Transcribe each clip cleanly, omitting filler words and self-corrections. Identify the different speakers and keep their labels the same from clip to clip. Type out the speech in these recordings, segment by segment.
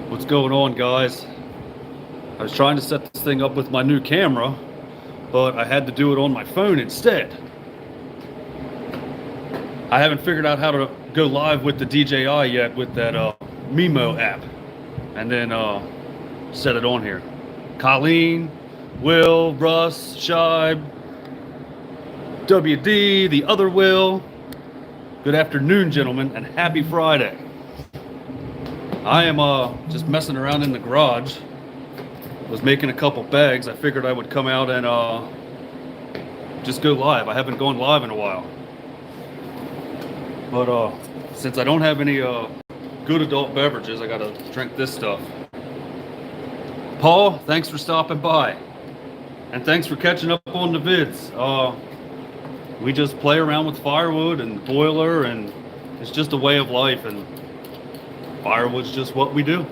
Speaker 1: What's going on, guys? I was trying to set this thing up with my new camera, but I had to do it on my phone instead. I haven't figured out how to go live with the DJI yet with that Mimo app, and then set it on here. Colleen, Will, Russ, Shibe, WD, the other Will. Good afternoon, gentlemen, and happy Friday. I am just messing around in the garage. Was making a couple bags. I figured I would come out and just go live. I haven't gone live in a while. But since I don't have any good adult beverages, I gotta drink this stuff. Paul, thanks for stopping by. And thanks for catching up on the vids. We just play around with firewood and boiler, and it's just a way of life, and firewood's just what we do.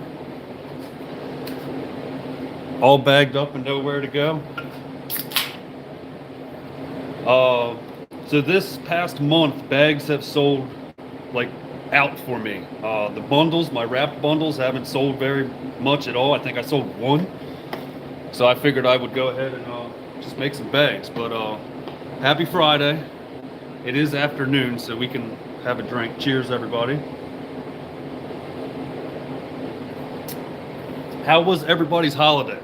Speaker 1: All bagged up and nowhere to go. So this past month, bags have sold like out for me. The bundles, my wrapped bundles, haven't sold very much at all. I think I sold one. So I figured I would go ahead and just make some bags. But happy Friday. It is afternoon, so we can have a drink. Cheers, everybody. How was everybody's holiday?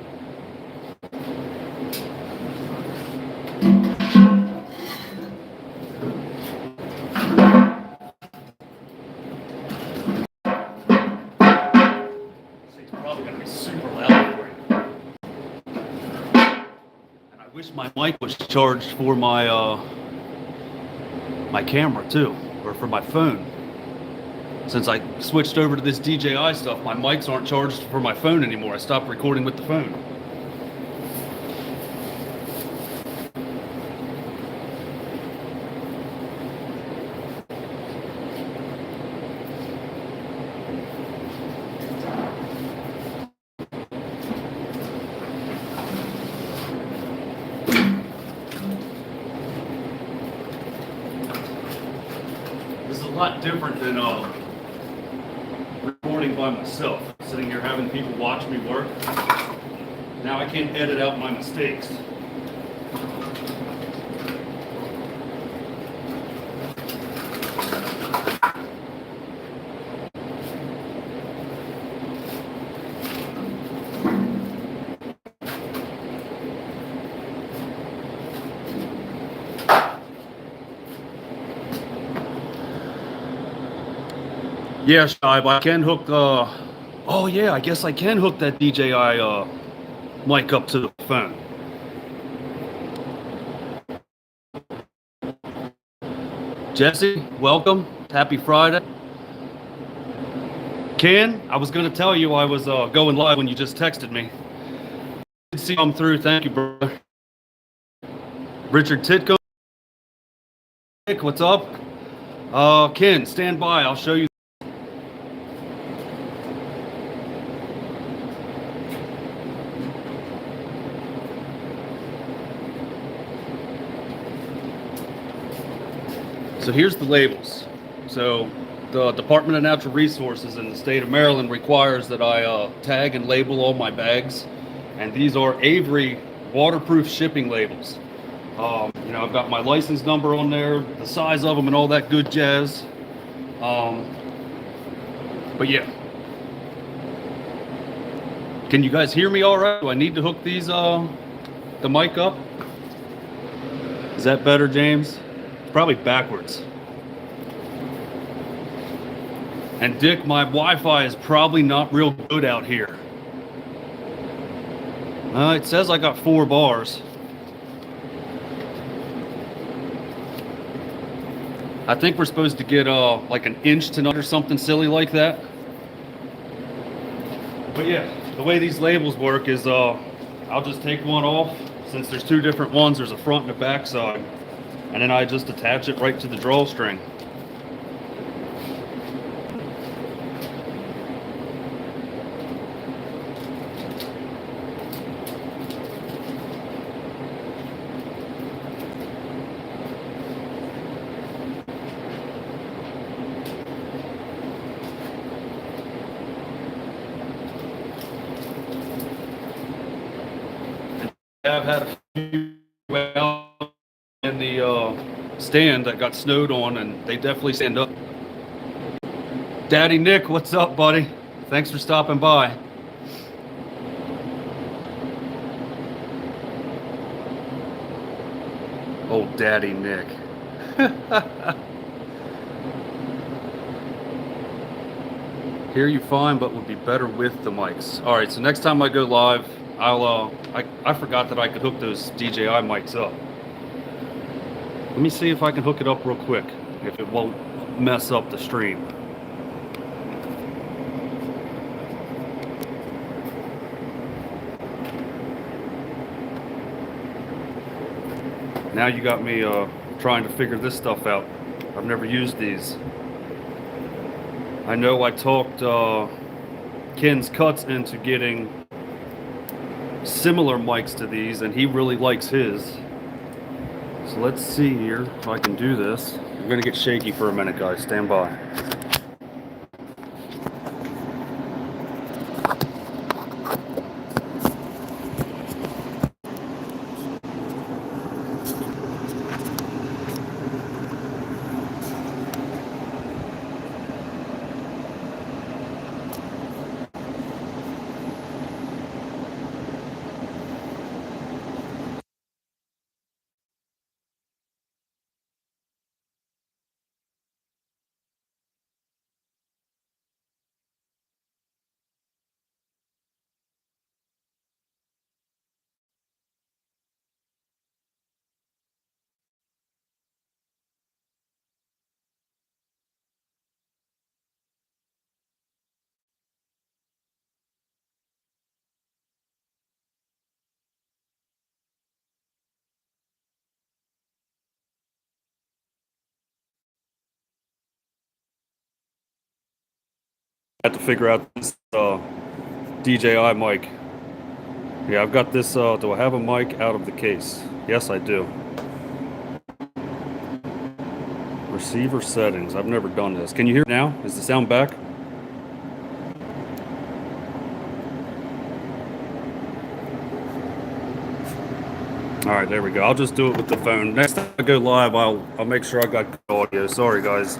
Speaker 1: It's probably going to be super loud for you. And I wish my mic was charged for my my camera too, or for my phone. Since I switched over to this DJI stuff, my mics aren't charged for my phone anymore. I stopped recording with the phone. This is a lot different than recording by myself, sitting here having people watch me work. Now I can't edit out my mistakes. Yeah, Shibe, I can hook, oh yeah, I guess I can hook that DJI mic up to the phone. Jesse, welcome. Happy Friday. Ken, I was going to tell you I was going live when you just texted me. Good to see you come through. Thank you, brother. Richard Titko, what's up? Ken, stand by. I'll show you. So here's the labels. So the Department of Natural Resources in the state of Maryland requires that I tag and label all my bags. And these are Avery waterproof shipping labels. You know, I've got my license number on there, the size of them and all that good jazz. But yeah. Can you guys hear me all right? Do I need to hook these, the mic up? Is that better, James? Probably backwards. And Dick, my Wi-Fi is probably not real good out here. It says I got 4 bars. I think we're supposed to get like an inch tonight or something silly like that. But yeah, the way these labels work is I'll just take one off. Since there's 2 different ones, there's a front and a back side. And then I just attach it right to the drawstring. have had a few out in the stand that got snowed on, and they definitely stand up. Daddy Nick, what's up, buddy? Thanks for stopping by. Oh, Daddy Nick. Hear you fine, but would be better with the mics. All right, so next time I go live, I forgot that I could hook those DJI mics up. Let me see if I can hook it up real quick, if it won't mess up the stream. Now you got me trying to figure this stuff out. I've never used these. I know I talked Ken's Cuts into getting similar mics to these, and he really likes his. So let's see here if I can do this. I'm gonna get shaky for a minute, guys. Stand by. I have to figure out this DJI mic. Yeah, I've got this. Do I have a mic out of the case? Yes, I do. Receiver settings. I've never done this. Can you hear now? Is the sound back? All right, there we go. I'll just do it with the phone. Next time I go live, I'll make sure I got good audio. Sorry, guys.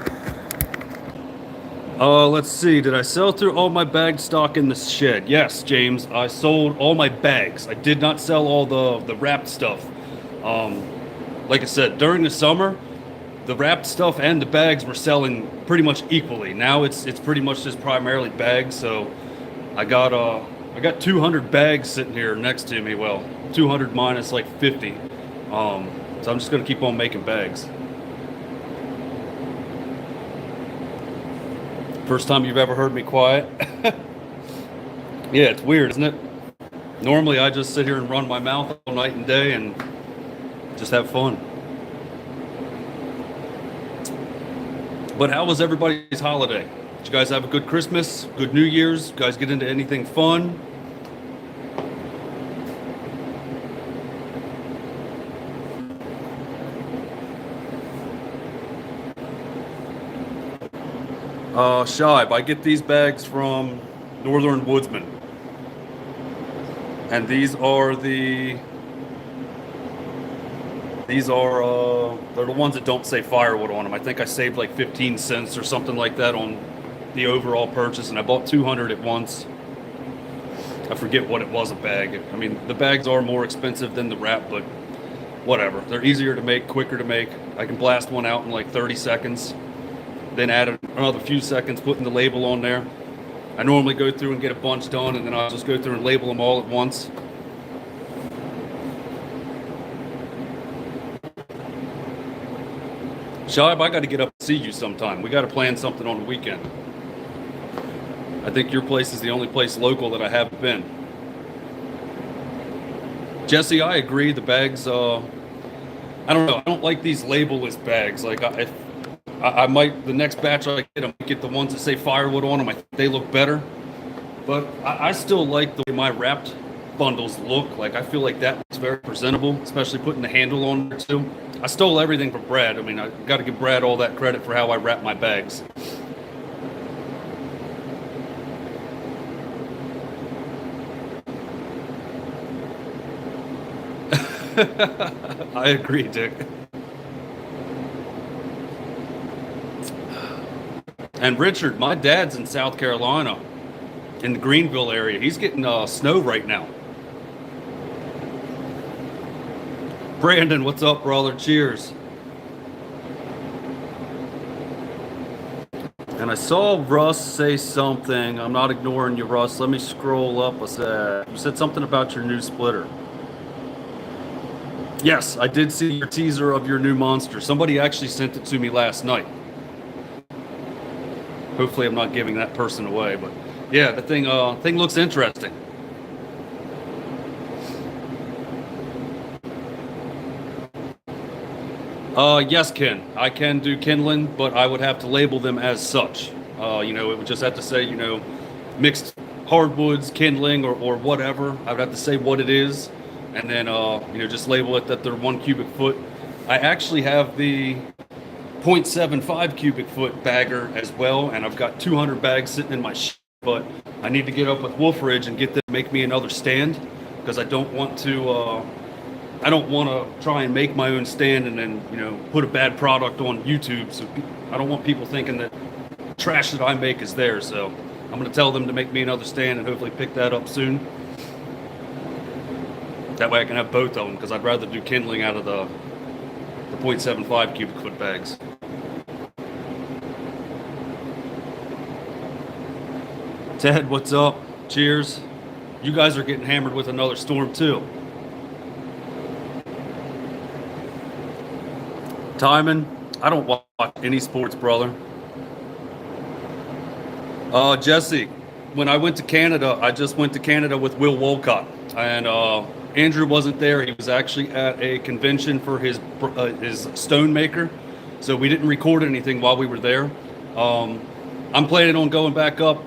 Speaker 1: Let's see. Did I sell through all my bag stock in the shed? Yes, James. I sold all my bags. I did not sell all the wrapped stuff. Like I said, during the summer, the wrapped stuff and the bags were selling pretty much equally. Now it's pretty much just primarily bags. So I got 200 bags sitting here next to me. Well, 200 minus like 50. So I'm just gonna keep on making bags. First time you've ever heard me quiet? Yeah, it's weird, isn't it? Normally I just sit here and run my mouth all night and day and just have fun. But how was everybody's holiday? Did you guys have a good Christmas? Good New Year's? You guys get into anything fun? Shibe, I get these bags from Northern Woodsman. And they're the ones that don't say Firewood on them. I think I saved like 15 cents or something like that on the overall purchase, and I bought 200 at once. I forget what it was a bag. I mean, the bags are more expensive than the wrap, but whatever. They're easier to make, quicker to make. I can blast one out in like 30 seconds. Then add another few seconds putting the label on there. I normally go through and get a bunch done, and then I'll just go through and label them all at once. Shaib, I got to get up and see you sometime. We got to plan something on the weekend. I think your place is the only place local that I haven't been. Jesse, I agree. The bags, I don't know. I don't like these labelless bags. Like I might, the next batch I get the ones that say Firewood on them. I think they look better. But I still like the way my wrapped bundles look. Like, I feel like that looks very presentable, especially putting the handle on there too. I stole everything from Brad. I mean, I got to give Brad all that credit for how I wrap my bags. I agree, Dick. And Richard, my dad's in South Carolina, in the Greenville area. He's getting snow right now. Brandon, what's up, brother? Cheers. And I saw Russ say something. I'm not ignoring you, Russ. Let me scroll up. You said something about your new splitter. Yes, I did see your teaser of your new monster. Somebody actually sent it to me last night. Hopefully I'm not giving that person away, but yeah, the thing looks interesting. Yes, Ken. I can do kindling, but I would have to label them as such. It would just have to say, mixed hardwoods, kindling, or whatever. I would have to say what it is, and then, just label it that they're 1 cubic foot. I actually have the 0.75 cubic foot bagger as well, and I've got 200 bags sitting in my but I need to get up with WolfeRidge and get them to make me another stand, because I don't want to try and make my own stand and then, put a bad product on YouTube. So I don't want people thinking that trash that I make is theirs. So I'm going to tell them to make me another stand and hopefully pick that up soon. That way I can have both of them, because I'd rather do kindling out of the 0.75 cubic foot bags. Ted, what's up? Cheers. You guys are getting hammered with another storm too. Timon, I don't watch any sports, brother. Jesse, when I went to Canada, I just went to Canada with Will Wolcott, and Andrew wasn't there. He was actually at a convention for his stone maker, so we didn't record anything while we were there. I'm planning on going back up,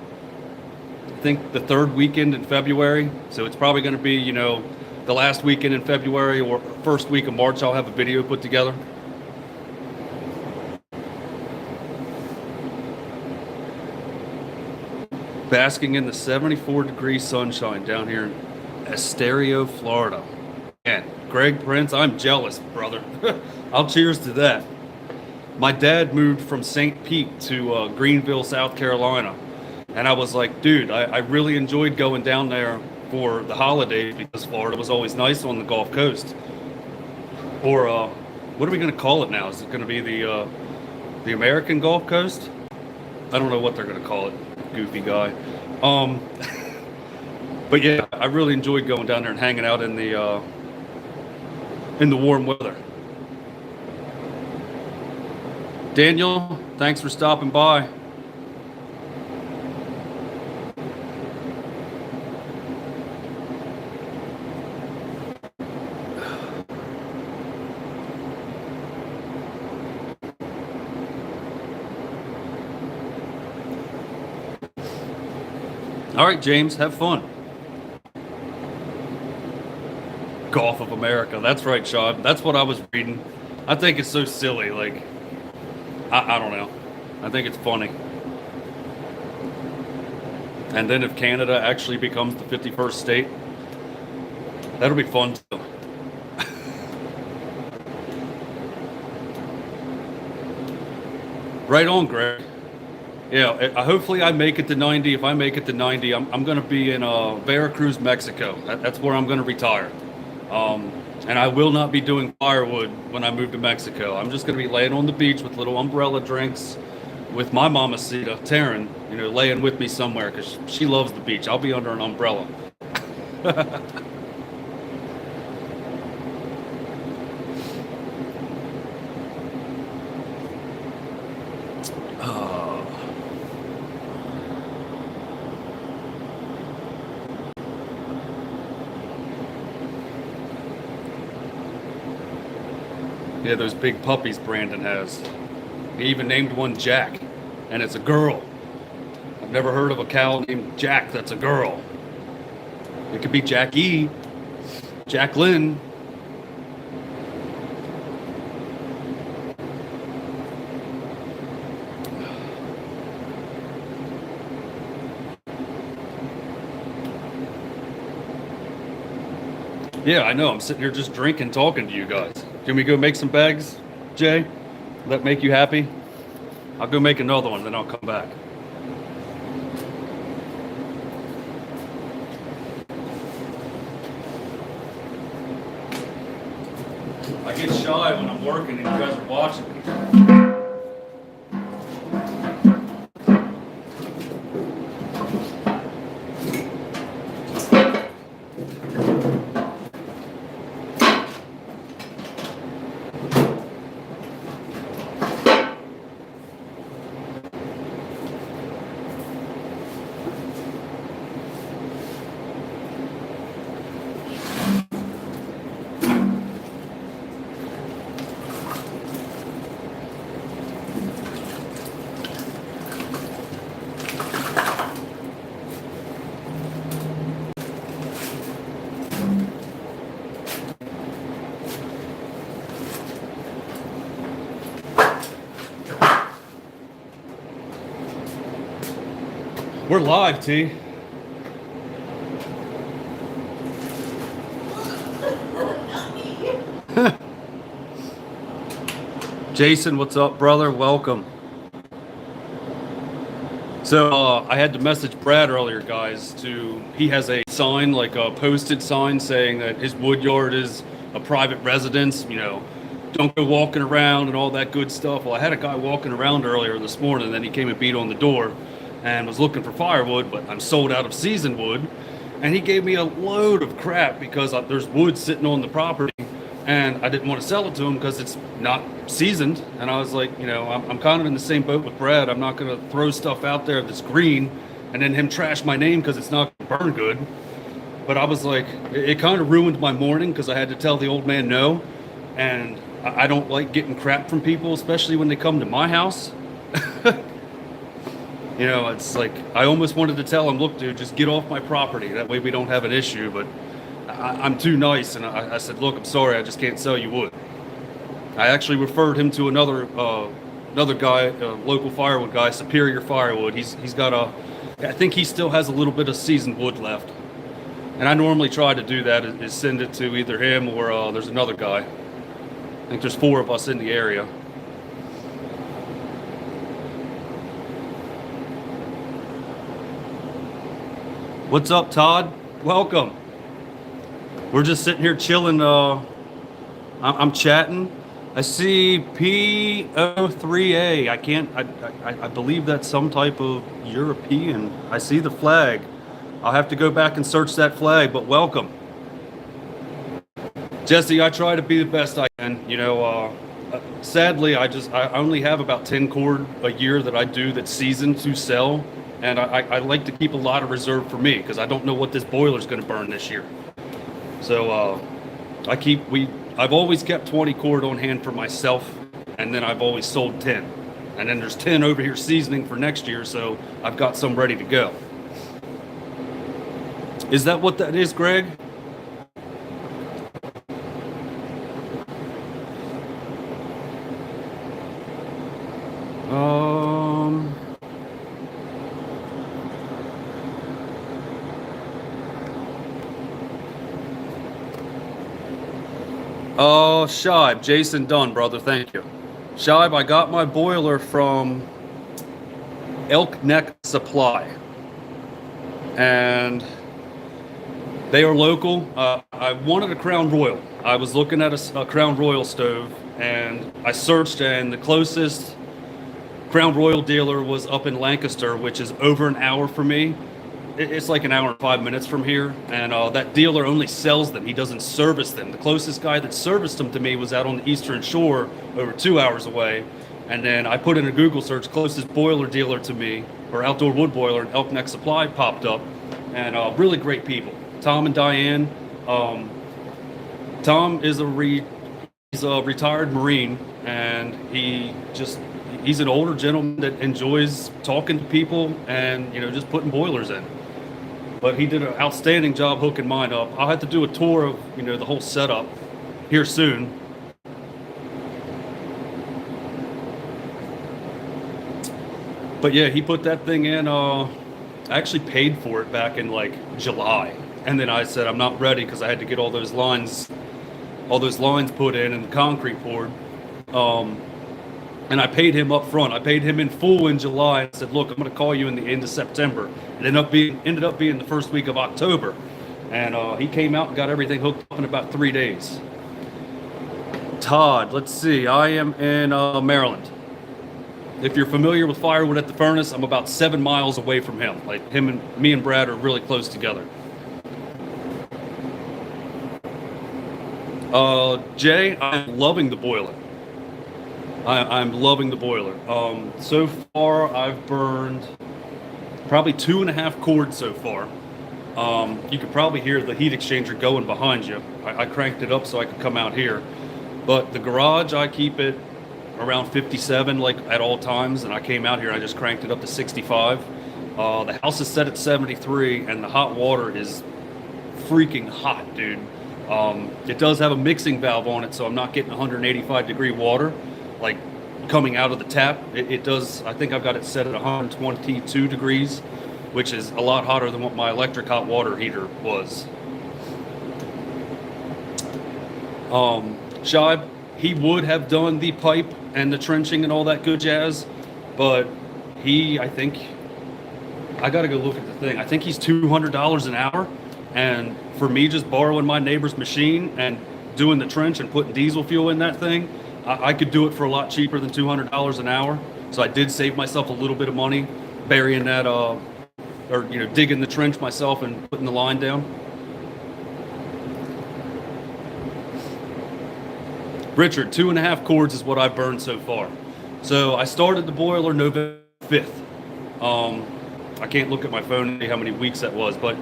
Speaker 1: I think the third weekend in February, so it's probably going to be, the last weekend in February or first week of March. I'll have a video put together. Basking in the 74-degree sunshine down here in Estero, Florida. And Greg Prince, I'm jealous, brother. I'll cheers to that. My dad moved from St. Pete to Greenville, South Carolina. And I was like, dude, I really enjoyed going down there for the holidays, because Florida was always nice on the Gulf Coast. Or what are we going to call it now? Is it going to be the American Gulf Coast? I don't know what they're going to call it. Goofy guy. But yeah, I really enjoyed going down there and hanging out in the warm weather. Daniel, thanks for stopping by. All right, James, have fun. Gulf of America. That's right, Sean. That's what I was reading. I think it's so silly. Like, I don't know. I think it's funny. And then if Canada actually becomes the 51st state, that'll be fun too. Right on, Greg. Yeah, hopefully I make it to 90. If I make it to 90, I'm going to be in Veracruz, Mexico. That's where I'm going to retire. And I will not be doing firewood when I move to Mexico. I'm just going to be laying on the beach with little umbrella drinks with my mamacita, Taryn, laying with me somewhere, because she loves the beach. I'll be under an umbrella. Yeah, those big puppies Brandon has. He even named one Jack, and it's a girl. I've never heard of a cow named Jack that's a girl. It could be Jackie, Jacqueline. Yeah, I know. I'm sitting here just drinking, talking to you guys. Can we go make some bags, Jay? Will that make you happy? I'll go make another one, then I'll come back. I get shy when I'm working and you guys are watching me. We're live, T. Jason, what's up, brother? Welcome. So I had to message Brad earlier, guys, he has a sign, like a posted sign saying that his wood yard is a private residence, don't go walking around and all that good stuff. Well, I had a guy walking around earlier this morning, and then he came and beat on the door and was looking for firewood, but I'm sold out of seasoned wood. And he gave me a load of crap because there's wood sitting on the property and I didn't want to sell it to him because it's not seasoned. And I was like, I'm kind of in the same boat with Brad. I'm not going to throw stuff out there that's green and then him trash my name because it's not going to burn good. But I was like, it kind of ruined my morning because I had to tell the old man no. And I don't like getting crap from people, especially when they come to my house. It's like, I almost wanted to tell him, look, dude, just get off my property. That way we don't have an issue. But I'm too nice. And I said, look, I'm sorry, I just can't sell you wood. I actually referred him to another guy, local firewood guy, Superior Firewood. He's got I think he still has a little bit of seasoned wood left. And I normally try to do that, is send it to either him or there's another guy. I think there's 4 of us in the area. What's up, Todd? Welcome. We're just sitting here chilling. I'm chatting. I see P03A. I believe that's some type of European. I see the flag. I'll have to go back and search that flag, but welcome. Jesse, I try to be the best I can. Sadly, I only have about 10 cord a year that I do that's seasoned to sell. And I like to keep a lot of reserve for me because I don't know what this boiler's going to burn this year. So I've always kept 20 cord on hand for myself, and then I've always sold 10. And then there's 10 over here seasoning for next year, so I've got some ready to go. Is that what that is, Greg? Oh, Shibe, Jason Dunn, brother, thank you. Shibe, I got my boiler from Elk Neck Supply, and they are local. I wanted a Crown Royal. I was looking at a Crown Royal stove, and I searched, and the closest Crown Royal dealer was up in Lancaster, which is over an hour for me. It's like an hour and 5 minutes from here, and that dealer only sells them. He doesn't service them. The closest guy that serviced them to me was out on the Eastern Shore, over 2 hours away. And then I put in a Google search, closest boiler dealer to me, or outdoor wood boiler, and Elk Neck Supply popped up. And really great people. Tom and Diane. Tom is he's a retired Marine, and he's an older gentleman that enjoys talking to people and just putting boilers in. But he did an outstanding job hooking mine up. I'll have to do a tour of the whole setup here soon. But yeah, he put that thing in. I actually paid for it back in like July, And then I said, I'm not ready because I had to get all those lines put in and the concrete poured. And I paid him up front. I paid him in full in July. I said, look, I'm going to call you in the end of September. It ended up being the first week of October. And he came out and got everything hooked up in about 3 days. Todd, let's see. I am in Maryland. If you're familiar with Firewood at the Furnace, I'm about 7 miles away from him. Like me and Brad are really close together. Jay, I'm loving the boiler. I'm loving the boiler. So far, I've burned probably 2.5 cords so far. You could probably hear the heat exchanger going behind you. I cranked it up so I could come out here. But the garage, I keep it around 57 like at all times, and I came out here and I just cranked it up to 65. The house is set at 73, and the hot water is freaking hot, dude. It does have a mixing valve on it, so I'm not getting 185 degree water like coming out of the tap. It does. I think I've got it set at 122 degrees, which is a lot hotter than what my electric hot water heater was. Shibe, he would have done the pipe and the trenching and all that good jazz, but I think I gotta go look at the thing. I think he's $200 an hour, and for me just borrowing my neighbor's machine and doing the trench and putting diesel fuel in that thing, I could do it for a lot cheaper than $200 an hour. So I did save myself a little bit of money burying that, digging the trench myself and putting the line down. Richard, 2.5 cords is what I've burned so far. So I started the boiler November 5th. I can't look at my phone and see how many weeks that was, but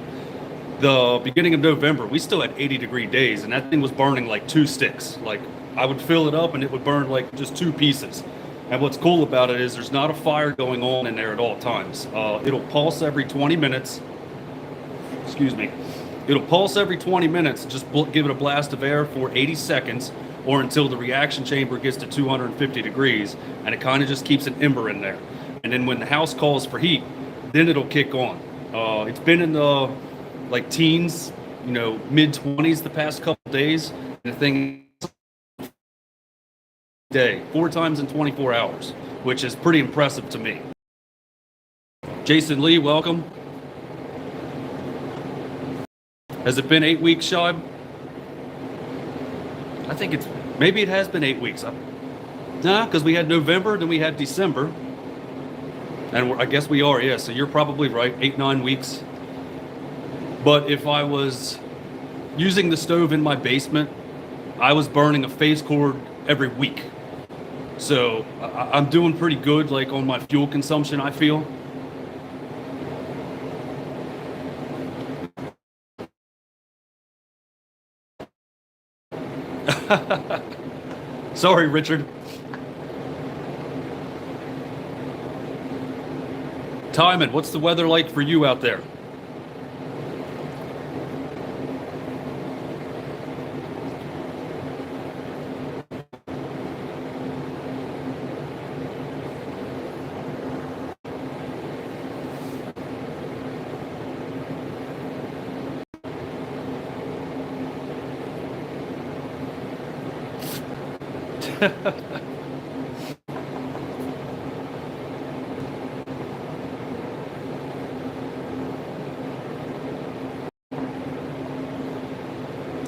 Speaker 1: the beginning of November, we still had 80 degree days, and that thing was burning like 2 sticks. Like I would fill it up and it would burn like just 2 pieces. And what's cool about it is there's not a fire going on in there at all times. It'll pulse every 20 minutes. Excuse me. It'll pulse every 20 minutes, just give it a blast of air for 80 seconds or until the reaction chamber gets to 250 degrees, and it kind of just keeps an ember in there. And then when the house calls for heat, then it'll kick on. It's been in the like teens, mid-20s the past couple days. And the thing day, 4 times in 24 hours, which is pretty impressive to me. Jason Lee, welcome. Has it been 8 weeks, Shibe? I think maybe it has been 8 weeks. Nah, because we had November, then we had December. And I guess we are, yeah, so you're probably right, 8-9 weeks. But if I was using the stove in my basement, I was burning a phase cord every week. So I'm doing pretty good, like on my fuel consumption, I feel. Sorry, Richard. Timon, what's the weather like for you out there?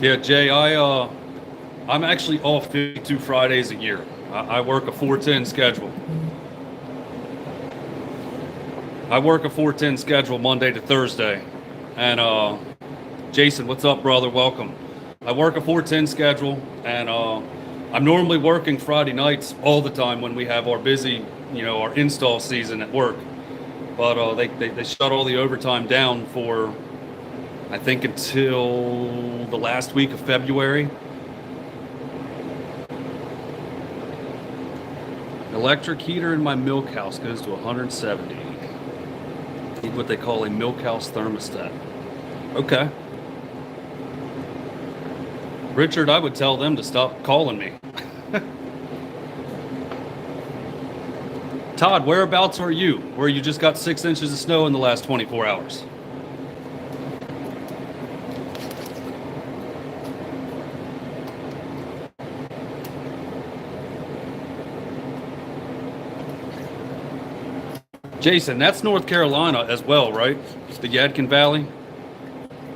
Speaker 1: Yeah, Jay, I'm actually off 52 Fridays a year. I work a 4-10 schedule. I work a 4-10 schedule Monday to Thursday. And Jason, what's up, brother? Welcome. I work a 4-10 schedule, and I'm normally working Friday nights all the time when we have our busy, our install season at work. But they shut all the overtime down for, I think, until the last week of February. Electric heater in my milk house goes to 170. Need what they call a milk house thermostat. Okay. Richard, I would tell them to stop calling me. Todd, whereabouts are you? Where you just got 6 inches of snow in the last 24 hours? Jason, that's North Carolina as well, right? The Yadkin Valley?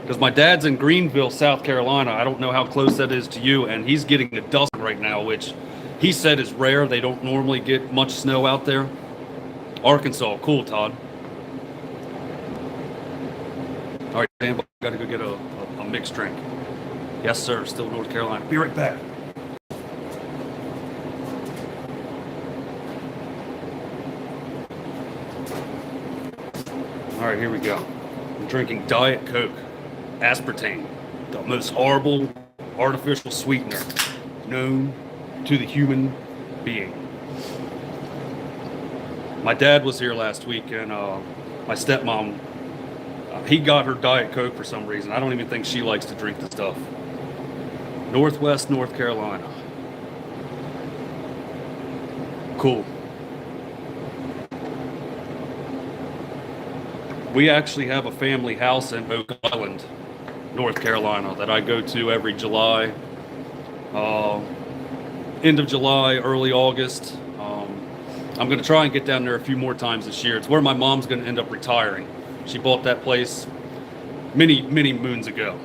Speaker 1: Because my dad's in Greenville, South Carolina. I don't know how close that is to you, and he's getting a dust right now, which he said is rare. They don't normally get much snow out there. Arkansas, cool, Todd. All right, Dan, got to go get a mixed drink. Yes, sir, still North Carolina. Be right back. All right, here we go. I'm drinking Diet Coke, aspartame, the most horrible artificial sweetener known to the human being. My dad was here last week, and my stepmom, he got her Diet Coke for some reason. I don't even think she likes to drink the stuff. Northwest North Carolina. Cool. We actually have a family house in Oak Island, North Carolina, that I go to every July, end of July, early August. I'm going to try and get down there a few more times this year. It's where my mom's going to end up retiring. She bought that place many, many moons ago.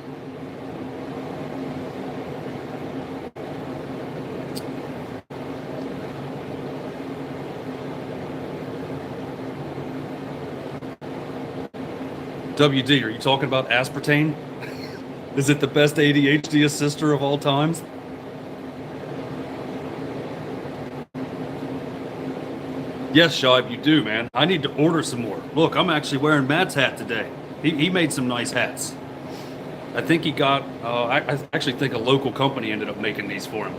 Speaker 1: WD, are you talking about aspartame? Is it the best ADHD assister of all times? Yes, Shive, you do, man. I need to order some more. Look, I'm actually wearing Matt's hat today. He made some nice hats. I think he got, I actually think a local company ended up making these for him.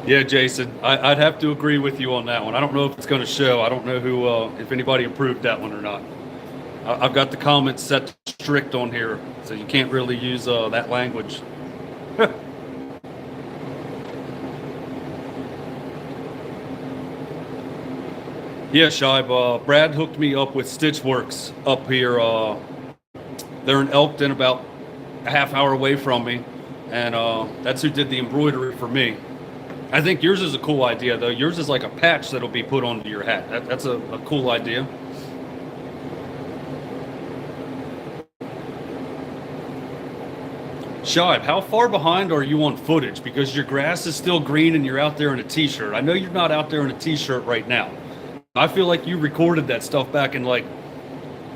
Speaker 1: Yeah, Jason, I'd have to agree with you on that one. I don't know if it's going to show. I don't know who, if anybody approved that one or not. I've got the comments set strict on here, so you can't really use that language. Yeah, Shive, Brad hooked me up with Stitchworks up here. They're in Elkton, about a half hour away from me, and that's who did the embroidery for me. I think yours is a cool idea, though. Yours is like a patch that'll be put onto your hat. That's a cool idea. Shive, how far behind are you on footage? Because your grass is still green and you're out there in a t-shirt. I know you're not out there in a t-shirt right now. I feel like you recorded that stuff back in like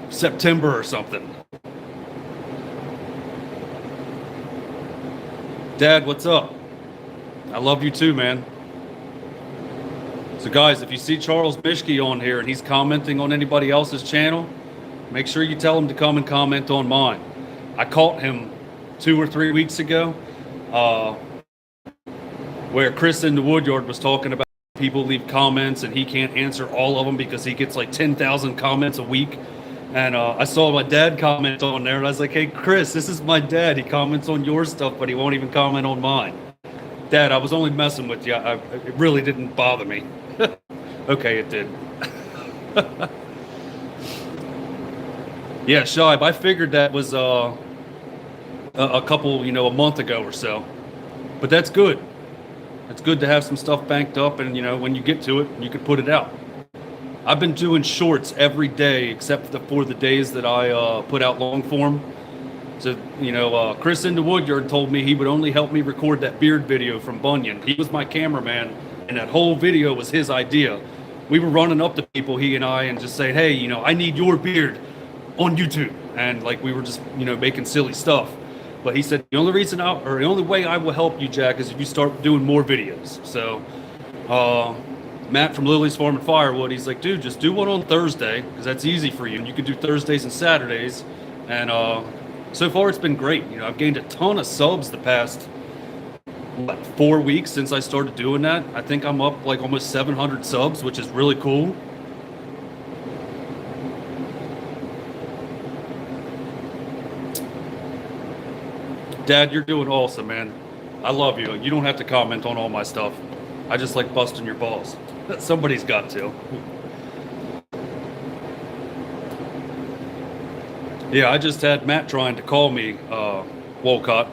Speaker 1: September or something. Dad, what's up? I love you too, man. So guys, if you see Charles Mishke on here and he's commenting on anybody else's channel, make sure you tell him to come and comment on mine. I caught him 2 or 3 weeks ago where Chris in the Woodyard was talking about people leave comments and he can't answer all of them because he gets like 10,000 comments a week. And I saw my dad comment on there and I was like, hey, Chris, this is my dad. He comments on your stuff, but he won't even comment on mine. Dad, I was only messing with you. It really didn't bother me. Okay, it did. Yeah, Shive, I figured that was a couple, a month ago or so. But that's good. It's good to have some stuff banked up and, when you get to it, you can put it out. I've been doing shorts every day except for the days that I put out long form. So, Chris in the Woodyard told me he would only help me record that beard video from Bunyan. He was my cameraman, and that whole video was his idea. We were running up to people, he and I, and just saying, hey, I need your beard on YouTube. And we were just, making silly stuff. But he said, the only way I will help you, Jack, is if you start doing more videos. So, Matt from Lily's Farm and Firewood, he's like, dude, just do one on Thursday, because that's easy for you. And you can do Thursdays and Saturdays. And, so far, it's been great. I've gained a ton of subs the past 4 weeks since I started doing that. I think I'm up almost 700 subs, which is really cool. Dad, you're doing awesome, man. I love you. You don't have to comment on all my stuff. I just like busting your balls. Somebody's got to. Yeah, I just had Matt trying to call me, Wolcott.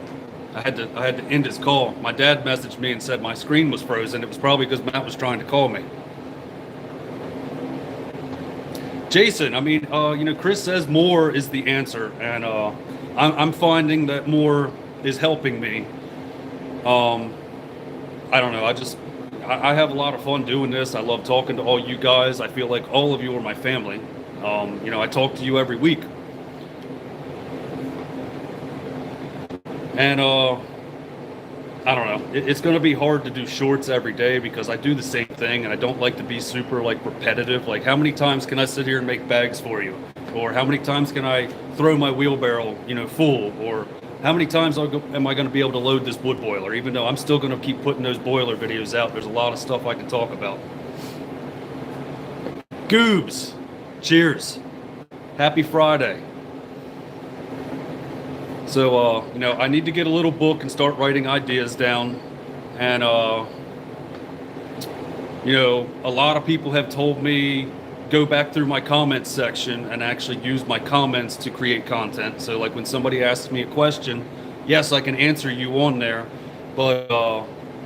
Speaker 1: I had to end his call. My dad messaged me and said my screen was frozen. It was probably because Matt was trying to call me. Jason, I mean, Chris says more is the answer, and I'm finding that more is helping me. I don't know. I have a lot of fun doing this. I love talking to all you guys. I feel like all of you are my family. I talk to you every week. And I don't know. It's going to be hard to do shorts every day because I do the same thing and I don't like to be super repetitive. Like, how many times can I sit here and make bags for you? Or how many times can I throw my wheelbarrow, full? Or how many times am I going to be able to load this wood boiler? Even though I'm still going to keep putting those boiler videos out. There's a lot of stuff I can talk about. Goobs, cheers. Happy Friday. So, I need to get a little book and start writing ideas down. And, a lot of people have told me go back through my comments section and actually use my comments to create content. So, like, when somebody asks me a question, yes, I can answer you on there, but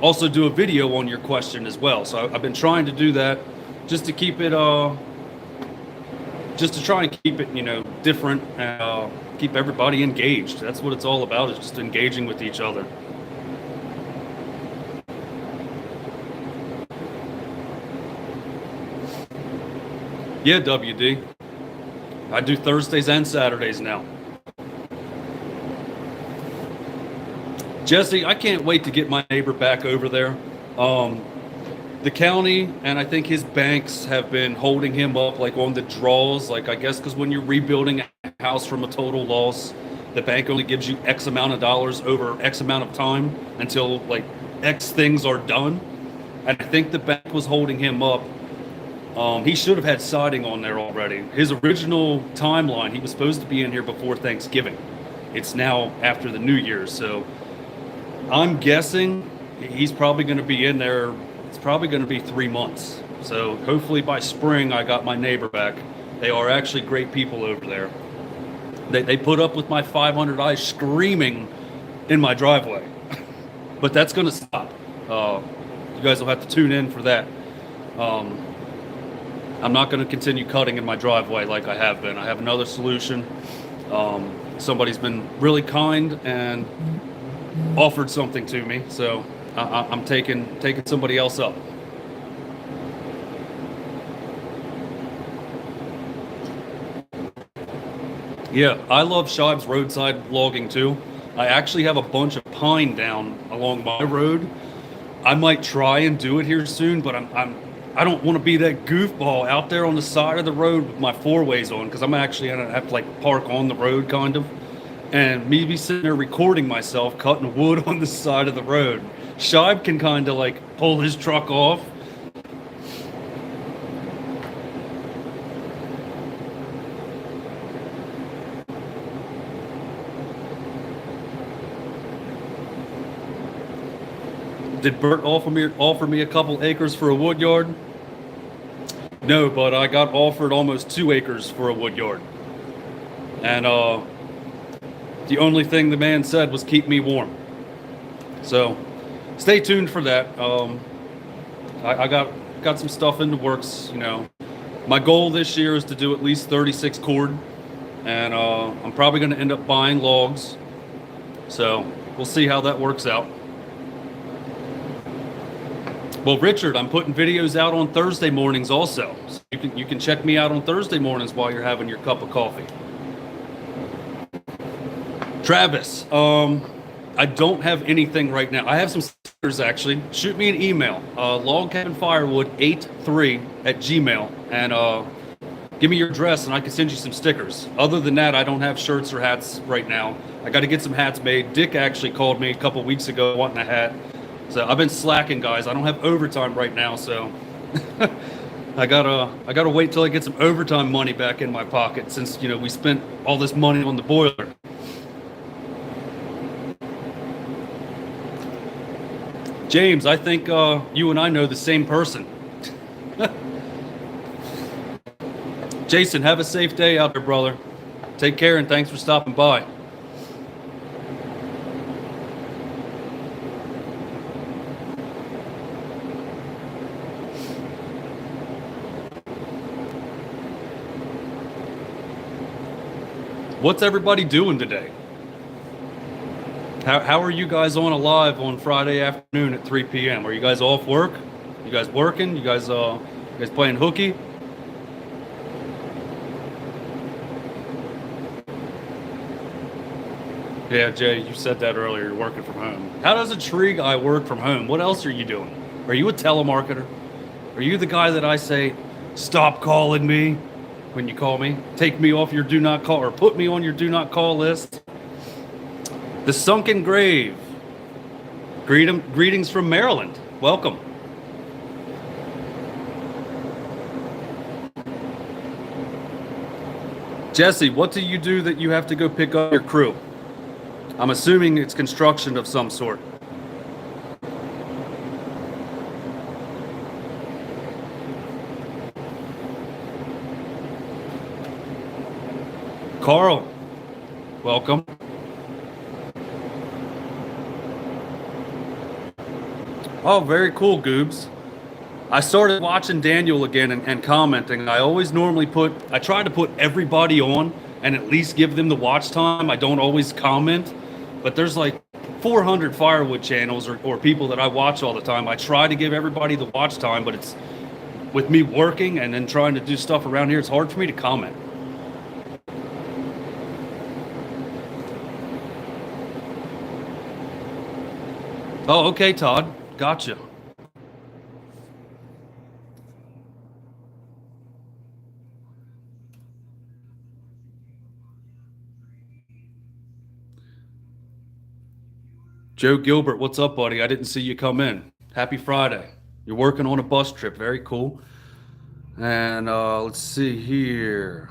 Speaker 1: also do a video on your question as well. So I've been trying to do that just to keep it, different and keep everybody engaged. That's what it's all about, is just engaging with each other. Yeah, WD. I do Thursdays and Saturdays now. Jesse, I can't wait to get my neighbor back over there. The county and I think his banks have been holding him up on the draws. I guess because when you're rebuilding a house from a total loss, the bank only gives you X amount of dollars over X amount of time until X things are done. And I think the bank was holding him up. He should have had siding on there already. His original timeline, he was supposed to be in here before Thanksgiving. It's now after the New Year's. So I'm guessing he's probably going to be in there. It's probably going to be 3 months. So hopefully by spring, I got my neighbor back. They are actually great people over there. They put up with my 500i screaming in my driveway. But that's going to stop. You guys will have to tune in for that. I'm not going to continue cutting in my driveway like I have been. I have another solution. Somebody's been really kind and offered something to me. So I'm taking somebody else up. Yeah, I love Shive's roadside logging too. I actually have a bunch of pine down along my road. I might try and do it here soon, but I don't want to be that goofball out there on the side of the road with my four-ways on, because I'm actually going to have to park on the road kind of, and me be sitting there recording myself cutting wood on the side of the road. Shive can kind of pull his truck off. Did Bert offer me a couple acres for a wood yard? No, but I got offered almost 2 acres for a wood yard. And the only thing the man said was keep me warm. So stay tuned for that. I got some stuff in the works, My goal this year is to do at least 36 cord. And I'm probably going to end up buying logs. So we'll see how that works out. Well, Richard, I'm putting videos out on Thursday mornings also. So you can check me out on Thursday mornings while you're having your cup of coffee. Travis, I don't have anything right now. I have some stickers actually. Shoot me an email, logcabinfirewood83@gmail, and give me your address and I can send you some stickers. Other than that, I don't have shirts or hats right now. I got to get some hats made. Dick actually called me a couple weeks ago wanting a hat. So I've been slacking, guys. I don't have overtime right now, so I gotta wait till I get some overtime money back in my pocket, since we spent all this money on the boiler. James, I think you and I know the same person. Jason, have a safe day out there, brother. Take care and thanks for stopping by. What's everybody doing today? How are you guys on a live on Friday afternoon at 3 p.m.? Are you guys off work? You guys working? You guys playing hooky? Yeah, Jay, you said that earlier. You're working from home. How does a tree guy work from home? What else are you doing? Are you a telemarketer? Are you the guy that I say, stop calling me when you call me? Take me off your do not call, or put me on your do not call list? The Sunken Grave. Greetings from Maryland. Welcome. Jesse, what do you do that you have to go pick up your crew? I'm assuming it's construction of some sort. Carl, welcome. Oh, very cool, Goobs. I started watching Daniel again and commenting. I try to put everybody on and at least give them the watch time. I don't always comment, but there's like 400 Firewood channels or people that I watch all the time. I try to give everybody the watch time, but it's with me working and then trying to do stuff around here, it's hard for me to comment. Oh, okay, Todd. Gotcha. Joe Gilbert, what's up, buddy? I didn't see you come in. Happy Friday. You're working on a bus trip. Very cool. And let's see here.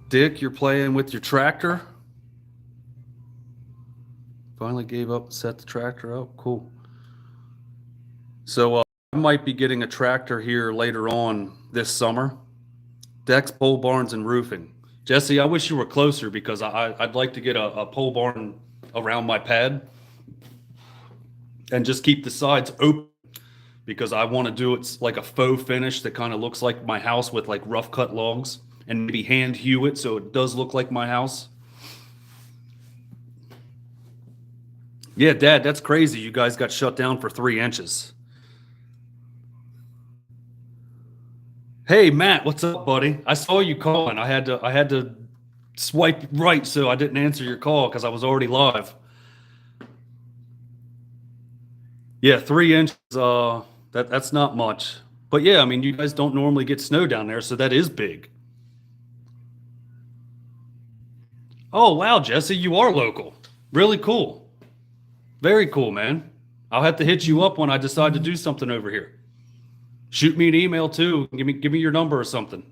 Speaker 1: Dick, you're playing with your tractor? Finally gave up, set the tractor up. Cool. So I might be getting a tractor here later on this summer. Decks, pole barns, and roofing. Jesse, I wish you were closer because I'd like to get a pole barn around my pad and just keep the sides open because I want to do it like a faux finish that kind of looks like my house with like rough cut logs and maybe hand hew it so it does look like my house. Yeah, Dad, that's crazy. You guys got shut down for 3 inches. Hey, Matt, what's up, buddy? I saw you calling. I had to swipe right so I didn't answer your call because I was already live. Yeah, 3 inches. That's not much. But yeah, I mean, you guys don't normally get snow down there, so that is big. Oh wow, Jesse, you are local. Really cool. Very cool, man. I'll have to hit you up when I decide to do something over here. Shoot me an email too. Give me your number or something,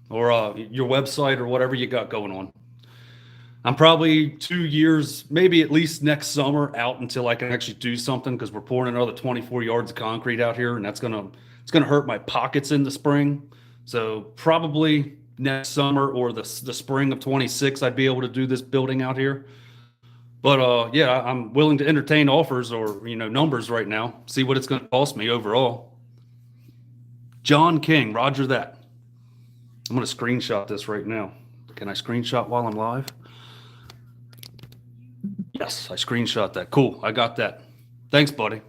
Speaker 1: or your website or whatever you got going on. I'm probably 2 years, maybe at least next summer, out until I can actually do something because we're pouring another 24 yards of concrete out here, and it's gonna hurt my pockets in the spring. So probably next summer or the spring of 26, I'd be able to do this building out here. But yeah, I'm willing to entertain offers or numbers right now. See what it's going to cost me overall. John King, Roger that. I'm going to screenshot this right now. Can I screenshot while I'm live? Yes, I screenshot that. Cool, I got that. Thanks, buddy.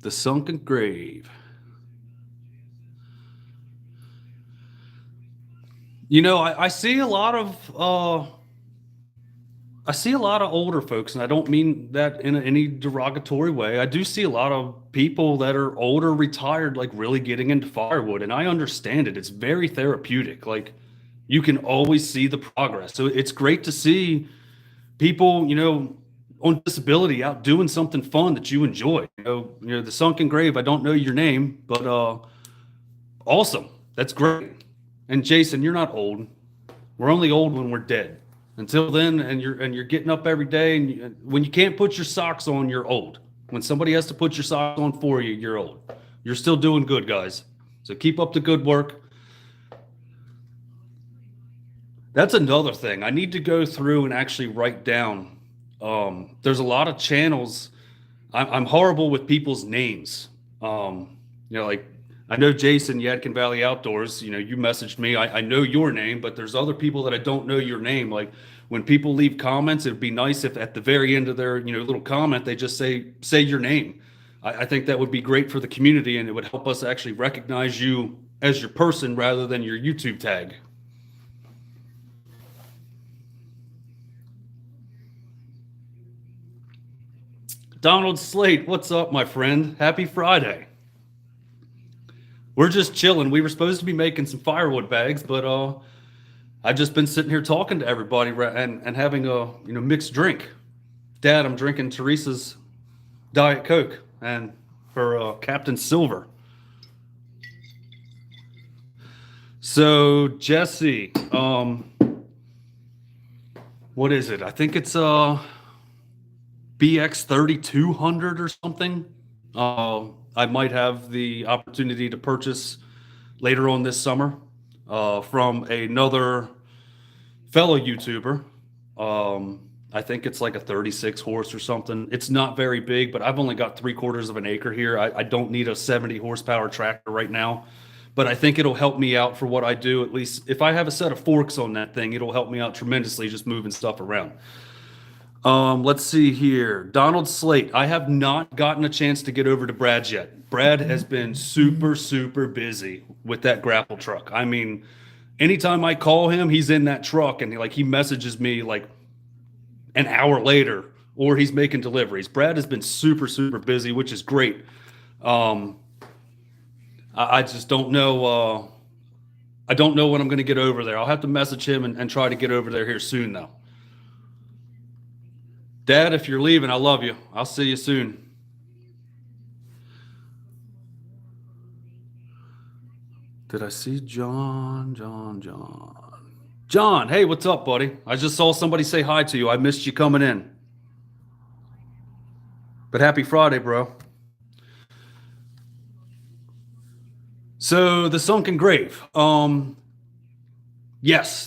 Speaker 1: The Sunken Grave. I see a lot of older folks, and I don't mean that in any derogatory way. I do see a lot of people that are older, retired, like really getting into firewood, and I understand it. It's very therapeutic. Like you can always see the progress. So it's great to see people, on disability out doing something fun that you enjoy. The Sunken Grave. I don't know your name, but awesome. That's great. And Jason, you're not old. We're only old when we're dead. Until then, and you're getting up every day, and when you can't put your socks on, you're old. When somebody has to put your socks on for you, you're old. You're still doing good, guys. So keep up the good work. That's another thing. I need to go through and actually write down. There's a lot of channels. I'm horrible with people's names. Like I know Jason, Yadkin Valley Outdoors. You messaged me. I know your name, but there's other people that I don't know your name. Like when people leave comments, it'd be nice if at the very end of their little comment they just say your name. I think that would be great for the community, and it would help us actually recognize you as your person rather than your YouTube tag. Donald Slate, what's up, my friend? Happy Friday. We're just chilling. We were supposed to be making some firewood bags, but I've just been sitting here talking to everybody and having a mixed drink. Dad, I'm drinking Teresa's Diet Coke and her Captain Silver. So Jesse, what is it? I think it's BX 3200 or something. I might have the opportunity to purchase later on this summer from another fellow YouTuber. I think it's like a 36 horse or something. It's not very big, but I've only got 3/4 of an acre here. I don't need a 70 horsepower tractor right now, but I think it'll help me out for what I do. At least if I have a set of forks on that thing, it'll help me out tremendously just moving stuff around. Let's see here. Donald Slate. I have not gotten a chance to get over to Brad's yet. Brad has been super, super busy with that grapple truck. I mean, anytime I call him, he's in that truck and he messages me like an hour later, or he's making deliveries. Brad has been super, super busy, which is great. I just don't know. I don't know when I'm going to get over there. I'll have to message him and try to get over there here soon, though. Dad, if you're leaving, I love you. I'll see you soon. Did I see John? John, hey, what's up, buddy? I just saw somebody say hi to you. I missed you coming in. But happy Friday, bro. So the sunken grave. Yes,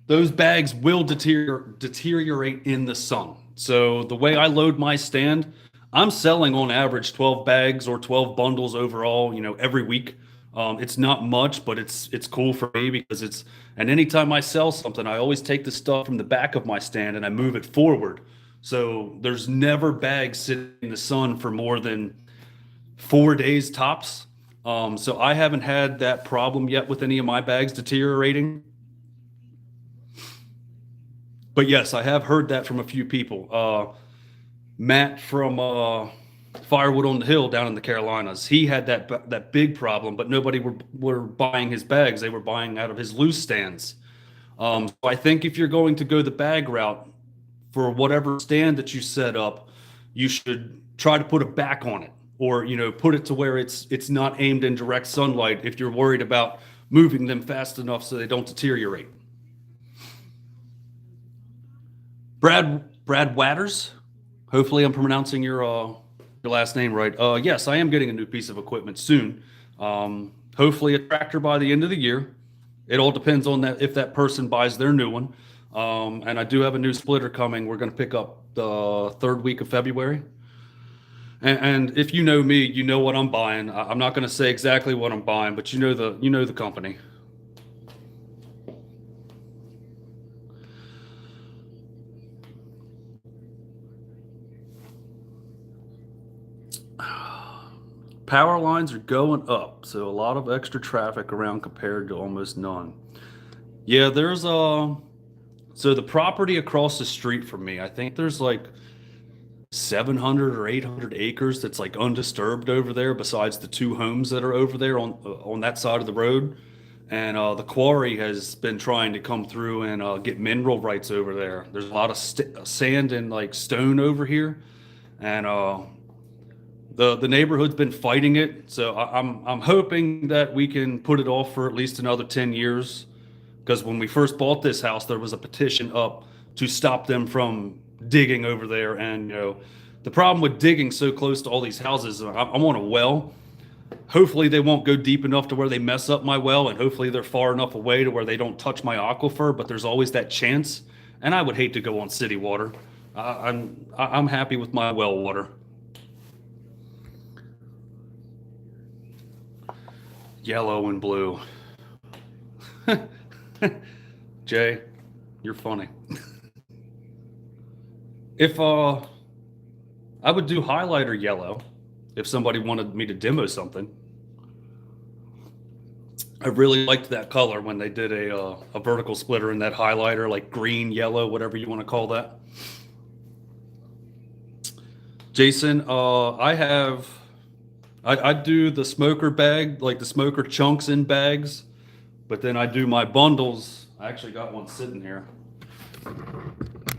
Speaker 1: those bags will deteriorate in the sun. So the way I load my stand, I'm selling on average 12 bags or 12 bundles overall, every week. It's not much, but it's cool for me because and anytime I sell something, I always take the stuff from the back of my stand and I move it forward. So there's never bags sitting in the sun for more than 4 days tops. So I haven't had that problem yet with any of my bags deteriorating. But yes, I have heard that from a few people. Matt from Firewood on the Hill down in the Carolinas, he had that big problem, but nobody were buying his bags. They were buying out of his loose stands. So I think if you're going to go the bag route for whatever stand that you set up, you should try to put a back on it, or put it to where it's not aimed in direct sunlight if you're worried about moving them fast enough so they don't deteriorate. Brad Watters. Hopefully I'm pronouncing your last name right. Yes, I am getting a new piece of equipment soon. Hopefully a tractor by the end of the year. It all depends on that if that person buys their new one. And I do have a new splitter coming. We're going to pick up the third week of February. And if you know me, you know what I'm buying. I'm not going to say exactly what I'm buying, but you know the company. Power lines are going up, so a lot of extra traffic around compared to almost none. Yeah, there's so the property across the street from me, I think there's like 700 or 800 acres that's like undisturbed over there, besides the two homes that are over there on that side of the road. And the quarry has been trying to come through and get mineral rights over there. There's a lot of sand and like stone over here, and the neighborhood's been fighting it. So I'm hoping that we can put it off for at least another 10 years. because when we first bought this house, there was a petition up to stop them from digging over there. And, the problem with digging so close to all these houses, I'm on a well. Hopefully they won't go deep enough to where they mess up my well, and hopefully they're far enough away to where they don't touch my aquifer, but there's always that chance. And I would hate to go on city water. I'm happy with my well water. Yellow and blue. Jay, you're funny. If I would do highlighter yellow if somebody wanted me to demo something. I really liked that color when they did a vertical splitter in that highlighter, like green, yellow, whatever you want to call that. Jason, I do the smoker bag, like the smoker chunks in bags, but then I do my bundles. I actually got one sitting here.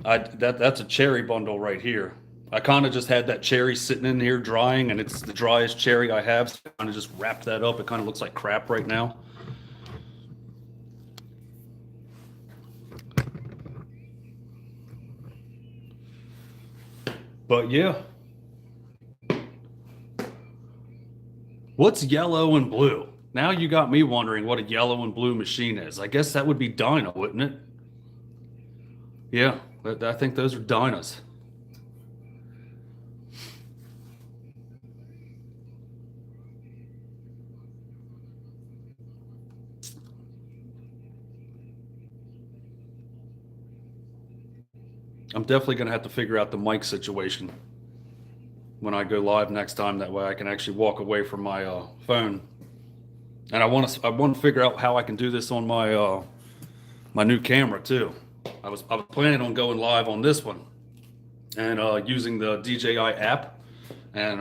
Speaker 1: That's a cherry bundle right here. I kind of just had that cherry sitting in here drying, and it's the driest cherry I have. So I kind of just wrapped that up. It kind of looks like crap right now. But yeah. What's yellow and blue? Now you got me wondering what a yellow and blue machine is. I guess that would be Dyna, wouldn't it? Yeah, I think those are Dynas. I'm definitely going to have to figure out the mic situation when I go live next time. That way I can actually walk away from my phone. And I want to figure out how I can do this on my my new camera too. I was planning on going live on this one and using the DJI app, and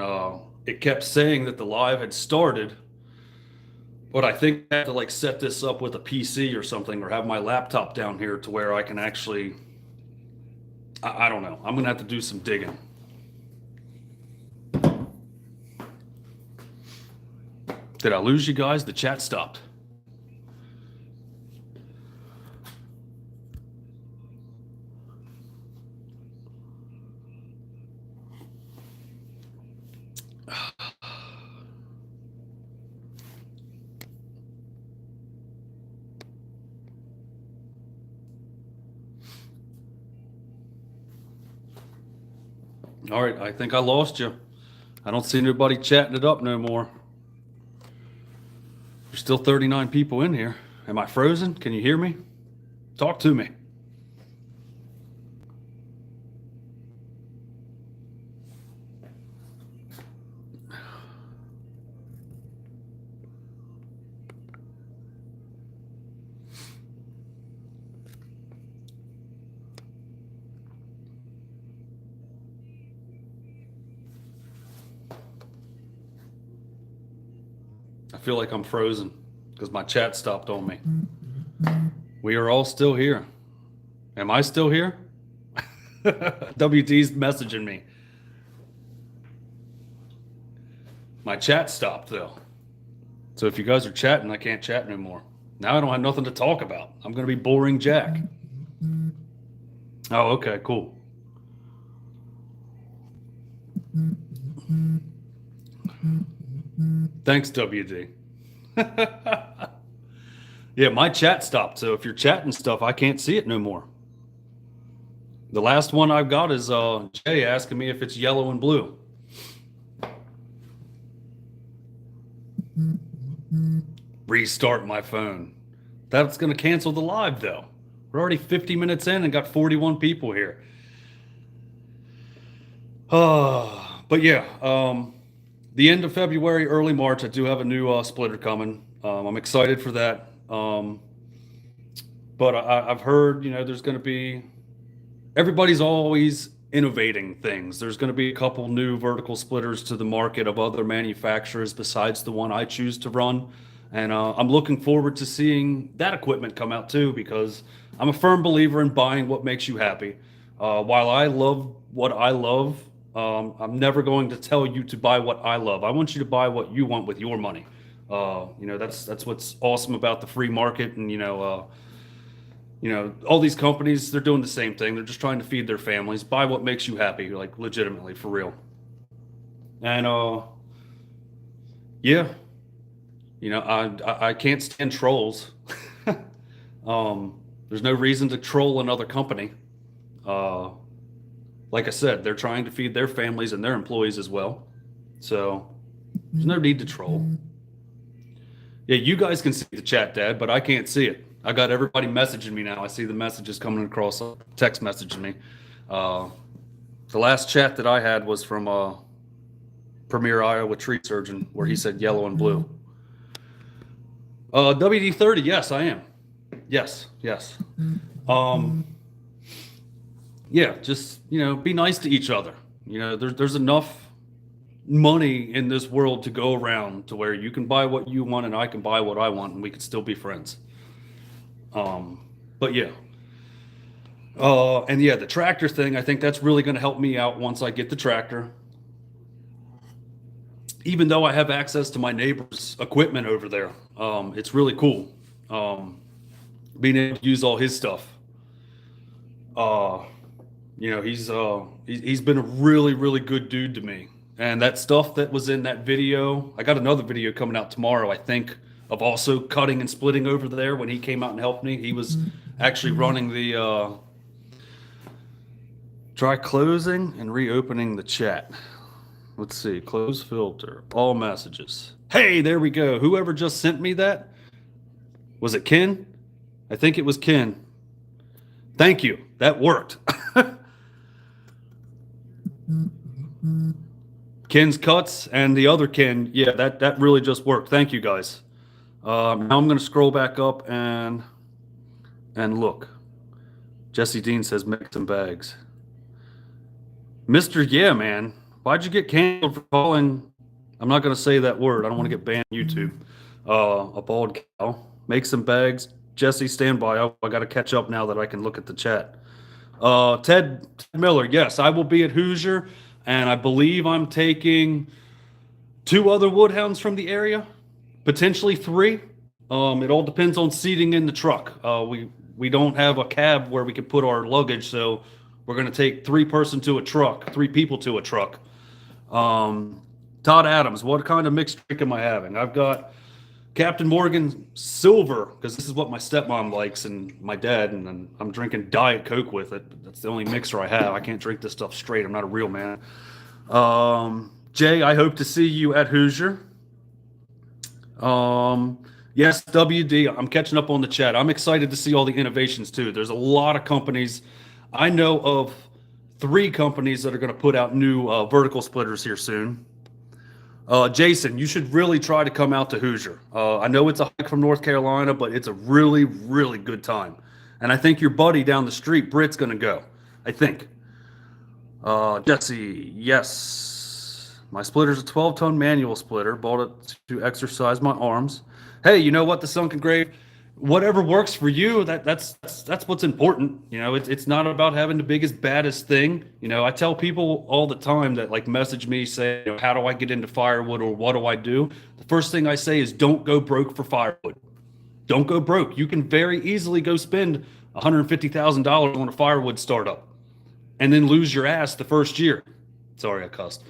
Speaker 1: it kept saying that the live had started, but I think I have to like set this up with a PC or something, or have my laptop down here to where I can actually, I don't know. I'm gonna have to do some digging. Did I lose you guys? The chat stopped. All right, I think I lost you. I don't see anybody chatting it up no more. There's still 39 people in here. Am I frozen? Can you hear me? Talk to me. I feel like I'm frozen because my chat stopped on me. We are all still here. Am I still here? WD's messaging me. My chat stopped though. So if you guys are chatting, I can't chat no more. Now I don't have nothing to talk about. I'm going to be boring Jack. Oh, okay, cool. Thanks, WD. Yeah, my chat stopped. So if you're chatting stuff, I can't see it no more. The last one I've got is Jay asking me if it's yellow and blue. Restart my phone. That's going to cancel the live, though. We're already 50 minutes in and got 41 people here. But yeah, the end of February, early March, I do have a new splitter coming. I'm excited for that. But I've heard, there's going to be, everybody's always innovating things. There's going to be a couple new vertical splitters to the market of other manufacturers besides the one I choose to run. And I'm looking forward to seeing that equipment come out too, because I'm a firm believer in buying what makes you happy. While I love what I love, I'm never going to tell you to buy what I love. I want you to buy what you want with your money. That's what's awesome about the free market. And, all these companies, they're doing the same thing. They're just trying to feed their families. Buy what makes you happy, like legitimately, for real. And yeah, I can't stand trolls. There's no reason to troll another company. Like I said, they're trying to feed their families and their employees as well. So there's no need to troll. Yeah, you guys can see the chat, Dad, but I can't see it. I got everybody messaging me now. I see the messages coming across, text messaging me. The last chat that I had was from Premier Iowa Tree Surgeon, where he said yellow and blue. WD-30, yes, I am. Yes. Yeah, just, be nice to each other. There's enough money in this world to go around to where you can buy what you want and I can buy what I want and we could still be friends. But yeah. And yeah, the tractor thing, I think that's really going to help me out once I get the tractor. Even though I have access to my neighbor's equipment over there, it's really cool. Being able to use all his stuff. He's been a really, really good dude to me. And that stuff that was in that video, I got another video coming out tomorrow, I think, of also cutting and splitting over there when he came out and helped me. He was actually running the, try closing and reopening the chat. Let's see, close filter, all messages. Hey, there we go. Whoever just sent me that, was it Ken? I think it was Ken. Thank you. That worked. Ken's cuts and the other Ken, yeah, that really just worked. Thank you, guys. Now I'm going to scroll back up and look. Jesse Dean says make some bags. Mr. Yeah, man. Why'd you get canceled for calling? I'm not going to say that word. I don't want to get banned on YouTube. A bald cow. Make some bags. Jesse, stand by. I got to catch up now that I can look at the chat. Ted Miller, yes, I will be at Hoosier, and I believe I'm taking 2 other woodhounds from the area, potentially 3. It all depends on seating in the truck. We don't have a cab where we can put our luggage, so we're going to take 3 people to a truck. Todd Adams, what kind of mixed drink am I having? I've got Captain Morgan Silver, because this is what my stepmom likes and my dad, and I'm drinking Diet Coke with it. That's the only mixer I have. I can't drink this stuff straight. I'm not a real man. Jay, I hope to see you at Hoosier. Yes, WD, I'm catching up on the chat. I'm excited to see all the innovations too. There's a lot of companies. I know of 3 companies that are going to put out new vertical splitters here soon. Jason, you should really try to come out to Hoosier. I know it's a hike from North Carolina, but it's a really, really good time. And I think your buddy down the street, Britt's going to go. I think. Jesse, yes. My splitter's a 12-ton manual splitter. Bought it to exercise my arms. Hey, you know what? The Sunken Grave, whatever works for you, that's what's important. It's not about having the biggest, baddest thing. I tell people all the time that message me, say, how do I get into firewood or what do I do? The first thing I say is don't go broke for firewood. Don't go broke. You can very easily go spend $150,000 on a firewood startup and then lose your ass the first year. Sorry, I cussed.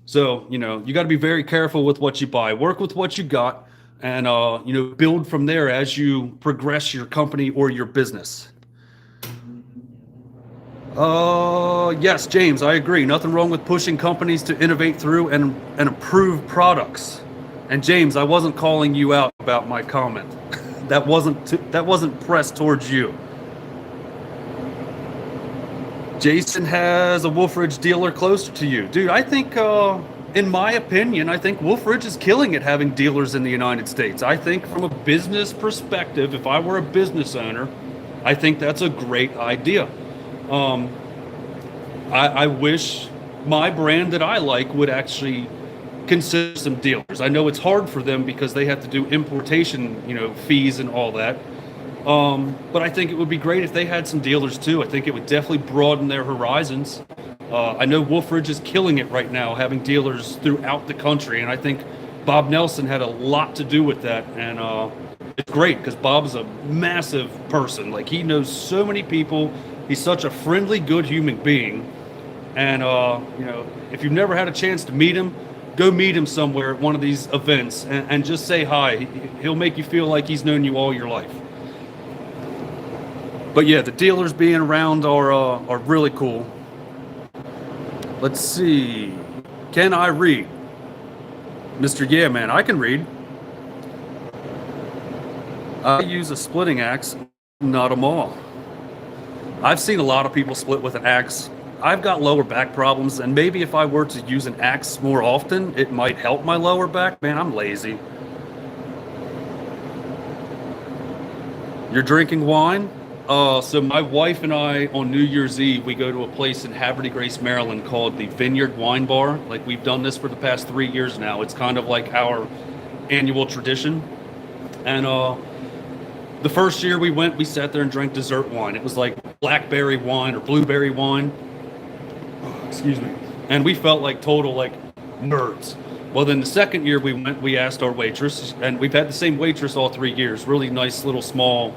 Speaker 1: So, you got to be very careful with what you buy. Work with what you got. And, build from there as you progress your company or your business. Yes, James, I agree. Nothing wrong with pushing companies to innovate through and improve products. And James, I wasn't calling you out about my comment. That wasn't pressed towards you. Jason has a WolfeRidge dealer closer to you. Dude, I think... in my opinion, I think WolfeRidge is killing it having dealers in the United States. I think from a business perspective, if I were a business owner, I think that's a great idea. I wish my brand that I like would actually consider some dealers. I know it's hard for them because they have to do importation, fees and all that. But I think it would be great if they had some dealers too. I think it would definitely broaden their horizons. I know WolfeRidge is killing it right now, having dealers throughout the country, and I think Bob Nelson had a lot to do with that, and it's great because Bob's a massive person. Like, he knows so many people. He's such a friendly, good human being. And you know, if you've never had a chance to meet him, go meet him somewhere at one of these events and just say hi. He'll make you feel like he's known you all your life. But yeah, the dealers being around are really cool. Let's see. Can I read? Mr. Yeah, man, I can read. I use a splitting axe, not a maul. I've seen a lot of people split with an axe. I've got lower back problems, and maybe if I were to use an axe more often, it might help my lower back. Man, I'm lazy. You're drinking wine? So my wife and I, on New Year's Eve, we go to a place in Haverty Grace, Maryland called the Vineyard Wine Bar. Like, we've done this for the past 3 years now. It's kind of like our annual tradition. And the first year we went, we sat there and drank dessert wine. It was like blackberry wine or blueberry wine. Excuse me. And we felt like total like nerds. Well, then the second year we went, we asked our waitress, and we've had the same waitress all 3 years. Really nice little small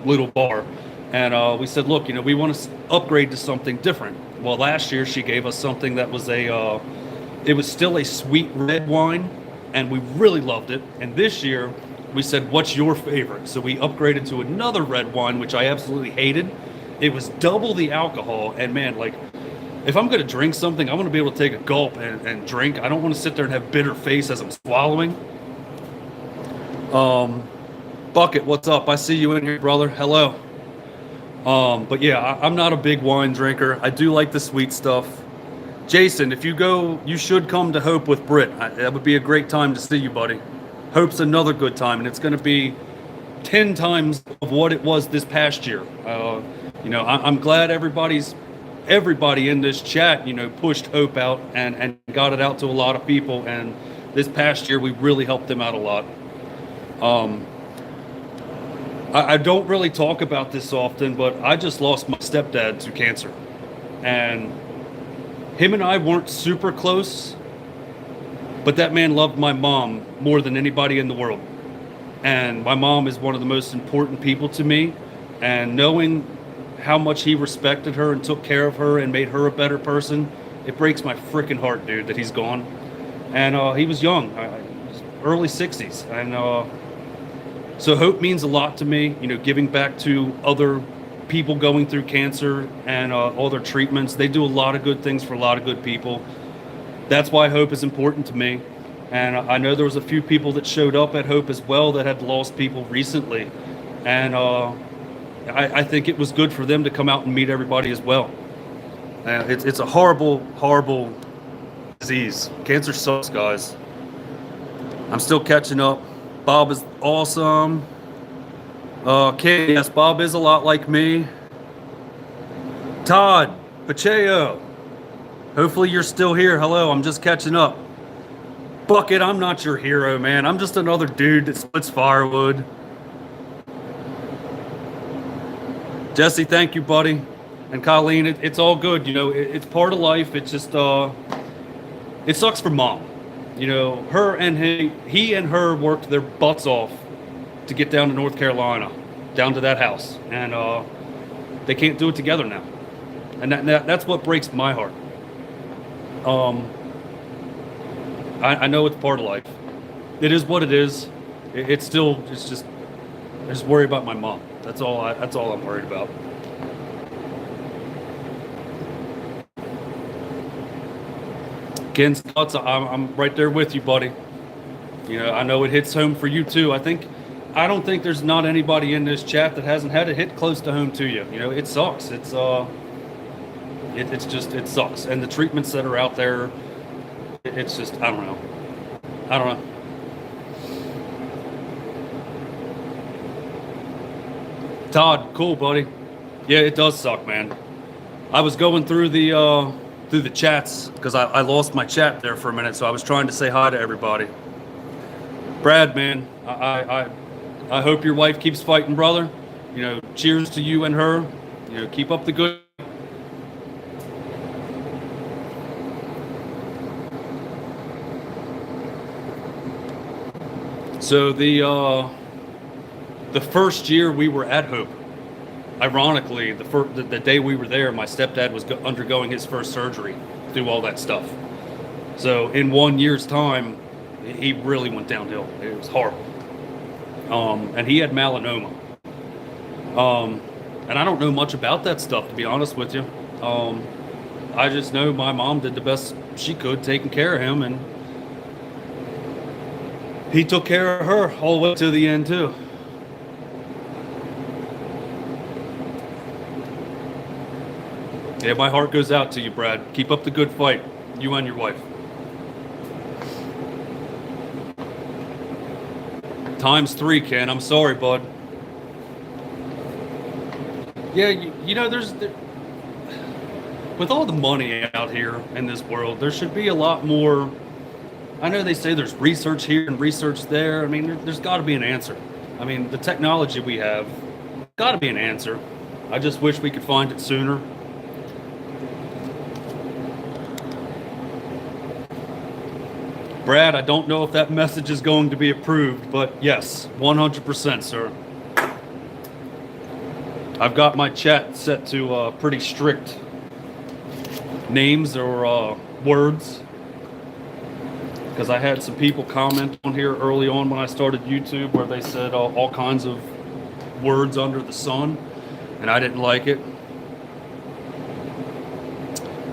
Speaker 1: little bar. And we said, look, you know, we want to upgrade to something different. Well, last year she gave us something that was it was still a sweet red wine, and we really loved it. And this year we said, what's your favorite? So we upgraded to another red wine, which I absolutely hated. It was double the alcohol, and man, like, if I'm going to drink something, I want to be able to take a gulp and drink. I don't want to sit there and have bitter face as I'm swallowing. Bucket, what's up? I see you in here, brother. Hello. But yeah, I'm not a big wine drinker. I do like the sweet stuff. Jason, if you go, you should come to Hope with Britt. That would be a great time to see you, buddy. Hope's another good time, and it's going to be 10 times of what it was this past year. You know, I'm glad everybody in this chat, you know, pushed Hope out and got it out to a lot of people. And this past year, we really helped them out a lot. I don't really talk about this often, but I just lost my stepdad to cancer. And him and I weren't super close, but that man loved my mom more than anybody in the world. And my mom is one of the most important people to me. And knowing how much he respected her and took care of her and made her a better person, it breaks my freaking heart, dude, that he's gone. And he was young, early 60s. And so Hope means a lot to me, you know, giving back to other people going through cancer and all their treatments. They do a lot of good things for a lot of good people. That's why Hope is important to me. And I know there was a few people that showed up at Hope as well that had lost people recently. And I think it was good for them to come out and meet everybody as well. It's a horrible, horrible disease. Cancer sucks, guys. I'm still catching up. Bob is awesome. Okay, yes, Bob is a lot like me. Todd Pacheco. Hopefully you're still here. Hello, I'm just catching up. Bucket, I'm not your hero, man. I'm just another dude that splits firewood. Jesse, thank you, buddy. And Colleen, it's all good. You know, it's part of life. It's just, it sucks for Mom. You know, her and he and her worked their butts off to get down to North Carolina, down to that house. And they can't do it together now. And that's what breaks my heart. I know it's part of life. It is what it is. It's just, I just worry about my mom. That's all I'm worried about. Ken Scouts, I'm right there with you, buddy. You know, I know it hits home for you too. I don't think there's not anybody in this chat that hasn't had it hit close to home to you. You know, it sucks. It sucks. And the treatments that are out there, it's just, I don't know. Todd, cool, buddy. Yeah, it does suck, man. I was going through the chats because I lost my chat there for a minute, so I was trying to say hi to everybody. Brad, man, I hope your wife keeps fighting, brother. You know, cheers to you and her. You know, keep up the good. So the first year we were at Hope, ironically, the day we were there, my stepdad was undergoing his first surgery through all that stuff. So in 1 year's time, he really went downhill. It was horrible. And he had melanoma. And I don't know much about that stuff, to be honest with you. I just know my mom did the best she could taking care of him, and he took care of her all the way to the end too. Yeah, my heart goes out to you, Brad. Keep up the good fight, you and your wife. ×3, Ken. I'm sorry, bud. Yeah, you know, with all the money out here in this world, there should be a lot more. I know they say there's research here and research there. I mean, there's got to be an answer. I mean, the technology we have, got to be an answer. I just wish we could find it sooner. Brad, I don't know if that message is going to be approved, but yes, 100%, sir. I've got my chat set to pretty strict names or words, because I had some people comment on here early on when I started YouTube where they said all kinds of words under the sun, and I didn't like it.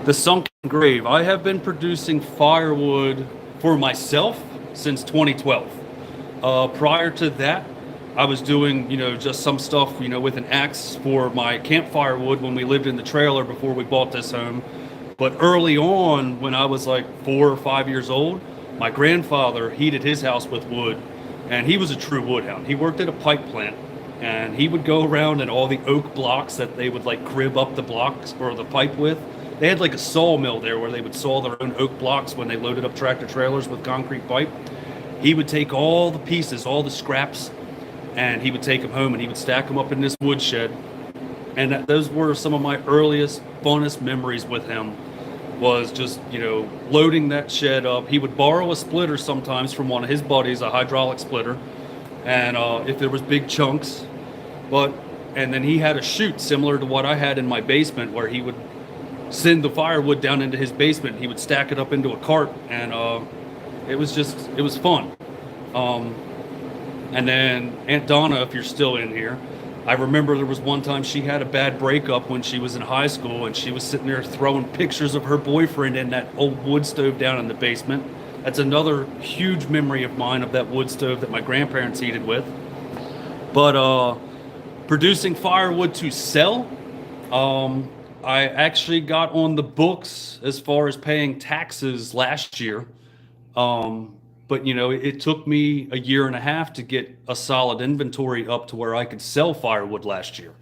Speaker 1: The Sunken Grave. I have been producing firewood for myself since 2012. Prior to that, I was doing, just some stuff, with an axe for my campfire wood when we lived in the trailer before we bought this home. But early on, when I was like 4 or 5 years old, my grandfather heated his house with wood, and he was a true woodhound. He worked at a pipe plant, and he would go around and all the oak blocks that they would like crib up the blocks or the pipe with. They had like a sawmill there where they would saw their own oak blocks when they loaded up tractor trailers with concrete pipe. He would take all the pieces, all the scraps, and he would take them home and he would stack them up in this woodshed. And those were some of my earliest, funnest memories with him, was just, loading that shed up. He would borrow a splitter sometimes from one of his buddies, a hydraulic splitter, and if there was big chunks. And then he had a chute similar to what I had in my basement, where he would send the firewood down into his basement. He would stack it up into a cart, and it was fun. And then Aunt Donna, if you're still in here, I remember there was one time she had a bad breakup when she was in high school, and she was sitting there throwing pictures of her boyfriend in that old wood stove down in the basement. That's another huge memory of mine, of that wood stove that my grandparents heated with. But producing firewood to sell, I actually got on the books as far as paying taxes last year. But it took me a year and a half to get a solid inventory up to where I could sell firewood last year.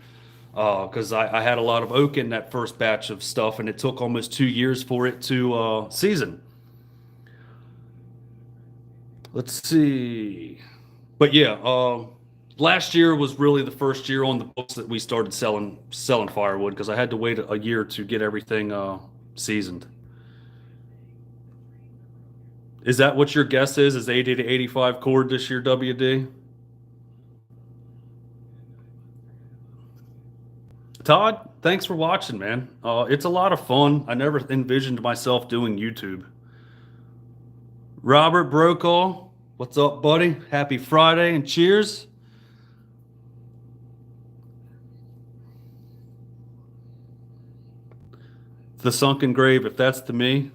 Speaker 1: Because I had a lot of oak in that first batch of stuff, and it took almost 2 years for it to season. Let's see. But yeah, last year was really the first year on the books that we started selling firewood, because I had to wait a year to get everything seasoned. Is that what your guess is 80 to 85 cord this year, WD? Todd, thanks for watching, man. It's a lot of fun. I never envisioned myself doing YouTube. Robert Brokaw, what's up, buddy? Happy Friday and cheers. The Sunken Grave, if that's to me,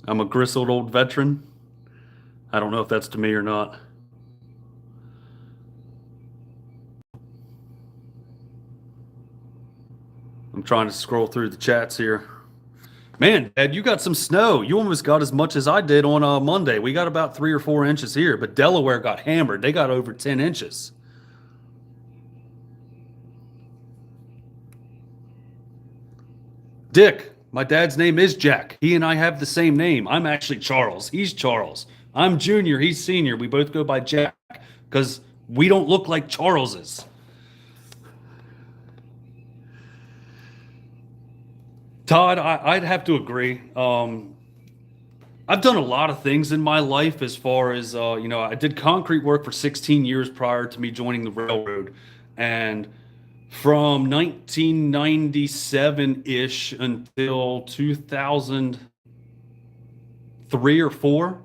Speaker 1: I'm a grizzled old veteran. I don't know if that's to me or not. I'm trying to scroll through the chats here. Man, Dad, you got some snow. You almost got as much as I did on Monday. We got about 3 or 4 inches here, but Delaware got hammered. They got over 10 inches. Dick, my dad's name is Jack. He and I have the same name. I'm actually Charles. He's Charles. I'm Junior. He's Senior. We both go by Jack because we don't look like Charleses. Todd, I'd have to agree. I've done a lot of things in my life as far as, I did concrete work for 16 years prior to me joining the railroad. And from 1997-ish until 2003 or four,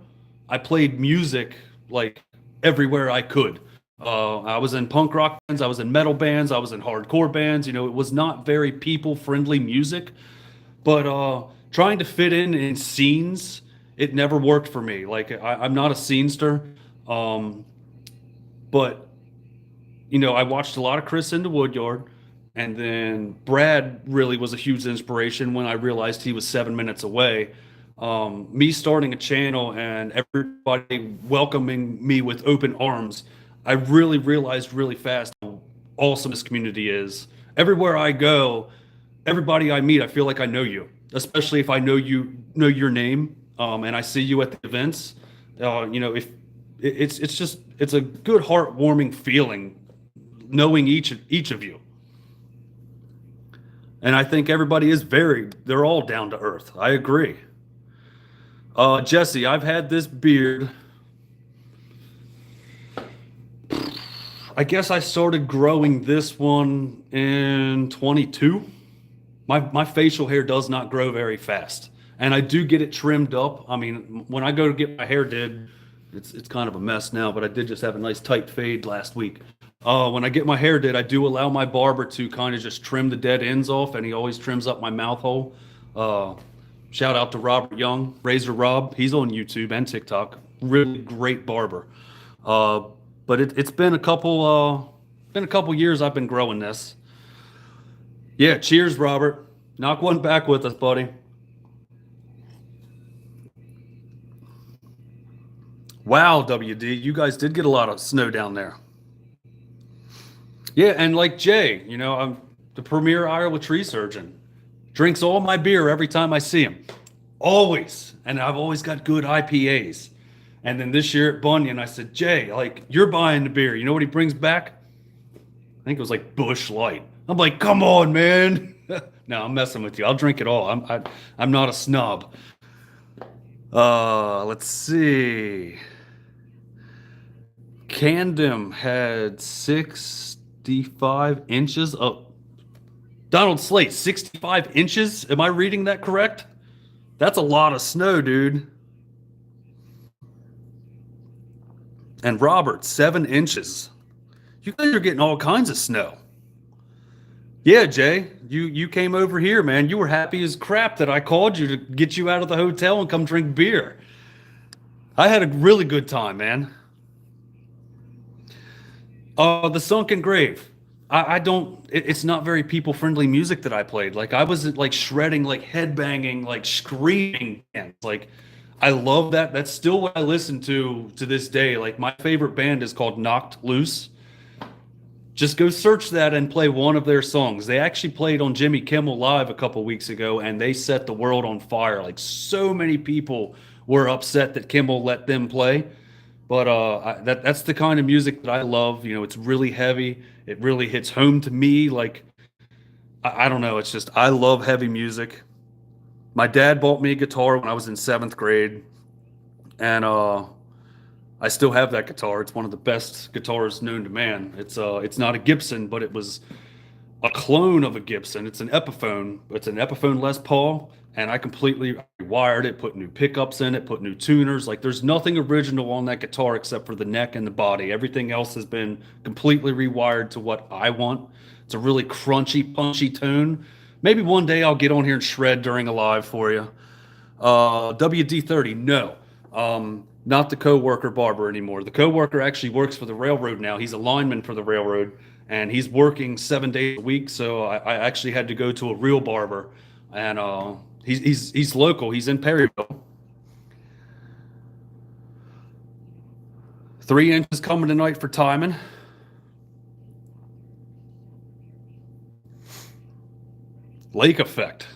Speaker 1: I played music like everywhere I could. I was in punk rock bands, I was in metal bands, I was in hardcore bands. It was not very people friendly music, but trying to fit in scenes, it never worked for me. Like I'm not a scenester, um, but I watched a lot of Chris in the Woodyard, and then Brad really was a huge inspiration when I realized he was 7 minutes away. Me starting a channel and everybody welcoming me with open arms, I really realized really fast how awesome this community is. Everywhere I go, everybody I meet, I feel like I know you, especially if I know your name, and I see you at the events. If it's a good heartwarming feeling knowing each of you. And I think everybody is they're all down to earth. I agree. Jesse, I've had this beard. I guess I started growing this one in 22. My facial hair does not grow very fast, and I do get it trimmed up. I mean, when I go to get my hair did, it's kind of a mess now, but I did just have a nice tight fade last week. When I get my hair did, I do allow my barber to kind of just trim the dead ends off, and he always trims up my mouth hole. Shout out to Robert Young, Razor Rob. He's on YouTube and TikTok. Really great barber. But it's been a couple years I've been growing this. Yeah, cheers, Robert. Knock one back with us, buddy. Wow, WD, you guys did get a lot of snow down there. Yeah, and like Jay, I'm the premier Iowa tree surgeon. Drinks all my beer every time I see him. Always. And I've always got good IPAs. And then this year at Bunyan, I said, Jay, like, you're buying the beer. You know what he brings back? I think it was like Bush Light. I'm like, come on, man. No, I'm messing with you. I'll drink it all. I'm not a snob. Let's see. Candom had 65 inches of Donald Slate, 65 inches. Am I reading that correct? That's a lot of snow, dude. And Robert, 7 inches. You guys are getting all kinds of snow. Yeah, Jay, you came over here, man. You were happy as crap that I called you to get you out of the hotel and come drink beer. I had a really good time, man. The Sunken Grave. I don't. It's not very people friendly music that I played. Like I was like shredding, like headbanging, like screaming. Like I love that. That's still what I listen to this day. Like my favorite band is called Knocked Loose. Just go search that and play one of their songs. They actually played on Jimmy Kimmel Live a couple weeks ago, and they set the world on fire. Like so many people were upset that Kimmel let them play. But that's the kind of music that I love. It's really heavy. It really hits home to me. Like I don't know. It's just I love heavy music. My dad bought me a guitar when I was in 7th grade, and I still have that guitar. It's one of the best guitars known to man. It's not a Gibson, but it was a clone of a Gibson. It's an Epiphone. It's an Epiphone Les Paul, and I completely rewired it, put new pickups in it, put new tuners. Like there's nothing original on that guitar except for the neck and the body. Everything else has been completely rewired to what I want. It's a really crunchy, punchy tone. Maybe one day I'll get on here and shred during a live for you. WD-30, no. Not the co-worker barber anymore. The co-worker actually works for the railroad now. He's a lineman for the railroad, and he's working 7 days a week. So I actually had to go to a real barber, and he's local. He's in Perryville. 3 inches coming tonight for timing. Lake effect.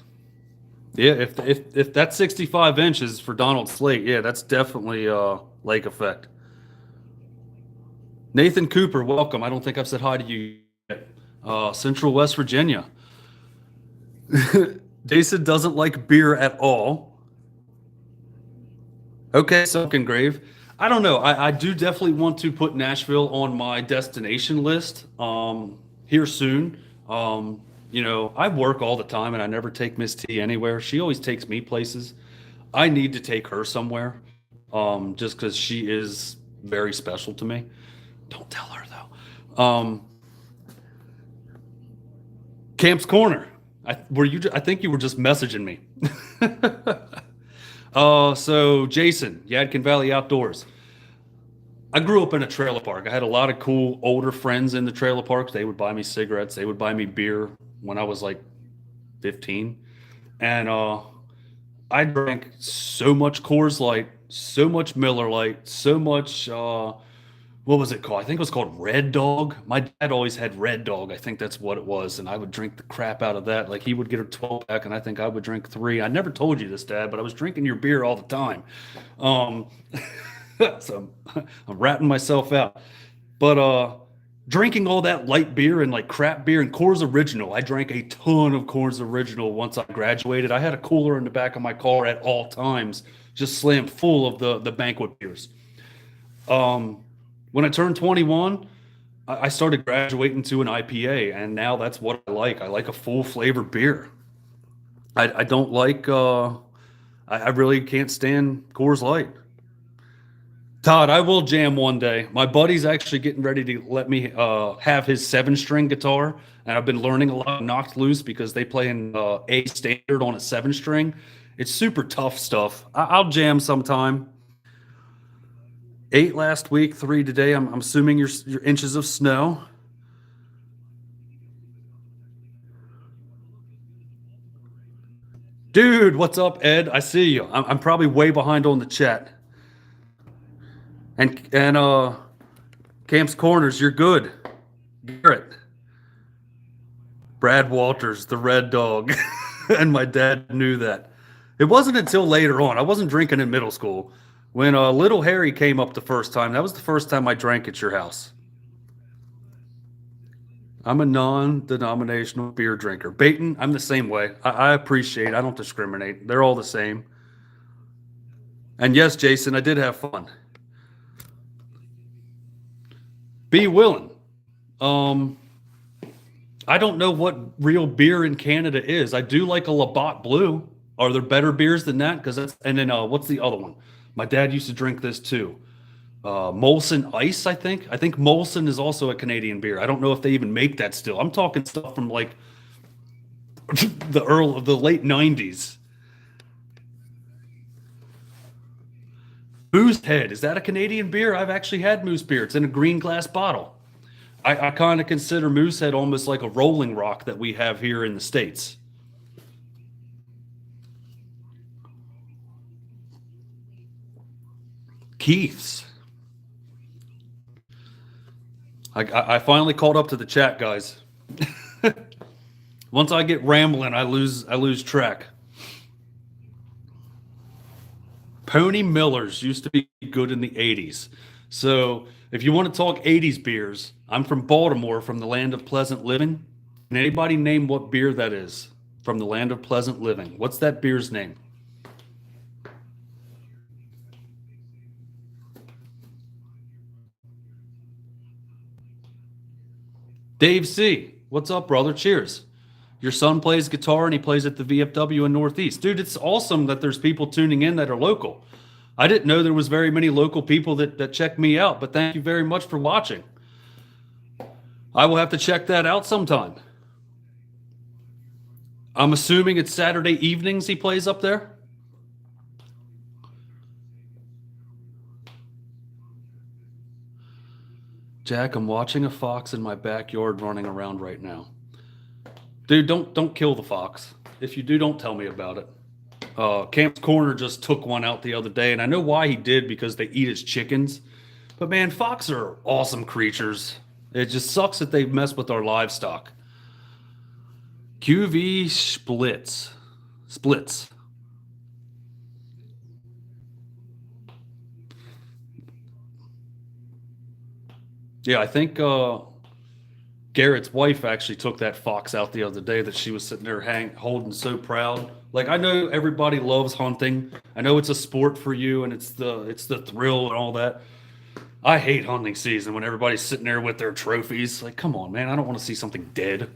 Speaker 1: Yeah, if that's 65 inches for Donald Slate, yeah, that's definitely lake effect. Nathan Cooper, welcome. I don't think I've said hi to you yet. Central West Virginia. Jason doesn't like beer at all. Okay, Sunken Grave. I don't know. I do definitely want to put Nashville on my destination list here soon. I work all the time and I never take Miss T anywhere. She always takes me places. I need to take her somewhere just because she is very special to me. Don't tell her though. Camp's Corner. I think you were just messaging me. So Jason, Yadkin Valley Outdoors. I grew up in a trailer park. I had a lot of cool older friends in the trailer parks. They would buy me cigarettes. They would buy me beer when I was like 15. And I drank so much Coors Light, so much Miller Lite, so much what was it called? I think it was called Red Dog. My dad always had Red Dog. I think that's what it was. And I would drink the crap out of that. Like he would get a 12 pack and I think I would drink three. I never told you this, Dad, but I was drinking your beer all the time. Um, so I'm ratting myself out. But drinking all that light beer and like crap beer and Coors Original. I drank a ton of Coors Original once I graduated. I had a cooler in the back of my car at all times, just slammed full of the banquet beers. Um, when I turned 21, I started graduating to an IPA, and now that's what I like. I like a full flavor beer. I don't like. I really can't stand Coors Light. Todd, I will jam one day. My buddy's actually getting ready to let me have his 7 string guitar, and I've been learning a lot of knocked loose because they play in A standard on a 7 string. It's super tough stuff. I'll jam sometime. 8 last week, 3 today. I'm assuming your inches of snow. Dude, what's up, Ed? I see you. I'm probably way behind on the chat. And Camp's Corners, you're good. Garrett, Brad Walters, the Red Dog, and my dad knew that. It wasn't until later on. I wasn't drinking in middle school. When little Harry came up the first time, that was the first time I drank at your house. I'm a non-denominational beer drinker. Baton, I'm the same way. I appreciate. I don't discriminate. They're all the same. And yes, Jason, I did have fun. Be willing. Um, I don't know what real beer in Canada is. I do like a Labatt Blue. Are there better beers than that? Because that's and then what's the other one? My dad used to drink this too. Molson Ice, I think. I think Molson is also a Canadian beer. I don't know if they even make that still. I'm talking stuff from like the late '90s. Moose Head, is that a Canadian beer? I've actually had Moose beer. It's in a green glass bottle. I kind of consider Moosehead almost like a Rolling Rock that we have here in the States. Keith's. I finally caught up to the chat, guys. Once I get rambling, I lose track. Pony Millers used to be good in the 80s. So if you want to talk 80s beers, I'm from Baltimore, from the land of pleasant living. Can anybody name what beer that is from the land of pleasant living? What's that beer's name? Dave C. What's up, brother? Cheers. Your son plays guitar and he plays at the VFW in Northeast. Dude, it's awesome that there's people tuning in that are local. I didn't know there was very many local people that check me out, but thank you very much for watching. I will have to check that out sometime. I'm assuming it's Saturday evenings he plays up there. Jack, I'm watching a fox in my backyard running around right now. Dude, don't kill the fox. If you do, don't tell me about it. Camp's Corner just took one out the other day, and I know why he did, because they eat his chickens. But man, fox are awesome creatures. It just sucks that they mess with our livestock. QV splits. Yeah, I think Garrett's wife actually took that fox out the other day that she was sitting there holding so proud. Like, I know everybody loves hunting. I know it's a sport for you and it's the thrill and all that. I hate hunting season when everybody's sitting there with their trophies. Like, come on, man, I don't want to see something dead.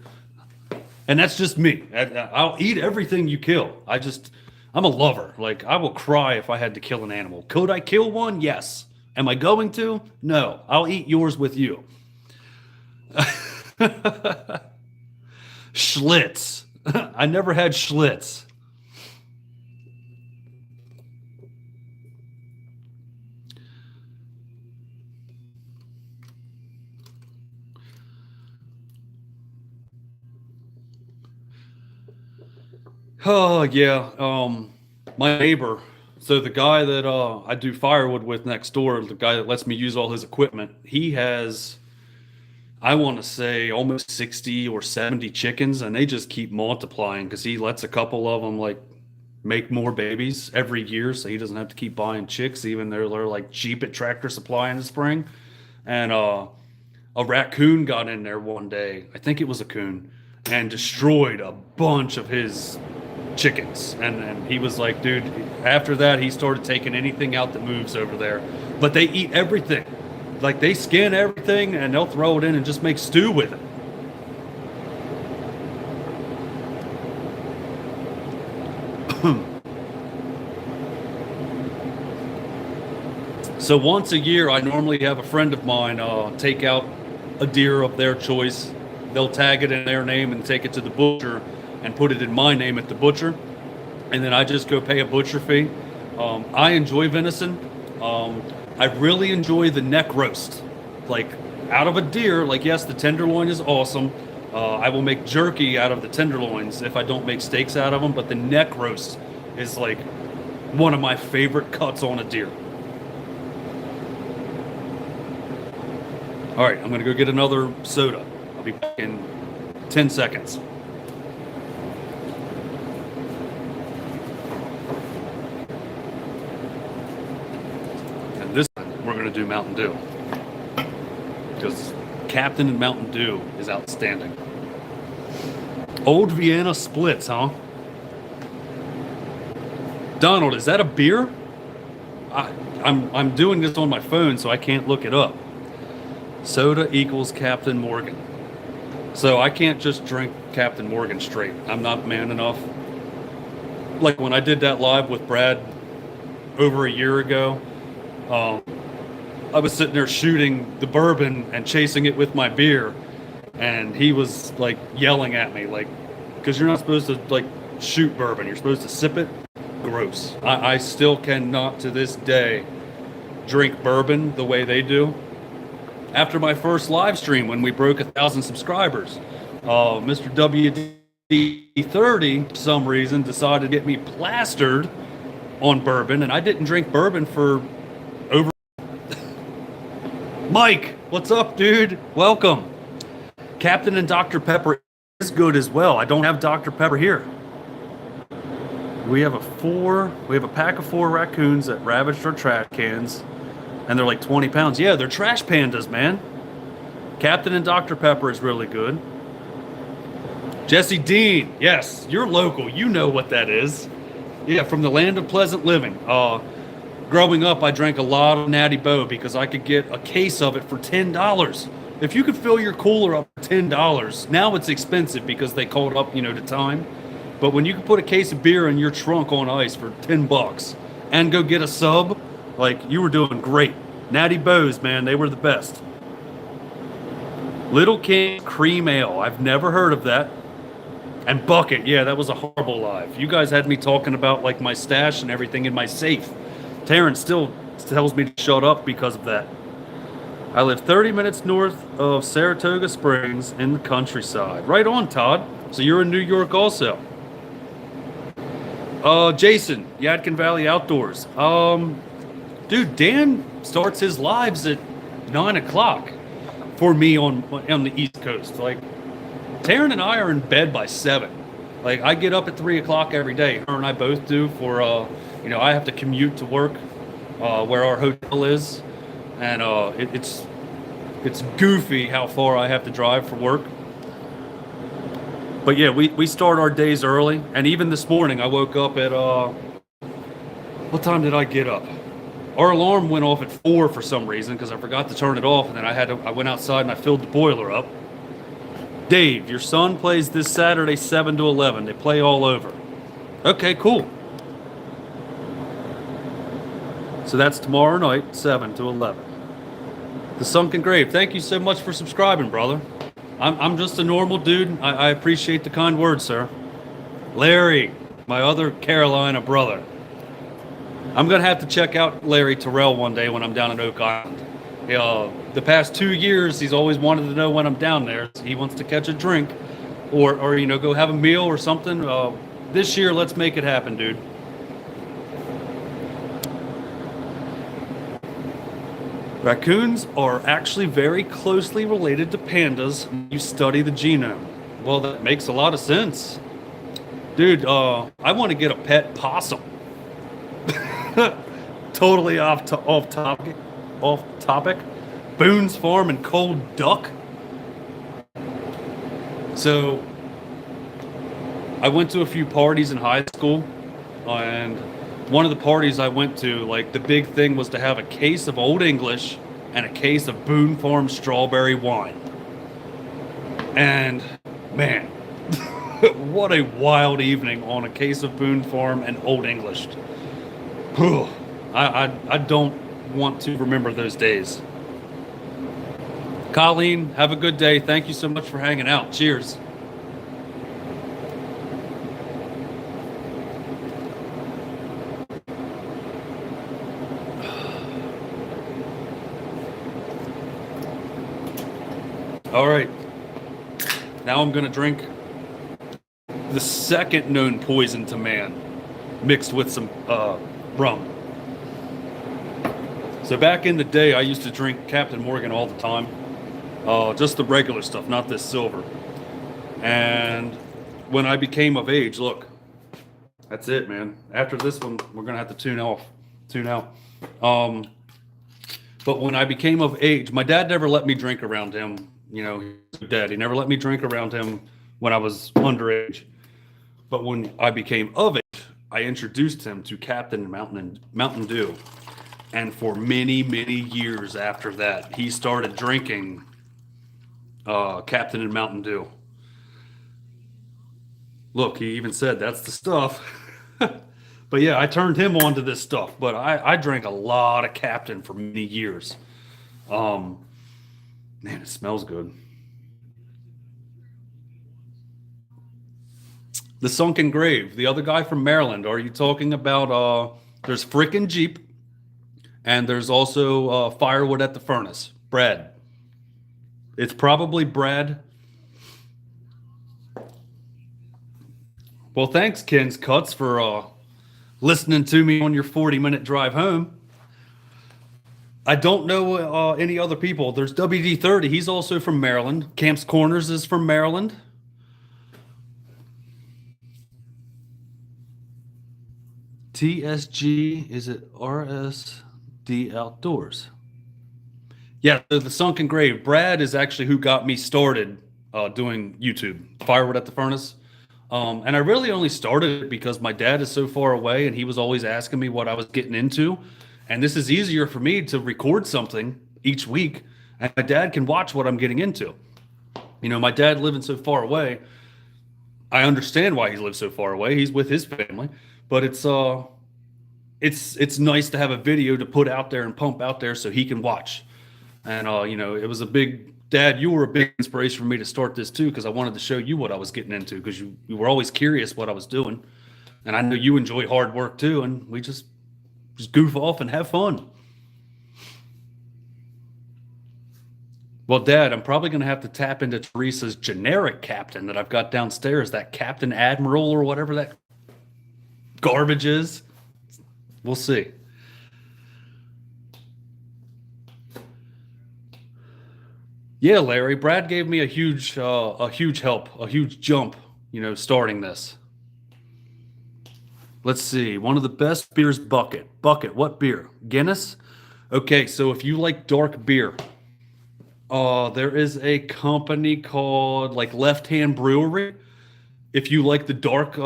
Speaker 1: And that's just me. I'll eat everything you kill. I'm a lover. Like, I will cry if I had to kill an animal. Could I kill one? Yes. Am I going to? No. I'll eat yours with you. Schlitz. I never had Schlitz. Oh yeah. My neighbor. So the guy that I do firewood with next door, the guy that lets me use all his equipment, he has, I want to say, almost 60 or 70 chickens, and they just keep multiplying because he lets a couple of them like make more babies every year, so he doesn't have to keep buying chicks, even though they're like cheap at Tractor Supply in the spring. And a raccoon got in there one day, I think it was a coon, and destroyed a bunch of his chickens. And he was like, dude, after that, he started taking anything out that moves over there. But they eat everything. Like, they skin everything and they'll throw it in and just make stew with it. So once a year, I normally have a friend of mine take out a deer of their choice. They'll tag it in their name and take it to the butcher and put it in my name at the butcher. And then I just go pay a butcher fee. I enjoy venison. I really enjoy the neck roast. Like, out of a deer, like, yes, the tenderloin is awesome. I will make jerky out of the tenderloins if I don't make steaks out of them, but the neck roast is like one of my favorite cuts on a deer. All right, I'm gonna go get another soda. I'll be back in 10 seconds. And this time, we're gonna do Mountain Dew. Because Captain and Mountain Dew is outstanding. Old Vienna Splits, huh? Donald, is that a beer? I'm doing this on my phone, so I can't look it up. Soda equals Captain Morgan. So I can't just drink Captain Morgan straight. I'm not man enough. Like when I did that live with Brad over a year ago, I was sitting there shooting the bourbon and chasing it with my beer, and he was like yelling at me, like, because you're not supposed to like shoot bourbon, you're supposed to sip it. Gross. I still cannot to this day drink bourbon the way they do. After my first live stream when we broke 1,000 subscribers, Mr. WD30 for some reason decided to get me plastered on bourbon, and I didn't drink bourbon for over. Mike, what's up, dude? Welcome. Captain and Dr. Pepper is good as well. I don't have Dr. Pepper here. We have a pack of 4 raccoons that ravaged our trash cans, and they're like 20 pounds. Yeah, they're trash pandas, man. Captain and Dr. Pepper is really good. Jesse Dean, yes, you're local. You know what that is. Yeah, from the land of pleasant living. Growing up, I drank a lot of Natty Boh because I could get a case of it for $10. If you could fill your cooler up for $10, now it's expensive because they called up, to time. But when you can put a case of beer in your trunk on ice for $10 and go get a sub, like, you were doing great. Natty Bohs, man, they were the best. Little King Cream Ale, I've never heard of that. And Bucket, yeah, that was a horrible live. You guys had me talking about like my stash and everything in my safe. Terrence still tells me to shut up because of that. I live 30 minutes north of Saratoga Springs in the countryside. Right on, Todd. So you're in New York also. Jason, Yadkin Valley Outdoors. Dude, Dan starts his lives at 9 o'clock for me on the East Coast. Like, Taryn and I are in bed by 7. Like, I get up at 3 o'clock every day. Her and I both do for, I have to commute to work where our hotel is. And It's goofy how far I have to drive for work. But yeah, we start our days early, and even this morning I woke up at what time did I get up? Our alarm went off at 4 for some reason because I forgot to turn it off, and then I went outside and I filled the boiler up. Dave, your son plays this Saturday 7 to 11. They play all over. Okay, cool. So that's tomorrow night, 7 to 11. The Sunken Grave. Thank you so much for subscribing, brother. I'm just a normal dude. I appreciate the kind words, sir. Larry, my other Carolina brother. I'm going to have to check out Larry Terrell one day when I'm down in Oak Island. The past 2 years, he's always wanted to know when I'm down there. He wants to catch a drink or go have a meal or something. This year, let's make it happen, dude. Raccoons are actually very closely related to pandas when you study the genome. Well, that makes a lot of sense. Dude, I want to get a pet possum. Totally off topic. Boone's Farm and cold duck. So, I went to a few parties in high school, and one of the parties I went to, like, the big thing was to have a case of Old English and a case of Boone Farm strawberry wine. And, man, what a wild evening on a case of Boone Farm and Old English. I don't want to remember those days. Colleen, have a good day. Thank you so much for hanging out. Cheers. All right, now I'm going to drink the second known poison to man, mixed with some rum. So back in the day, I used to drink Captain Morgan all the time, just the regular stuff, not this silver. And when I became of age, look, that's it, man. After this one, we're going to have to tune out. But when I became of age, my dad never let me drink around him. You know, he's dead. He never let me drink around him when I was underage. But when I became of age, I introduced him to Captain Mountain Dew. And for many, many years after that, he started drinking Captain and Mountain Dew. Look, he even said, that's the stuff. But yeah, I turned him on to this stuff. But I drank a lot of Captain for many years. Man, it smells good. The Sunken Grave, the other guy from Maryland. Are you talking about, there's frickin' Jeep, and there's also Firewood at the Furnace. Brad. It's probably Brad. Well, thanks, Ken's Cuts, for listening to me on your 40-minute drive home. I don't know any other people. There's WD-30. He's also from Maryland. Camp's Corners is from Maryland. TSG, is it RSD Outdoors? Yeah, the Sunken Grave. Brad is actually who got me started doing YouTube. Firewood at the Furnace. And I really only started it because my dad is so far away and he was always asking me what I was getting into. And this is easier for me to record something each week, and my dad can watch what I'm getting into. You know, my dad living so far away, I understand why he lives so far away. He's with his family, but it's nice to have a video to put out there and pump out there so he can watch. And you know, it was a big, Dad, you were a big inspiration for me to start this too, because I wanted to show you what I was getting into, because you were always curious what I was doing, and I know you enjoy hard work too, and we just goof off and have fun. Well, Dad, I'm probably going to have to tap into Teresa's generic Captain that I've got downstairs, that Captain Admiral or whatever that garbage is. We'll see. Yeah, Larry, Brad gave me a huge help, a huge jump, you know, starting this. Let's see. One of the best beers, Bucket. Bucket, what beer? Guinness? Okay, so if you like dark beer, There is a company called like Left Hand Brewery. If you like the dark,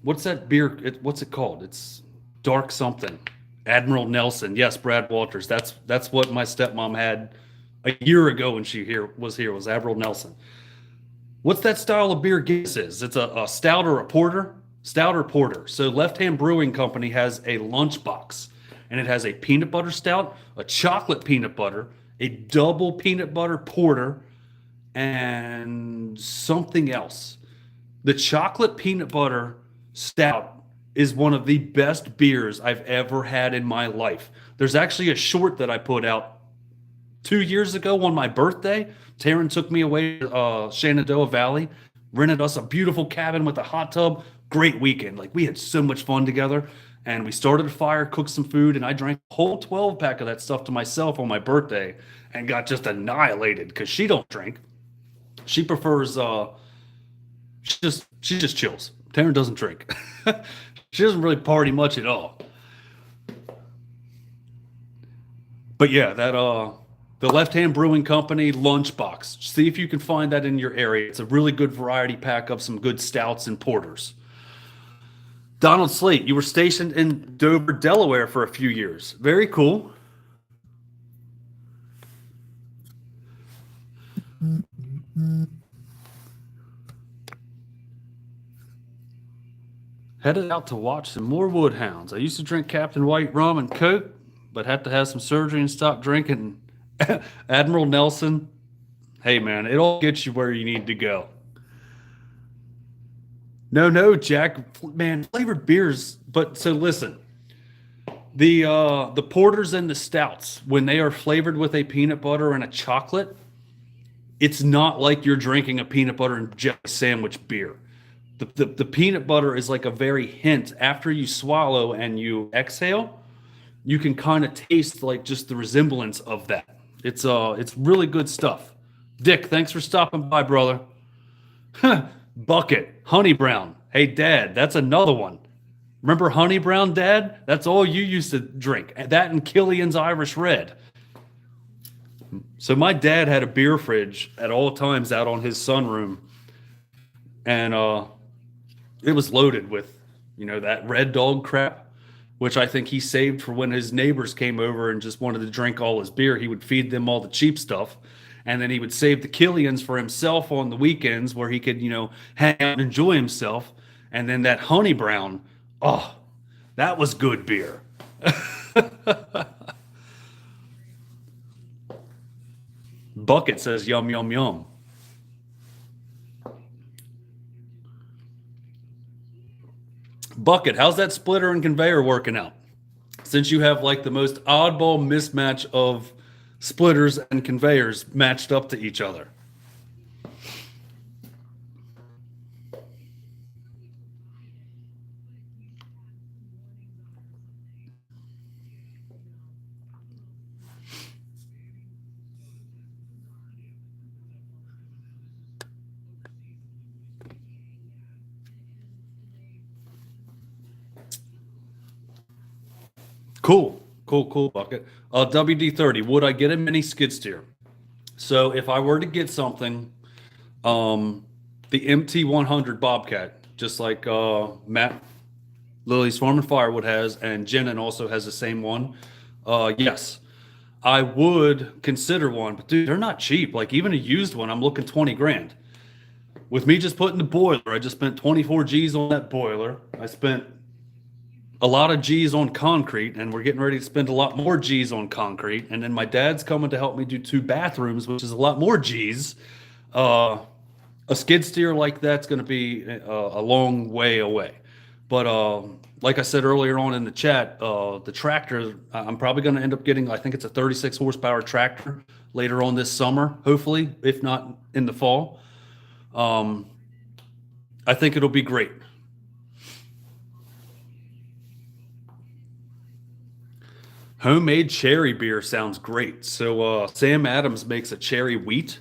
Speaker 1: what's that beer? What's it called? It's dark something. Admiral Nelson. Yes, Brad Walters. That's what my stepmom had a year ago when she was Admiral Nelson. What's that style of beer Guinness is? It's a stout or a porter? Stout or porter. So Left Hand Brewing Company has a lunchbox, and it has a peanut butter stout, a chocolate peanut butter, a double peanut butter porter, and something else. The chocolate peanut butter stout is one of the best beers I've ever had in my life. There's actually a short that I put out 2 years ago on my birthday. Taryn took me away to Shenandoah Valley, rented us a beautiful cabin with a hot tub. Great weekend. Like, we had so much fun together. And we started a fire, cooked some food, and I drank a whole 12 pack of that stuff to myself on my birthday and got just annihilated because she don't drink. She prefers she just chills. Taryn doesn't drink. She doesn't really party much at all. But yeah, that the Left Hand Brewing Company lunchbox. See if you can find that in your area. It's a really good variety pack of some good stouts and porters. Donald Slate, you were stationed in Dover, Delaware for a few years. Very cool. Headed out to watch some more Woodhounds. I used to drink Captain White rum and Coke, but had to have some surgery and stop drinking. Admiral Nelson, hey man, it all gets you where you need to go. No, Jack, man, flavored beers. But so listen, the porters and the stouts, when they are flavored with a peanut butter and a chocolate, it's not like you're drinking a peanut butter and jelly sandwich beer. The peanut butter is like a very hint. After you swallow and you exhale, you can kind of taste like just the resemblance of that. It's really good stuff. Dick, thanks for stopping by, brother. Bucket, Honey Brown. Hey, Dad, that's another one. Remember Honey Brown, Dad? That's all you used to drink. That and Killian's Irish Red. So my dad had a beer fridge at all times out on his sunroom, and it was loaded with, that Red Dog crap, which I think he saved for when his neighbors came over and just wanted to drink all his beer. He would feed them all the cheap stuff. And then he would save the Killians for himself on the weekends where he could, hang out and enjoy himself. And then that Honey Brown, oh, that was good beer. Bucket says yum, yum, yum. Bucket, how's that splitter and conveyor working out? Since you have like the most oddball mismatch of splitters and conveyors matched up to each other. Cool, Bucket. WD-30, would I get a mini skid steer? So if I were to get something, the MT100 Bobcat, just like Matt Lily's Farm and Firewood has, and Jenin also has the same one, yes, I would consider one. But dude, they're not cheap. Like even a used one, I'm looking 20 grand. With me just putting the boiler, I just spent 24 G's on that boiler. I spent a lot of G's on concrete, and we're getting ready to spend a lot more G's on concrete. And then my dad's coming to help me do 2 bathrooms, which is a lot more G's. A skid steer like that's going to be a long way away. But like I said earlier on in the chat, the tractor, I'm probably going to end up getting, I think it's a 36 horsepower tractor later on this summer, hopefully, if not in the fall. I think it'll be great. Homemade cherry beer sounds great. So Sam Adams makes a cherry wheat.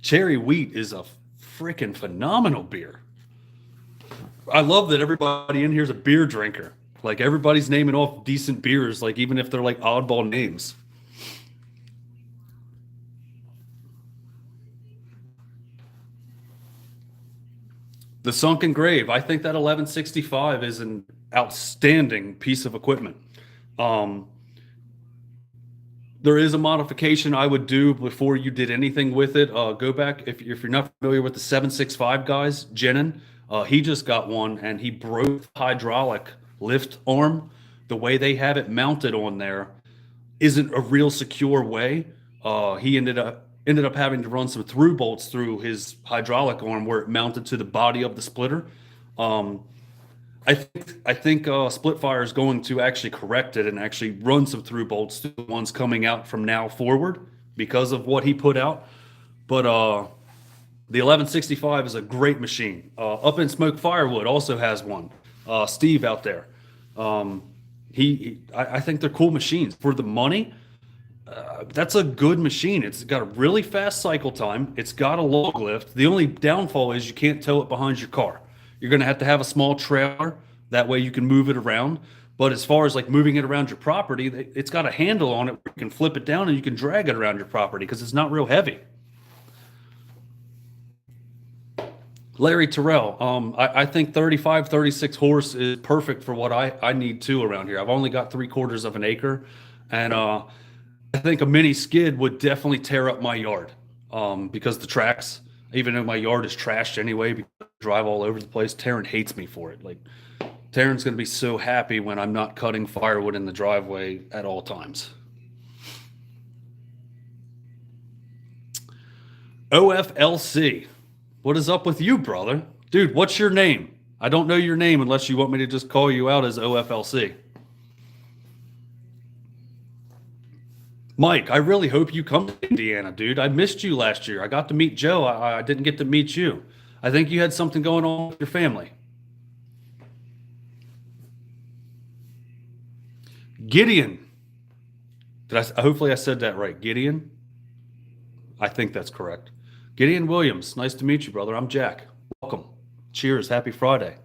Speaker 1: Cherry wheat is a freaking phenomenal beer. I love that everybody in here is a beer drinker. Like everybody's naming off decent beers, like even if they're like oddball names. The sunken grave. I think that 1165 is an outstanding piece of equipment. Um, there is a modification I would do before you did anything with it. Go back if you're not familiar with the 765 guys, Jenin. He just got one and he broke the hydraulic lift arm. The way they have it mounted on there isn't a real secure way. He ended up having to run some through bolts through his hydraulic arm where it mounted to the body of the splitter. Um, I think Splitfire is going to actually correct it and actually run some through bolts to the ones coming out from now forward because of what he put out. But the 1165 is a great machine. Up in Smoke Firewood also has one. Steve out there. I think they're cool machines for the money. That's a good machine. It's got a really fast cycle time. It's got a log lift. The only downfall is you can't tow it behind your car. You're going to have a small trailer. That way you can move it around. But as far as like moving it around your property, it's got a handle on it where you can flip it down and you can drag it around your property because it's not real heavy. Larry Terrell, I think 35, 36 horse is perfect for what I need to around here. I've only got 3/4 of an acre, and I think a mini skid would definitely tear up my yard because the tracks, even though my yard is trashed anyway, because I drive all over the place. Taryn hates me for it. Like, Taryn's going to be so happy when I'm not cutting firewood in the driveway at all times. OFLC. What is up with you, brother? Dude, what's your name? I don't know your name unless you want me to just call you out as OFLC. Mike, I really hope you come to Indiana, dude. I missed you last year. I got to meet Joe. I didn't get to meet you. I think you had something going on with your family. Gideon. Hopefully I said that right. Gideon? I think that's correct. Gideon Williams. Nice to meet you, brother. I'm Jack. Welcome. Cheers. Happy Friday.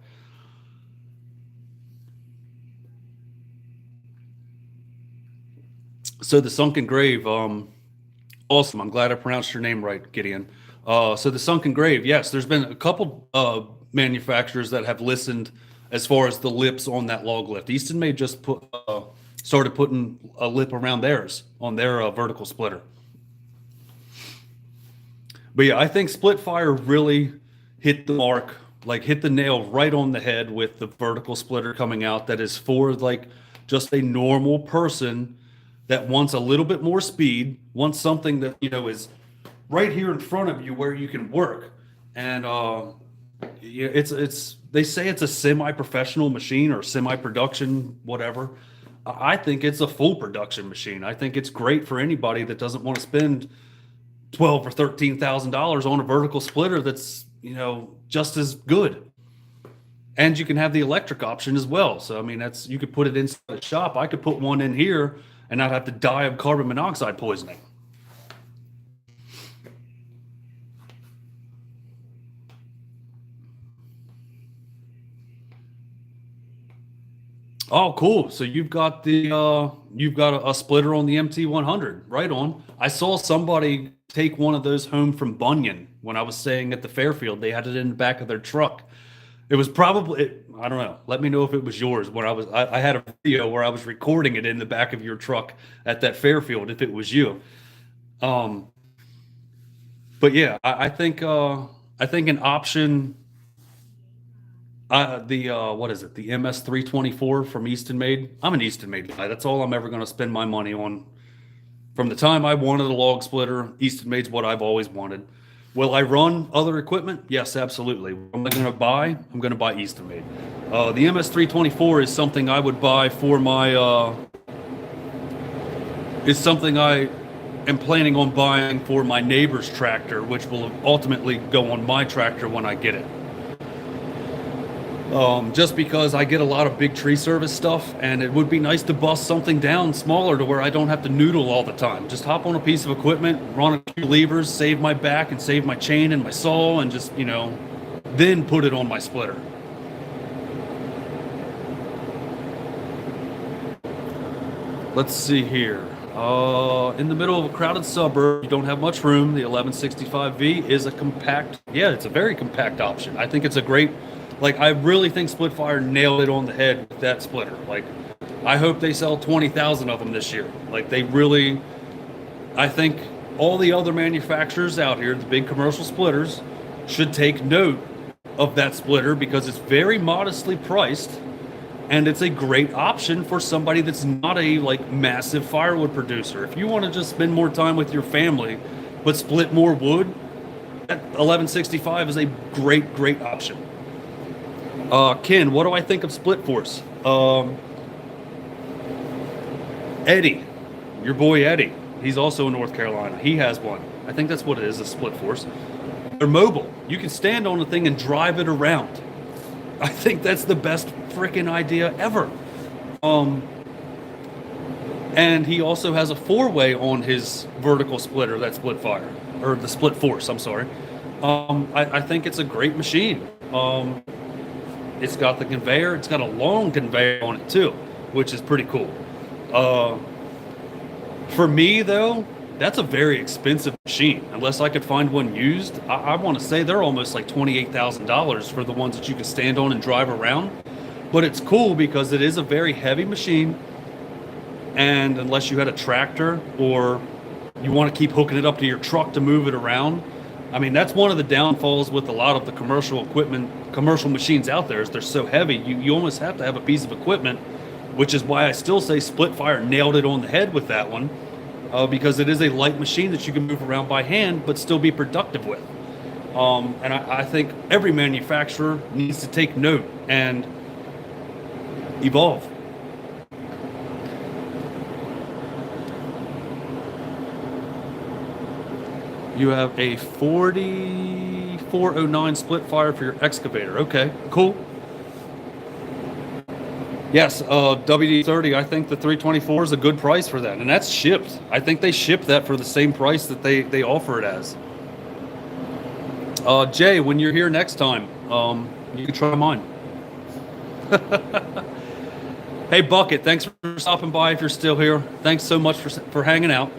Speaker 1: So the sunken grave, awesome. I'm glad I pronounced your name right, Gideon. So the sunken grave, yes, there's been a couple manufacturers that have listened as far as the lips on that log lift. Eastonmade just started putting a lip around theirs on their vertical splitter. But yeah, I think Splitfire really hit the mark, like hit the nail right on the head with the vertical splitter coming out. That is for like just a normal person that wants a little bit more speed, wants something that, is right here in front of you where you can work. And they say it's a semi-professional machine or semi-production, whatever. I think it's a full production machine. I think it's great for anybody that doesn't want to spend $12,000 or $13,000 on a vertical splitter that's, just as good. And you can have the electric option as well. So, I mean, you could put it inside the shop. I could put one in here and not have to die of carbon monoxide poisoning. Oh, cool. So you've got a splitter on the MT100. Right on. I saw somebody take one of those home from Bunyan when I was staying at the Fairfield. They had it in the back of their truck. It was probably, I don't know. Let me know if it was yours. Where I had a video where I was recording it in the back of your truck at that Fairfield. If it was you, but yeah, I think an option. What is it? The MS324 from Eastonmade. I'm an Eastonmade guy. That's all I'm ever going to spend my money on. From the time I wanted a log splitter, Eastonmade's what I've always wanted. Will I run other equipment? Yes, absolutely. What am I going to buy? I'm going to buy Eastonmade. The MS324 is something I would buy for my. Is something I am planning on buying for my neighbor's tractor, which will ultimately go on my tractor when I get it. Just because I get a lot of big tree service stuff, and it would be nice to bust something down smaller to where I don't have to noodle all the time. Just hop on a piece of equipment, run a few levers, save my back and save my chain and my saw, and just, then put it on my splitter. Let's see here. In the middle of a crowded suburb, you don't have much room. The 1165V is a compact, yeah, it's a very compact option. I think it's a great, like, I really think Splitfire nailed it on the head with that splitter. Like, I hope they sell 20,000 of them this year. Like, they really, I think all the other manufacturers out here, the big commercial splitters, should take note of that splitter because it's very modestly priced. And it's a great option for somebody that's not a like massive firewood producer. If you want to just spend more time with your family, but split more wood, that 1165 is a great option. Ken, what do I think of Split Force? Eddie, your boy Eddie, he's also in North Carolina. He has one. I think that's what it is, a Split Force. They're mobile. You can stand on the thing and drive it around. I think that's the best freaking idea ever. And he also has a 4-way on his vertical splitter, that Splitfire, or the Split Force, I'm sorry. I think it's a great machine. It's got the conveyor, it's got a long conveyor on it too, which is pretty cool. For me though, that's a very expensive machine. Unless I could find one used, I want to say they're almost like $28,000 for the ones that you can stand on and drive around. But it's cool because it is a very heavy machine. And unless you had a tractor or you want to keep hooking it up to your truck to move it around, I mean, that's one of the downfalls with a lot of the commercial equipment, commercial machines out there is they're so heavy. You almost have to have a piece of equipment, which is why I still say Splitfire nailed it on the head with that one. Because it is a light machine that you can move around by hand but still be productive with. And I think every manufacturer needs to take note and evolve. You have a 4409 Splitfire for your excavator. Okay, cool. Yes, WD-30, I think the 324 is a good price for that, and that's shipped. I think they ship that for the same price that they offer it as. Jay, when you're here next time, you can try mine. Hey, Bucket, thanks for stopping by if you're still here. Thanks so much for hanging out.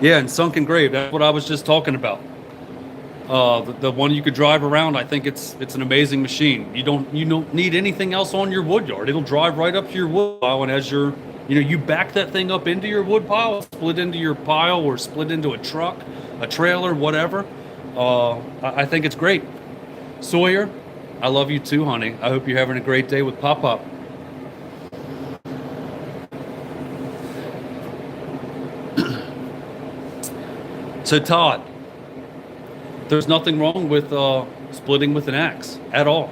Speaker 1: Yeah, and Sunken Grave, that's what I was just talking about. The one you could drive around, I think it's an amazing machine. You don't need anything else on your wood yard. It'll drive right up to your wood pile, and as you back that thing up into your wood pile, split into your pile or split into a truck, a trailer, whatever. I think it's great. Sawyer, I love you too, honey. I hope you're having a great day with Pop-Up. So Todd, there's nothing wrong with splitting with an axe at all.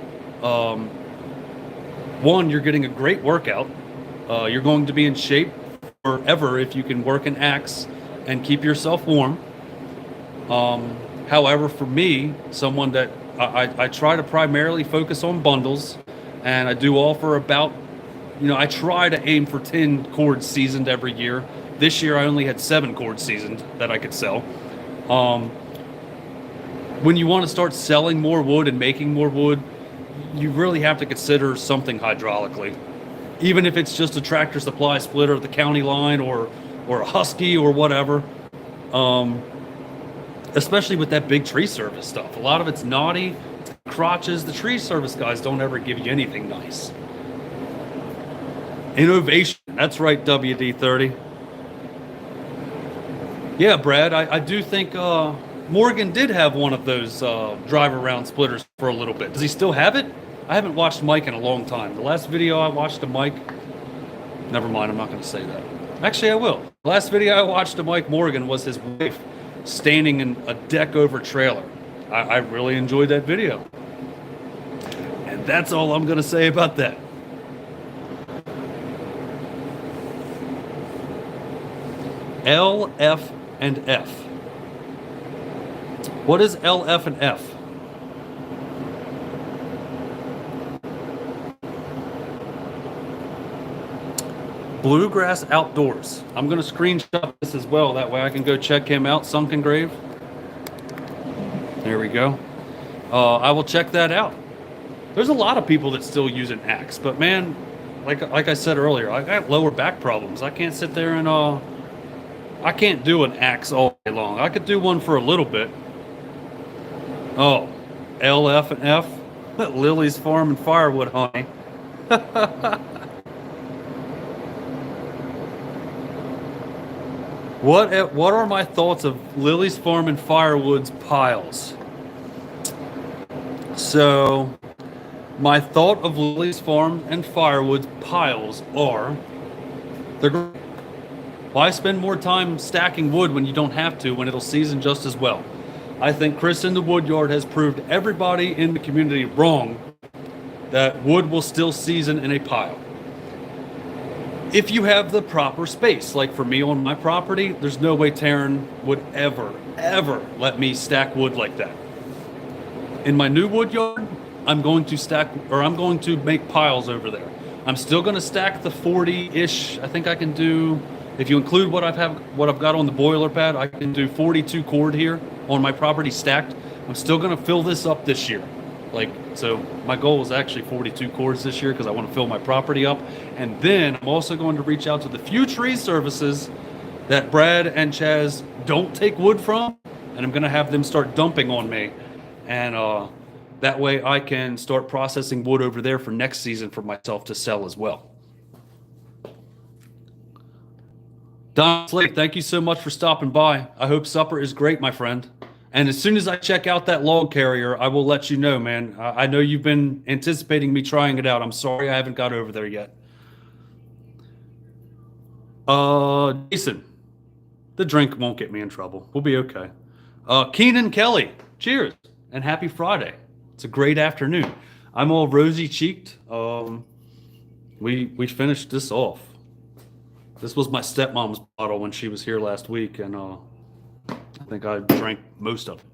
Speaker 1: One, you're getting a great workout. You're going to be in shape forever if you can work an axe and keep yourself warm. However, for me, someone that I try to primarily focus on bundles, and I do offer about, I try to aim for 10 cords seasoned every year. This year I only had 7 cords seasoned that I could sell. When you want to start selling more wood and making more wood, you really have to consider something hydraulically. Even if it's just a Tractor Supply splitter at the county line or a Husky or whatever. Especially with that big tree service stuff. A lot of it's naughty, crotches. The tree service guys don't ever give you anything nice. Innovation, that's right, WD-30. Yeah, Brad, I do think Morgan did have one of those drive around splitters for a little bit. Does he still have it? I haven't watched Mike in a long time. The last video I watched of Mike, never mind, I'm not going to say that. Actually, I will. The last video I watched of Mike Morgan was his wife standing in a deck over trailer. I really enjoyed that video. And that's all I'm going to say about that. L, F, and F. What is L, F, and F? Bluegrass Outdoors. I'm going to screenshot this as well. That way I can go check him out. Sunken Grave. There we go. I will check that out. There's a lot of people that still use an axe, but man, like I said earlier, I got lower back problems. I can't sit there and I can't do an axe all day long. I could do one for a little bit. Oh, LF and F, Lily's Farm and Firewood, honey. What are my thoughts of Lily's Farm and Firewood's piles? So, my thought of Lily's Farm and Firewood's piles are they're why spend more time stacking wood when you don't have to, when it'll season just as well? I think Chris in the Woodyard has proved everybody in the community wrong that wood will still season in a pile. If you have the proper space, like for me on my property, there's no way Taryn would ever let me stack wood like that. In my new wood yard, I'm going to make piles over there. I'm still going to stack the 40-ish. I think I can do, if you include what I've got on the boiler pad, I can do 42 cord here on my property stacked. I'm still going to fill this up this year. So my goal is actually 42 cords this year because I want to fill my property up. And then I'm also going to reach out to the few tree services that Brad and Chaz don't take wood from, and I'm going to have them start dumping on me. And that way I can start processing wood over there for next season for myself to sell as well. Don Slake, thank you so much for stopping by. I hope supper is great, my friend. And as soon as I check out that log carrier, I will let you know, man. I know you've been anticipating me trying it out. I'm sorry I haven't got over there yet. Jason, the drink won't get me in trouble. We'll be okay. Keenan Kelly, cheers and happy Friday. It's a great afternoon. I'm all rosy cheeked. We finished this off. This was my stepmom's bottle when she was here last week, and I think I drank most of it.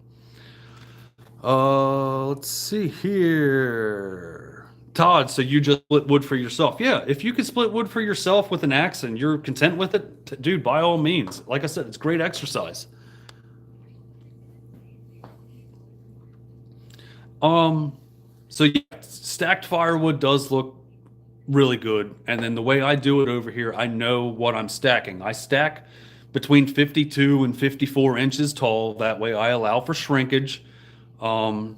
Speaker 1: Let's see here. Todd, so you just split wood for yourself. Yeah, if you could split wood for yourself with an axe and you're content with it, dude, by all means. Like I said, it's great exercise. So yeah, stacked firewood does look really good. And then the way I do it over here, I know what I'm stacking. I stack between 52 and 54 inches tall. That way I allow for shrinkage. That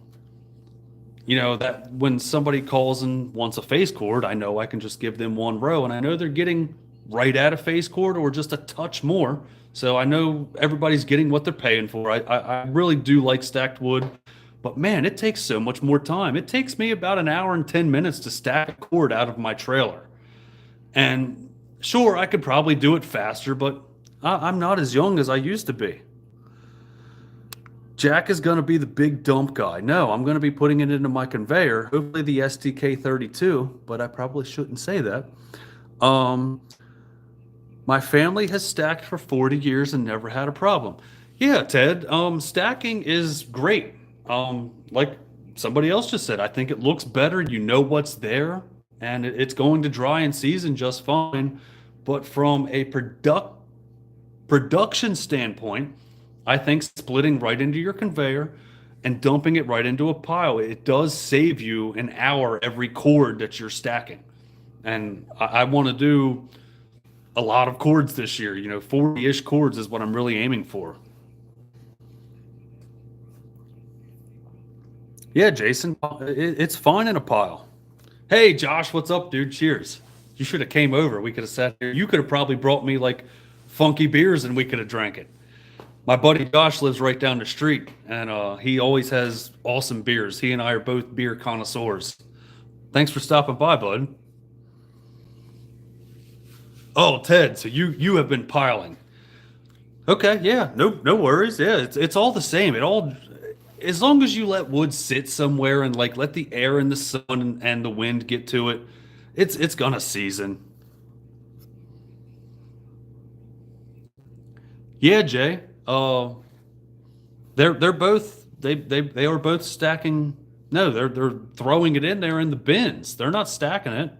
Speaker 1: when somebody calls and wants a face cord, I know I can just give them one row, and I know they're getting right at a face cord or just a touch more. So I know everybody's getting what they're paying for. I really do like stacked wood, but man, it takes so much more time. It takes me about an hour and 10 minutes to stack a cord out of my trailer. And sure, I could probably do it faster, but I'm not as young as I used to be. Jack is going to be the big dump guy. No, I'm going to be putting it into my conveyor, hopefully the STK32, but I probably shouldn't say that. My family has stacked for 40 years and never had a problem. Yeah, Ted, stacking is great. Like somebody else just said, I think it looks better. You know what's there, and it's going to dry and season just fine. But from a production standpoint, I think splitting right into your conveyor and dumping it right into a pile, it does save you an hour every cord that you're stacking. And I want to do a lot of cords this year. 40-ish cords is what I'm really aiming for. Yeah, Jason, it's fine in a pile. Hey, Josh, what's up, dude? Cheers. You should have came over. We could have sat here. You could have probably brought me like funky beers and we could have drank it. My buddy Josh lives right down the street, and he always has awesome beers. He and I are both beer connoisseurs. Thanks for stopping by, bud. Oh, Ted, so you have been piling. Okay, yeah, no worries. Yeah, it's all the same. As long as you let wood sit somewhere and like let the air and the sun and the wind get to it, it's gonna season. Yeah, Jay. They're both they are both stacking. No, they're throwing it in there in the bins. They're not stacking it.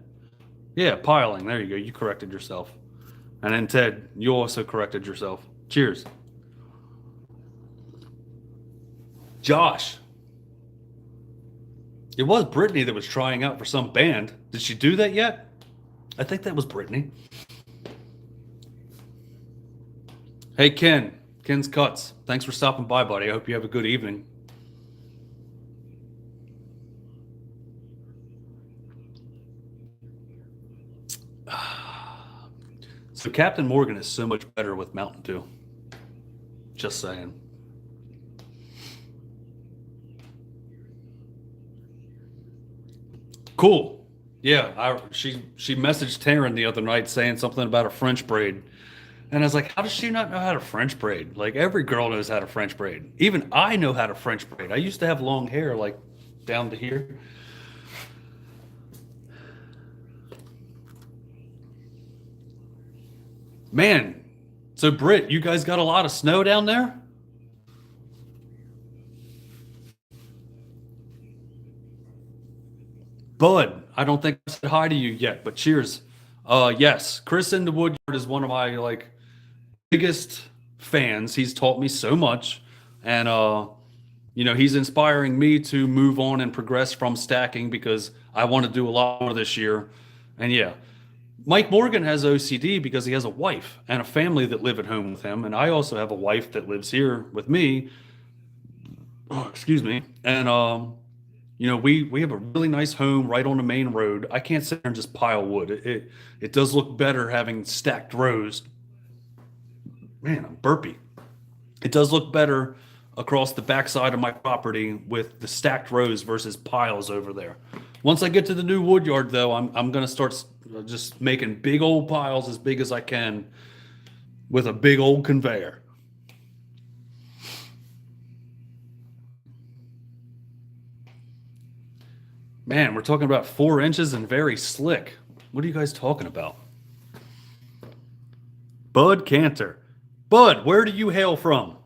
Speaker 1: Yeah, piling. There you go. You corrected yourself. And then Ted, you also corrected yourself. Cheers. Josh. It was Brittany that was trying out for some band. Did she do that yet? I think that was Brittany. Hey, Ken. Ken's Cuts. Thanks for stopping by, buddy. I hope you have a good evening. So Captain Morgan is so much better with Mountain Dew. Just saying. Cool. Yeah, she messaged Taryn the other night saying something about a French braid. And I was like, how does she not know how to French braid? Like every girl knows how to French braid. Even I know how to French braid. I used to have long hair like down to here. Man, so Britt, you guys got a lot of snow down there? Bud, I don't think I said hi to you yet, but cheers. Yes, Chris in the Woodyard is one of my like biggest fans. He's taught me so much, and he's inspiring me to move on and progress from stacking because I want to do a lot more this year. And yeah, Mike Morgan has OCD because he has a wife and a family that live at home with him, and I also have a wife that lives here with me. Oh, excuse me. And we have a really nice home right on the main road. I can't sit there and just pile wood. It does look better having stacked rows. Man, I'm burpy. It does look better across the backside of my property with the stacked rows versus piles over there. Once I get to the new wood yard, though, I'm gonna start just making big old piles as big as I can with a big old conveyor. Man, we're talking about 4 inches and very slick. What are you guys talking about? Bud Cantor. Bud, where do you hail from?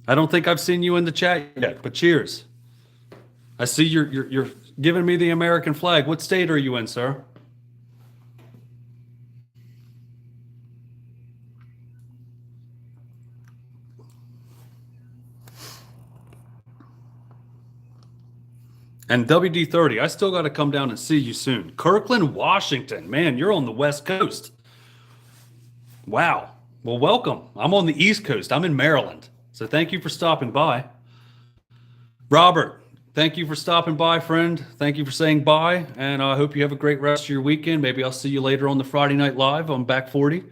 Speaker 1: I don't think I've seen you in the chat yet, but cheers. I see you're giving me the American flag. What state are you in, sir? And WD-30, I still got to come down and see you soon. Kirkland, Washington. Man, you're on the West Coast. Wow. Well, welcome. I'm on the East Coast. I'm in Maryland. So thank you for stopping by. Robert, thank you for stopping by, friend. Thank you for saying bye. And I hope you have a great rest of your weekend. Maybe I'll see you later on the Friday Night Live on Back 40.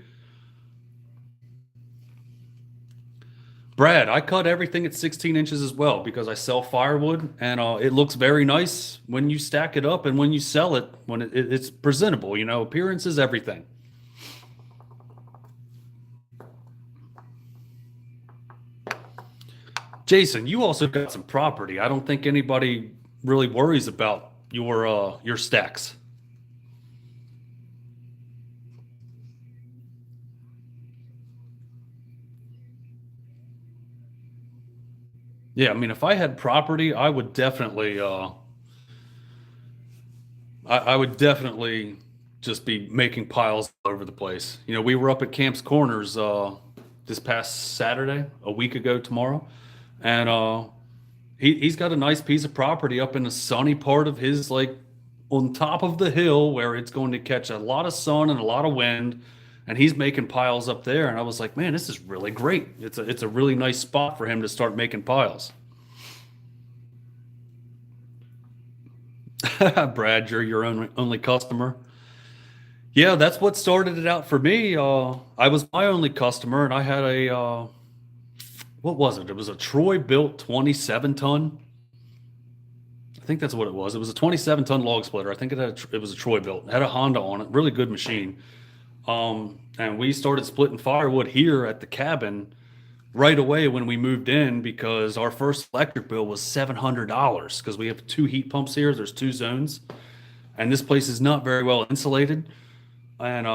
Speaker 1: Brad, I cut everything at 16 inches as well because I sell firewood, and it looks very nice when you stack it up and when you sell it, when it's presentable. Appearance is everything. Jason, you also got some property. I don't think anybody really worries about your stacks. Yeah, I mean, if I had property, I would definitely, I would definitely just be making piles all over the place. We were up at Camp's Corners this past Saturday, a week ago tomorrow, and he's got a nice piece of property up in the sunny part of his like on top of the hill where it's going to catch a lot of sun and a lot of wind, and he's making piles up there. And I was like, man, this is really great. It's a really nice spot for him to start making piles. Brad, you're your only customer. Yeah, that's what started it out for me. I was my only customer, and I had a what was it? It was a Troy built 27 ton. I think that's what it was. It was a 27-ton log splitter. I think it was a Troy built. It had a Honda on it. Really good machine. And we started splitting firewood here at the cabin right away when we moved in because our first electric bill was $700 because we have 2 heat pumps here. There's 2 zones, and this place is not very well insulated. And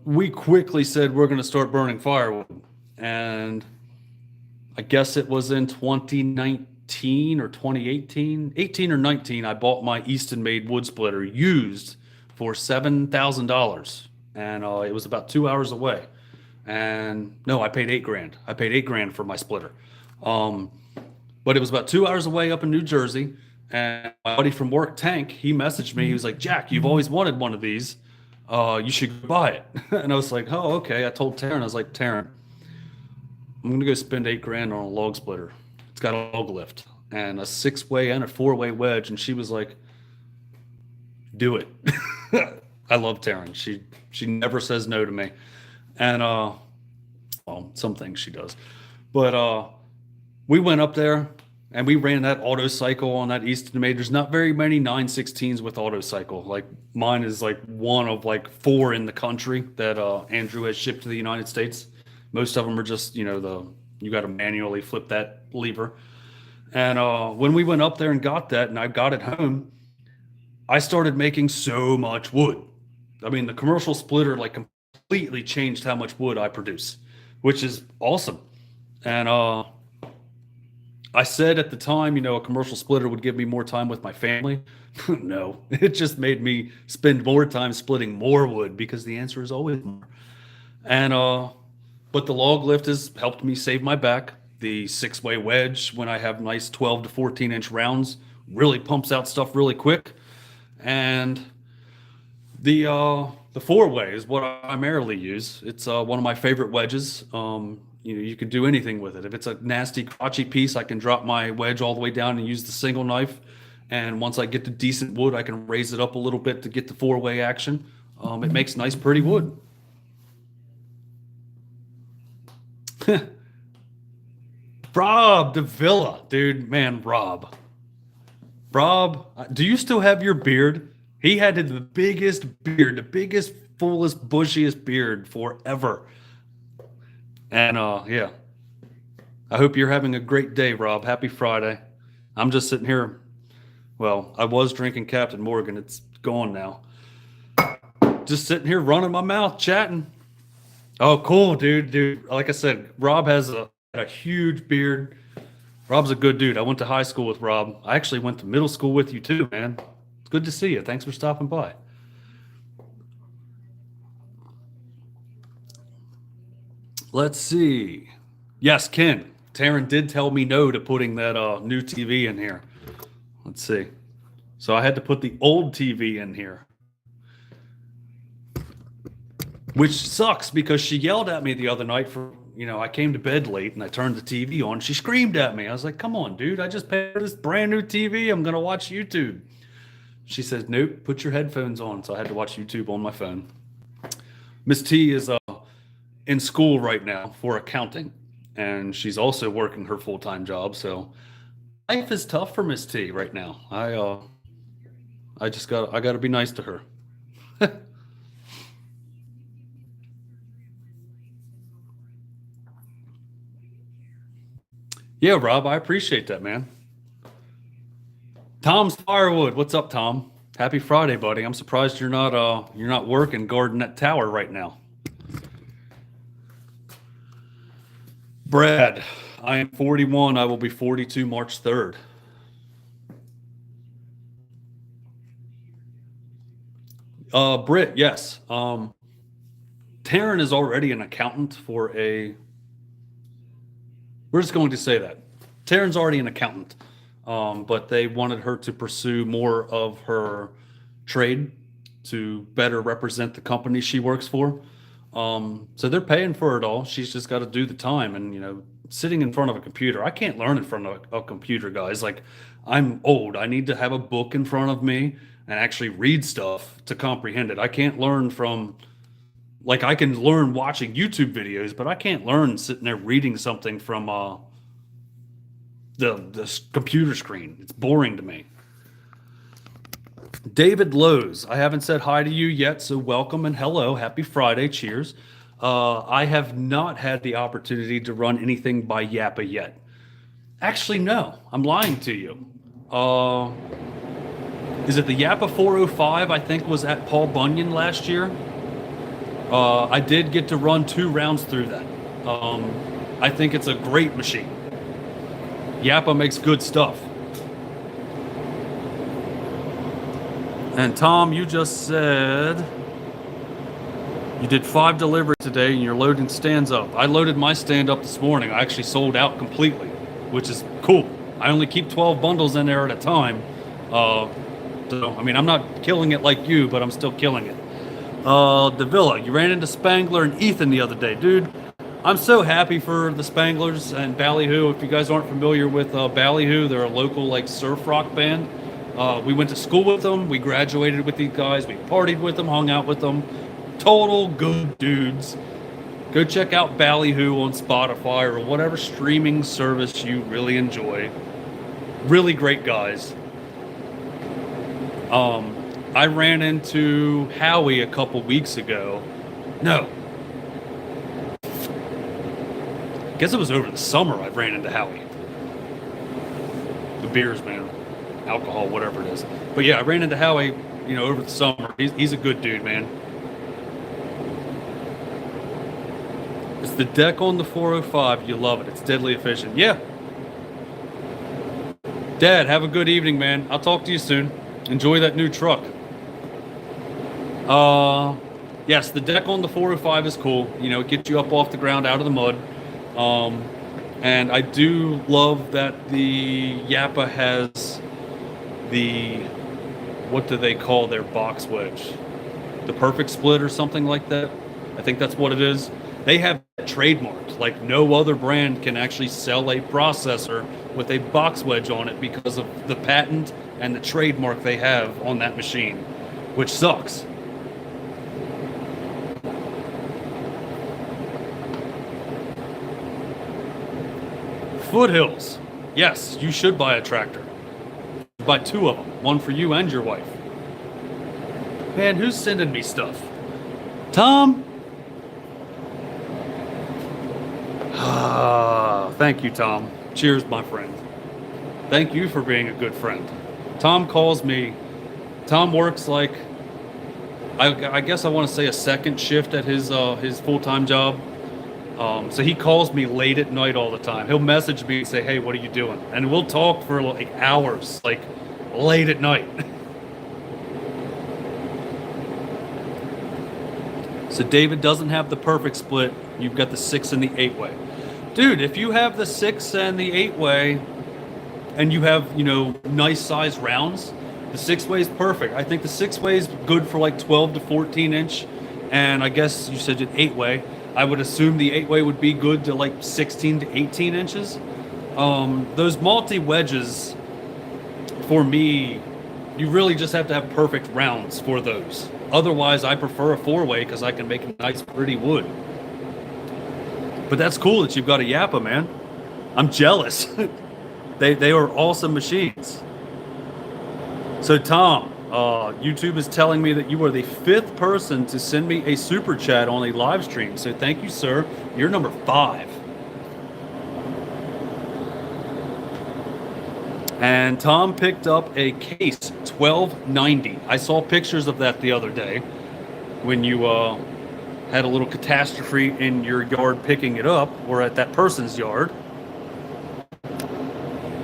Speaker 1: we quickly said we're going to start burning firewood. And I guess it was in 2019 or 2018, 18 or 19, I bought my Eastonmade wood splitter used for $7,000. And it was about 2 hours away. And no, I paid $8,000. I paid $8,000 for my splitter. But it was about 2 hours away up in New Jersey. And my buddy from work, Tank, he messaged me. He was like, Jack, you've always wanted one of these. You should buy it. And I was like, oh, okay. I told Taryn, I was like, Taryn, I'm gonna go spend 8 grand on a log splitter. It's got a log lift and a 6-way and a 4-way wedge. And she was like, do it. I love Taryn. She never says no to me. And well, some things she does. But we went up there and we ran that auto cycle on that Eastonmade. There's not very many 916s with auto cycle. Like mine is like one of like 4 in the country that Andrew has shipped to the United States. Most of them are just, you got to manually flip that lever. And when we went up there and got that and I got it home, I started making so much wood. I mean, the commercial splitter like completely changed how much wood I produce, which is awesome. And I said at the time, a commercial splitter would give me more time with my family. No, it just made me spend more time splitting more wood because the answer is always more. And but the log lift has helped me save my back. The 6-way wedge, when I have nice 12 to 14-inch rounds, really pumps out stuff really quick. And the 4-way is what I primarily use. It's one of my favorite wedges. You can do anything with it. If it's a nasty crotchy piece, I can drop my wedge all the way down and use the single knife. And once I get to decent wood, I can raise it up a little bit to get the 4-way action. It makes nice, pretty wood. Rob DeVilla, dude, man, Rob, do you still have your beard? He had the biggest beard, the biggest, fullest, bushiest beard forever. And yeah, I hope you're having a great day, Rob. Happy Friday. I'm just sitting here. Well, I was drinking Captain Morgan. It's gone now. Just sitting here running my mouth, chatting. Oh, cool, dude. Like I said, Rob has a huge beard. Rob's a good dude. I went to high school with Rob. I actually went to middle school with you too, man. It's good to see you. Thanks for stopping by. Let's see. Yes, Ken. Taryn did tell me no to putting that new TV in here. Let's see. So I had to put the old TV in here. Which sucks because she yelled at me the other night for, I came to bed late and I turned the TV on. She screamed at me. I was like, come on, dude. I just paid for this brand new TV. I'm going to watch YouTube. She says, nope, put your headphones on. So I had to watch YouTube on my phone. Miss T is in school right now for accounting. And she's also working her full-time job. So life is tough for Miss T right now. I got to be nice to her. Yeah, Rob, I appreciate that, man. Tom's Firewood. What's up, Tom? Happy Friday, buddy. I'm surprised you're not working guarding that tower right now. Brad, I am 41. I will be 42 March 3rd. Britt, yes. Taryn is already an accountant for a. We're just going to say that. Taryn's already an accountant, but they wanted her to pursue more of her trade to better represent the company she works for. So they're paying for it all. She's just got to do the time. And, sitting in front of a computer, I can't learn in front of a computer, guys. Like, I'm old. I need to have a book in front of me and actually read stuff to comprehend it. I can't learn from... Like, I can learn watching YouTube videos, but I can't learn sitting there reading something from the computer screen. It's boring to me. David Lowe's, I haven't said hi to you yet, so welcome and hello. Happy Friday. Cheers. I have not had the opportunity to run anything by Yappa yet. Actually, no. I'm lying to you. Is it the Yappa 405 I think was at Paul Bunyan last year? I did get to run 2 rounds through that. I think it's a great machine. Yappa makes good stuff. And Tom, you just said you did 5 deliveries today and you're loading stands up. I loaded my stand up this morning. I actually sold out completely, which is cool. I only keep 12 bundles in there at a time. So, I mean, I'm not killing it like you, but I'm still killing it. The Villa. You ran into Spangler and Ethan the other day, dude. I'm so happy for the Spanglers and Ballyhoo. If you guys aren't familiar with Ballyhoo, they're a local like surf rock band. We went to school with them. We graduated with these guys. We partied with them, hung out with them. Total good dudes. Go check out Ballyhoo on Spotify or whatever streaming service you really enjoy. Really great guys. I ran into Howie a couple weeks ago. No. I guess it was over the summer I ran into Howie. The beers, man. Alcohol, whatever it is. But yeah, I ran into Howie, over the summer. He's a good dude, man. It's the deck on the 405. You love it. It's deadly efficient. Yeah. Dad, have a good evening, man. I'll talk to you soon. Enjoy that new truck. Yes, the deck on the 405 is cool. It gets you up off the ground, out of the mud. And I do love that the Yappa has what do they call their box wedge? The perfect split or something like that. I think that's what it is. They have it trademarked. Like no other brand can actually sell a processor with a box wedge on it because of the patent and the trademark they have on that machine, which sucks. Foothills. Yes, you should buy a tractor. Buy 2 of them. One for you and your wife. Man, who's sending me stuff? Tom? Thank you, Tom. Cheers, my friend. Thank you for being a good friend. Tom calls me. Tom works like, I guess I want to say a second shift at his full-time job. So he calls me late at night all the time. He'll message me and say, hey, what are you doing? And we'll talk for like hours, like late at night. So David doesn't have the perfect split. You've got the 6 and the 8-way. Dude, if you have the 6 and the 8-way and you have, nice size rounds, the 6-way is perfect. I think the 6-way is good for like 12 to 14 inch. And I guess you said an 8-way. I would assume the 8-way would be good to like 16 to 18 inches. Those multi-wedges, for me, you really just have to have perfect rounds for those. Otherwise, I prefer a 4-way because I can make a nice, pretty wood. But that's cool that you've got a Yappa, man. I'm jealous. They are awesome machines. So, Tom, YouTube is telling me that you are the 5th person to send me a super chat on a live stream. So thank you, sir. You're number 5. And Tom picked up a case 1290. I saw pictures of that the other day when you had a little catastrophe in your yard picking it up, or at that person's yard.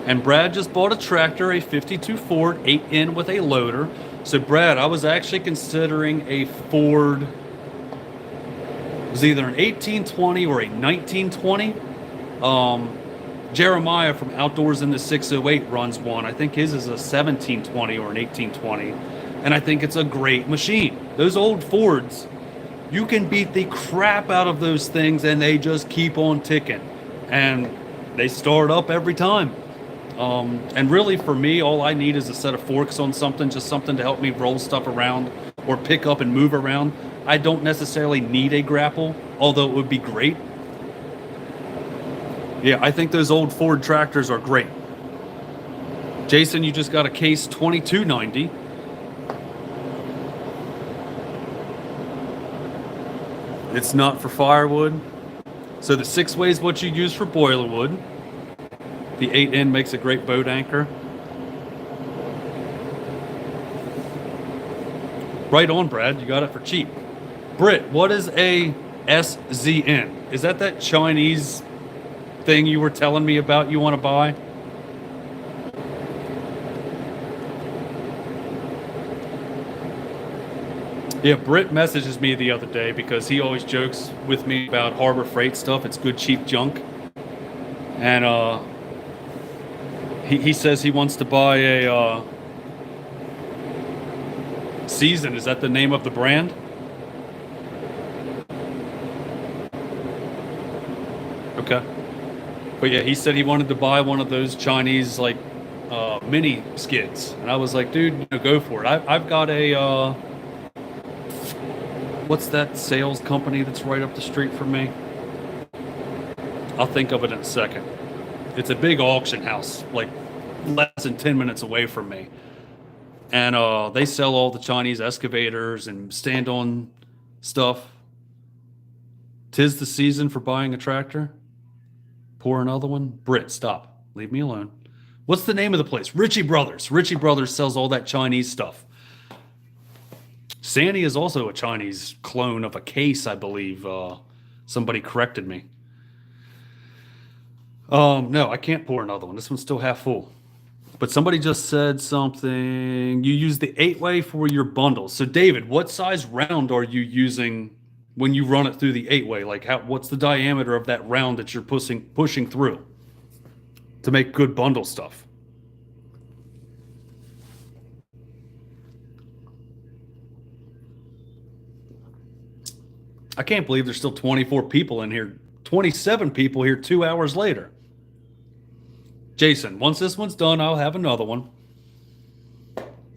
Speaker 1: And Brad just bought a tractor, a 52 Ford 8N with a loader. So Brad, I was actually considering a Ford. It was either an 1820 or a 1920. Jeremiah from Outdoors in the 608 runs one. I think his is a 1720 or an 1820. And I think it's a great machine. Those old Fords, you can beat the crap out of those things and they just keep on ticking. And they start up every time. And really for me, all I need is a set of forks on something, just something to help me roll stuff around or pick up and move around. I don't necessarily need a grapple, although it would be great. Yeah, I think those old Ford tractors are great. Jason, you just got a case 2290. It's not for firewood. So the 6-way is what you use for boiler wood. The 8N makes a great boat anchor. Right on, Brad. You got it for cheap. Britt, what is a SZN? Is that Chinese thing you were telling me about you want to buy? Yeah, Britt messages me the other day because he always jokes with me about Harbor Freight stuff. It's good, cheap junk. And he says he wants to buy a Season. Is that the name of the brand? Okay. But yeah, he said he wanted to buy one of those Chinese like mini skids, and I was like, dude, go for it. I've got a what's that sales company that's right up the street from me? I'll think of it in a second. It's a big auction house, like less than 10 minutes away from me. And they sell all the Chinese excavators and stand-on stuff. 'Tis the season for buying a tractor. Pour another one. Britt, stop. Leave me alone. What's the name of the place? Ritchie Brothers. Ritchie Brothers sells all that Chinese stuff. Sandy is also a Chinese clone of a case, I believe. Somebody corrected me. No, I can't pour another one. This one's still half full. But somebody just said something. You use the 8-way for your bundles. So, David, what size round are you using when you run it through the 8-way? Like, what's the diameter of that round that you're pushing through to make good bundle stuff? I can't believe there's still 24 people in here. 27 people here 2 hours later. Jason, once this one's done, I'll have another one.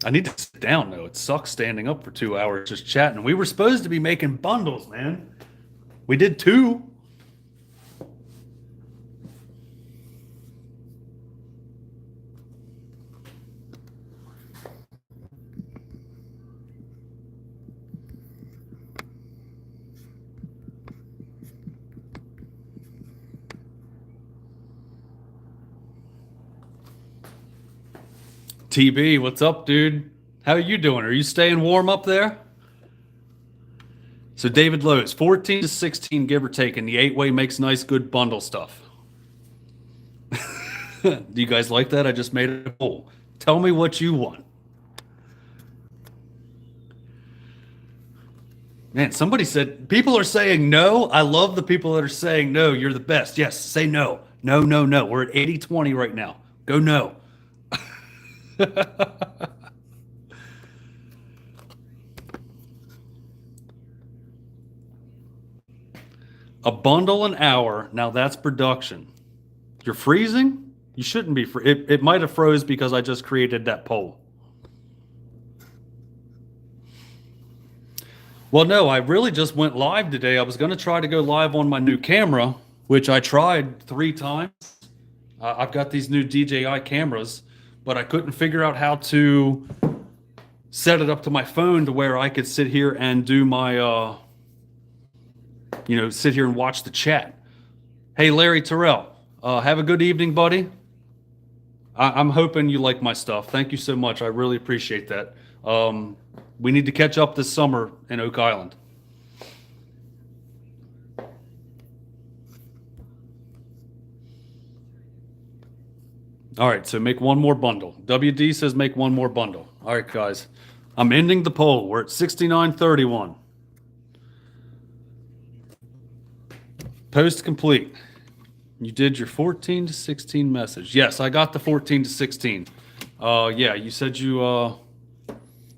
Speaker 1: I need to sit down, though. It sucks standing up for 2 hours just chatting. We were supposed to be making bundles, man. We did 2. TB, what's up, dude? How are you doing? Are you staying warm up there? So David Lowe's, 14 to 16, give or take, and the 8-way makes nice, good bundle stuff. Do you guys like that? I just made it a poll. Tell me what you want. Man, somebody said, people are saying no. I love the people that are saying no. You're the best. Yes, say no. No, no, no. We're at 80-20 right now. Go no. A bundle an hour. Now that's production. You're freezing? You shouldn't be. It might have froze because I just created that poll. Well, no, I really just went live today. I was going to try to go live on my new camera, which I tried 3 times. I've got these new DJI cameras, but I couldn't figure out how to set it up to my phone to where I could sit here and do my, sit here and watch the chat. Hey, Larry Terrell, have a good evening, buddy. I'm hoping you like my stuff. Thank you so much. I really appreciate that. We need to catch up this summer in Oak Island. All right, so make one more bundle. WD says make one more bundle. All right, guys. I'm ending the poll. We're at 69:31. Post complete. You did your 14 to 16 message. Yes, I got the 14 to 16. Yeah, you said you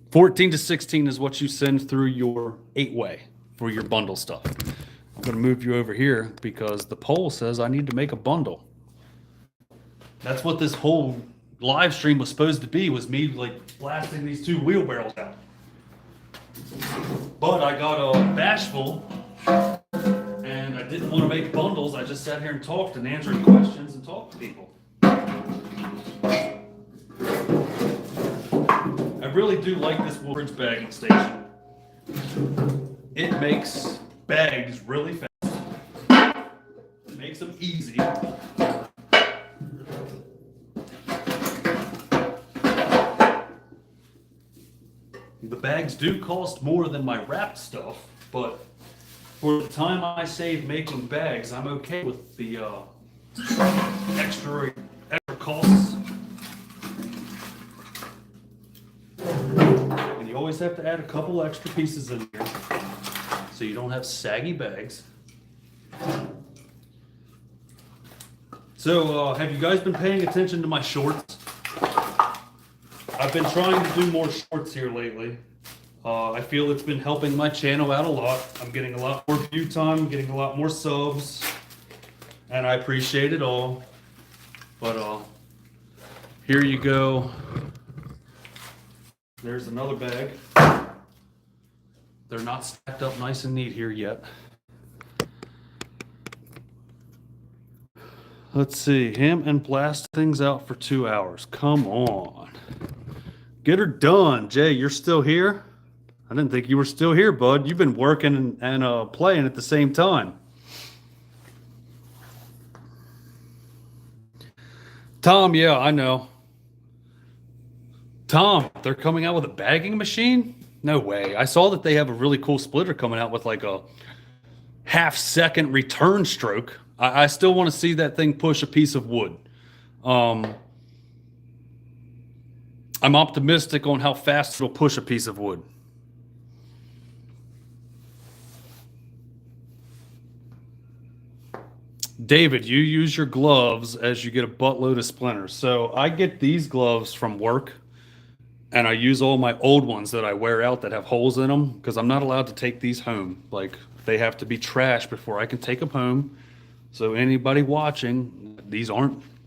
Speaker 1: 14 to 16 is what you send through your 8-way for your bundle stuff. I'm going to move you over here because the poll says I need to make a bundle. That's what this whole live stream was supposed to be, was me like blasting these 2 wheelbarrows out. But I got bashful and I didn't want to make bundles. I just sat here and talked and answered questions and talked to people. I really do like this WolfeRidge bagging station. It makes bags really fast. It makes them easy. The bags do cost more than my wrapped stuff, but for the time I save making bags, I'm okay with the extra costs. And you always have to add a couple extra pieces in here so you don't have saggy bags. So have you guys been paying attention to my shorts? I've been trying to do more shorts here lately. I feel it's been helping my channel out a lot. I'm getting a lot more view time, getting a lot more subs. and I appreciate it all. But here you go. There's another bag. They're not stacked up nice and neat here yet. Let's see, ham and blast things out for 2 hours. Come on. Get her done. Jay, you're still here? I didn't think you were still here, bud. You've been working and playing at the same time. Tom, yeah, I know. Tom, they're coming out with a bagging machine? No way. I saw that they have a really cool splitter coming out with like a half-second return stroke. I still want to see that thing push a piece of wood. I'm optimistic on how fast it'll push a piece of wood. David, you use your gloves as you get a buttload of splinters. So I get these gloves from work, and I use all my old ones that I wear out that have holes in them because I'm not allowed to take these home. Like, they have to be trashed before I can take them home. So anybody watching,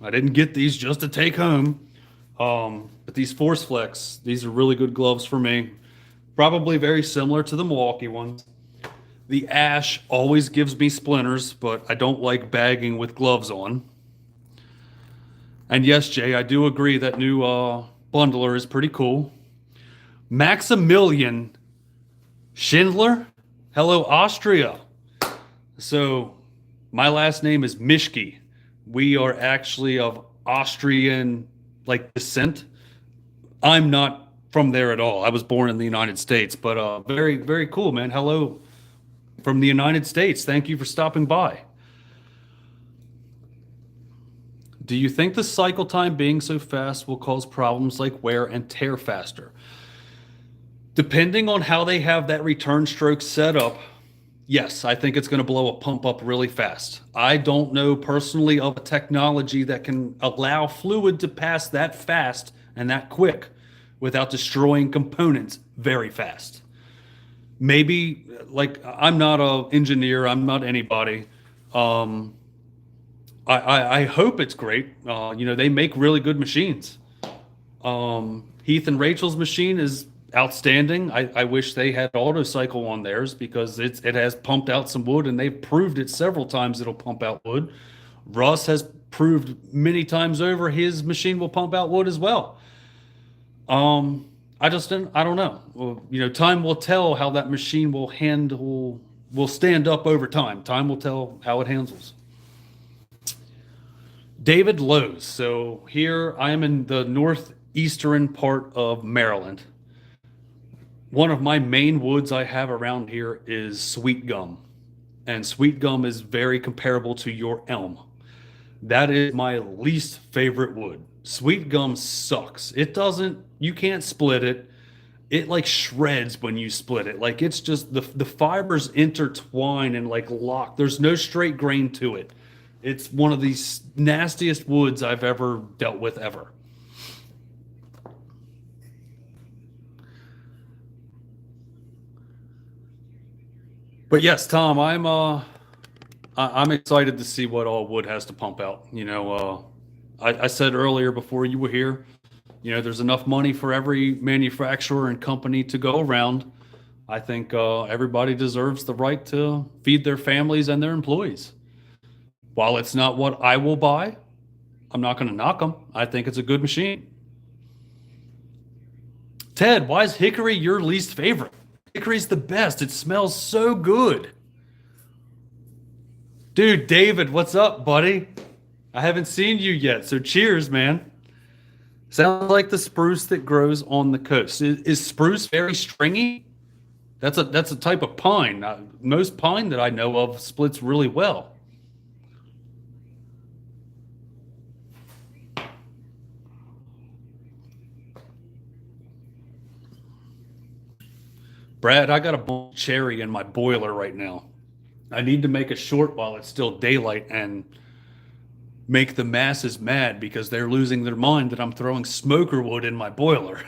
Speaker 1: I didn't get these just to take home. But these Force Flex, these are really good gloves for me. Probably very similar to the Milwaukee ones. The Ash always gives me splinters, but I don't like bagging with gloves on. And yes, Jay, I do agree that new bundler is pretty cool. Maximilian Schindler, hello Austria. So my last name is Mischke. We are actually of Austrian descent. I'm not from there at all. I was born in the United States, but very, very cool, man. Hello from the United States. Thank you for stopping by. Do you think the cycle time being so fast will cause problems like wear and tear faster? Depending on how they have that return stroke set up, yes, I think it's going to blow a pump up really fast. I don't know personally of a technology that can allow fluid to pass that fast and that quick without destroying components very fast. Maybe, I'm not an engineer, I'm not anybody. I hope it's great. They make really good machines. Heath and Rachel's machine is outstanding. I wish they had auto cycle on theirs because it has pumped out some wood, and they've proved it several times it'll pump out wood. Russ has proved many times over his machine will pump out wood as well. I don't know. Well, time will tell how that machine will stand up over time. Time will tell how it handles. David Lowe's. So here I am in the northeastern part of Maryland. One of my main woods I have around here is sweet gum. And sweet gum is very comparable to your elm. That is my least favorite wood. Sweet gum sucks. You can't split it. It shreds when you split it. It's just the fibers intertwine and lock. There's no straight grain to it. It's one of the nastiest woods I've ever dealt with ever. But yes, Tom, I'm excited to see what all wood has to pump out. I said earlier before you were here, there's enough money for every manufacturer and company to go around. I think everybody deserves the right to feed their families and their employees. While it's not what I will buy, I'm not going to knock them. I think it's a good machine. Ted, why is hickory your least favorite? Hickory's the best. It smells so good. Dude, David, what's up, buddy? I haven't seen you yet, so cheers, man. Sounds like the spruce that grows on the coast. Is spruce very stringy? That's a type of pine. Most pine that I know of splits really well. Brad, I got a cherry in my boiler right now. I need to make a short while it's still daylight and make the masses mad because they're losing their mind that I'm throwing smoker wood in my boiler.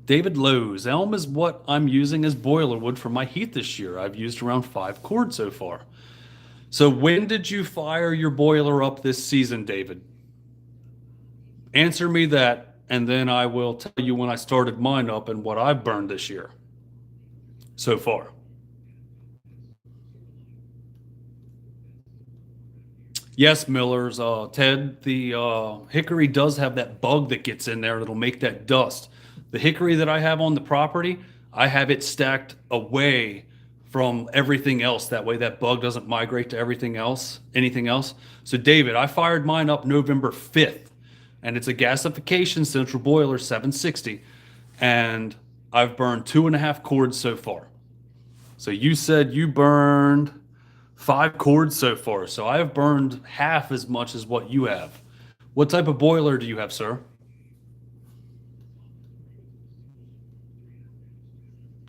Speaker 1: David Lowe's. Elm is what I'm using as boiler wood for my heat this year. I've used around 5 cords so far. So when did you fire your boiler up this season, David? Answer me that, and then I will tell you when I started mine up and what I've burned this year so far. Yes, Millers. Ted, the hickory does have that bug that gets in there that'll make that dust. The hickory that I have on the property, I have it stacked away from everything else. That way that bug doesn't migrate to everything else, anything else. So David, I fired mine up November 5th, and it's a gasification central boiler 760, and I've burned 2.5 cords so far. So you said you burned 5 cords so far. So I have burned half as much as what you have. What type of boiler do you have, sir?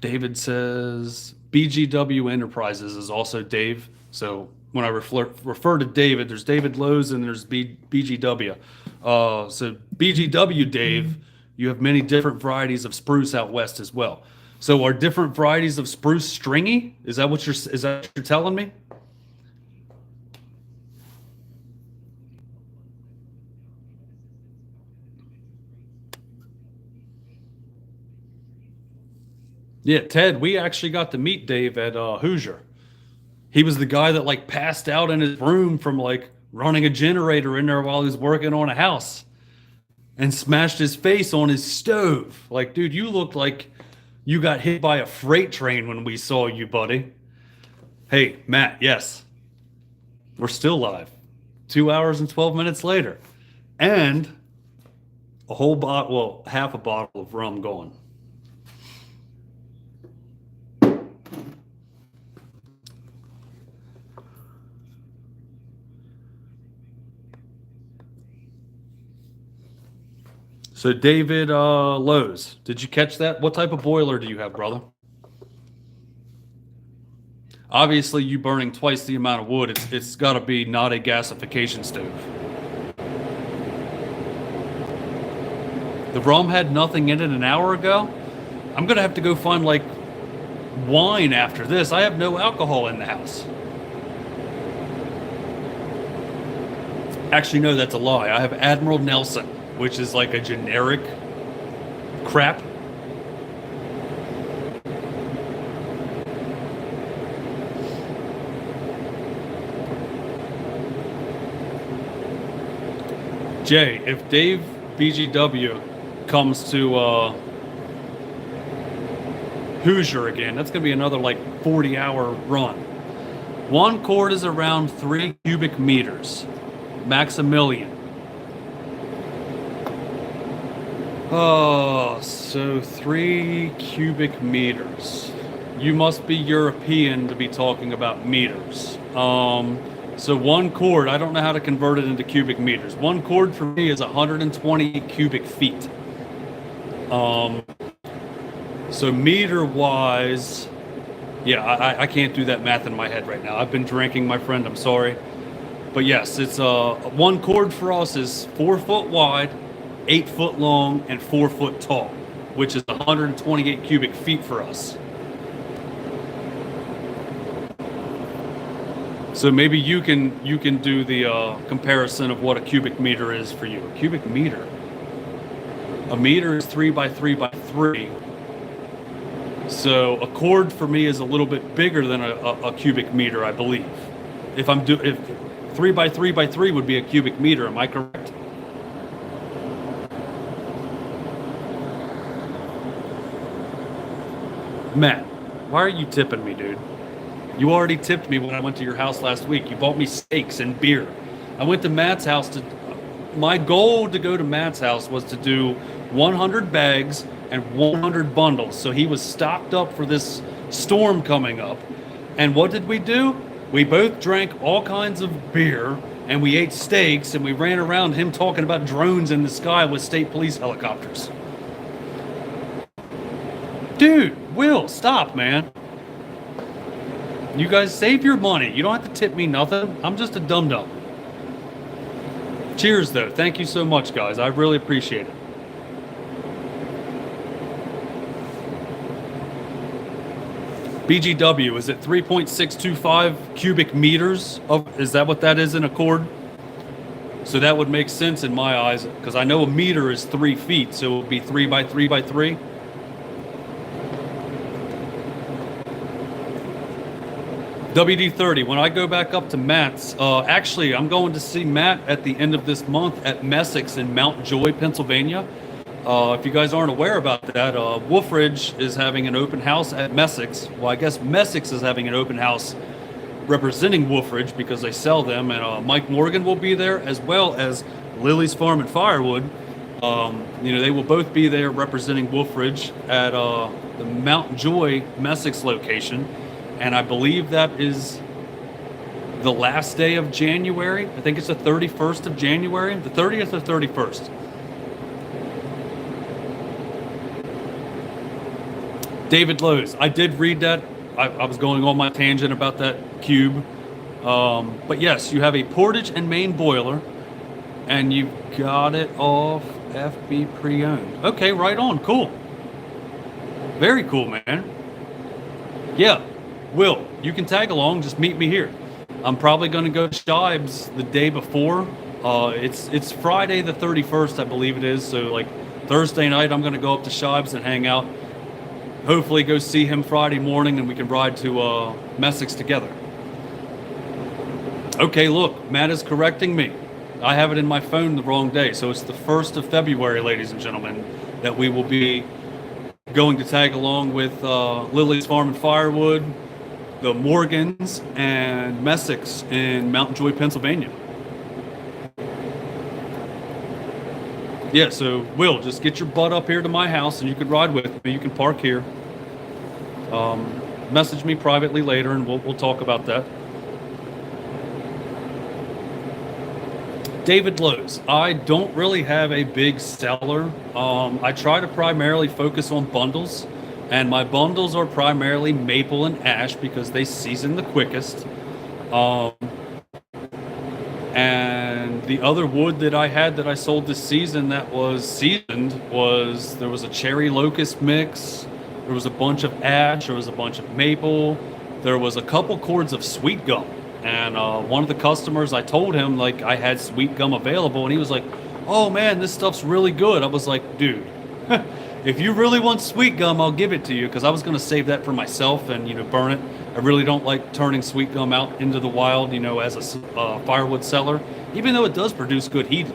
Speaker 1: David says BGW Enterprises is also Dave. So when I refer to David, there's David Lowe's and there's BGW. So BGW, Dave, you have many different varieties of spruce out west as well. So are different varieties of spruce stringy? Is that what you're telling me? Yeah, Ted, we actually got to meet Dave at Hoosier. He was the guy that like passed out in his room from like running a generator in there while he was working on a house and smashed his face on his stove. Like, dude, you looked like you got hit by a freight train when we saw you, buddy. Hey, Matt, yes, we're still live. 2 hours and 12 minutes later. And a whole bottle, well, half a bottle of rum gone. So David Lowe's, did you catch that? What type of boiler do you have, brother? Obviously, you burning twice the amount of wood. It's got to be not a gasification stove. The rum had nothing in it an hour ago. I'm gonna have to go find like wine after this. I have no alcohol in the house. Actually, no, that's a lie. I have Admiral Nelson, which is like a generic crap. Jay, if Dave BGW comes to Hoosier again, that's going to be another like 40-hour run. 1 cord is around 3 cubic meters, Maximilian. Oh, so 3 cubic meters. You must be European to be talking about meters. So 1 cord, I don't know how to convert it into cubic meters. 1 cord for me is 120 cubic feet. So meter wise, yeah, I can't do that math in my head right now. I've been drinking, my friend, I'm sorry. But yes, it's 1 cord for us is 4 foot wide, 8 foot long, and 4 foot tall, which is 128 cubic feet for us. So maybe you can do the comparison of what a cubic meter is for you. A cubic meter. A meter is 3 by 3 by 3. So a cord for me is a little bit bigger than a cubic meter, I believe. If 3 by 3 by 3 would be a cubic meter, am I correct? Matt, why are you tipping me, dude? You already tipped me when I went to your house last week. You bought me steaks and beer. I went to Matt's house my goal to go to Matt's house was to do 100 bags and 100 bundles. So he was stocked up for this storm coming up. And what did we do? We both drank all kinds of beer and we ate steaks and we ran around him talking about drones in the sky with state police helicopters. Dude, Will, stop, man. You guys save your money. You don't have to tip me nothing. I'm just a dum-dum. Cheers, though. Thank you so much, guys. I really appreciate it. BGW, is it 3.625 cubic meters? Is that what that is in a cord? So that would make sense in my eyes, because I know a meter is 3 feet, so it would be 3 by 3 by 3. WD-30, when I go back up to Matt's, actually, I'm going to see Matt at the end of this month at Messick's in Mount Joy, Pennsylvania. If you guys aren't aware about that, WolfeRidge is having an open house at Messick's. Well, I guess Messick's is having an open house representing WolfeRidge because they sell them, and Mike Morgan will be there, as well as Lily's Farm and Firewood. They will both be there representing WolfeRidge at the Mount Joy Messick's location. And I believe that is the last day of January. I think it's the 31st of January, the 30th or 31st. David Lowe's. I did read that. I was going on my tangent about that cube. But yes, you have a Portage and Main boiler, and you've got it off FB pre-owned. Okay, right on. Cool. Very cool, man. Yeah. Will, you can tag along, just meet me here. I'm probably going to go to Shibes the day before. It's Friday the 31st, I believe it is. So like Thursday night, I'm going to go up to Shibes and hang out. Hopefully go see him Friday morning and we can ride to Messick's together. Okay, look, Matt is correcting me. I have it in my phone the wrong day. So it's the 1st of February, ladies and gentlemen, that we will be going to tag along with Lily's Farm and Firewood, the Morgans, and Messick's in Mountain Joy, Pennsylvania. Yeah, so Will, just get your butt up here to my house and you can ride with me. You can park here. Message me privately later and we'll talk about that. David Lowe's. I don't really have a big seller. I try to primarily focus on bundles. And my bundles are primarily maple and ash because they season the quickest. And the other wood that I had that I sold this season that was seasoned was, there was a cherry locust mix, there was a bunch of ash, there was a bunch of maple, there was a couple cords of sweet gum. And one of the customers, I told him like I had sweet gum available, and he was like, "Oh man, this stuff's really good." I was like, "Dude, if you really want sweet gum, I'll give it to you," because I was going to save that for myself and burn it. I really don't like turning sweet gum out into the wild, as a firewood seller. Even though it does produce good heat,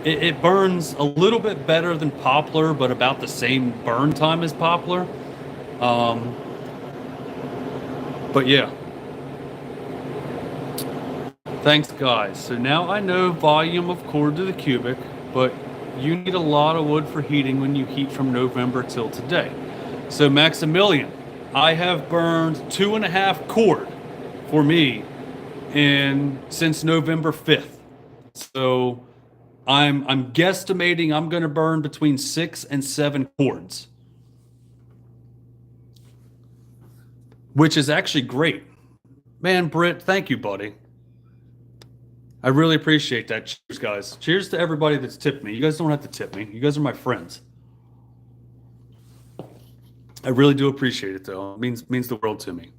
Speaker 1: it burns a little bit better than poplar, but about the same burn time as poplar. But yeah. Thanks, guys. So now I know volume of cord to the cubic, but you need a lot of wood for heating when you heat from November till today. So Maximilian, I have burned 2.5 cord for me since November 5th. So I'm guesstimating I'm going to burn between 6 and 7 cords, which is actually great. Man, Britt, thank you, buddy. I really appreciate that. Cheers, guys. Cheers to everybody that's tipped me. You guys don't have to tip me. You guys are my friends. I really do appreciate it, though. It means the world to me.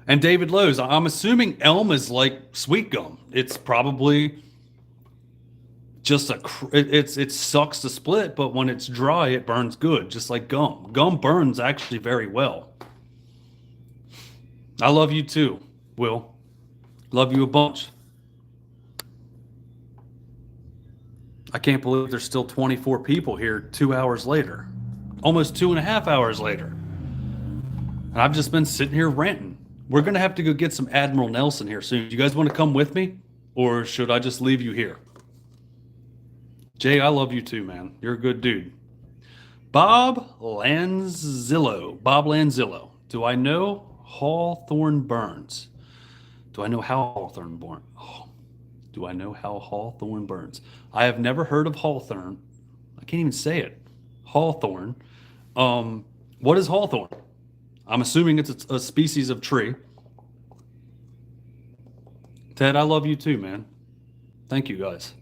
Speaker 1: And David Lowe's, I'm assuming elm is like sweet gum. It's probably just it sucks to split, but when it's dry, it burns good, just like gum. Gum burns actually very well. I love you too, Will. Love you a bunch. I can't believe there's still 24 people here 2 hours later. Almost 2.5 hours later. And I've just been sitting here ranting. We're going to have to go get some Admiral Nelson here soon. Do you guys want to come with me? Or should I just leave you here? Jay, I love you too, man. You're a good dude. Bob Lanzillo. Do I know Hawthorne burns? Do I know how Hawthorne burns? Do I know how Hawthorne burns? I have never heard of Hawthorne. I can't even say it. Hawthorne. What is Hawthorne? I'm assuming it's a species of tree. Ted, I love you too, man. Thank you, guys.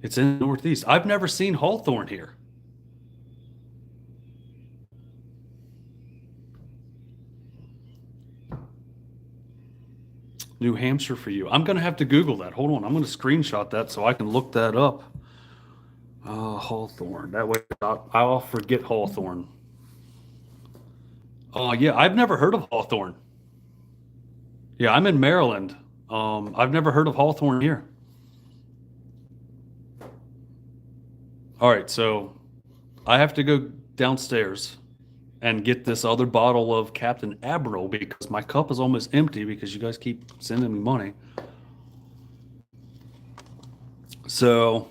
Speaker 1: It's in the Northeast. I've never seen Hawthorne here. New Hampshire for you. I'm gonna have to Google that. Hold on, I'm gonna screenshot that so I can look that up. Hawthorne. That way I'll forget Hawthorne. Oh yeah, I've never heard of Hawthorne. Yeah, I'm in Maryland. I've never heard of Hawthorne here. All right, so I have to go downstairs and get this other bottle of Captain Admiral because my cup is almost empty because you guys keep sending me money. So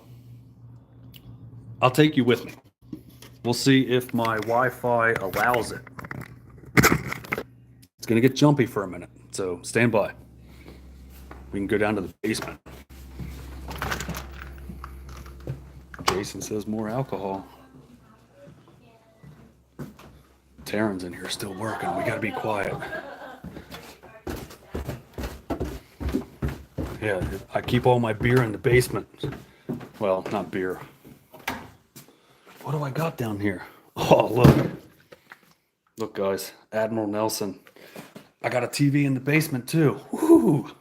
Speaker 1: I'll take you with me. We'll see if my Wi-Fi allows it. It's gonna get jumpy for a minute, so stand by. We can go down to the basement. Jason says more alcohol. Taryn's in here still working. We gotta be quiet. Yeah, I keep all my beer in the basement. Well, not beer. What do I got down here? Oh, look. Look, guys. Admiral Nelson. I got a TV in the basement, too. Woo!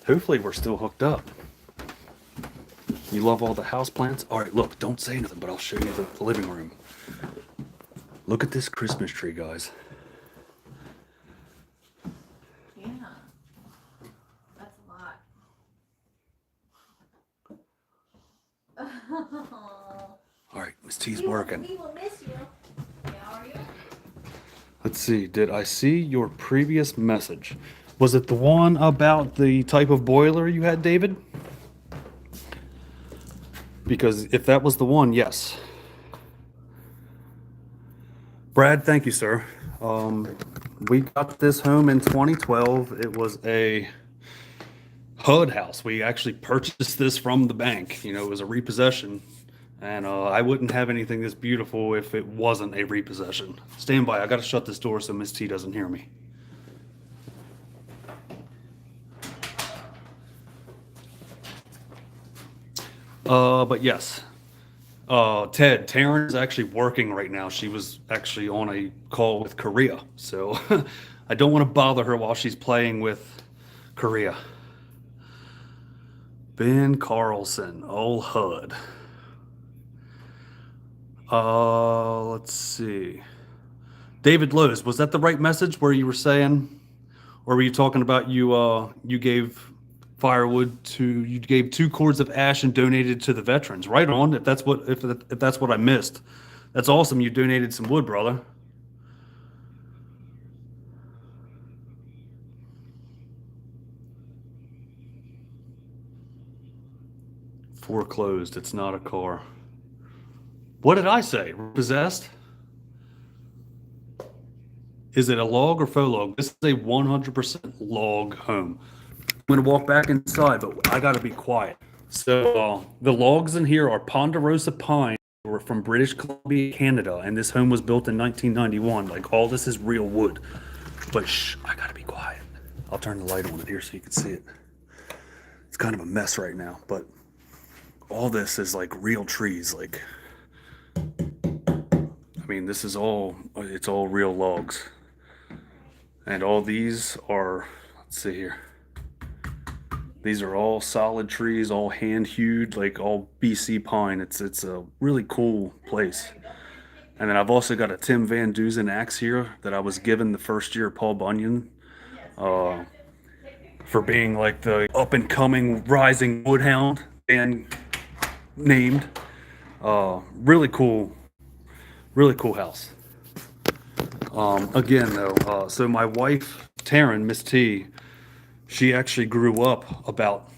Speaker 1: Hopefully we're still hooked up. You love all the house plants? All right, look, don't say anything, but I'll show you the living room. Look at this Christmas tree, guys.
Speaker 2: Yeah. That's a lot.
Speaker 1: All right, Miss T's working.
Speaker 2: We will miss you. How are you?
Speaker 1: Let's see, did I see your previous message? Was it the one about the type of boiler you had, David? Because if that was the one, yes. Brad, thank you, sir. We got this home in 2012. It was a HUD house. We actually purchased this from the bank. You know, it was a repossession. And I wouldn't have anything this beautiful if it wasn't a repossession. Stand by. I got to shut this door so Miss T doesn't hear me. But yes. Taryn is actually working right now. She was actually on a call with Korea. So I don't want to bother her while she's playing with Korea. Ben Carlson, old HUD. Let's see. David Lowe's, was that the right message where you were saying, or were you talking about you gave firewood you gave 2 cords of ash and donated to the veterans? Right on. If that's what I missed, that's awesome. You donated some wood, brother. Foreclosed. It's not a car. What did I say? Possessed? Is it a log or faux log? This is a 100% log home. I'm going to walk back inside, but I got to be quiet. So the logs in here are ponderosa pine from British Columbia, Canada, and this home was built in 1991. Like, all this is real wood. But shh, I got to be quiet. I'll turn the light on it here so you can see it. It's kind of a mess right now, but all this is like real trees. Like, I mean, this is it's all real logs. And all these are, let's see here. These are all solid trees, all hand-hewed, like all BC pine. It's a really cool place. And then I've also got a Tim Van Dusen axe here that I was given the first year of Paul Bunyan for being like the up-and-coming rising woodhound and named. Really cool house. Again though, so my wife Taryn, Miss T, she actually grew up about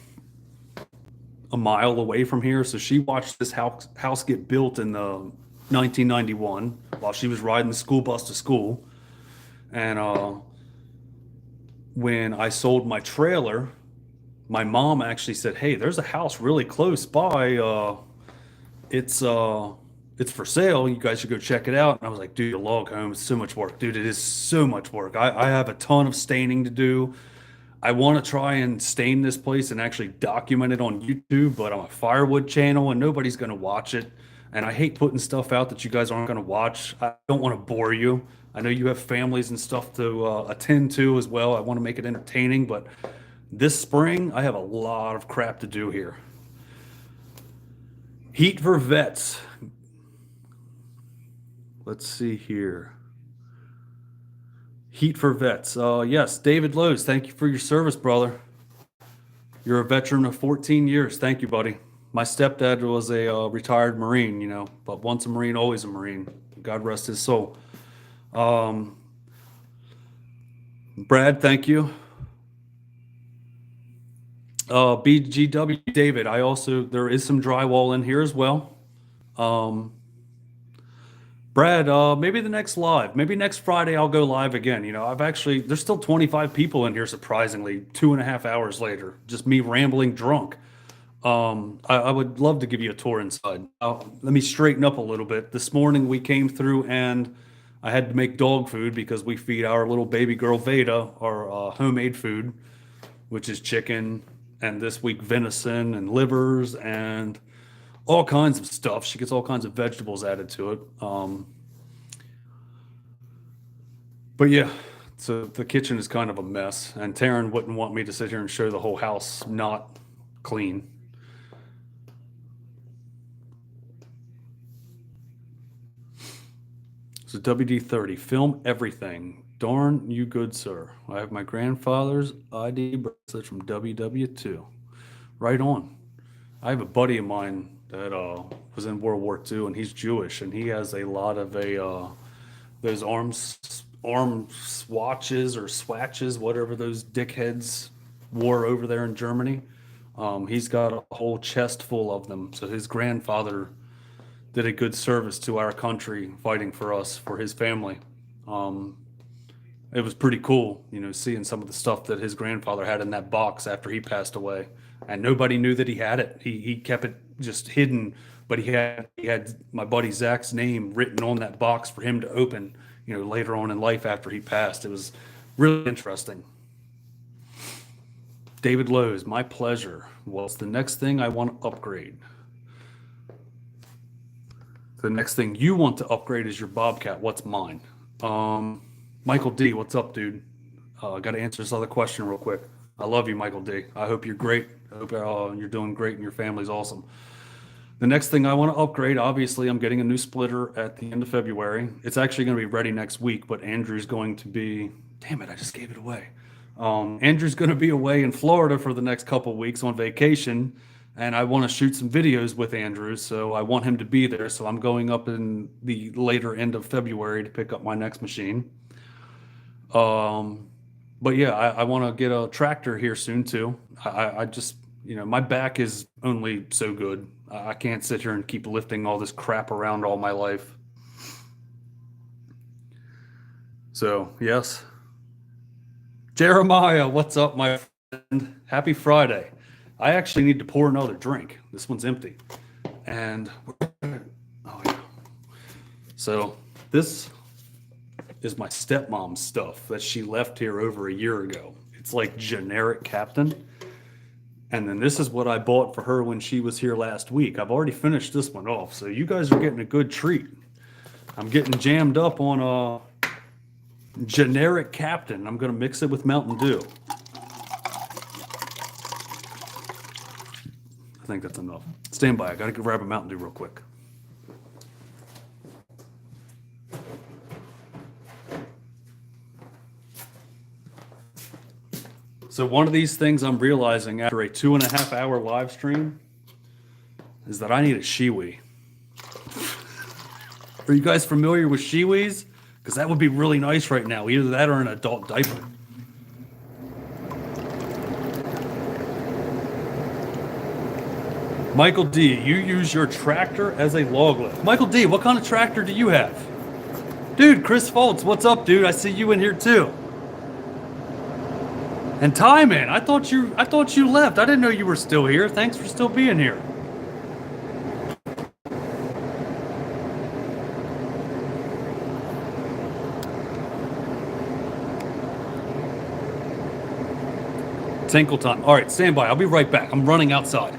Speaker 1: a mile away from here, so she watched this house get built in the 1991 while she was riding the school bus to school. And when I sold my trailer, my mom actually said, "Hey, there's a house really close by. It's for sale. You guys should go check it out." And I was like, "Dude, a log home is so much work, dude. It is so much work. I have a ton of staining to do. I want to try and stain this place and actually document it on YouTube, but I'm a Firewood channel and nobody's going to watch it. And I hate putting stuff out that you guys aren't going to watch. I don't want to bore you. I know you have families and stuff to attend to as well. I want to make it entertaining, but this spring I have a lot of crap to do here. Heat for vets. Let's see here. Heat for vets. Yes, David Lowe's, thank you for your service, brother. You're a veteran of 14 years. Thank you, buddy. My stepdad was a retired Marine, you know, but once a Marine, always a Marine. God rest his soul. Brad, thank you. BGW, David, there is some drywall in here as well. Brad, maybe the next live, maybe next Friday I'll go live again. You know, there's still 25 people in here, surprisingly, 2.5 hours later, just me rambling drunk. I would love to give you a tour inside. Let me straighten up a little bit. This morning we came through and I had to make dog food because we feed our little baby girl Veda our homemade food, which is chicken, and this week venison and livers and all kinds of stuff. She gets all kinds of vegetables added to it. But yeah, so the kitchen is kind of a mess, and Taryn wouldn't want me to sit here and show the whole house not clean. So WD-30, film everything. Darn you good, sir. I have my grandfather's ID bracelet from WW2. Right on. I have a buddy of mine that was in World War II, and he's Jewish, and he has a lot of those arm swatches or swatches, whatever those dickheads wore over there in Germany. He's got a whole chest full of them. So his grandfather did a good service to our country, fighting for us, for his family. It was pretty cool, you know, seeing some of the stuff that his grandfather had in that box after he passed away, and nobody knew that he had it. He kept it just hidden, but he had my buddy Zach's name written on that box for him to open, you know, later on in life after he passed. It was really interesting. David Lowe's, my pleasure. What's the next thing I want to upgrade? The next thing you want to upgrade is your Bobcat. What's mine? Michael D, what's up, dude? I got to answer this other question real quick. I love you, Michael D. I hope you're great. I hope you're doing great and your family's awesome. The next thing I want to upgrade, obviously, I'm getting a new splitter at the end of February. It's actually going to be ready next week, but Andrew's going to be, damn it, I just gave it away. Andrew's going to be away in Florida for the next couple of weeks on vacation, and I want to shoot some videos with Andrew, so I want him to be there. So I'm going up in the later end of February to pick up my next machine. But yeah, I want to get a tractor here soon too. I just, you know, my back is only so good. I can't sit here and keep lifting all this crap around all my life. So yes. Jeremiah, what's up, my friend? Happy Friday. I actually need to pour another drink. This one's empty. And, oh yeah. So this is my stepmom's stuff that she left here over a year ago. It's like generic Captain. And then this is what I bought for her when she was here last week. I've already finished this one off, so you guys are getting a good treat. I'm getting jammed up on a generic Captain. I'm going to mix it with Mountain Dew. I think that's enough. Stand by. I got to grab a Mountain Dew real quick. So one of these things I'm realizing after a 2.5 hour live stream is that I need a Shiwi. Are you guys familiar with Shiwis? Because that would be really nice right now. Either that or an adult diaper. Michael D, you use your tractor as a log lift. Michael D, what kind of tractor do you have? Dude, Chris Foltz, what's up, dude? I see you in here too. And Ty, man, I thought you left. I didn't know you were still here. Thanks for still being here. Tinkle time. All right, stand by. I'll be right back. I'm running outside.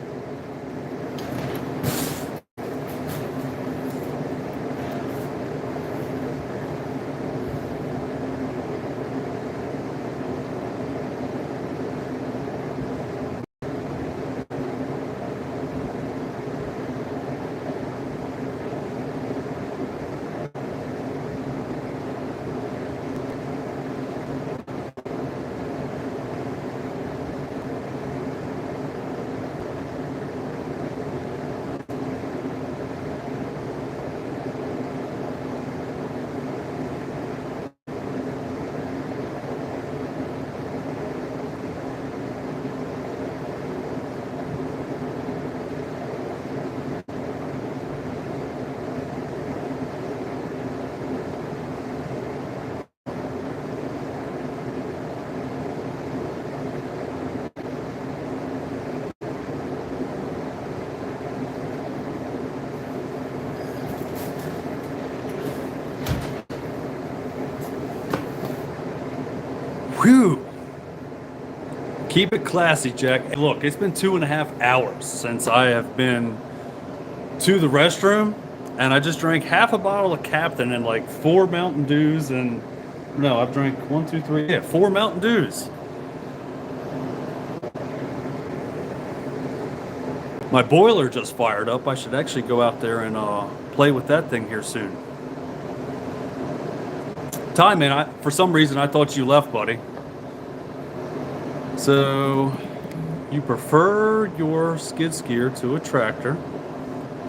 Speaker 1: Whew. Keep it classy, Jack. Look, it's been 2.5 hours since I have been to the restroom, and I just drank half a bottle of Captain and like 4 Mountain Dews, and no, I've drank 1, 2, 3, yeah, 4 Mountain Dews. My boiler just fired up. I should actually go out there and play with that thing here soon. Ty, man, for some reason I thought you left, buddy. So you prefer your skid steer to a tractor,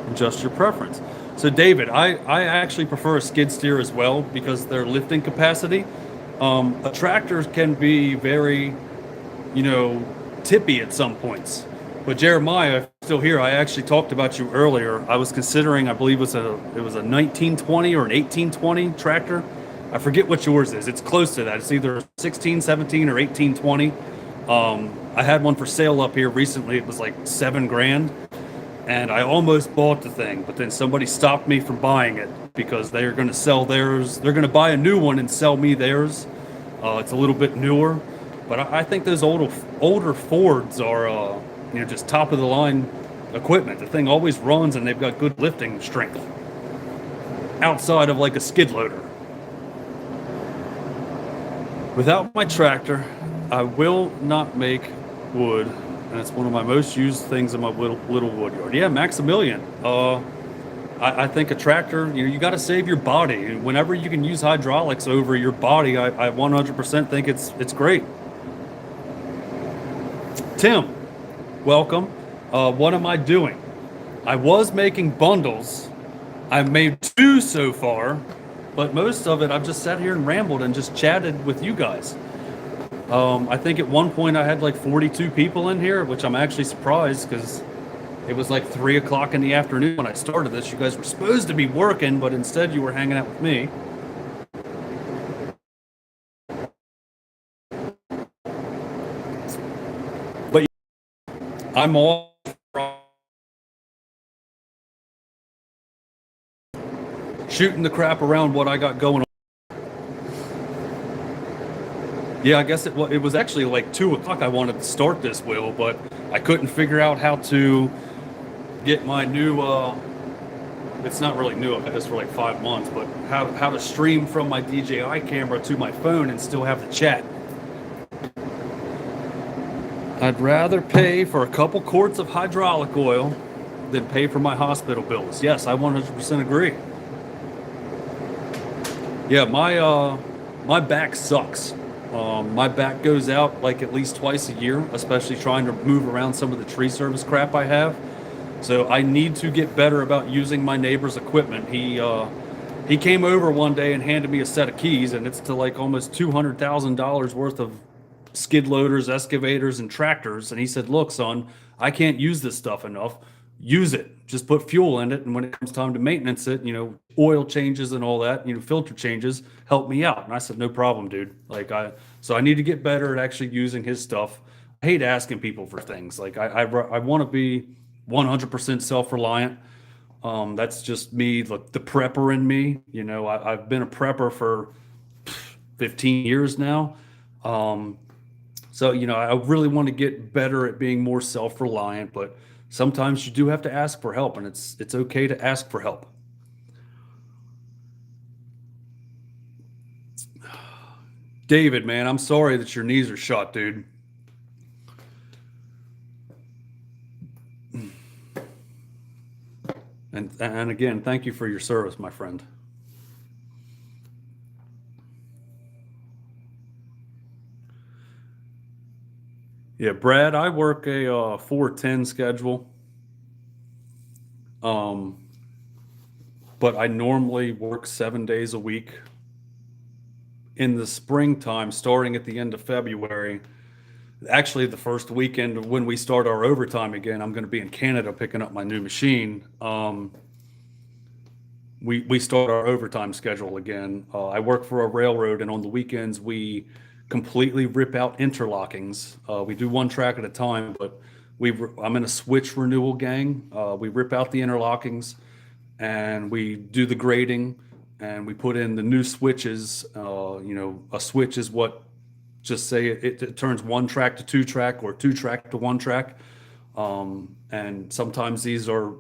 Speaker 1: and just your preference. So David, I actually prefer a skid steer as well because their lifting capacity. A tractor can be very, tippy at some points. But Jeremiah, still here. I actually talked about you earlier. I was considering, I believe it was a 1920 or an 1820 tractor. I forget what yours is. It's close to that. It's either 1617 or 1820. I had one for sale up here recently. It was like $7,000, and I almost bought the thing, but then somebody stopped me from buying it because they're going to sell theirs. They're going to buy a new one and sell me theirs. It's a little bit newer, but I think those older Fords are, just top of the line equipment. The thing always runs, and they've got good lifting strength outside of like a skid loader. Without my tractor, I will not make wood, and it's one of my most used things in my little wood yard. Yeah, Maximilian. I think a tractor, you got to save your body. Whenever you can use hydraulics over your body, I 100% think it's great. Tim, welcome. What am I doing? I was making bundles. I've made 2 so far, but most of it I've just sat here and rambled and just chatted with you guys. I think at one point I had like 42 people in here, which I'm actually surprised because it was like 3 o'clock in the afternoon when I started this. You guys were supposed to be working, but instead you were hanging out with me. But I'm all shooting the crap around what I got going on. Yeah, I guess it was actually like 2 o'clock I wanted to start this, Will, but I couldn't figure out how to get my new, it's not really new, I've had this for like 5 months, but how to stream from my DJI camera to my phone and still have the chat. I'd rather pay for a couple quarts of hydraulic oil than pay for my hospital bills. Yes, I 100% agree. Yeah, my back sucks. My back goes out like at least twice a year, especially trying to move around some of the tree service crap I have. So I need to get better about using my neighbor's equipment. He came over one day and handed me a set of keys, and it's to like almost $200,000 worth of skid loaders, excavators, and tractors. And he said, "Look, son, I can't use this stuff enough. Use it. Just put fuel in it, and when it comes time to maintenance it, oil changes and all that, filter changes, help me out." And I said, "No problem, dude." So I need to get better at actually using his stuff. I hate asking people for things. Like I want to be 100% self-reliant. That's just me, the prepper in me. I've been a prepper for 15 years now. So I really want to get better at being more self-reliant, but sometimes you do have to ask for help, and it's okay to ask for help. David, man, I'm sorry that your knees are shot, dude. And again, thank you for your service, my friend. Yeah, Brad, I work a 4-10 schedule. But I normally work 7 days a week. In the springtime, starting at the end of February, actually the first weekend when we start our overtime again, I'm going to be in Canada picking up my new machine. We start our overtime schedule again. I work for a railroad, and on the weekends we completely rip out interlockings. We do one track at a time, but I'm in a switch renewal gang. We rip out the interlockings, and we do the grading, and we put in the new switches. A switch is what just say it turns 1 track to 2 track or 2 track to 1 track. And sometimes these are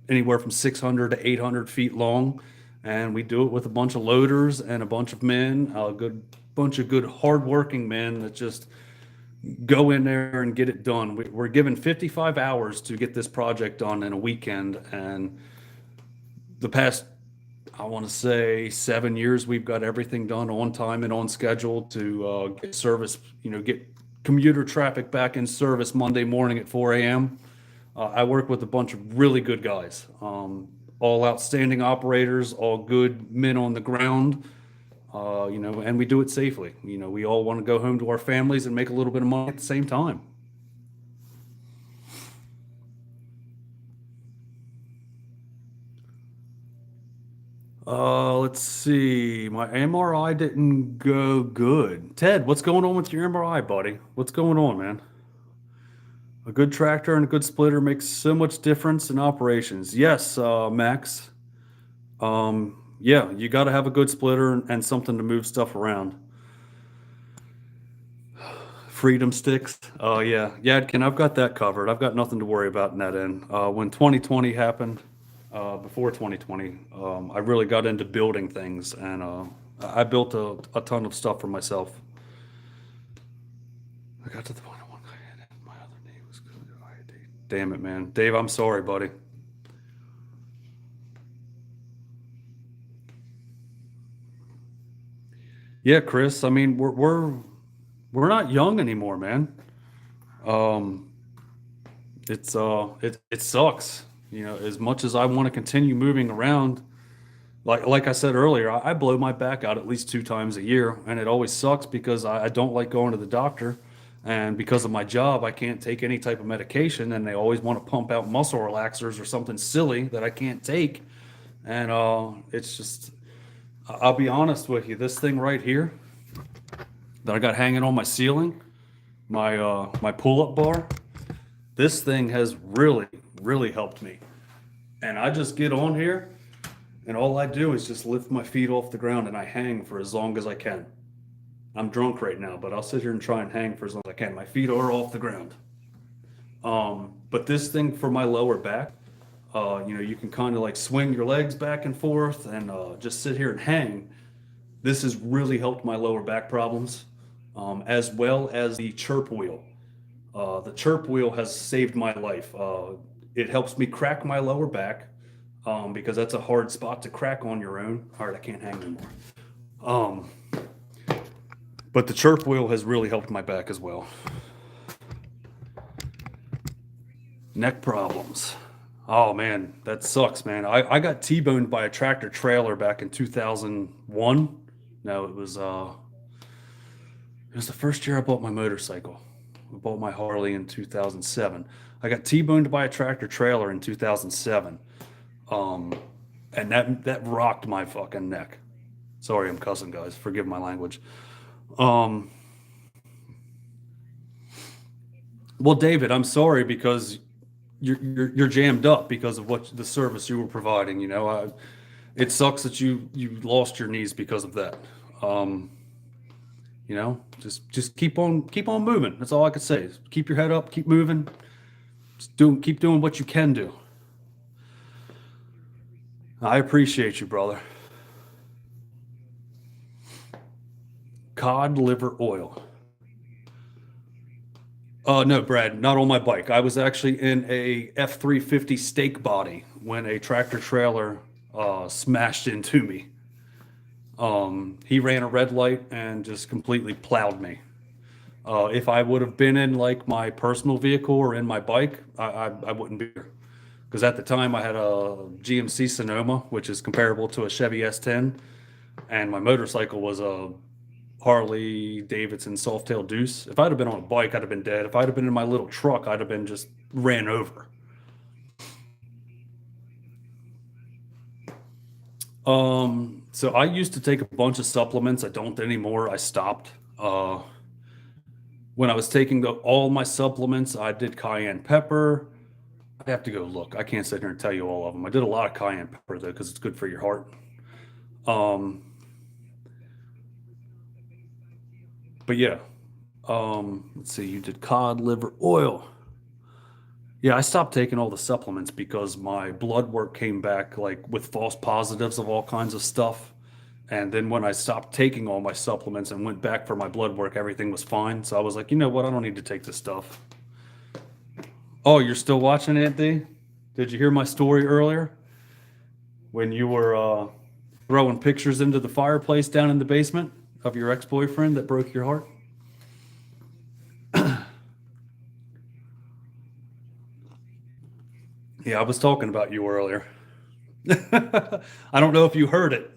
Speaker 1: anywhere from 600 to 800 feet long. And we do it with a bunch of loaders and a bunch of men, a good bunch of good hardworking men that just go in there and get it done. We're given 55 hours to get this project done in a weekend. And the past, I want to say 7 years, we've got everything done on time and on schedule to get service, get commuter traffic back in service Monday morning at 4 a.m. I work with a bunch of really good guys, all outstanding operators, all good men on the ground, and we do it safely. We all want to go home to our families and make a little bit of money at the same time. Let's see. My MRI didn't go good. Ted, what's going on with your MRI, buddy? What's going on, man? A good tractor and a good splitter makes so much difference in operations. Yes, Max. Yeah, you got to have a good splitter and something to move stuff around. Freedom sticks. Oh, yeah. Yadkin, I've got that covered. I've got nothing to worry about in that end. When 2020 happened, before 2020, I really got into building things, and I built a ton of stuff for myself. I got to the point of one guy and my other knee was good. Damn it, man. Dave, I'm sorry, buddy. Yeah, Chris. I mean, we're not young anymore, man. Um, it sucks. As much as I want to continue moving around, like I said earlier, I blow my back out at least 2 times a year, and it always sucks because I don't like going to the doctor, and because of my job, I can't take any type of medication, and they always want to pump out muscle relaxers or something silly that I can't take, and it's just, I'll be honest with you, this thing right here that I got hanging on my ceiling, my pull-up bar, this thing has really, really helped me, and I just get on here. And all I do is just lift my feet off the ground and I hang for as long as I can. I'm drunk right now, but I'll sit here and try and hang for as long as I can. My feet are off the ground. But this thing for my lower back, you can kind of like swing your legs back and forth and just sit here and hang. This has really helped my lower back problems, as well as the chirp wheel. The chirp wheel has saved my life. It helps me crack my lower back. Because that's a hard spot to crack on your own. All right, I can't hang anymore. Um, but the chirp wheel has really helped my back as well. Neck problems. Oh man, that sucks, man. I got T-boned by a tractor trailer back in 2001. No, it was the first year I bought my motorcycle. I bought my Harley in 2007. I got T-boned by a tractor trailer in 2007. And that rocked my fucking neck. Sorry, I'm cussing, guys. Forgive my language. Well, David, I'm sorry because you're jammed up because of what the service you were providing. It sucks that you lost your knees because of that. Just keep on moving. That's all I could say. Keep your head up, keep moving. Keep doing what you can do. I appreciate you, brother. Cod liver oil. No, Brad, not on my bike. I was actually in a F-350 stake body when a tractor trailer smashed into me. He ran a red light and just completely plowed me. If I would have been in like my personal vehicle or in my bike, I wouldn't be here. Because at the time I had a GMC Sonoma, which is comparable to a Chevy S10, and my motorcycle was a Harley Davidson Softail Deuce. If I'd have been on a bike, I'd have been dead. If I'd have been in my little truck, I'd have been just ran over. So I used to take a bunch of supplements. I don't anymore. I stopped. When I was taking all my supplements, I did cayenne pepper. I have to go look. I can't sit here and tell you all of them. I did a lot of cayenne pepper though, because it's good for your heart. Um, But yeah, let's see, you did cod liver oil. Yeah, I stopped taking all the supplements because my blood work came back like with false positives of all kinds of stuff. And then when I stopped taking all my supplements and went back for my blood work, everything was fine. So I was like, you know what? I don't need to take this stuff. Oh, you're still watching it, D? Did you hear my story earlier when you were throwing pictures into the fireplace down in the basement of your ex-boyfriend that broke your heart? Yeah, I was talking about you earlier. I don't know if you heard it.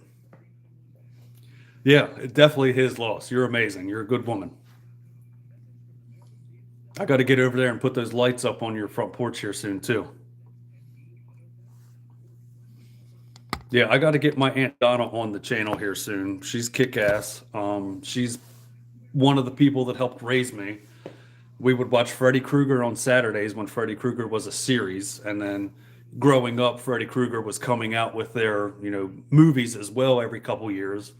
Speaker 1: Yeah, it definitely his loss. You're amazing. You're a good woman. I got to get over there and put those lights up on your front porch here soon too. Yeah, I got to get my Aunt Donna on the channel here soon. She's kick-ass. She's one of the people that helped raise me. We would watch Freddy Krueger on Saturdays when Freddy Krueger was a series, and then growing up, Freddy Krueger was coming out with their, movies as well every couple years.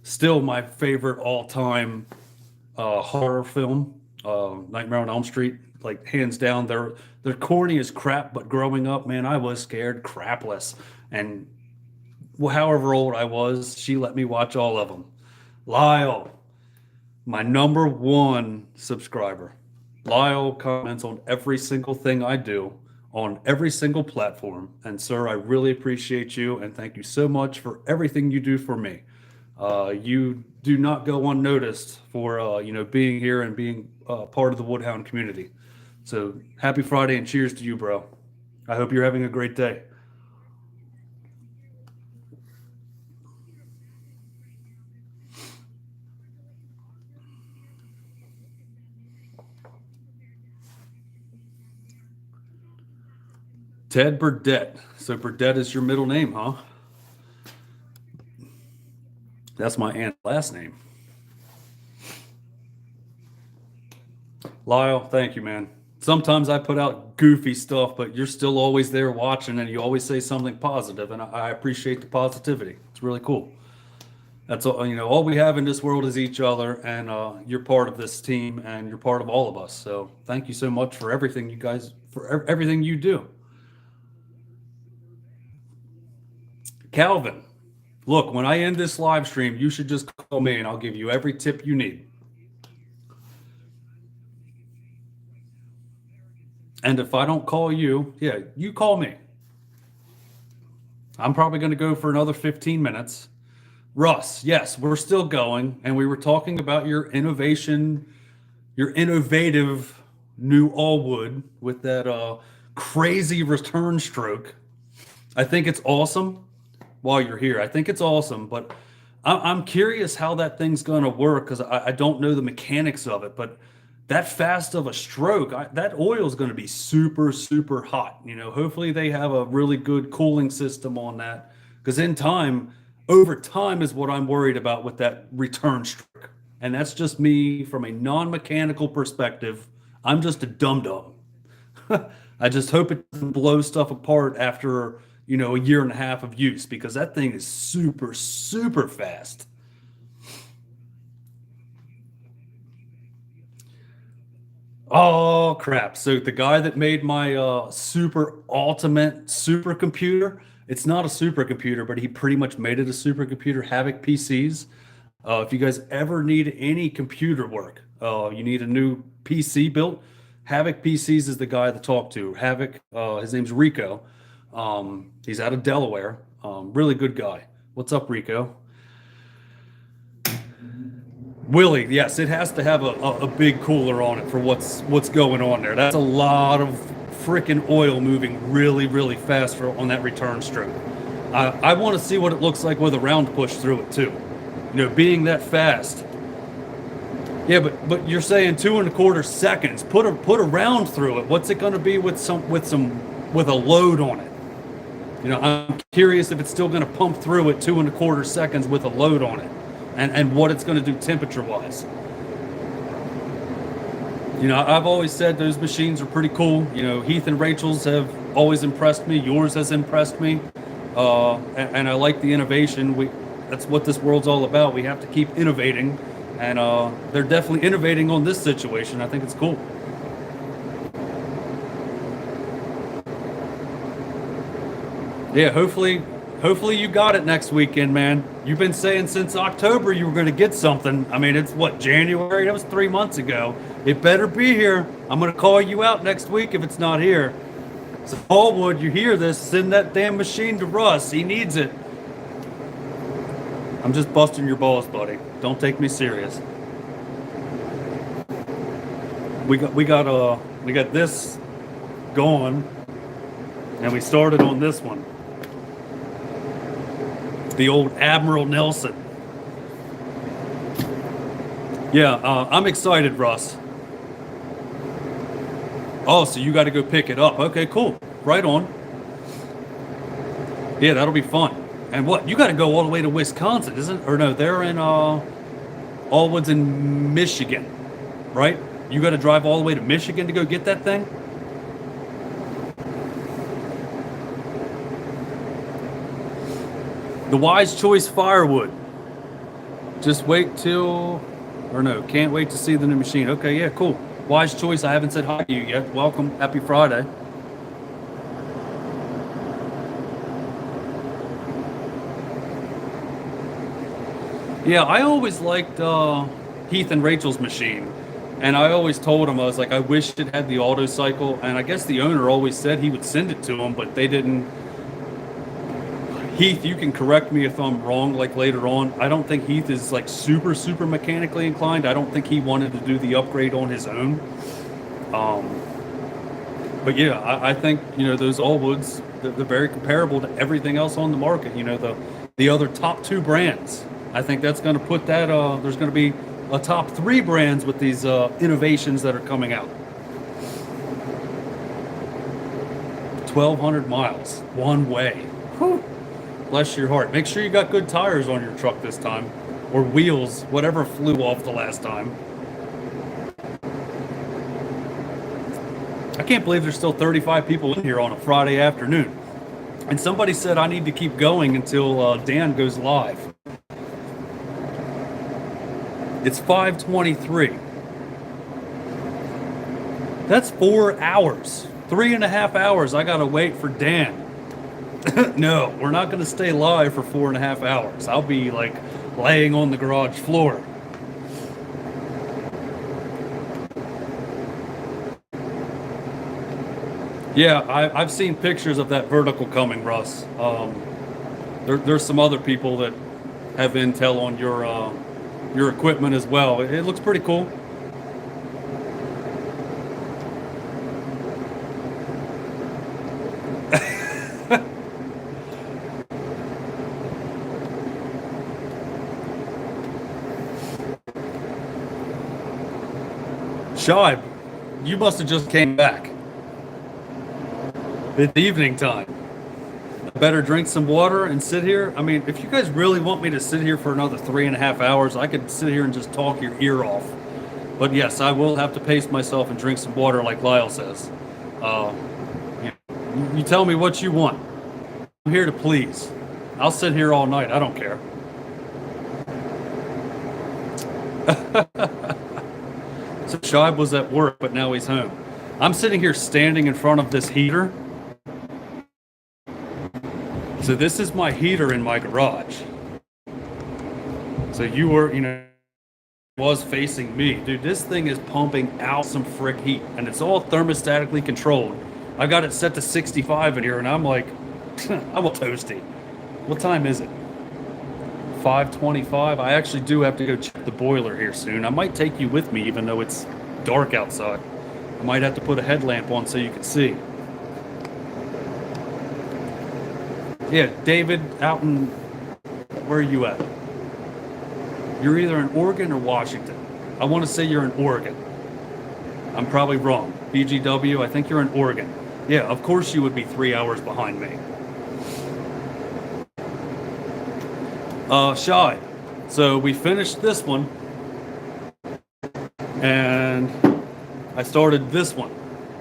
Speaker 1: Still my favorite all-time horror film, Nightmare on Elm Street, like hands down. They're corny as crap, but growing up, man, I was scared crapless. And however old I was, she let me watch all of them. Lyle, my number one subscriber. Lyle comments on every single thing I do on every single platform. And sir, I really appreciate you and thank you so much for everything you do for me. You do not go unnoticed for being here and being part of the Woodhound community. So happy Friday and cheers to you, bro. I hope you're having a great day. Ted Burdett. So Burdett is your middle name, huh? That's my aunt's last name. Lyle, thank you, man. Sometimes I put out goofy stuff, but you're still always there watching and you always say something positive, and I appreciate the positivity. It's really cool. That's all, all we have in this world is each other, and you're part of this team and you're part of all of us. So thank you so much for everything you guys, for everything you do. Calvin, look, when I end this live stream, you should just call me and I'll give you every tip you need. And if I don't call you, yeah, you call me. I'm probably going to go for another 15 minutes. Russ, yes, we're still going. And we were talking about your innovative new all wood with that crazy return stroke. I think it's awesome. While you're here, I think it's awesome, but I'm curious how that thing's going to work because I don't know the mechanics of it. But that fast of a stroke, that oil is going to be super, super hot. Hopefully they have a really good cooling system on that because over time is what I'm worried about with that return stroke. And that's just me from a non-mechanical perspective. I'm just a dum-dum. I just hope it doesn't blow stuff apart after a year and a half of use because that thing is super, super fast. Oh, crap. So the guy that made my super ultimate supercomputer, it's not a supercomputer, but he pretty much made it a supercomputer, HAVOC PCs. If you guys ever need any computer work, you need a new PC built, HAVOC PCs is the guy to talk to. HAVOC, his name's Rico. He's out of Delaware. Really good guy. What's up, Rico? Willie, yes, it has to have a big cooler on it for what's going on there. That's a lot of freaking oil moving really, really fast on that return stroke. I want to see what it looks like with a round push through it too. Being that fast. Yeah, but you're saying 2.25 seconds. Put a round through it. What's it going to be with a load on it? I'm curious if it's still going to pump through at 2.25 seconds with a load on it, and what it's going to do temperature-wise. I've always said those machines are pretty cool. Heath and Rachel's have always impressed me. Yours has impressed me, and I like the innovation. That's what this world's all about. We have to keep innovating and they're definitely innovating on this situation. I think it's cool. Yeah, hopefully you got it next weekend, man. You've been saying since October you were going to get something. I mean, it's what, January? That was 3 months ago. It better be here. I'm going to call you out next week if it's not here. So Paulwood, you hear this, send that damn machine to Russ. He needs it. I'm just busting your balls, buddy. Don't take me serious. We got this going, and we started on this one. The old Admiral Nelson. Yeah, I'm excited, Russ. Oh, so you got to go pick it up. Okay, cool. Right on. Yeah, that'll be fun. And what? You got to go all the way to Wisconsin, isn't? Or no, they're in Allwoods in Michigan, right? You got to drive all the way to Michigan to go get that thing? The Wise Choice Firewood. Just wait till, or no, can't wait to see the new machine. Okay, yeah, cool. Wise Choice, I haven't said hi to you yet. Welcome, happy Friday. Yeah, I always liked Heath and Rachel's machine. And I always told him, I was like, I wish it had the auto cycle. And I guess the owner always said he would send it to him, but they didn't. Heath, you can correct me if I'm wrong, like later on. I don't think Heath is like super mechanically inclined. I don't think he wanted to do the upgrade on his own. But yeah, I think, you know, those Allwoods, they're very comparable to everything else on the market. You know, the other top 2 brands. I think that's going to put that, there's going to be a top 3 brands with these innovations that are coming out. 1,200 miles, one way. Whew. Bless your heart. Make sure you got good tires on your truck this time, or wheels, whatever flew off the last time. I can't believe there's still 35 people in here on a Friday afternoon. And somebody said I need to keep going until Dan goes live. It's 5:23. That's 4 hours. 3.5 hours I gotta wait for Dan. No, we're not going to stay live for 4.5 hours. I'll be like laying on the garage floor. Yeah, I've seen pictures of that vertical coming, Russ. There's some other people that have intel on your equipment as well. It looks pretty cool. Shibe, you must have just came back. It's evening time. I better drink some water and sit here. I mean, if you guys really want me to sit here for another 3.5 hours, I could sit here and just talk your ear off. But yes, I will have to pace myself and drink some water like Lyle says. You tell me what you want. I'm here to please. I'll sit here all night. I don't care. So Shibe was at work, but now he's home. I'm sitting here standing in front of this heater. So this is my heater in my garage. So you were, you know, was facing me. Dude, this thing is pumping out some frick heat, and it's all thermostatically controlled. I got it set to 65 in here, and I'm like, I'm a toasty. What time is it? 5:25. I actually do have to go check the boiler here soon. I might take you with me, even though it's dark outside. I might have to put a headlamp on so you can see. Yeah, David, out in, where are you at? You're either in Oregon or Washington. I want to say you're in Oregon. I'm probably wrong. BGW, I think you're in Oregon. Yeah, of course you would be 3 hours behind me. Shy. So we finished this one, and I started this one,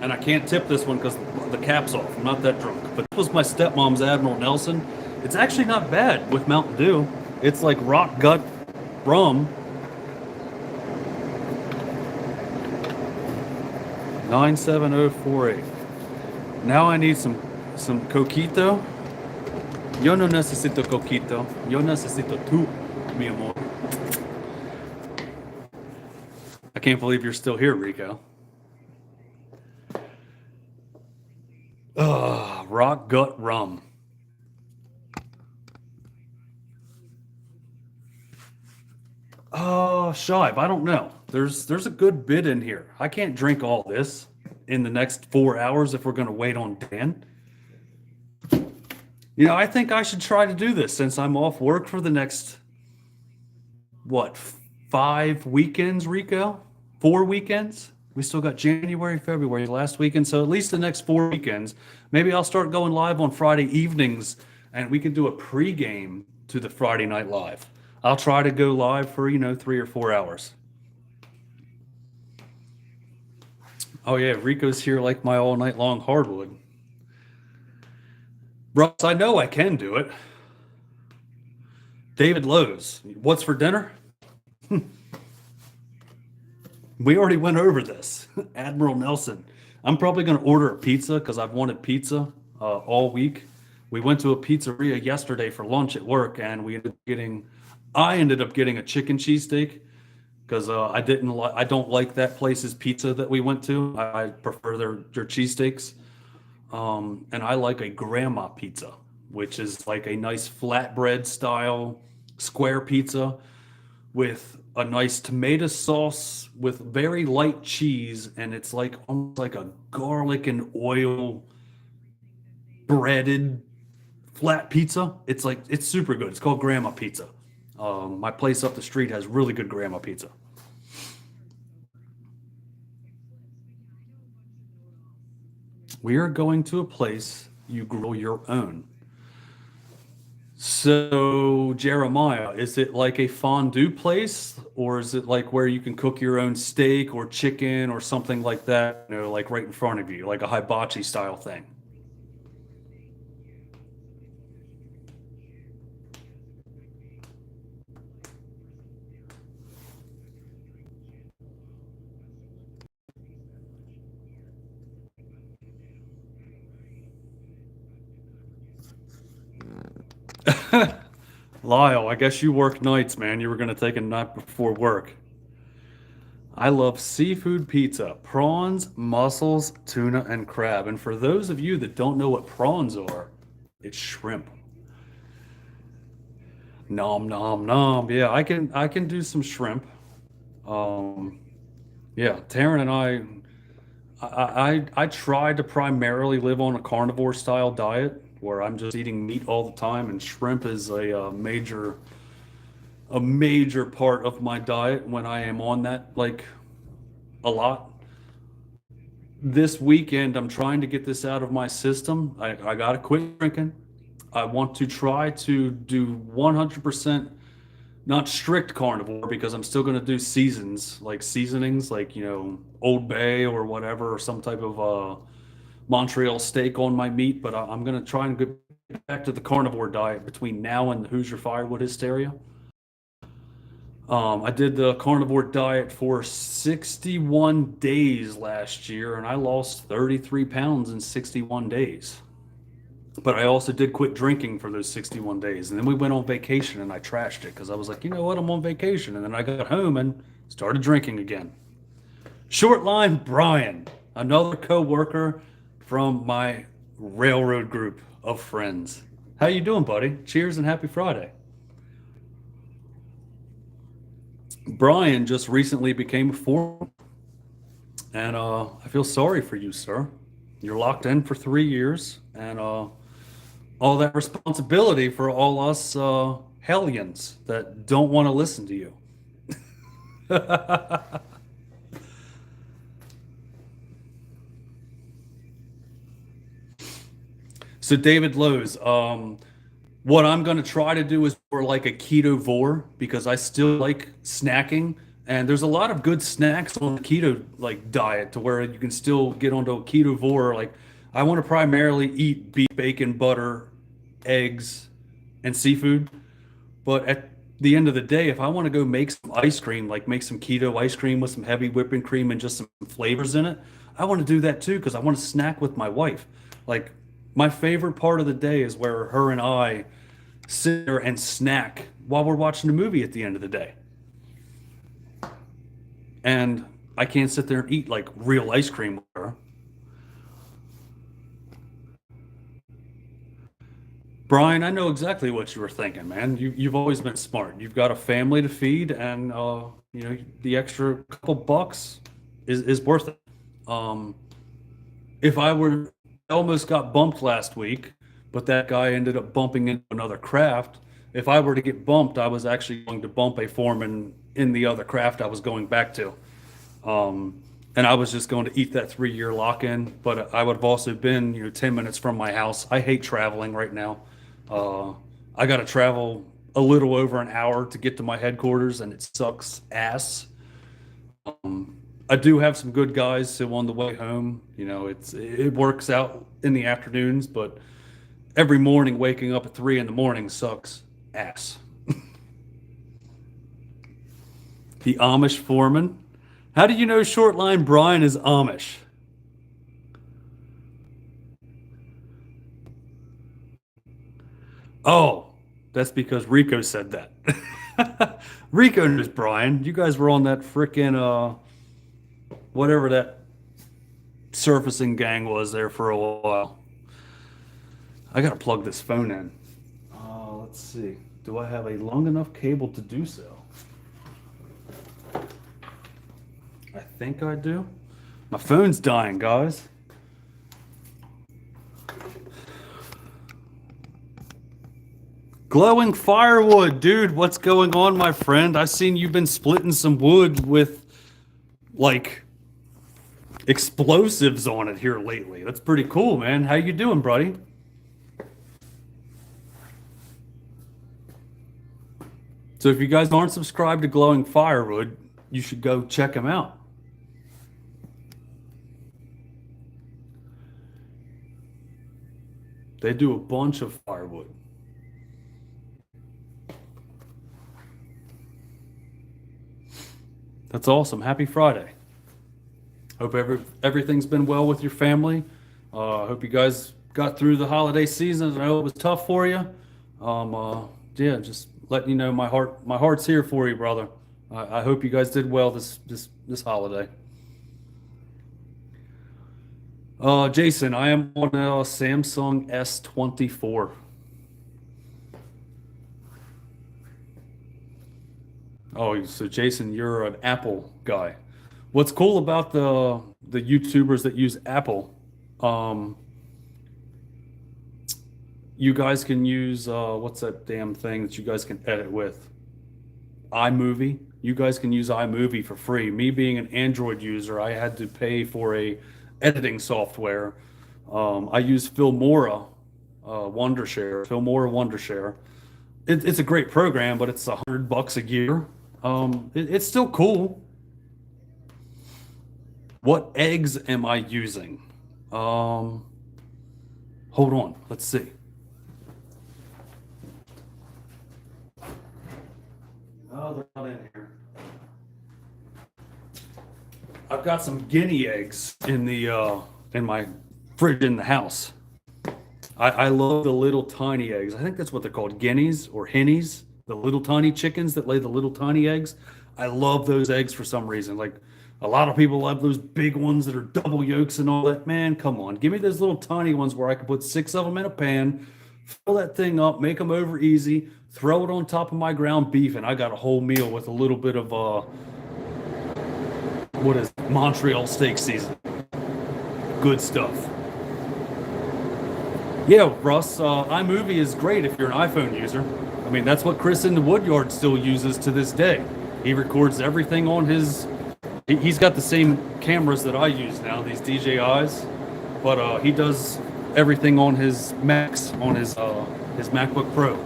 Speaker 1: and I can't tip this one because the cap's off. I'm not that drunk. But this was my stepmom's Admiral Nelson. It's actually not bad with Mountain Dew. It's like rock gut rum, 97048. Now I need some coquito. Yo no necesito coquito. Yo necesito tú, mi amor. I can't believe you're still here, Rico. Rock gut rum. Oh, Shive, I don't know. There's a good bit in here. I can't drink all this in the next 4 hours if we're going to wait on Dan. You know, I think I should try to do this since I'm off work for the next, what, 5 weekends, Rico? 4 weekends? We still got January, February, last weekend. So at least the next 4 weekends. Maybe I'll start going live on Friday evenings and we can do a pregame to the Friday Night Live. I'll try to go live for, 3 or 4 hours. Oh, yeah, Rico's here like my all night long hardwood. Russ, I know I can do it. David Lowe's, what's for dinner? We already went over this. Admiral Nelson. I'm probably going to order a pizza because I've wanted pizza all week. We went to a pizzeria yesterday for lunch at work, and I ended up getting a chicken cheesesteak because I don't like that place's pizza that we went to. I prefer their cheesesteaks. And I like a grandma pizza, which is like a nice flatbread style square pizza with a nice tomato sauce with very light cheese, and it's like almost like a garlic and oil breaded flat pizza. It's super good. It's called Grandma Pizza. My place up the street has really good grandma pizza. We are going to a place you grow your own. So, Jeremiah, is it like a fondue place, or is it like where you can cook your own steak or chicken or something like that, like right in front of you, like a hibachi style thing? Lyle, I guess you work nights, man. You were going to take a nap before work. I love seafood pizza, prawns, mussels, tuna, and crab. And for those of you that don't know what prawns are, it's shrimp. Nom nom nom. Yeah, I can do some shrimp. Um, yeah, Taryn and I try to primarily live on a carnivore style diet where I'm just eating meat all the time, and shrimp is a major part of my diet when I am on that, like, a lot. This weekend, I'm trying to get this out of my system. I got to quit drinking. I want to try to do 100%, not strict carnivore, because I'm still going to do seasonings, like, Old Bay or whatever, or some type of Montreal steak on my meat. But I'm going to try and get back to the carnivore diet between now and the Hoosier Firewood hysteria. I did the carnivore diet for 61 days last year, and I lost 33 pounds in 61 days. But I also did quit drinking for those 61 days. And then we went on vacation, and I trashed it because I was like, you know what, I'm on vacation. And then I got home and started drinking again. Short line Brian, another co-worker from my railroad group of friends. How you doing, buddy? Cheers and happy Friday. Brian just recently became a foreman, and I feel sorry for you, sir. You're locked in for 3 years, and all that responsibility for all us hellions that don't want to listen to you. So, David Lowe's, what I'm going to try to do is more like a ketovore because I still like snacking. And there's a lot of good snacks on the keto like diet to where you can still get onto a ketovore. Like I want to primarily eat beef, bacon, butter, eggs, and seafood. But at the end of the day, if I want to go make some ice cream, like make some keto ice cream with some heavy whipping cream and just some flavors in it, I want to do that too because I want to snack with my wife. Like, my favorite part of the day is where her and I sit there and snack while we're watching a movie at the end of the day. And I can't sit there and eat like real ice cream with her. Brian, I know exactly what you were thinking, man. You've always been smart. You've got a family to feed, and you know, the extra couple bucks is worth it. Um, if I were, I almost got bumped last week, but that guy ended up bumping into another craft. If I were to get bumped, I was actually going to bump a foreman in the other craft I was going back to. And I was just going to eat that 3-year lock-in, but I would have also been, 10 minutes from my house. I hate traveling right now. I got to travel a little over an hour to get to my headquarters, and it sucks ass. I do have some good guys, so on the way home, it works out in the afternoons, but every morning waking up at 3 in the morning sucks ass. The Amish foreman. How do you know Shortline Brian is Amish? Oh, that's because Rico said that. Rico knows Brian. You guys were on that frickin' whatever that surfacing gang was there for a while. I gotta plug this phone in. Let's see. Do I have a long enough cable to do so? I think I do. My phone's dying, guys. Glowing Firewood, dude, what's going on, my friend? I seen you've been splitting some wood with, like, explosives on it here lately. That's pretty cool, man. How you doing, buddy? So if you guys aren't subscribed to Glowing Firewood, you should go check them out. They do a bunch of firewood. That's awesome. Happy Friday. Hope everything's been well with your family. Hope you guys got through the holiday season. I know it was tough for you. Yeah, just letting you know my heart's here for you, brother. I hope you guys did well this holiday. Jason, I am on a Samsung S24. Oh, so Jason, you're an Apple guy. What's cool about the YouTubers that use Apple, you guys can use what's that damn thing that you guys can edit with? iMovie. You guys can use iMovie for free. Me being an Android user, I had to pay for a editing software. I use Filmora, Wondershare. It's a great program, but it's $100 a year. It's still cool. What eggs am I using? Hold on, let's see. Oh, they're not in here. I've got some guinea eggs in the in my fridge in the house. I love the little tiny eggs. I think that's what they're called, guineas or hennies, the little tiny chickens that lay the little tiny eggs. I love those eggs for some reason. Like, a lot of people love those big ones that are double yolks and all that. Man, come on. Give me those little tiny ones where I can put 6 of them in a pan, fill that thing up, make them over easy, throw it on top of my ground beef, and I got a whole meal with a little bit of what is it? Montreal steak season. Good stuff. Yeah, Russ, iMovie is great if you're an iPhone user. I mean, that's what Chris in the Woodyard still uses to this day. He records everything on his... He's got the same cameras that I use now, these DJIs, but he does everything on his Macs, on his MacBook Pro.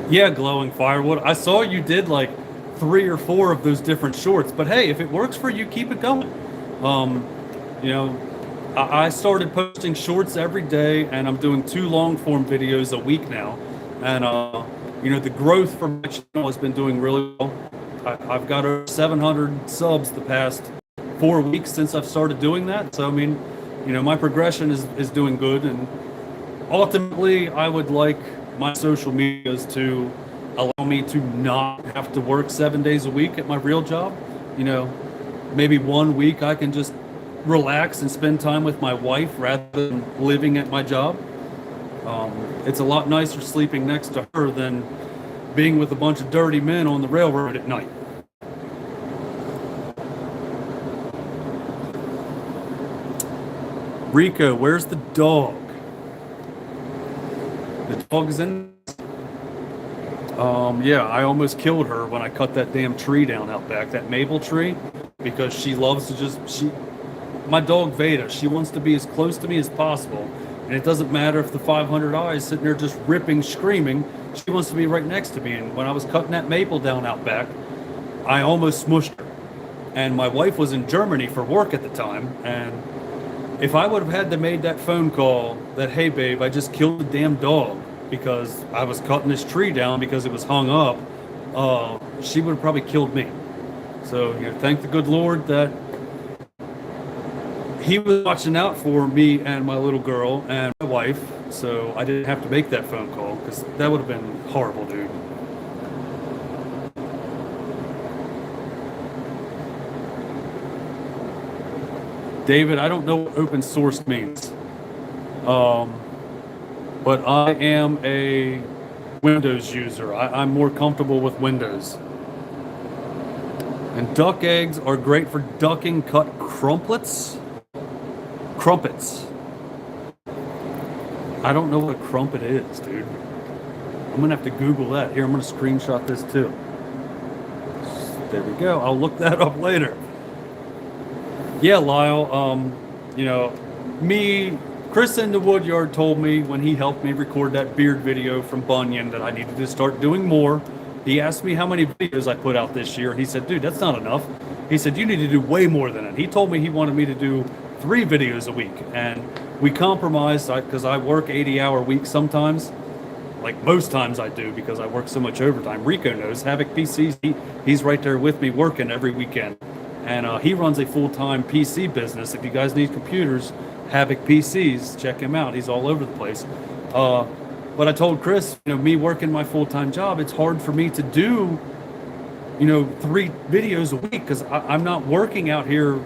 Speaker 1: Yeah, Glowing Firewood. I saw you did like 3 or 4 of those different shorts, but hey, if it works for you, keep it going. You know, I started posting shorts every day, and I'm doing 2 long form videos a week now. And you know, the growth from my channel has been doing really well. I've got over 700 subs the past 4 weeks since I've started doing that. So I mean, you know, my progression is doing good, and ultimately I would like my social medias to allow me to not have to work 7 days a week at my real job. You know, maybe 1 week I can just relax and spend time with my wife rather than living at my job. It's a lot nicer sleeping next to her than being with a bunch of dirty men on the railroad at night. Rico, where's the dog? The dog is in. Yeah, I almost killed her when I cut that damn tree down out back, that maple tree, because she loves to my dog Veda, she wants to be as close to me as possible. And it doesn't matter if the 500 eyes sitting there just ripping, screaming, she wants to be right next to me. And when I was cutting that maple down out back, I almost smushed her. And my wife was in Germany for work at the time. And if I would have had to made that phone call that, hey babe, I just killed the damn dog because I was cutting this tree down because it was hung up, she would have probably killed me. So, you know, thank the good Lord that he was watching out for me and my little girl and my wife, so I didn't have to make that phone call, because that would have been horrible, dude. David, I don't know what open source means, but I am a Windows user. I'm more comfortable with Windows. And duck eggs are great for ducking cut crumpets. Crumpets. I don't know what a crumpet is, dude. I'm gonna have to Google that. Here, I'm gonna screenshot this too. There we go. I'll look that up later. Yeah, Lyle. You know, Chris in the Woodyard told me when he helped me record that beard video from Bunyan that I needed to start doing more. He asked me how many videos I put out this year, and he said, dude, that's not enough. He said, you need to do way more than it. He told me he wanted me to do 3 videos a week, and we compromised because I work 80-hour weeks sometimes, like most times I do, because I work so much overtime. Rico knows, HAVOC PCs, he's right there with me working every weekend, and he runs a full-time PC business. If you guys need computers, HAVOC PCs, check him out. He's all over the place. But I told Chris, you know, me working my full-time job, it's hard for me to do, you know, 3 videos a week, because I'm not working out here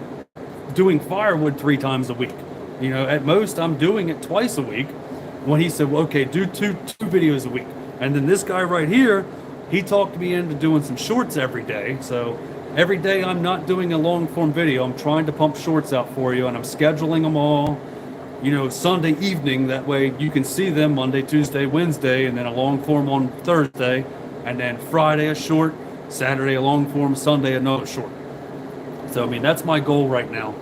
Speaker 1: doing firewood 3 times a week. You know, at most I'm doing it twice a week. When he said, well, okay, do two videos a week. And then this guy right here, he talked me into doing some shorts every day. So every day I'm not doing a long form video. I'm trying to pump shorts out for you, and I'm scheduling them all, you know, Sunday evening. That way you can see them Monday, Tuesday, Wednesday, and then a long form on Thursday, and then Friday a short, Saturday a long form, Sunday another short. So, I mean, that's my goal right now.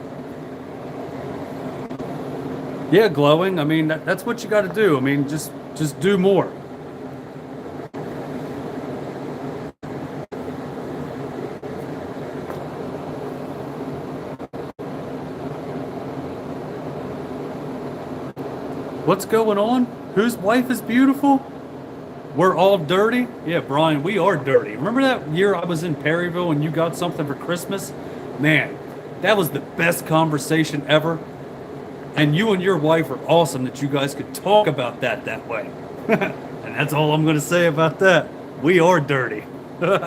Speaker 1: Yeah, glowing. I mean, that's what you got to do. I mean, just do more. What's going on? Whose wife is beautiful? We're all dirty? Yeah, Brian, we are dirty. Remember that year I was in Perryville and you got something for Christmas? Man, that was the best conversation ever. And you and your wife are awesome that you guys could talk about that way. And that's all I'm going to say about that. We are dirty. And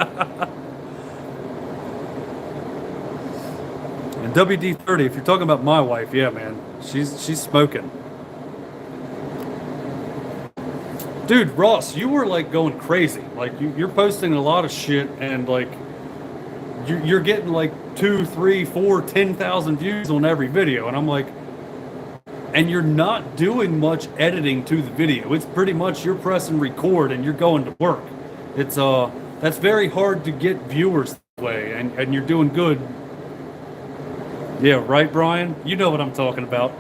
Speaker 1: WD-30, if you're talking about my wife, yeah, man, she's smoking. Dude, Ross, you were like going crazy. Like you're posting a lot of shit, and like you're getting like 2, 3, 4, 10,000 views on every video. And I'm like, and you're not doing much editing to the video. It's pretty much you're pressing record and you're going to work. It's that's very hard to get viewers that way, and you're doing good. Yeah, right, Brian? You know what I'm talking about.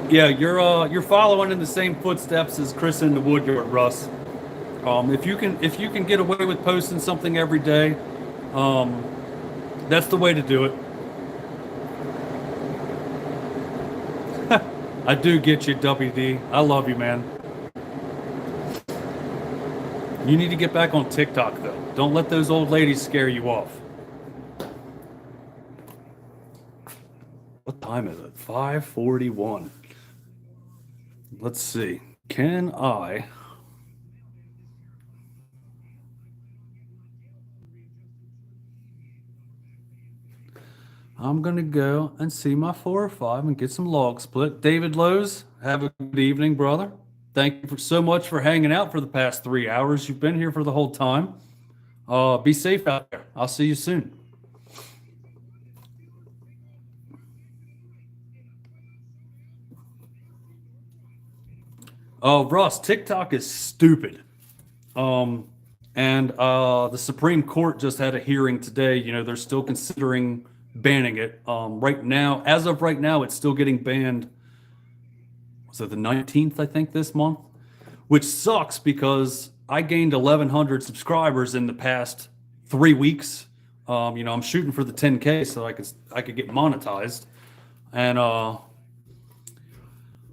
Speaker 1: Yeah, you're following in the same footsteps as Chris in the Woodyard, Russ. If you can get away with posting something every day, That's the way to do it. I do get you, WD. I love you, man. You need to get back on TikTok, though. Don't let those old ladies scare you off. What time is it? 5:41. Let's see. Can I... I'm going to go and see my 405 and get some log split. David Lowe's, have a good evening, brother. Thank you so much for hanging out for the past 3 hours. You've been here for the whole time. Be safe out there. I'll see you soon. Russ, TikTok is stupid. And the Supreme Court just had a hearing today. You know, they're still considering banning it. Right now, as of right now, it's still getting banned. Was it the 19th, I think, this month? Which sucks because I gained 1,100 subscribers in the past 3 weeks. You know, I'm shooting for the 10K so I could get monetized. And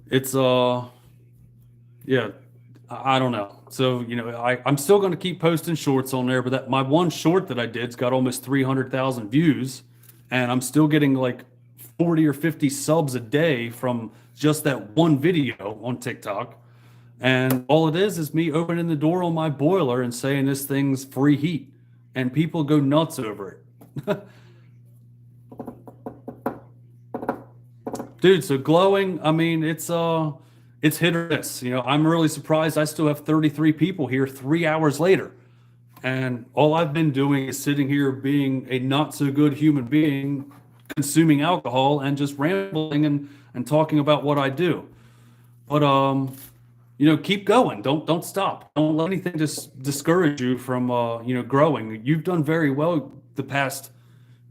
Speaker 1: it's yeah, I don't know. So, you know, I'm still going to keep posting shorts on there, but my one short that I did's got almost 300,000 views, and I'm still getting like 40 or 50 subs a day from just that one video on TikTok. And all it is me opening the door on my boiler and saying this thing's free heat, and people go nuts over it. Dude, so glowing, I mean, it's hit or miss. You know, I'm really surprised I still have 33 people here 3 hours later. And all I've been doing is sitting here being a not so good human being, consuming alcohol and just rambling and talking about what I do. But you know, keep going. Don't stop. Don't let anything just discourage you from you know, growing. You've done very well the past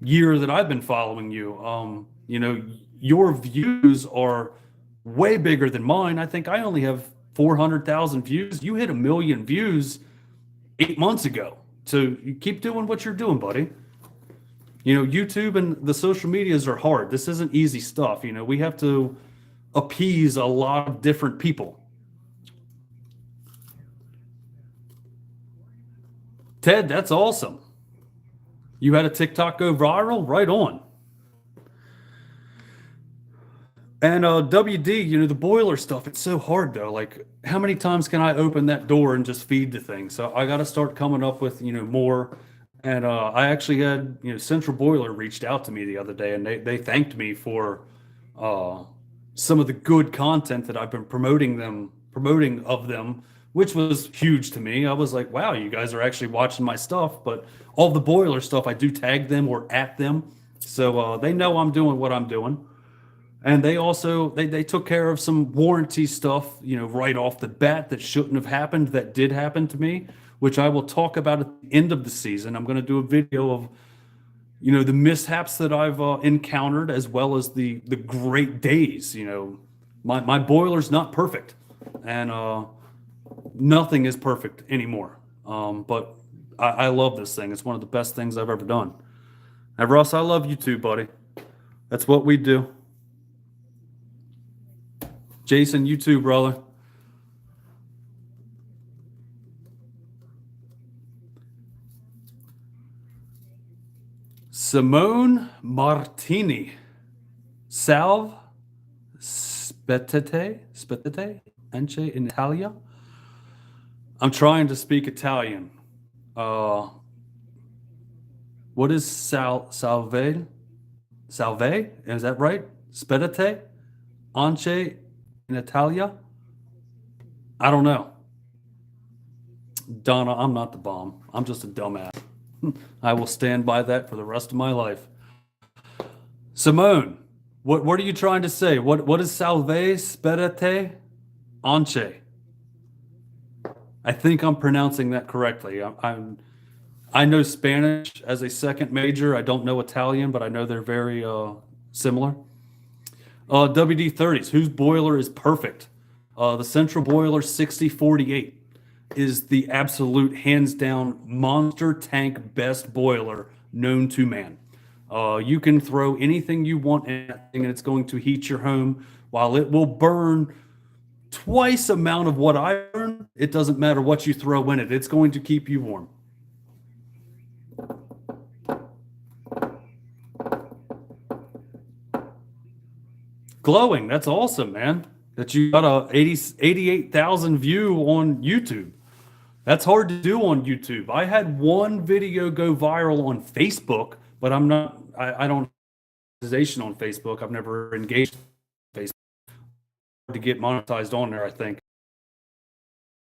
Speaker 1: year that I've been following you. You know, your views are way bigger than mine. I think I only have 400,000 views. You hit 1 million views 8 months ago. So you keep doing what you're doing, buddy. You know, YouTube and the social medias are hard. This isn't easy stuff. You know, we have to appease a lot of different people. Ted, that's awesome. You had a TikTok go viral? Right on. And WD, you know, the boiler stuff, it's so hard though. Like, how many times can I open that door and just feed the thing? So I got to start coming up with, you know, more. And I actually had, you know, Central Boiler reached out to me the other day, and they thanked me for some of the good content that I've been promoting of them, which was huge to me. I was like, wow, you guys are actually watching my stuff. But all the boiler stuff, I do tag them or at them. So they know I'm doing what I'm doing. And they also they took care of some warranty stuff, you know, right off the bat that shouldn't have happened, that did happen to me, which I will talk about at the end of the season. I'm going to do a video of, you know, the mishaps that I've encountered, as well as the great days. You know, my boiler's not perfect, and nothing is perfect anymore. But I love this thing. It's one of the best things I've ever done. And Russ, I love you too, buddy. That's what we do. Jason, you too, brother. Simone Martini. Salve spettate, ence in Italia. I'm trying to speak Italian. What is salve? Salve? Is that right? Spettate? Ance in Italia? I don't know. Donna, I'm not the bomb. I'm just a dumbass. I will stand by that for the rest of my life. Simone, what are you trying to say? What is salve spettate ance? I think I'm pronouncing that correctly. I know Spanish as a second major. I don't know Italian, but I know they're very similar. WD-30s, whose boiler is perfect? The Central Boiler 6048 is the absolute hands down monster tank best boiler known to man. You can throw anything you want in that thing and it's going to heat your home. While it will burn twice amount of what I burn, it doesn't matter what you throw in it. It's going to keep you warm. Glowing, that's awesome, man. That you got a 88,000 view on YouTube. That's hard to do on YouTube. I had one video go viral on Facebook, but I don't monetization on Facebook. I've never engaged with Facebook to get monetized on there, I think.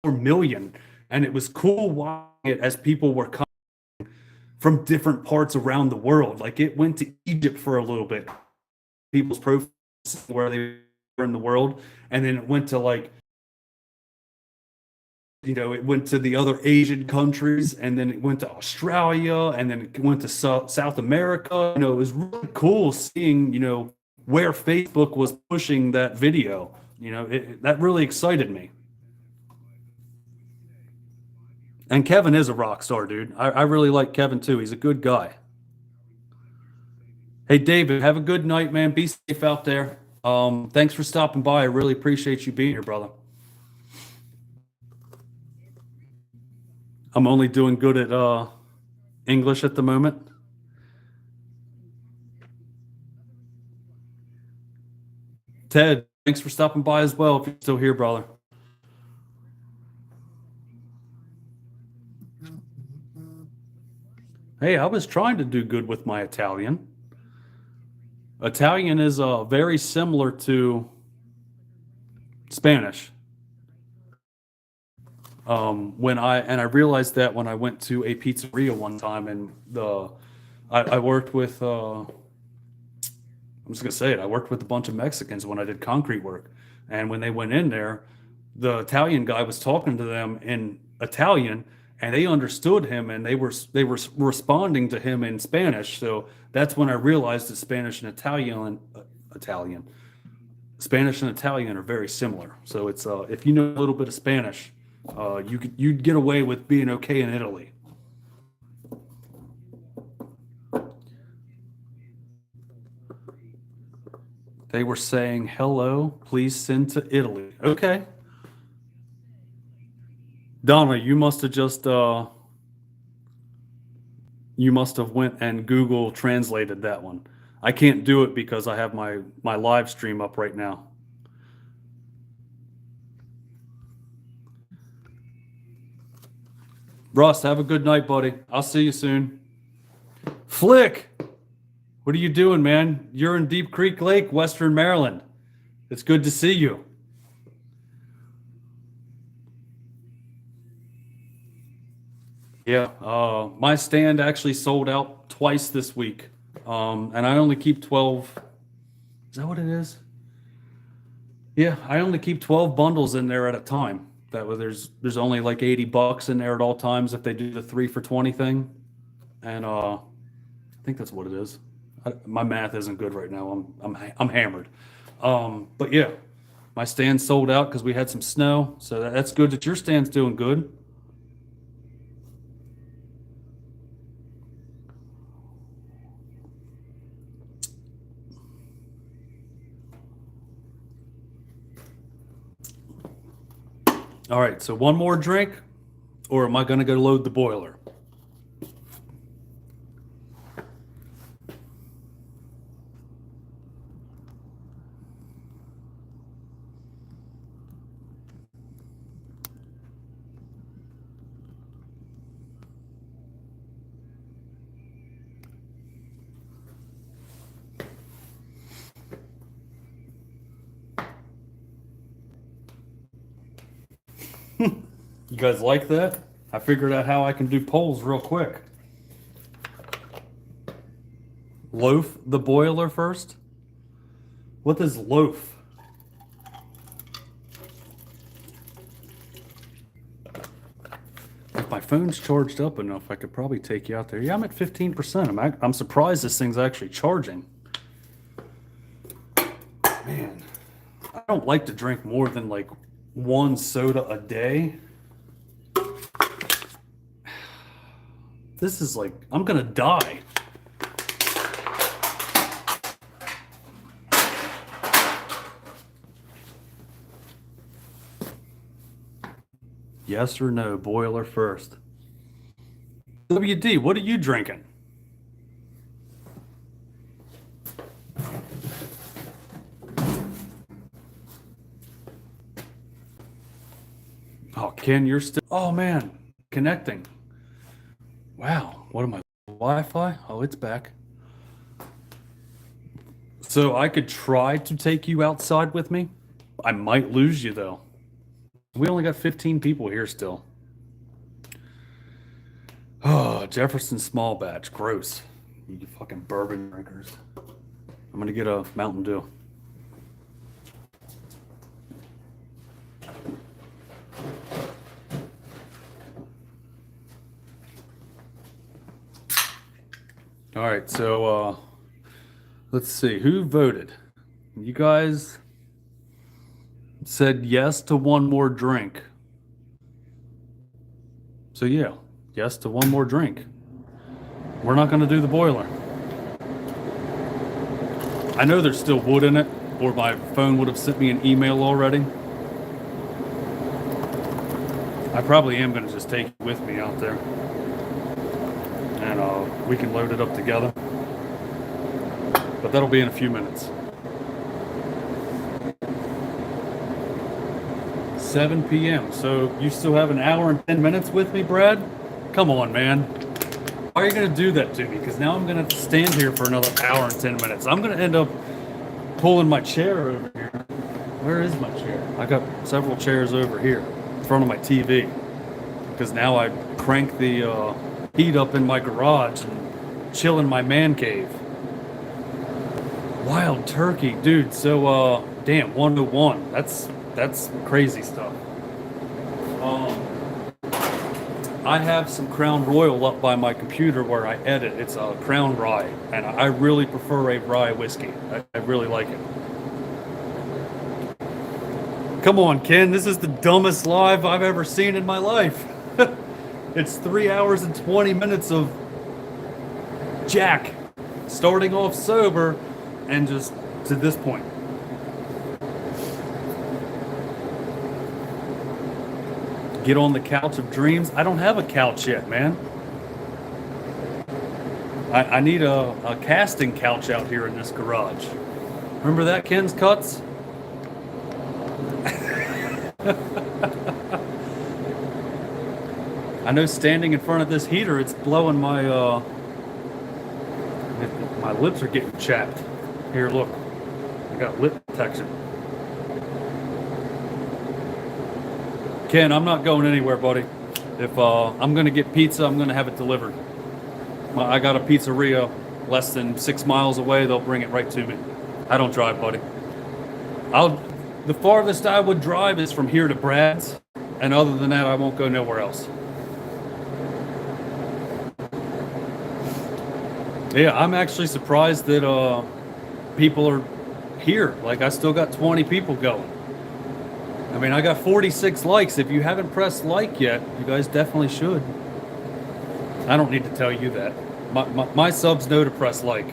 Speaker 1: 4 million. And it was cool watching it as people were coming from different parts around the world. Like it went to Egypt for a little bit. People's profiles where they were in the world. And then it went to like, it went to the other Asian countries, and then it went to Australia, and then it went to South America. It was really cool seeing, where Facebook was pushing that video. That really excited me. And Kevin is a rock star, dude. I really like Kevin too. He's a good guy. Hey, David, have a good night, man. Be safe out there. Thanks for stopping by. I really appreciate you being here, brother. I'm only doing good at English at the moment. Ted, thanks for stopping by as well if you're still here, brother. Hey, I was trying to do good with my Italian. Italian is very similar to Spanish. I realized that when I went to a pizzeria one time, and I worked with I'm just gonna say it. I worked with a bunch of Mexicans when I did concrete work, and when they went in there, the Italian guy was talking to them in Italian, and they understood him, and they were responding to him in Spanish. So that's when I realized that Spanish and Italian are very similar. So it's if you know a little bit of Spanish, you'd get away with being okay in Italy. They were saying, hello, please send to Italy. Okay. Donna, you must have just went and Google translated that one. I can't do it because I have my live stream up right now. Russ, have a good night, buddy. I'll see you soon. Flick, what are you doing, man? You're in Deep Creek Lake, Western Maryland. It's good to see you. Yeah, my stand actually sold out twice this week, and I only keep 12. Is that what it is? Yeah, I only keep 12 bundles in there at a time. That way, there's only like $80 in there at all times if they do the 3 for 20 thing, and I think that's what it is. My math isn't good right now. I'm hammered, but yeah, my stand sold out because we had some snow, so that's good that your stand's doing good. All right, so one more drink, or am I going to go load the boiler? You guys like that? I figured out how I can do polls real quick. Loaf the boiler first? What is loaf? If my phone's charged up enough, I could probably take you out there. Yeah, I'm at 15%. I'm surprised this thing's actually charging. Man, I don't like to drink more than like one soda a day. This is like, I'm gonna die. Yes or no, boiler first. WD, what are you drinking? Oh, Ken, you're still. Oh, man. Connecting. Wow. What am I? Wi-Fi? Oh, it's back. So I could try to take you outside with me. I might lose you, though. We only got 15 people here still. Oh, Jefferson small batch. Gross. You fucking bourbon drinkers. I'm going to get a Mountain Dew. All right, so let's see who voted. You guys said yes to one more drink. So yeah, yes to one more drink. We're not going to do the boiler. I know there's still wood in it, or my phone would have sent me an email already. I probably am going to just take it with me out there. And we can load it up together. But that'll be in a few minutes. 7 p.m. So you still have an hour and 10 minutes with me, Brad? Come on, man. Why are you going to do that to me? Because now I'm going to stand here for another hour and 10 minutes. I'm going to end up pulling my chair over here. Where is my chair? I got several chairs over here in front of my TV. Because now I crank the heat up in my garage and chill in my man cave. Wild turkey, dude. So, damn, 101. That's crazy stuff. I have some Crown Royal up by my computer where I edit. It's a Crown Rye, and I really prefer a rye whiskey. I really like it. Come on, Ken. This is the dumbest live I've ever seen in my life. It's 3 hours and 20 minutes of Jack starting off sober and just to this point. Get on the couch of dreams. I don't have a couch yet, man. I need a casting couch out here in this garage. Remember that, Ken's Cuts? I know standing in front of this heater, it's blowing my my lips are getting chapped. Here, look. I got lip protection. Ken, I'm not going anywhere, buddy. If I'm going to get pizza, I'm going to have it delivered. I got a pizzeria less than 6 miles away. They'll bring it right to me. I don't drive, buddy. The farthest I would drive is from here to Brad's, and other than that, I won't go nowhere else. Yeah, I'm actually surprised that people are here. Like, I still got 20 people going. I mean, I got 46 likes. If you haven't pressed like yet, you guys definitely should. I don't need to tell you that. My subs know to press like.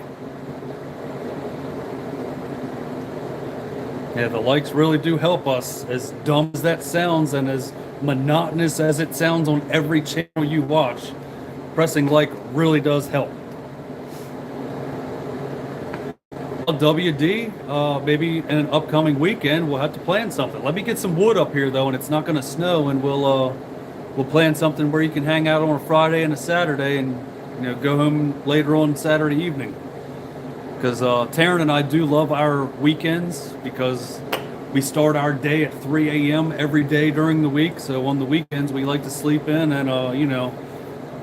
Speaker 1: Yeah, the likes really do help us. As dumb as that sounds and as monotonous as it sounds on every channel you watch, pressing like really does help. WD, maybe in an upcoming weekend we'll have to plan something. Let me get some wood up here though, and it's not going to snow, and we'll plan something where you can hang out on a Friday and a Saturday, and go home later on Saturday evening. Because Taryn and I do love our weekends because we start our day at 3 a.m. every day during the week. So on the weekends we like to sleep in and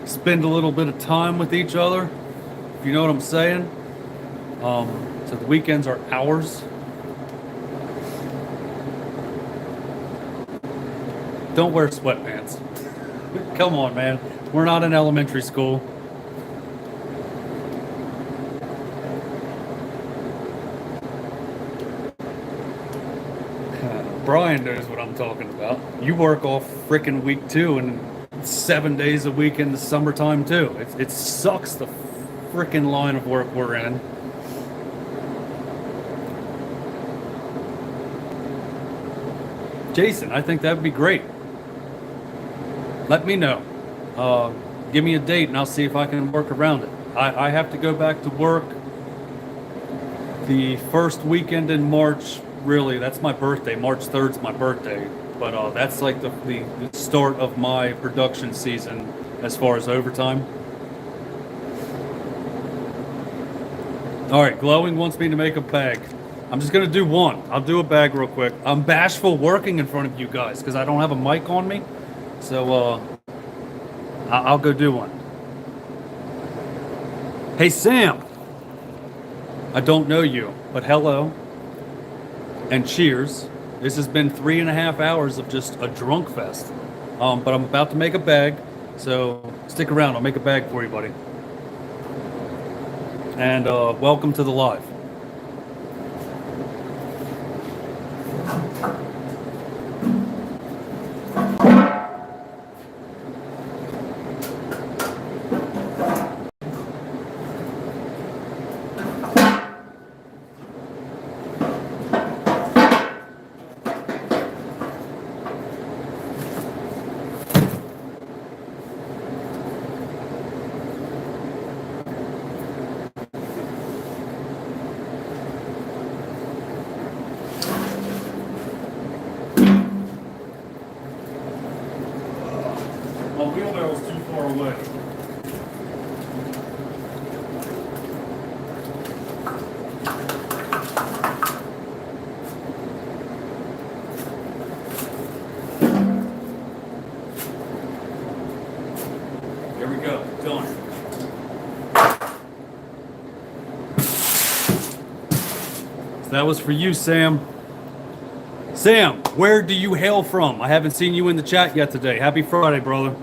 Speaker 1: spend a little bit of time with each other. If you know what I'm saying. So the weekends are ours. Don't wear sweatpants. Come on, man. We're not in elementary school. Brian knows what I'm talking about. You work off frickin' week 2 and 7 days a week in the summertime too. It sucks the frickin' line of work we're in. Jason, I think that'd be great. let me know. Give me a date and I'll see if I can work around it. I have to go back to work the first weekend in March. Really, that's my birthday. March 3rd is my birthday. But that's like the start of my production season as far as overtime. All right, Glowing wants me to make a bag. I'm just gonna do one. I'll do a bag real quick. I'm bashful working in front of you guys because I don't have a mic on me. So I'll go do one. Hey Sam, I don't know you, but hello and cheers. This has been 3.5 hours of just a drunk fest. But I'm about to make a bag, so stick around. I'll make a bag for you, buddy. And welcome to the live. My wheelbarrow's too far away. There we go, done. So that was for you, Sam. Sam, where do you hail from? I haven't seen you in the chat yet today. Happy Friday, brother.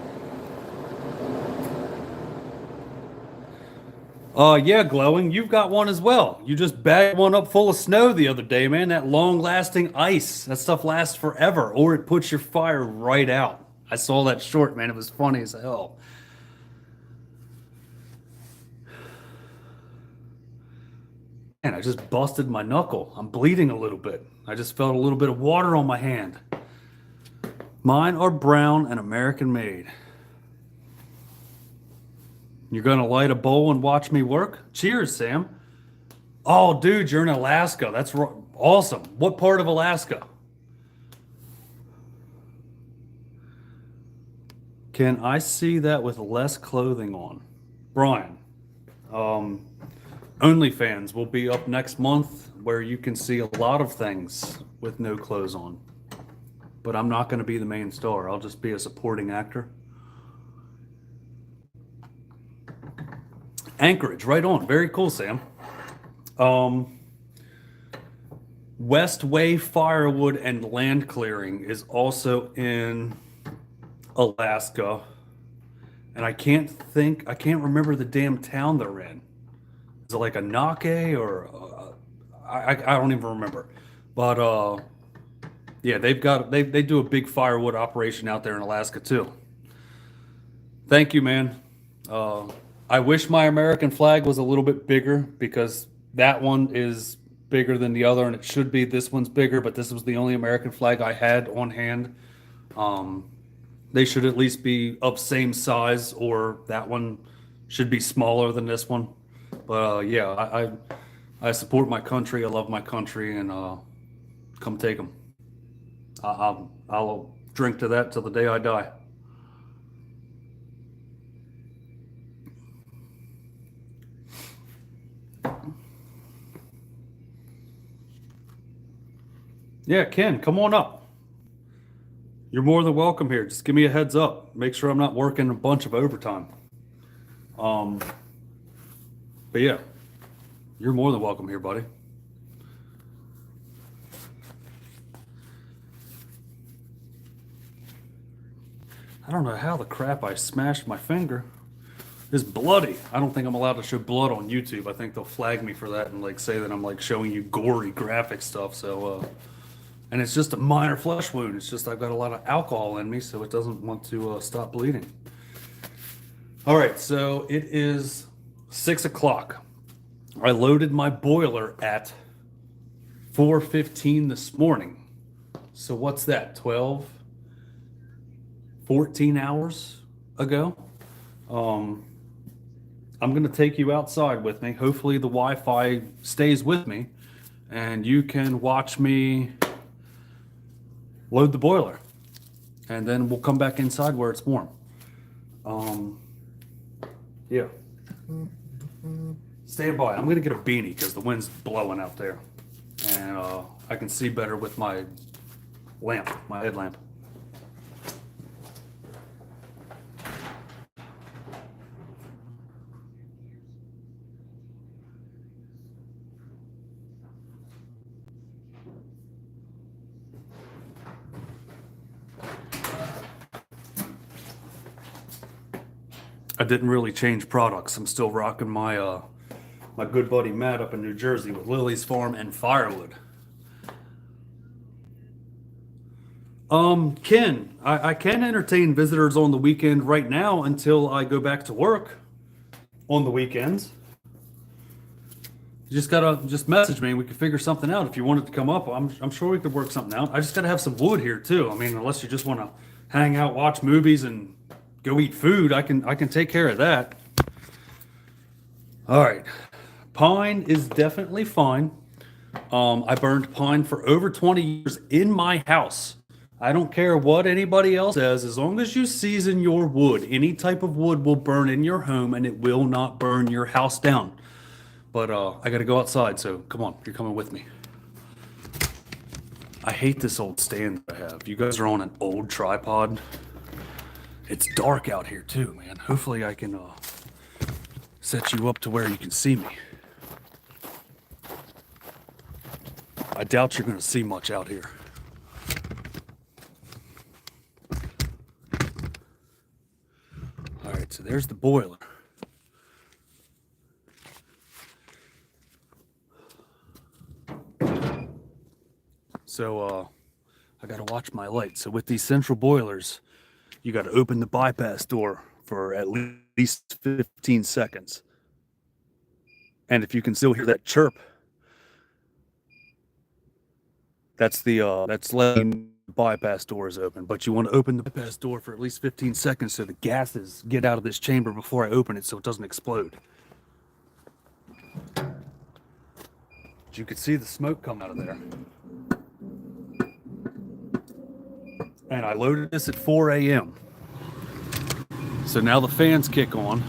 Speaker 1: Yeah, Glowing, you've got one as well. You just bagged one up full of snow the other day, man. That long-lasting ice. That stuff lasts forever, or it puts your fire right out. I saw that short, man. It was funny as hell. Man, I just busted my knuckle. I'm bleeding a little bit. I just felt a little bit of water on my hand. Mine are brown and American made. You're gonna light a bowl and watch me work? Cheers, Sam. Oh, dude, you're in Alaska. That's awesome. What part of Alaska? Can I see that with less clothing on? Brian, OnlyFans will be up next month where you can see a lot of things with no clothes on. But I'm not going to be the main star. I'll just be a supporting actor. Anchorage, right on. Very cool, Sam. Westway Firewood and Land Clearing is also in Alaska. And I can't remember the damn town they're in. Is it like a Nake or I don't even remember. But yeah, they do a big firewood operation out there in Alaska too. Thank you, man. I wish my American flag was a little bit bigger because that one is bigger than the other, and it should be. This one's bigger, but this was the only American flag I had on hand. They should at least be of same size, or that one should be smaller than this one. But yeah, I support my country. I love my country, and come take them. I'll drink to that till the day I die. Yeah, Ken, come on up. You're more than welcome here. Just give me a heads up. Make sure I'm not working a bunch of overtime. But yeah, you're more than welcome here, buddy. I don't know how the crap I smashed my finger. It's bloody. I don't think I'm allowed to show blood on YouTube. I think they'll flag me for that and like say that I'm like showing you gory graphic stuff. So, and it's just a minor flesh wound. It's just I've got a lot of alcohol in me, so it doesn't want to stop bleeding. All right, so it is 6 o'clock. I loaded my boiler at 4:15 this morning. So what's that? 12, 14 hours ago. I'm going to take you outside with me. Hopefully the Wi-Fi stays with me and you can watch me load the boiler. And then we'll come back inside where it's warm. Yeah. Stand by. I'm going to get a beanie because the wind's blowing out there. And I can see better with my lamp, my headlamp. I didn't really change products. I'm still rocking my my good buddy Matt up in New Jersey with Lily's Farm and Firewood. Ken, I can entertain visitors on the weekend right now until I go back to work on the weekends. You just message me. We can figure something out. If you wanted to come up, I'm sure we could work something out. I just gotta have some wood here too. I mean, unless you just want to hang out, watch movies, and go eat food, I can take care of that. All right, pine is definitely fine. I burned pine for over 20 years in my house. I don't care what anybody else says, as long as you season your wood. Any type of wood will burn in your home and it will not burn your house down. But I gotta go outside, so come on, you're coming with me. I hate this old stand I have. You guys are on an old tripod. It's dark out here too, man. Hopefully I can set you up to where you can see me. I doubt you're gonna see much out here. All right, so there's the boiler. So I gotta watch my light. So with these central boilers, you got to open the bypass door for at least 15 seconds. And if you can still hear that chirp, that's letting the bypass door is open. But you want to open the bypass door for at least 15 seconds so the gases get out of this chamber before I open it so it doesn't explode. But you could see the smoke come out of there. And I loaded this at 4 a.m. So now the fans kick on.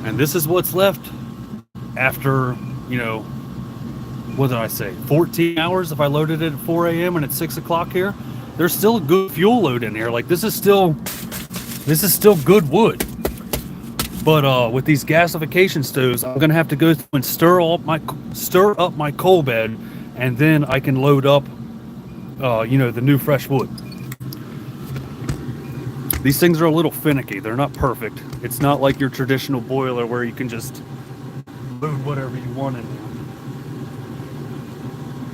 Speaker 1: And this is what's left after, what did I say? 14 hours if I loaded it at 4 a.m. and it's 6 o'clock here. There's still a good fuel load in here. Like this is still good wood. But with these gasification stoves, I'm gonna have to go through and stir up my coal bed, and then I can load up the new fresh wood. These things are a little finicky. They're not perfect. It's not like your traditional boiler where you can just load whatever you want in.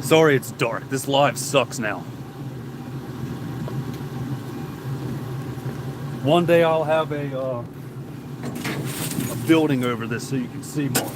Speaker 1: Sorry it's dark. This live sucks now. One day I'll have a building over this so you can see more.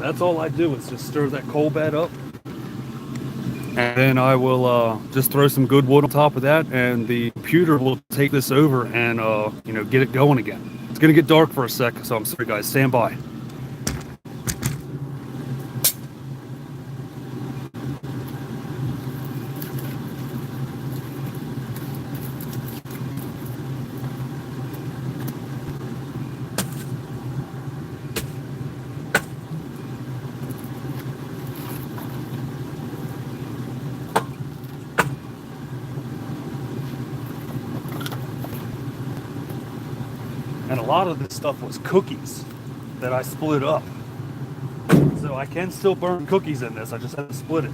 Speaker 1: That's all I do is just stir that coal bed up, and then I will just throw some good wood on top of that, and the computer will take this over and get it going again. It's gonna get dark for a sec, so I'm sorry guys, stand by. And a lot of this stuff was cookies that I split up. So I can still burn cookies in this, I just have to split it.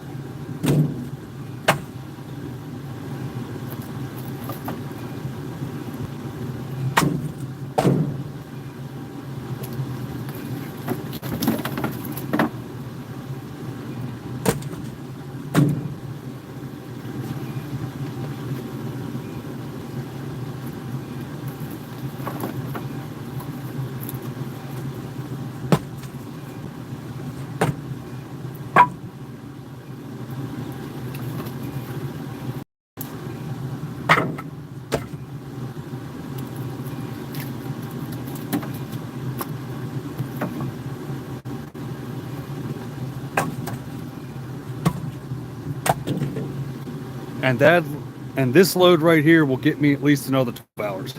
Speaker 1: And this load right here will get me at least another 12 hours.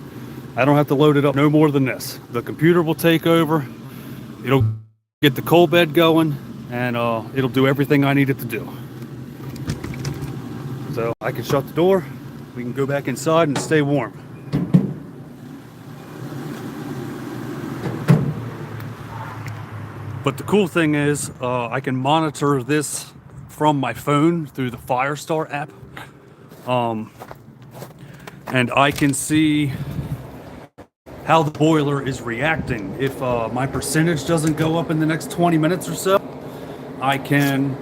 Speaker 1: I don't have to load it up no more than this. The computer will take over. It'll get the coal bed going, and it'll do everything I need it to do. So I can shut the door. We can go back inside and stay warm. But the cool thing is I can monitor this from my phone through the Firestar app. And I can see how the boiler is reacting. If my percentage doesn't go up in the next 20 minutes or so, I can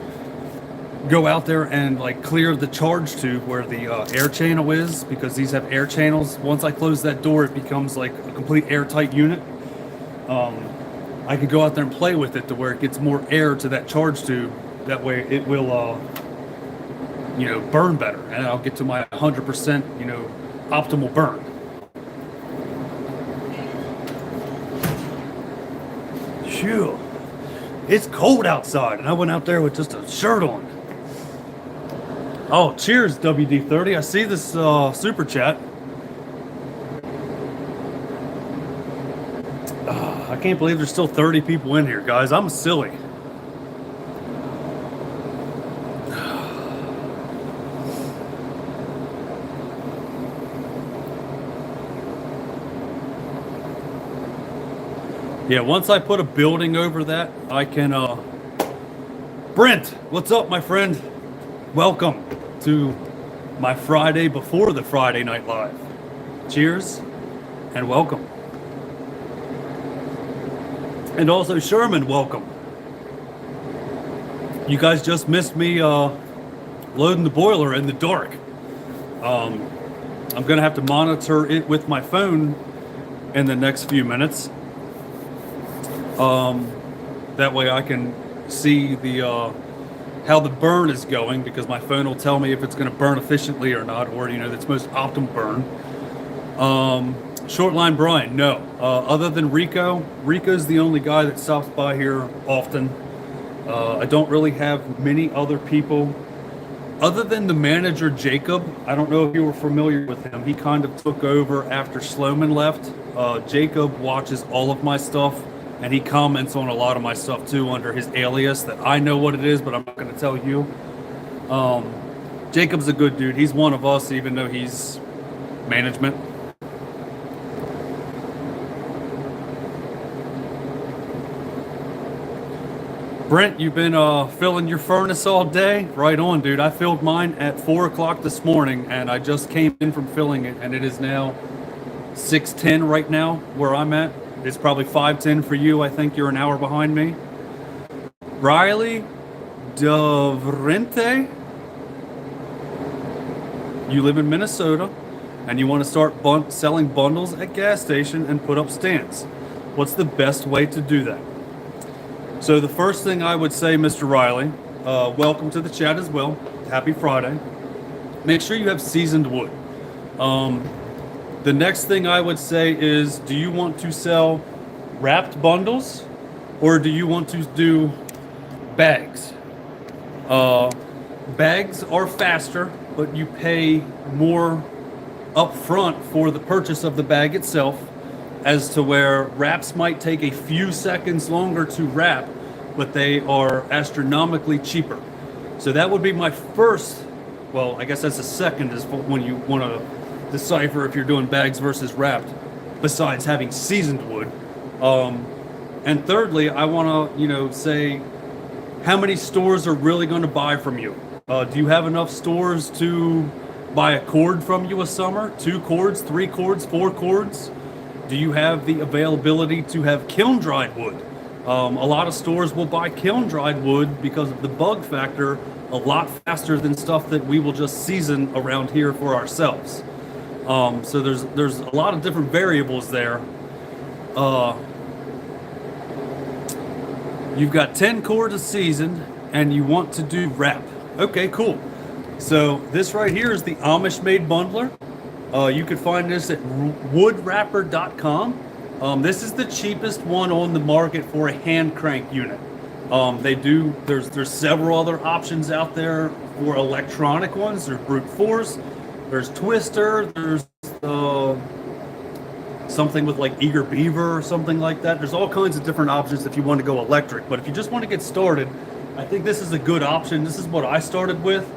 Speaker 1: go out there and like clear the charge tube where the air channel is, because these have air channels. Once I close that door, it becomes like a complete airtight unit. I can go out there and play with it to where it gets more air to that charge tube. That way it will, burn better, and I'll get to my 100%, optimal burn. Phew. It's cold outside, and I went out there with just a shirt on. Oh, cheers, WD-30. I see this super chat. I can't believe there's still 30 people in here, guys. I'm silly. Yeah, once I put a building over that, I can, Brent, what's up, my friend? Welcome to my Friday before the Friday Night Live. Cheers and welcome. And also Sherman, welcome. You guys just missed me loading the boiler in the dark. I'm gonna have to monitor it with my phone in the next few minutes. That way I can see the how the burn is going, because my phone will tell me if it's going to burn efficiently or not, or its most optimal burn. Shortline Brian, no. Other than Rico's the only guy that stops by here often. I don't really have many other people other than the manager Jacob. I don't know if you were familiar with him. He kind of took over after Sloman left. Jacob watches all of my stuff, and he comments on a lot of my stuff too under his alias that I know what it is, but I'm not going to tell you. Jacob's a good dude. He's one of us, even though he's management. Brent, you've been filling your furnace all day? Right on, dude. I filled mine at 4 o'clock this morning, and I just came in from filling it, and it is now 6:10 right now where I'm at. It's probably 5:10 for you. I think you're an hour behind me. Riley Devrente, you live in Minnesota, and you want to start selling bundles at gas station and put up stands. What's the best way to do that? So the first thing I would say, Mr. Riley, welcome to the chat as well. Happy Friday. Make sure you have seasoned wood. The next thing I would say is, do you want to sell wrapped bundles, or do you want to do bags? Bags are faster, but you pay more upfront for the purchase of the bag itself, as to where wraps might take a few seconds longer to wrap, but they are astronomically cheaper. So that would be my first, well, I guess that's the second, is when you want to decipher if you're doing bags versus wrapped, besides having seasoned wood. And thirdly, I want to, say, how many stores are really going to buy from you? Do you have enough stores to buy a cord from you a summer? 2 cords, 3 cords, 4 cords? Do you have the availability to have kiln-dried wood? A lot of stores will buy kiln-dried wood because of the bug factor a lot faster than stuff that we will just season around here for ourselves. So there's a lot of different variables there. You've got 10 cords a season, and you want to do wrap. Okay, cool. So this right here is the Amish made bundler. You can find this at woodwrapper.com. This is the cheapest one on the market for a hand crank unit. There's several other options out there for electronic ones, there's brute force, there's twister, there's something with like eager beaver or something like that. There's all kinds of different options if you want to go electric. But if you just want to get started, I think this is a good option. This is what I started with.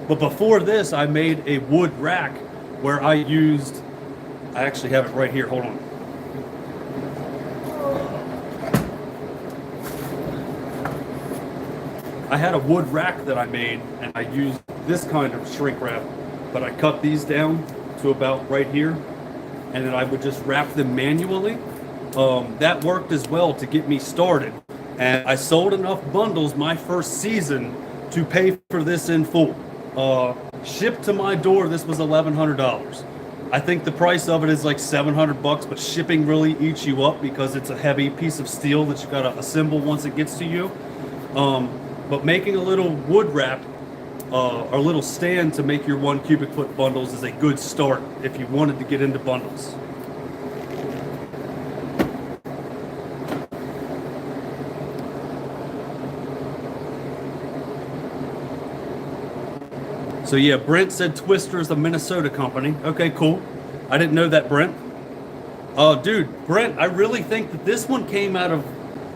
Speaker 1: But before this, I made a wood rack where I actually have it right here. Hold on. I had a wood rack that I made, and I used this kind of shrink wrap, but I cut these down to about right here, and then I would just wrap them manually. That worked as well to get me started, and I sold enough bundles my first season to pay for this in full. Shipped to my door, this was $1,100. I think the price of it is like $700, but shipping really eats you up because it's a heavy piece of steel that you gotta assemble once it gets to you. But making a little wood wrap or a little stand to make your 1 cubic foot bundles is a good start if you wanted to get into bundles. So yeah, Brent said Twister is a Minnesota company. Okay, cool. I didn't know that, Brent. Dude, Brent, I really think that this one came out of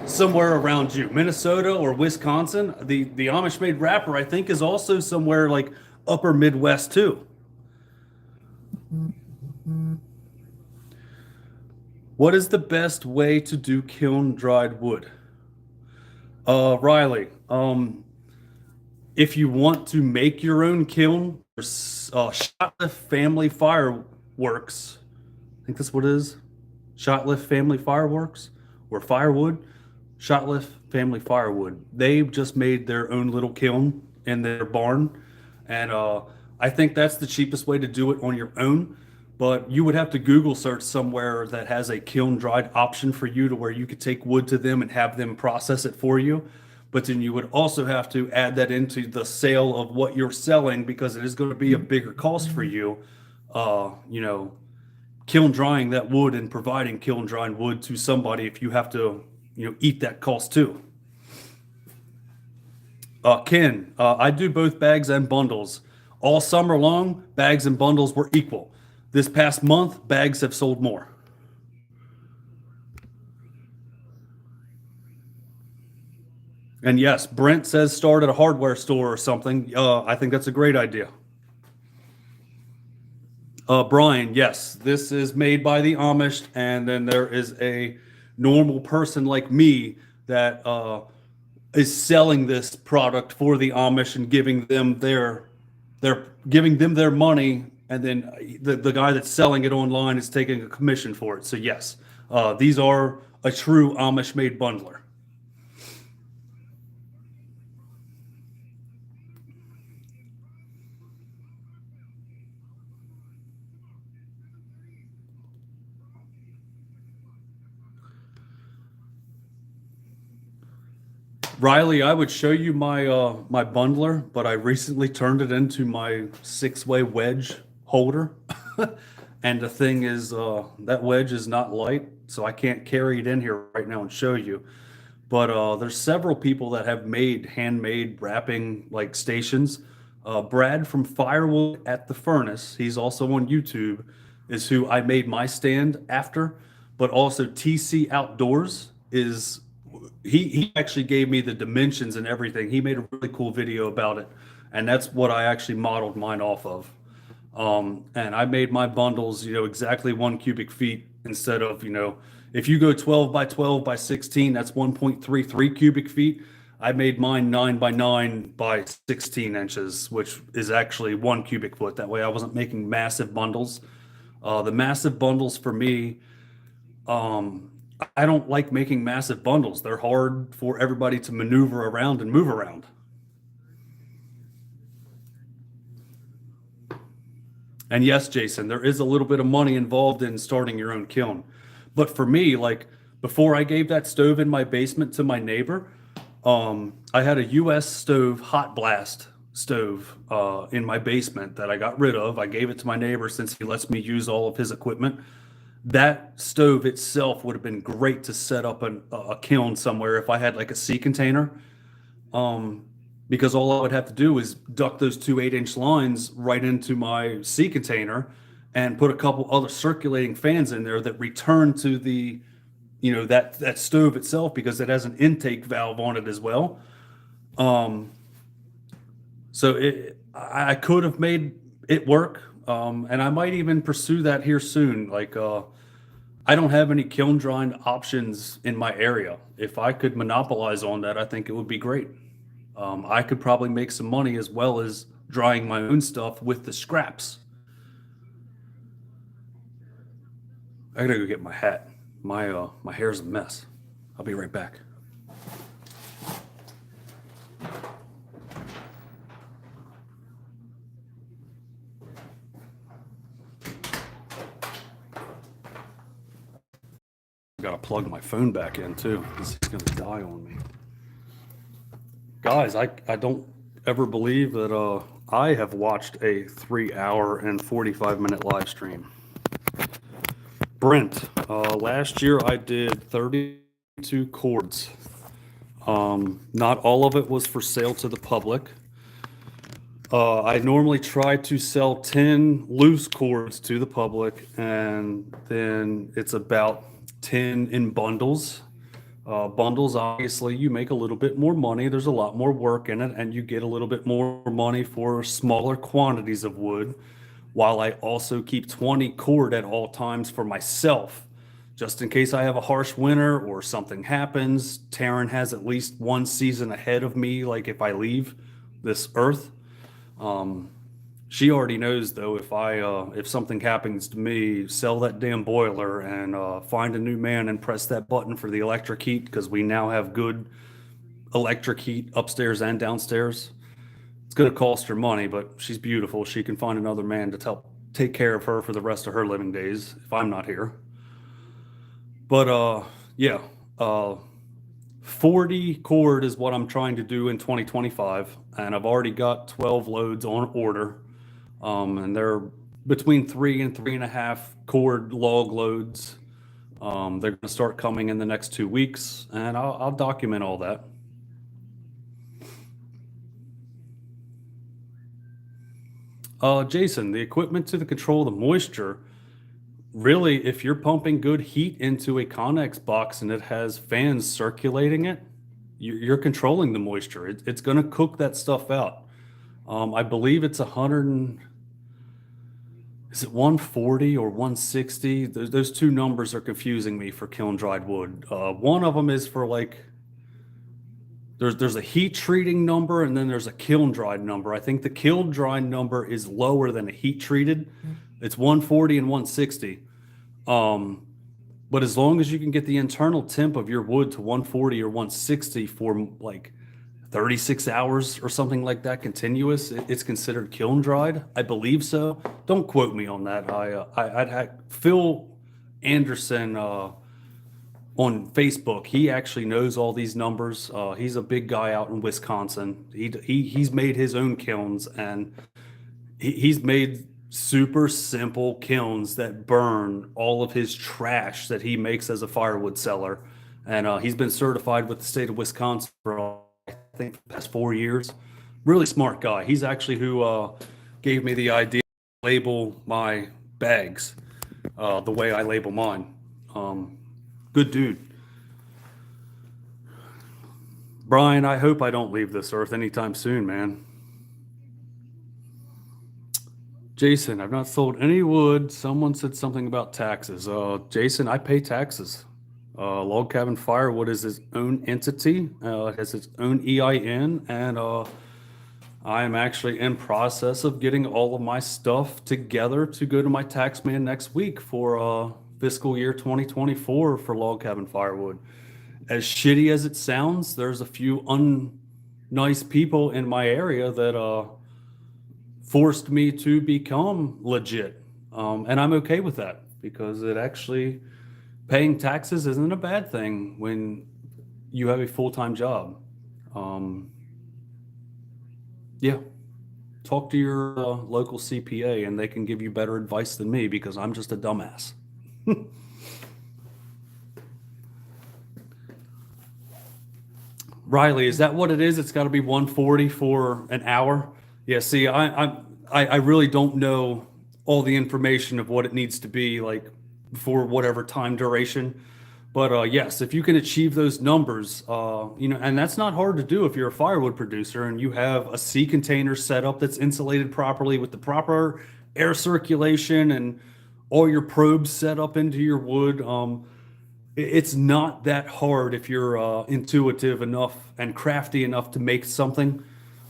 Speaker 1: somewhere around you, Minnesota or Wisconsin. The Amish made wrapper, I think, is also somewhere like upper Midwest too. What is the best way to do kiln dried wood? Riley, if you want to make your own kiln, Shotlift Family Fireworks, I think that's what it is. Shotlift Family Fireworks or Firewood. Shotlift Family Firewood. They just made their own little kiln in their barn, and I think that's the cheapest way to do it on your own. But you would have to Google search somewhere that has a kiln dried option for you to where you could take wood to them and have them process it for you. But then you would also have to add that into the sale of what you're selling because it is going to be a bigger cost for you. Kiln drying that wood and providing kiln drying wood to somebody if you have to eat that cost too. Ken, I do both bags and bundles. All summer long, bags and bundles were equal. This past month, bags have sold more. And yes, Brent says start at a hardware store or something. I think that's a great idea. Brian, yes, this is made by the Amish, and then there is a normal person like me that is selling this product for the Amish and giving them their money, and then the guy that's selling it online is taking a commission for it. So yes, these are a true Amish made bundler. Riley, I would show you my my bundler, but I recently turned it into my 6-way wedge holder. And the thing is, that wedge is not light, so I can't carry it in here right now and show you. But there's several people that have made handmade wrapping like stations. Brad from Firewood at the Furnace, he's also on YouTube, is who I made my stand after. But also TC Outdoors is he actually gave me the dimensions and everything. He made a really cool video about it, and that's what I actually modeled mine off of. And I made my bundles, exactly 1 cubic feet instead of, if you go 12 by 12 by 16, that's 1.33 cubic feet. I made mine 9 by 9 by 16 inches, which is actually 1 cubic foot. That way I wasn't making massive bundles. The massive bundles for me, I don't like making massive bundles. They're hard for everybody to maneuver around and move around. And yes, Jason, there is a little bit of money involved in starting your own kiln. But for me, like before I gave that stove in my basement to my neighbor, I had a US stove, hot blast stove in my basement that I got rid of. I gave it to my neighbor since he lets me use all of his equipment. That stove itself would have been great to set up a kiln somewhere if I had like a sea container. because all I would have to do is duct those two 8-inch lines right into my sea container and put a couple other circulating fans in there that return to the, that stove itself, because it has an intake valve on it as well. So I could have made it work, and I might even pursue that here soon. Like, I don't have any kiln drying options in my area. If I could monopolize on that, I think it would be great. I could probably make some money as well as drying my own stuff with the scraps. I gotta go get my hat. My hair's a mess. I'll be right back. Gotta plug my phone back in too. This is gonna die on me. Guys, I don't ever believe that I have watched a 3 hour and 45-minute live stream. Brent, last year I did 32 cords. Not all of it was for sale to the public. I normally try to sell 10 loose cords to the public, and then it's about 10 in bundles. Bundles, obviously, you make a little bit more money. There's a lot more work in it, and you get a little bit more money for smaller quantities of wood, while I also keep 20 cord at all times for myself, just in case I have a harsh winter or something happens. Taryn has at least one season ahead of me, like if I leave this earth. She already knows, though, if something happens to me, sell that damn boiler and find a new man and press that button for the electric heat, because we now have good electric heat upstairs and downstairs. It's going to cost her money, but she's beautiful. She can find another man to help take care of her for the rest of her living days if I'm not here. But yeah, 40 cord is what I'm trying to do in 2025, and I've already got 12 loads on order. And they're between 3 and 3.5 cord log loads. They're going to start coming in the next 2 weeks, and I'll document all that. Jason, the equipment to control the moisture, really, if you're pumping good heat into a Connex box and it has fans circulating it, you're controlling the moisture. It's going to cook that stuff out. I believe it's 140 or 160? Those two numbers are confusing me for kiln dried wood. One of them is for like, there's a heat treating number, and then there's a kiln dried number. I think the kiln dried number is lower than a heat treated. It's 140 and 160. But as long as you can get the internal temp of your wood to 140 or 160 for like 36 hours or something like that continuous, it's considered kiln dried. I believe so. Don't quote me on that. I'd had Phil Anderson on Facebook. He actually knows all these numbers. He's a big guy out in Wisconsin. He's made his own kilns, and he's made super simple kilns that burn all of his trash that he makes as a firewood seller. And he's been certified with the state of Wisconsin for, I think, the past 4 years. Really smart guy. He's actually who gave me the idea to label my bags the way I label mine. Good dude. Brian, I hope I don't leave this earth anytime soon, man. Jason, I've not sold any wood. Someone said something about taxes. Jason, I pay taxes. Log Cabin Firewood is its own entity. It has its own EIN, and I am actually in process of getting all of my stuff together to go to my tax man next week for fiscal year 2024 for Log Cabin Firewood. As shitty as it sounds, there's a few unnice people in my area that forced me to become legit. And I'm okay with that, because it actually, paying taxes isn't a bad thing when you have a full-time job. Yeah, talk to your local CPA and they can give you better advice than me, because I'm just a dumbass. Riley, is that what it is? It's got to be 140 for an hour. Yeah. See, I really don't know all the information of what it needs to be like for whatever time duration. But yes, if you can achieve those numbers, and that's not hard to do if you're a firewood producer and you have a sea container set up that's insulated properly with the proper air circulation and all your probes set up into your wood. It's not that hard if you're intuitive enough and crafty enough to make something.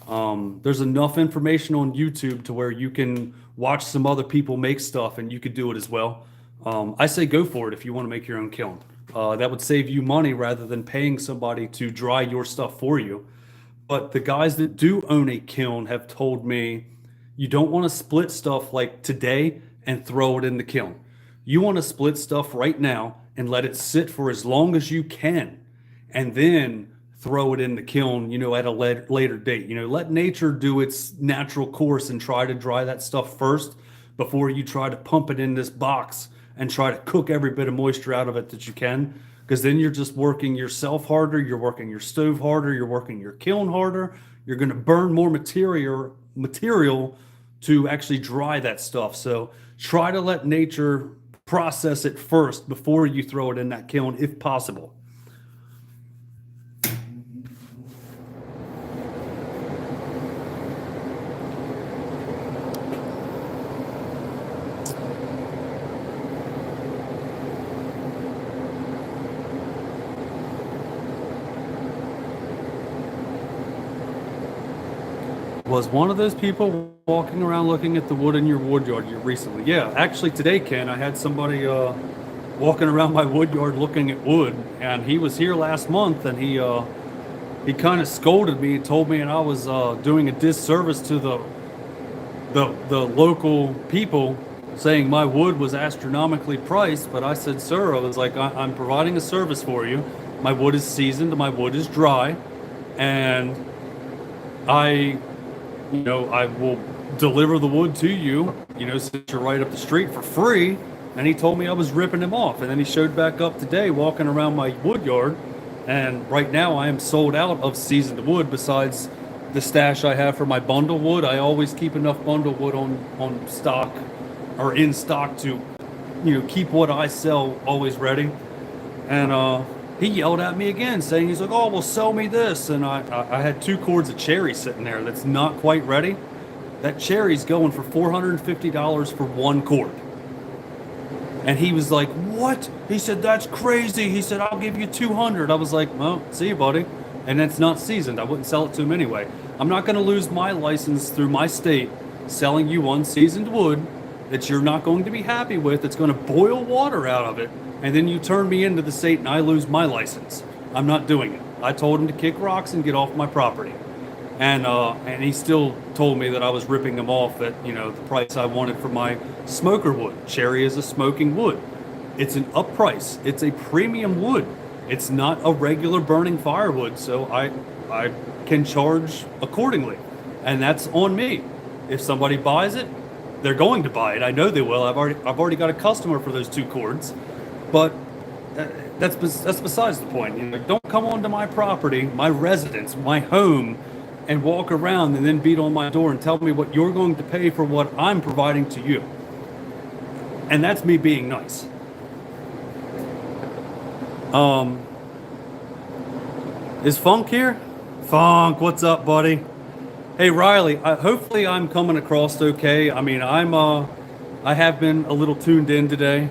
Speaker 1: There's enough information on YouTube to where you can watch some other people make stuff and you could do it as well. I say go for it if you want to make your own kiln. That would save you money rather than paying somebody to dry your stuff for you. But the guys that do own a kiln have told me you don't want to split stuff like today and throw it in the kiln. You want to split stuff right now and let it sit for as long as you can, and then throw it in the kiln, at a later date. Let nature do its natural course and try to dry that stuff first before you try to pump it in this box and try to cook every bit of moisture out of it that you can. Because then you're just working yourself harder, you're working your stove harder, you're working your kiln harder, you're going to burn more material to actually dry that stuff. So try to let nature process it first before you throw it in that kiln if possible. Was one of those people walking around looking at the wood in your wood yard recently? Yeah, actually today, Ken, I had somebody walking around my wood yard looking at wood, and he was here last month, and he kind of scolded me and told me, and I was doing a disservice to the local people, saying my wood was astronomically priced. But I said, sir, I was like, I'm providing a service for you. My wood is seasoned, my wood is dry, and I will deliver the wood to you, since you're right up the street for free. And he told me I was ripping him off. And then he showed back up today walking around my wood yard. And right now I am sold out of seasoned wood besides the stash I have for my bundle wood. I always keep enough bundle wood on stock or in stock to, keep what I sell always ready. And he yelled at me again, saying, he's like, oh, well, sell me this. And I had 2 cords of cherry sitting there that's not quite ready. That cherry's going for $450 for 1 cord. And he was like, what? He said, that's crazy. He said, I'll give you 200. I was like, well, see you, buddy. And it's not seasoned. I wouldn't sell it to him anyway. I'm not going to lose my license through my state selling you unseasoned wood that you're not going to be happy with. It's going to boil water out of it. And then you turn me into the state and I lose my license. I'm not doing it. I told him to kick rocks and get off my property. And he still told me that I was ripping him off at, the price I wanted for my smoker wood. Cherry is a smoking wood. It's an up price. It's a premium wood. It's not a regular burning firewood, so I can charge accordingly. And that's on me. If somebody buys it, they're going to buy it. I know they will. I've already got a customer for those 2 cords. But that's besides the point. Don't come onto my property, my residence, my home, and walk around and then beat on my door and tell me what you're going to pay for what I'm providing to you. And that's me being nice. Is Funk here? Funk, what's up, buddy? Hey, Riley. Hopefully I'm coming across okay. I mean, I have been a little tuned in today.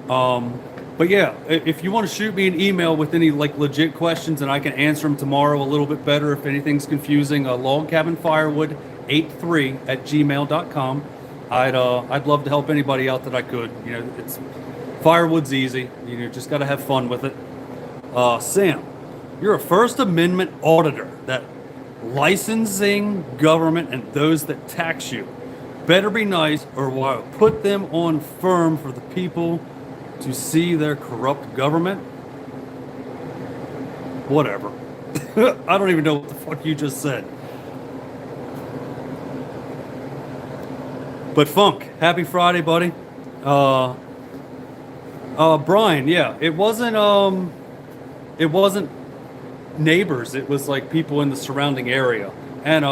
Speaker 1: But yeah, if you want to shoot me an email with any legit questions and I can answer them tomorrow a little bit better if anything's confusing, logcabinfirewood83@gmail.com. I'd love to help anybody out that I could. It's firewood's easy. Just got to have fun with it. Sam, you're a First Amendment auditor. That licensing government and those that tax you better be nice, or I'll put them on firm for the people to see their corrupt government. Whatever. I don't even know what the fuck you just said. But Funk, happy Friday, buddy. Brian, yeah, it wasn't neighbors. It was like people in the surrounding area. And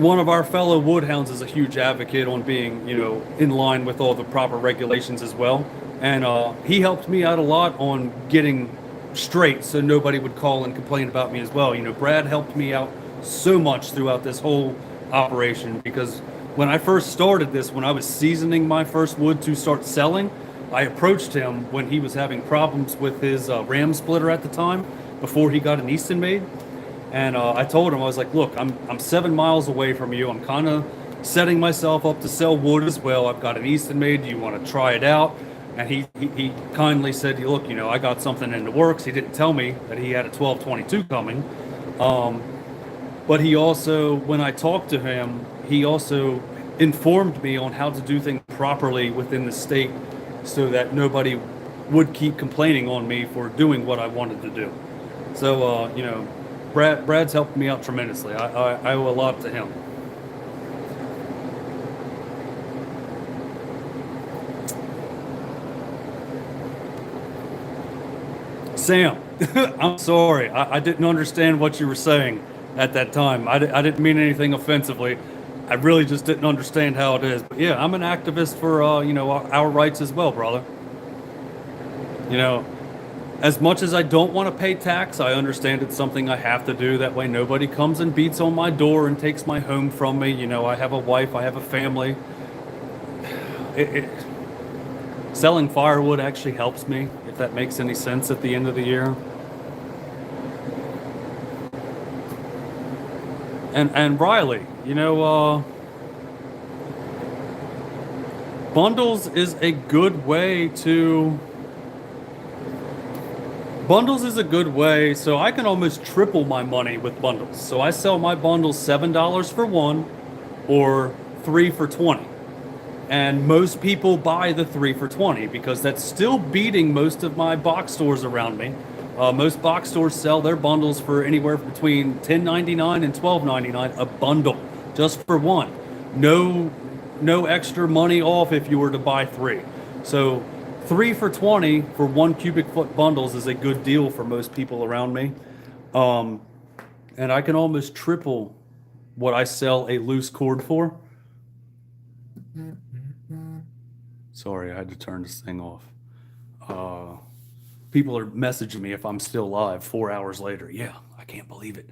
Speaker 1: one of our fellow woodhounds is a huge advocate on being, in line with all the proper regulations as well. And he helped me out a lot on getting straight so nobody would call and complain about me as well. Brad helped me out so much throughout this whole operation because when I first started this, when I was seasoning my first wood to start selling, I approached him when he was having problems with his ram splitter at the time before he got an Eastonmade. And I told him, I was like, look, I'm 7 miles away from you. I'm kind of setting myself up to sell wood as well. I've got an Eastonmade. Do you want to try it out? And he kindly said, look, I got something in the works. He didn't tell me that he had a 1222 coming. But he also, when I talked to him, he also informed me on how to do things properly within the state so that nobody would keep complaining on me for doing what I wanted to do. So, Brad's helped me out tremendously. I owe a lot to him. Sam, I'm sorry. I didn't understand what you were saying at that time. I didn't mean anything offensively. I really just didn't understand how it is. But yeah, I'm an activist for, our rights as well, brother. As much as I don't want to pay tax, I understand it's something I have to do. That way nobody comes and beats on my door and takes my home from me. I have a wife, I have a family. Selling firewood actually helps me, if that makes any sense at the end of the year. And Riley, bundles is a good way to... Bundles is a good way, so I can almost triple my money with bundles. So I sell my bundles $7 for one or 3 for 20. And most people buy the 3 for 20 because that's still beating most of my box stores around me. Most box stores sell their bundles for anywhere between $10.99 and $12.99 a bundle, just for one. No extra money off if you were to buy 3. So 3 for 20 for 1 cubic foot bundles is a good deal for most people around me. And I can almost triple what I sell a loose cord for. Sorry, I had to turn this thing off. People are messaging me if I'm still live 4 hours later. Yeah, I can't believe it.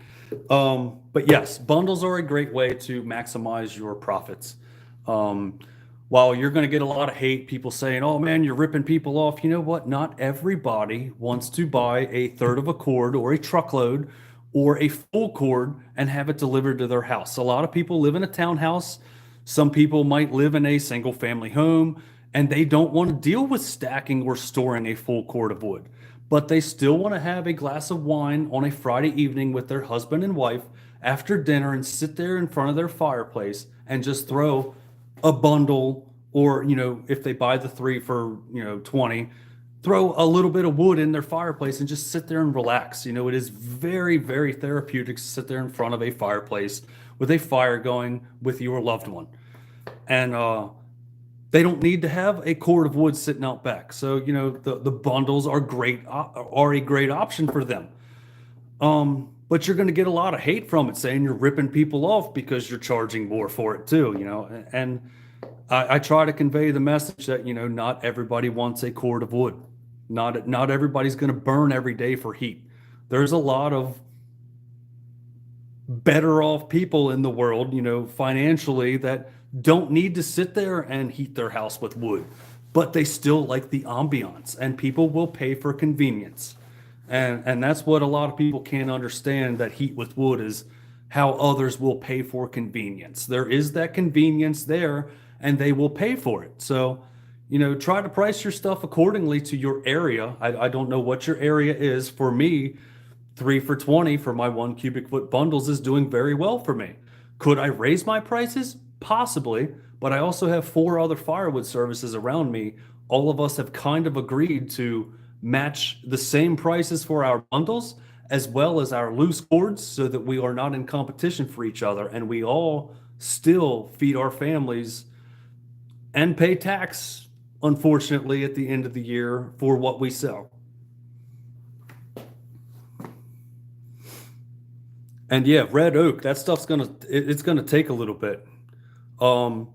Speaker 1: But yes, bundles are a great way to maximize your profits. While you're going to get a lot of hate, people saying, oh man, you're ripping people off. You know what? Not everybody wants to buy a third of a cord or a truckload or a full cord and have it delivered to their house. A lot of people live in a townhouse. Some people might live in a single family home and they don't want to deal with stacking or storing a full cord of wood, but they still want to have a glass of wine on a Friday evening with their husband and wife after dinner and sit there in front of their fireplace and just throw a bundle, or if they buy the 3 for 20, throw a little bit of wood in their fireplace and just sit there and relax. It is very, very therapeutic to sit there in front of a fireplace with a fire going with your loved one. And they don't need to have a cord of wood sitting out back. So the bundles are a great option for them. But you're going to get a lot of hate from it, saying you're ripping people off because you're charging more for it too, and I try to convey the message that, not everybody wants a cord of wood. Not everybody's going to burn every day for heat. There's a lot of better off people in the world, financially, that don't need to sit there and heat their house with wood, but they still like the ambiance, and people will pay for convenience. And that's what a lot of people can't understand, that heat with wood is how others will pay for convenience. There is that convenience there, and they will pay for it. So, try to price your stuff accordingly to your area. I don't know what your area is. For me, 3 for 20 for my 1 cubic foot bundles is doing very well for me. Could I raise my prices? Possibly, but I also have 4 other firewood services around me. All of us have kind of agreed to match the same prices for our bundles as well as our loose cords, so that we are not in competition for each other, and we all still feed our families and pay tax, unfortunately, at the end of the year for what we sell. And yeah, red oak, that stuff's it's gonna take a little bit. Um,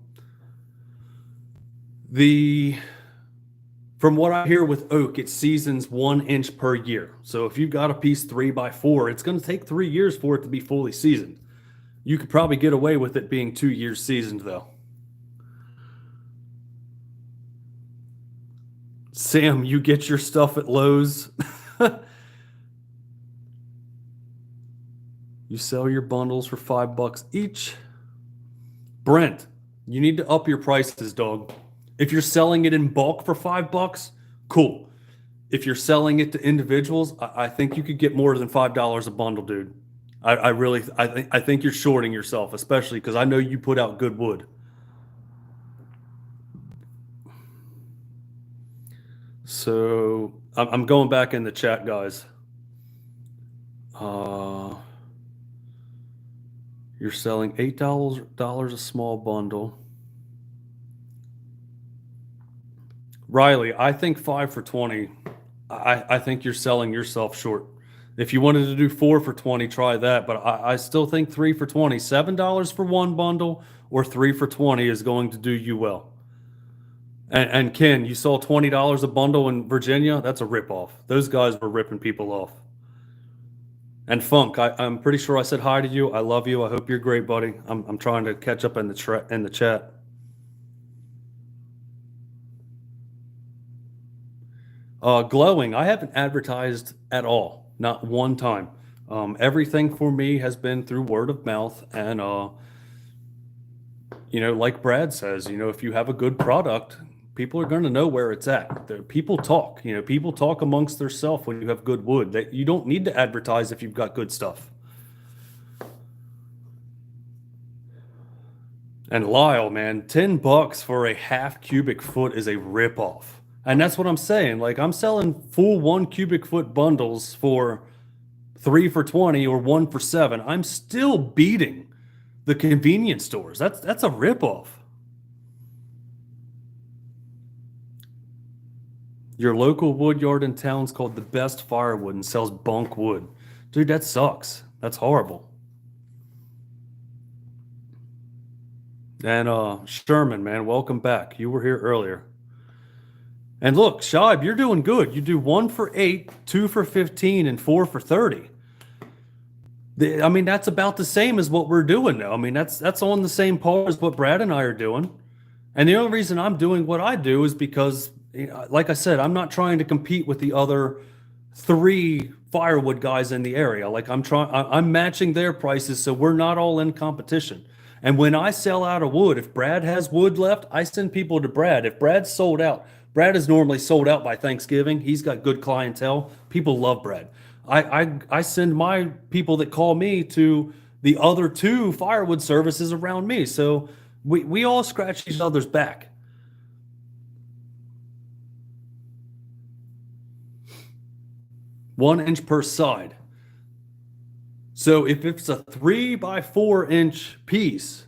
Speaker 1: the From what I hear with oak, it seasons 1 inch per year. So if you've got a piece 3x4, it's gonna take 3 years for it to be fully seasoned. You could probably get away with it being 2 years seasoned though. Sam, you get your stuff at Lowe's. You sell your bundles for $5 each. Brent, you need to up your prices, dog. If you're selling it in bulk for $5, cool. If you're selling it to individuals, I think you could get more than $5 a bundle, dude. I think you're shorting yourself, especially because I know you put out good wood. So I'm going back in the chat, guys. You're selling $8 a small bundle. Riley, I think 5 for 20. I think you're selling yourself short. If you wanted to do 4 for 20, try that. But I still think 3 for 20, $7 for one bundle or 3 for 20 is going to do you well. And Ken, you saw $20 a bundle in Virginia? That's a ripoff. Those guys were ripping people off. And Funk, I'm pretty sure I said hi to you. I love you. I hope you're great, buddy. I'm trying to catch up in the chat. Glowing, I haven't advertised at all, not one time. Everything for me has been through word of mouth, and like Brad says, if you have a good product, people are going to know where it's at. People talk, people talk amongst themselves when you have good wood. That you don't need to advertise if you've got good stuff. And Lyle, man, $10 for a half cubic foot is a ripoff. And that's what I'm saying. Like, I'm selling full 1 cubic foot bundles for 3 for 20 or 1 for 7. I'm still beating the convenience stores. That's a ripoff. Your local wood yard in town's called the Best Firewood and sells bunk wood. Dude, that sucks. That's horrible. And Sherman, man, welcome back. You were here earlier. And look, Shibe, you're doing good. You do 1 for 8, 2 for 15, and 4 for 30. I mean, that's about the same as what we're doing now. I mean, that's on the same par as what Brad and I are doing. And the only reason I'm doing what I do is because, like I said, I'm not trying to compete with the other 3 firewood guys in the area. Like I'm matching their prices, so we're not all in competition. And when I sell out of wood, if Brad has wood left, I send people to Brad. If Brad's sold out, Brad is normally sold out by Thanksgiving. He's got good clientele. People love Brad. I send my people that call me to the other 2 firewood services around me. So we all scratch each other's back. One inch per side. So if it's a 3x4 inch piece,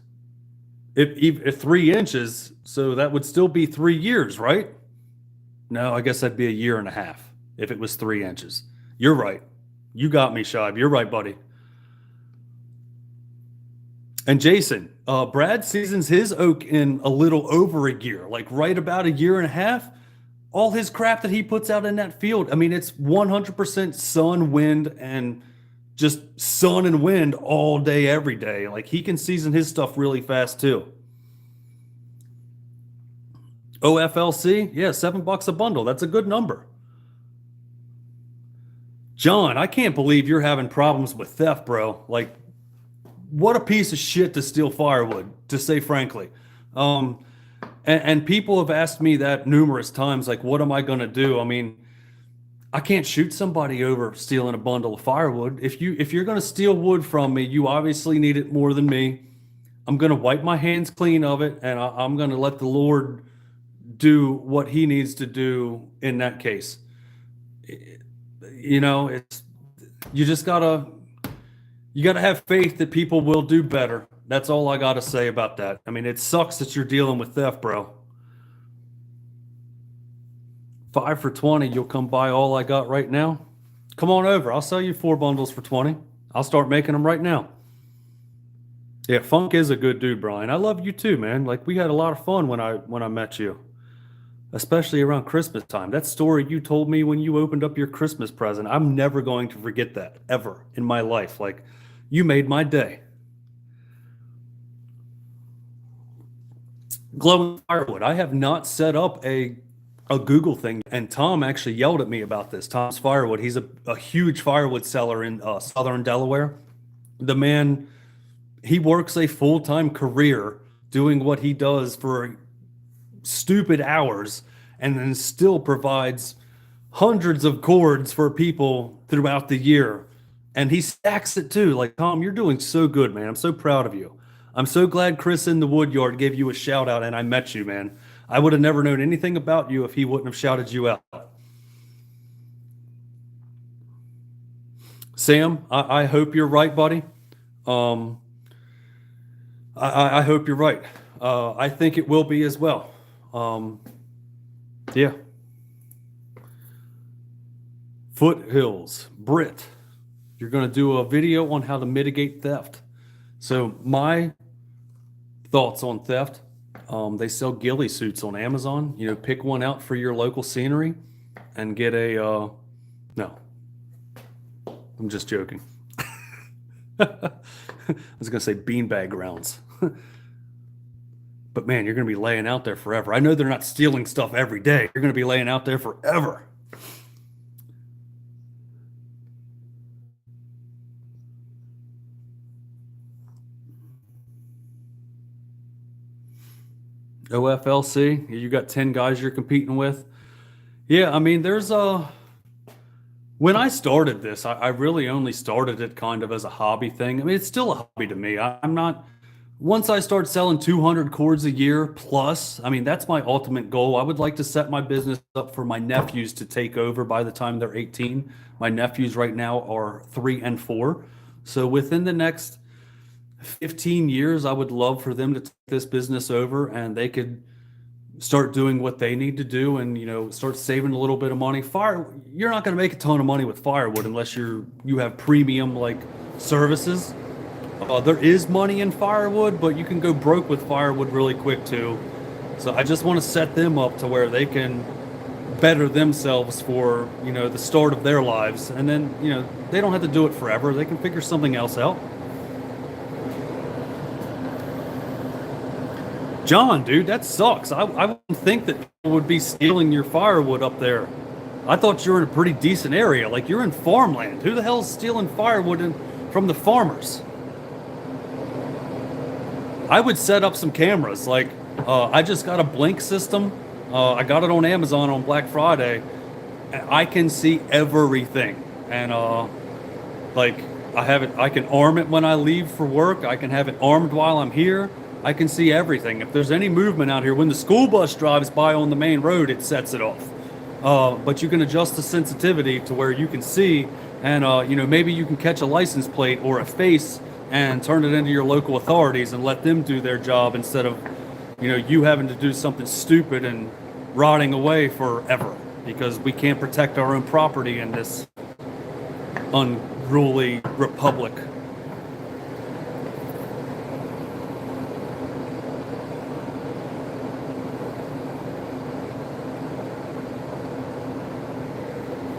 Speaker 1: if 3 inches, so that would still be 3 years, right? No, I guess that'd be a year and a half if it was 3 inches. You're right. You got me, Shibe. You're right, buddy. And Jason, Brad seasons his oak in a little over a year, like right about a year and a half. All his crap that he puts out in that field, I mean, it's 100% sun, wind, and just sun and wind all day, every day. Like, he can season his stuff really fast too. OFLC, yeah, $7 a bundle. That's a good number. John, I can't believe you're having problems with theft, bro. Like, what a piece of shit to steal firewood, to say frankly. And people have asked me that numerous times, like, what am I going to do? I mean, I can't shoot somebody over stealing a bundle of firewood. If you're going to steal wood from me, you obviously need it more than me. I'm going to wipe my hands clean of it, and I'm going to let the Lord do what he needs to do in that case. It's you just gotta have faith that people will do better. That's all I gotta say about that. I mean, it sucks that you're dealing with theft, bro. 5 for 20, you'll come buy all I got right now. Come on over. I'll sell you 4 bundles for 20. I'll start making them right now. Yeah, Funk is a good dude, Brian. I love you too, man. Like we had a lot of fun when I met you, especially around Christmas time. That story you told me when you opened up your Christmas present, I'm never going to forget that ever in my life. Like you made my day. Glowing firewood. I have not set up a Google thing, and Tom actually yelled at me about this. Tom's Firewood. He's a huge firewood seller in southern Delaware. The man, he works a full-time career doing what he does for stupid hours, and then still provides hundreds of cords for people throughout the year. And he stacks it too. Like, Tom, you're doing so good, man. I'm so proud of you. I'm so glad Chris in the Woodyard gave you a shout out and I met you, man. I would have never known anything about you if he wouldn't have shouted you out. Sam, I hope you're right, buddy. I hope you're right. I think it will be as well. Yeah. Foothills, Brit, you're going to do a video on how to mitigate theft. So my thoughts on theft, they sell ghillie suits on Amazon. You know, pick one out for your local scenery and get a, no, I'm just joking. I was going to say beanbag rounds. But man, you're going to be laying out there forever. I know they're not stealing stuff every day. You're going to be laying out there forever. OFLC, you got 10 guys you're competing with. Yeah, I mean, there's when I started this, I really only started it kind of as a hobby thing. I mean, it's still a hobby to me. I'm not, once I start selling 200 cords a year plus, I mean, that's my ultimate goal. I would like to set my business up for my nephews to take over by the time they're 18. My nephews right now are 3 and 4. So within the next 15 years, I would love for them to take this business over and they could start doing what they need to do and, you know, start saving a little bit of money. You're not going to make a ton of money with firewood unless you have premium like services. There is money in firewood, but you can go broke with firewood really quick too. So I just want to set them up to where they can better themselves for, you know, the start of their lives. And then, you know, they don't have to do it forever. They can figure something else out. John, dude, that sucks. I wouldn't think that people would be stealing your firewood up there. I thought you were in a pretty decent area. Like, you're in farmland. Who the hell's stealing firewood from the farmers? I would set up some cameras. Like, I just got a blink system. I got it on Amazon on Black Friday. And I can see everything. And, like, I can arm it when I leave for work. I can have it armed while I'm here. I can see everything. If there's any movement out here, when the school bus drives by on the main road, it sets it off. But you can adjust the sensitivity to where you can see, and you know, maybe you can catch a license plate or a face and turn it into your local authorities and let them do their job instead of, you know, you having to do something stupid and rotting away forever because we can't protect our own property in this unruly republic.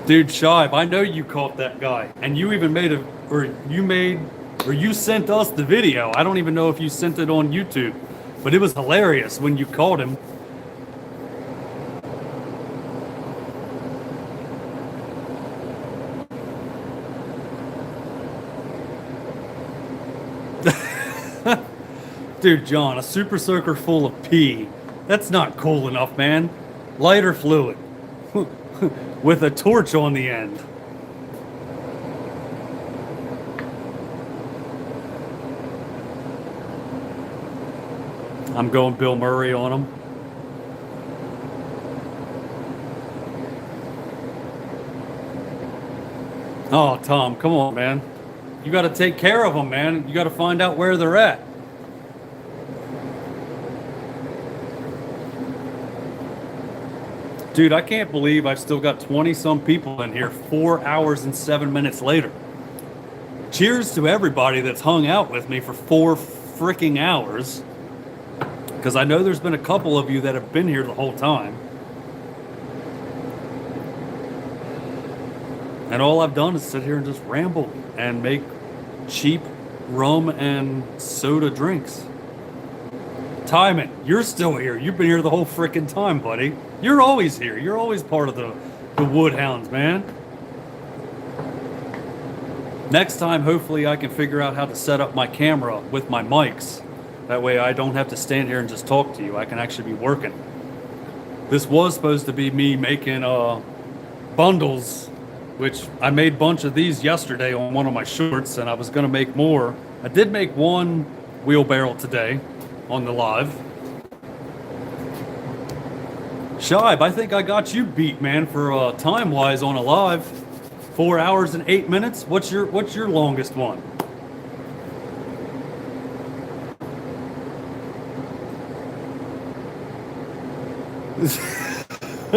Speaker 1: Dude, Shive, I know you caught that guy, and you even you sent us the video. I don't even know if you sent it on YouTube, but it was hilarious when you caught him. Dude, John, a super soaker full of pee. That's not cool enough, man. Lighter fluid. With a torch on the end. I'm going Bill Murray on him. Oh, Tom, come on, man. You got to take care of them, man. You got to find out where they're at. Dude, I can't believe I've still got 20 some people in here 4 hours and 7 minutes later. cheers to everybody that's hung out with me for 4 freaking hours. Because I know there's been a couple of you that have been here the whole time. And all I've done is sit here and just ramble and make cheap rum and soda drinks. Timon, you're still here. You've been here the whole freaking time, buddy. You're always here. You're always part of the Woodhounds, man. Next time, hopefully I can figure out how to set up my camera with my mics. That way I don't have to stand here and just talk to you. I can actually be working. This was supposed to be me making bundles, which I made a bunch of these yesterday on one of my shorts, and I was going to make more. I did make one wheelbarrow today on the live. Shibe, I think I got you beat, man, for time-wise on a live. 4 hours and 8 minutes. What's your longest one?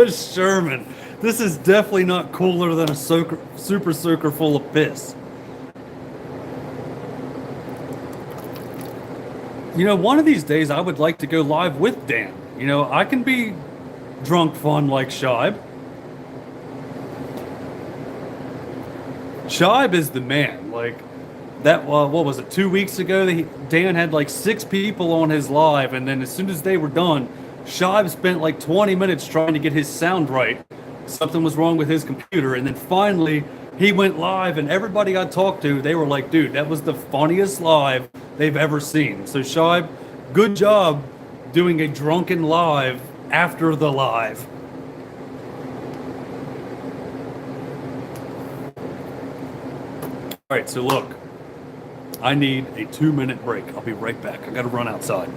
Speaker 1: Sherman, this is definitely not cooler than a super soaker full of piss. You know, one of these days I would like to go live with Dan. You know, I can be drunk fun like Shibe. Shibe is the man. Like, that, what was it, 2 weeks ago? Dan had like 6 people on his live, and then as soon as they were done, Shibe spent like 20 minutes trying to get his sound right. Something was wrong with his computer, and then finally he went live, and everybody I talked to, they were like, dude, that was the funniest live they've ever seen. So Shibe, good job doing a drunken live after the live. All right, so look, I need a 2-minute break. I'll be right back. I got to run outside.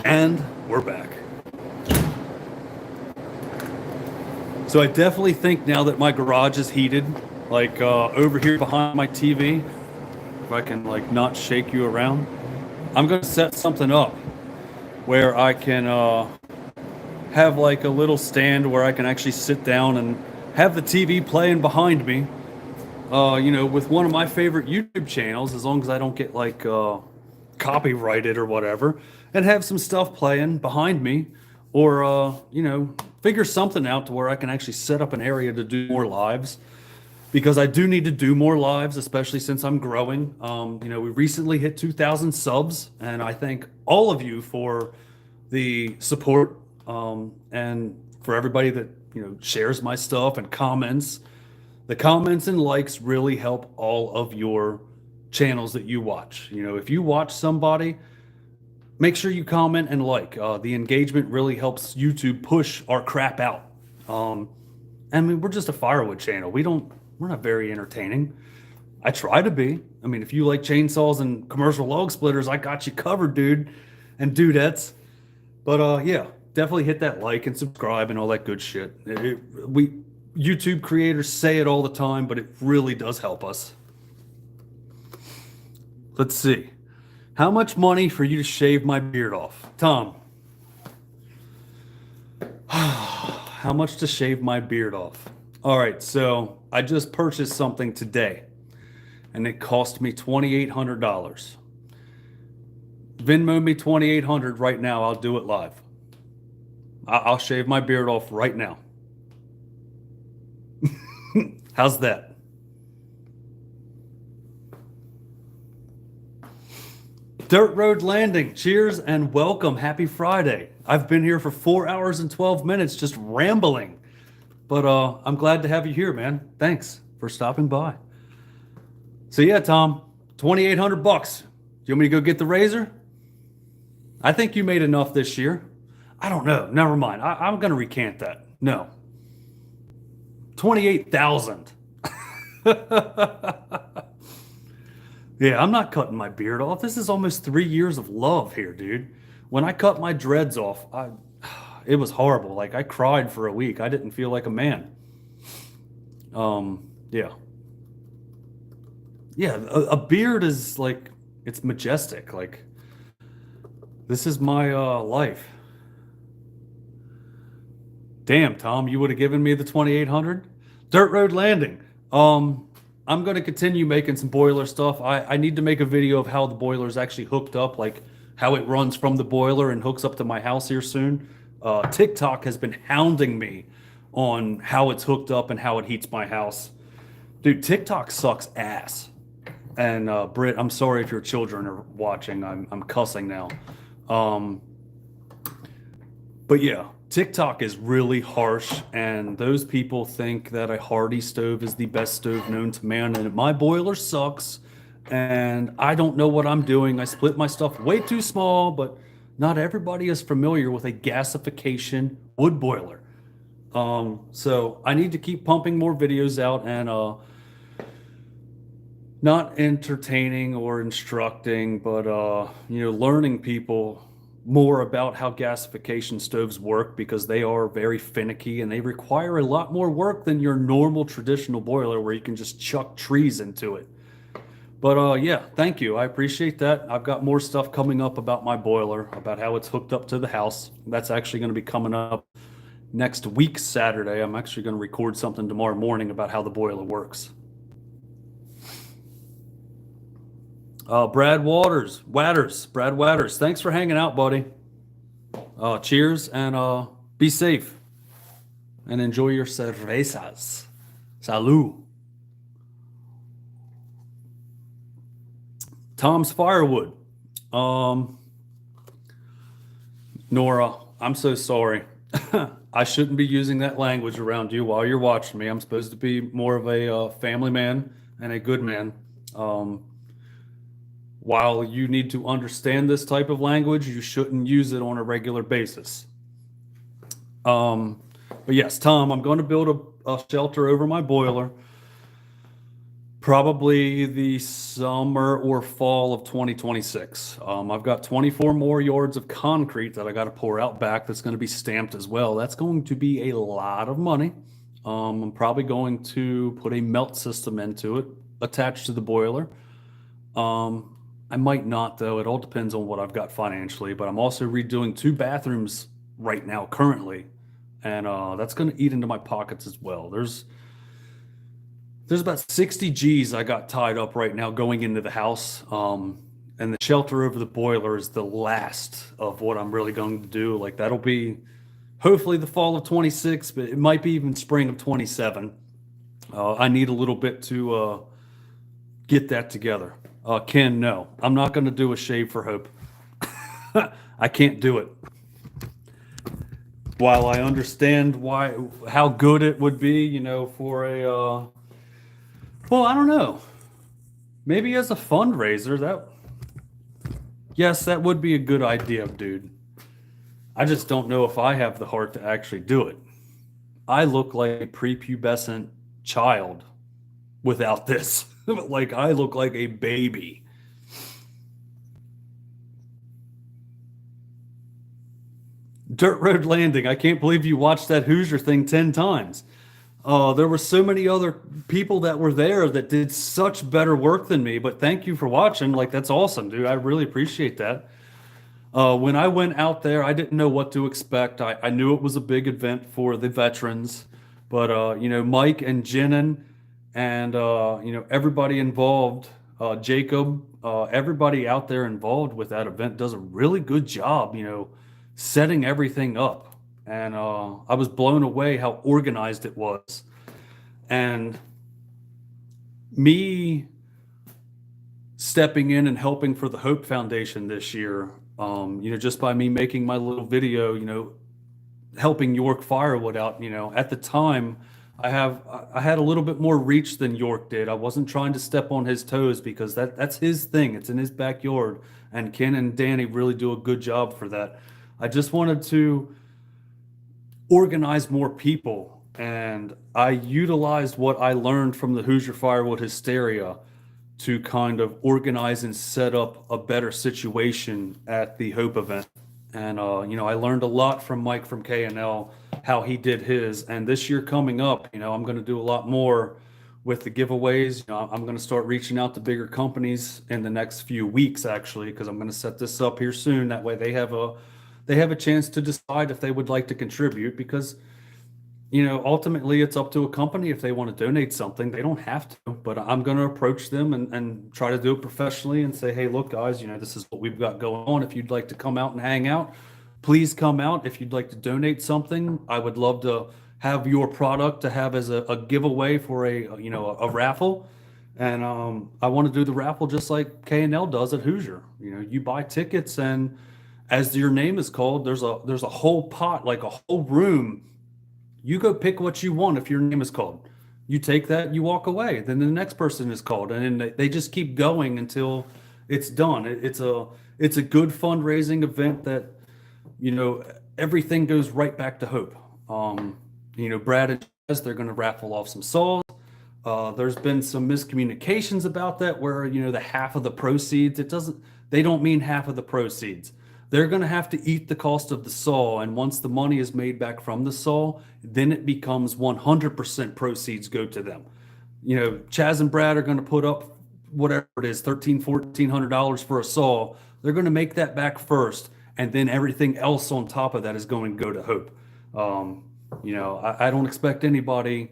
Speaker 1: And we're back. So I definitely think now that my garage is heated, like over here behind my TV, if I can like not shake you around, I'm going to set something up where I can have like a little stand where I can actually sit down and have the TV playing behind me, you know, with one of my favorite YouTube channels, as long as I don't get like copyrighted or whatever, and have some stuff playing behind me, or you know, figure something out to where I can actually set up an area to do more lives, because I do need to do more lives, especially since I'm growing. You know, we recently hit 2,000 subs, and I thank all of you for the support, and for everybody that, you know, shares my stuff and comments. The comments and likes really help all of your channels that you watch. You know, if you watch somebody, make sure you comment and like. The engagement really helps YouTube push our crap out. I mean, we're just a Firewood channel. We're not very entertaining. I try to be. I mean, if you like chainsaws and commercial log splitters, I got you covered, dude, and dudettes. But yeah, definitely hit that like and subscribe and all that good shit. We YouTube creators say it all the time, but it really does help us. Let's see. How much money for you to shave my beard off? Tom. How much to shave my beard off? All right, so I just purchased something today, and it cost me $2,800. Venmo me $2,800 right now. I'll do it live. I'll shave my beard off right now. How's that? Dirt Road Landing, cheers and welcome. Happy Friday. I've been here for 4 hours and 12 minutes just rambling. But I'm glad to have you here, man. Thanks for stopping by. So yeah, Tom, 2,800 bucks. Do you want me to go get the razor? I think you made enough this year. I don't know. Never mind. I'm going to recant that. No. 28,000. Yeah, I'm not cutting my beard off. This is almost 3 years of love here, dude. When I cut my dreads off, it was horrible. Like I cried for a week. I didn't feel like a man. Yeah. Yeah, a beard is like, it's majestic. Like, this is my life. Damn, Tom, you would have given me the 2,800? Dirt Road Landing. I'm going to continue making some boiler stuff. I need to make a video of how the boiler is actually hooked up, like how it runs from the boiler and hooks up to my house here soon. TikTok has been hounding me on how it's hooked up and how it heats my house. Dude, TikTok sucks ass. And Britt, I'm sorry if your children are watching. I'm cussing now. But yeah, TikTok is really harsh, and those people think that a Hardy stove is the best stove known to man, and my boiler sucks, and I don't know what I'm doing. I split my stuff way too small, but not everybody is familiar with a gasification wood boiler. So I need to keep pumping more videos out and not entertaining or instructing, but learning people more about how gasification stoves work, because they are very finicky and they require a lot more work than your normal traditional boiler where you can just chuck trees into it. But yeah, thank you. I appreciate that. I've got more stuff coming up about my boiler, about how it's hooked up to the house. That's actually going to be coming up next week, Saturday. I'm actually going to record something tomorrow morning about how the boiler works. Brad Watters, thanks for hanging out, buddy. Cheers and be safe and enjoy your cervezas. Salud. Tom's Firewood. Nora, I'm so sorry. I shouldn't be using that language around you while you're watching me. I'm supposed to be more of a family man and a good man. While you need to understand this type of language, you shouldn't use it on a regular basis. But yes, Tom, I'm going to build a shelter over my boiler. Probably the summer or fall of 2026. I've got 24 more yards of concrete that I got to pour out back. That's going to be stamped as well. That's going to be a lot of money. I'm probably going to put a melt system into it, attached to the boiler. I might not, though. It all depends on what I've got financially. But I'm also redoing 2 bathrooms right now, currently. And that's going to eat into my pockets as well. There's about 60 G's I got tied up right now going into the house. And the shelter over the boiler is the last of what I'm really going to do. Like, that'll be hopefully the fall of 26, but it might be even spring of 27. I need a little bit to get that together. Ken, no, I'm not going to do a shave for hope. I can't do it. While I understand how good it would be, for a, well, I don't know. Maybe as a fundraiser, yes, that would be a good idea, dude. I just don't know if I have the heart to actually do it. I look like a prepubescent child without this. Like, I look like a baby. Dirt Road Landing. I can't believe you watched that Hoosier thing 10 times. There were so many other people that were there that did such better work than me, but thank you for watching. Like, that's awesome, dude. I really appreciate that. When I went out there, I didn't know what to expect. I knew it was a big event for the veterans, but, Mike and Jenin and, everybody involved, Jacob, everybody out there involved with that event does a really good job, setting everything up. And I was blown away how organized it was. And me stepping in and helping for the Hope Foundation this year. Just by me making my little video, helping York Firewood out. At the time, I had a little bit more reach than York did. I wasn't trying to step on his toes because that's his thing. It's in his backyard, and Ken and Danny really do a good job for that. I just wanted to organize more people, and I utilized what I learned from the Hoosier Firewood hysteria to kind of organize and set up a better situation at the Hope event. And I learned a lot from Mike from K&L, how he did his. And this year coming up, I'm going to do a lot more with the giveaways. I'm going to start reaching out to bigger companies in the next few weeks, actually, because I'm going to set this up here soon. That way they have a chance to decide if they would like to contribute, because ultimately it's up to a company if they want to donate something. They don't have to, but I'm going to approach them and try to do it professionally and say, hey, look, guys, this is what we've got going on. If you'd like to come out and hang out, please come out. If you'd like to donate something, I would love to have your product to have as a giveaway for a raffle. And I want to do the raffle just like K&L does at Hoosier. You buy tickets, and as your name is called, there's a whole pot, like a whole room. You go pick what you want if your name is called. You take that, you walk away. Then the next person is called, and then they just keep going until it's done. It's a good fundraising event that, everything goes right back to Hope. Brad and Chaz, they're going to raffle off some saws. There's been some miscommunications about that, where the half of the proceeds. They don't mean half of the proceeds. They're going to have to eat the cost of the saw, and once the money is made back from the saw, then it becomes 100% proceeds go to them. Chaz and Brad are going to put up whatever it is, $1,400 for a saw. They're going to make that back first, and then everything else on top of that is going to go to Hope. I don't expect anybody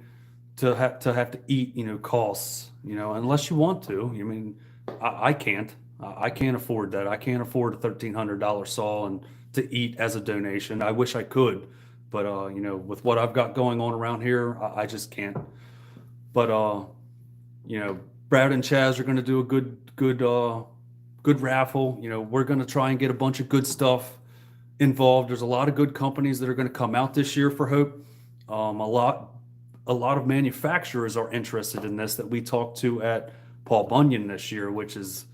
Speaker 1: to have to eat, costs, unless you want to. I can't. I can't afford that. I can't afford a $1,300 saw and to eat as a donation. I wish I could, but with what I've got going on around here, I just can't. But Brad and Chaz are going to do a good raffle. We're going to try and get a bunch of good stuff involved. There's a lot of good companies that are going to come out this year for Hope. A lot of manufacturers are interested in this that we talked to at Paul Bunyan this year, which is,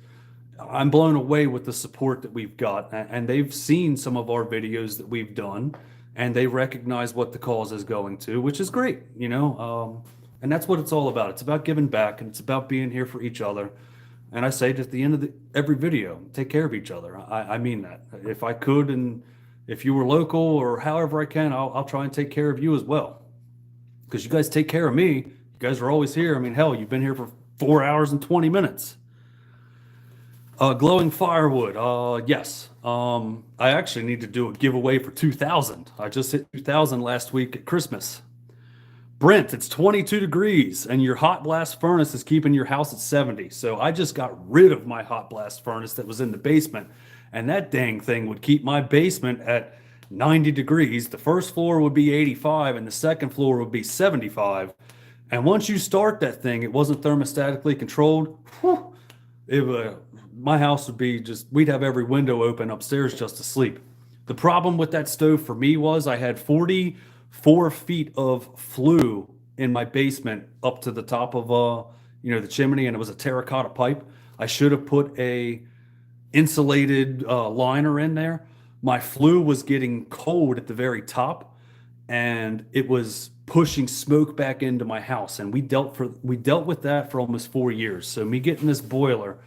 Speaker 1: I'm blown away with the support that we've got, and they've seen some of our videos that we've done, and they recognize what the cause is going to, which is great, and that's what it's all about. It's about giving back, and it's about being here for each other. And I say it at the end of every video, take care of each other. I mean that. If I could, and if you were local or however I can, I'll try and take care of you as well, because you guys take care of me. You guys are always here. Hell, you've been here for 4 hours and 20 minutes. Glowing firewood. Yes. I actually need to do a giveaway for 2,000. I just hit 2,000 last week at Christmas. Brent, it's 22 degrees and your hot blast furnace is keeping your house at 70. So I just got rid of my hot blast furnace that was in the basement, and that dang thing would keep my basement at 90 degrees. The first floor would be 85 and the second floor would be 75. And once you start that thing, it wasn't thermostatically controlled. My house would be we'd have every window open upstairs just to sleep. The problem with that stove for me was I had 44 feet of flue in my basement up to the top of the chimney, and it was a terracotta pipe. I should have put a insulated liner in there. My flue was getting cold at the very top, and it was pushing smoke back into my house. And we dealt with that for almost 4 years. So me getting this boiler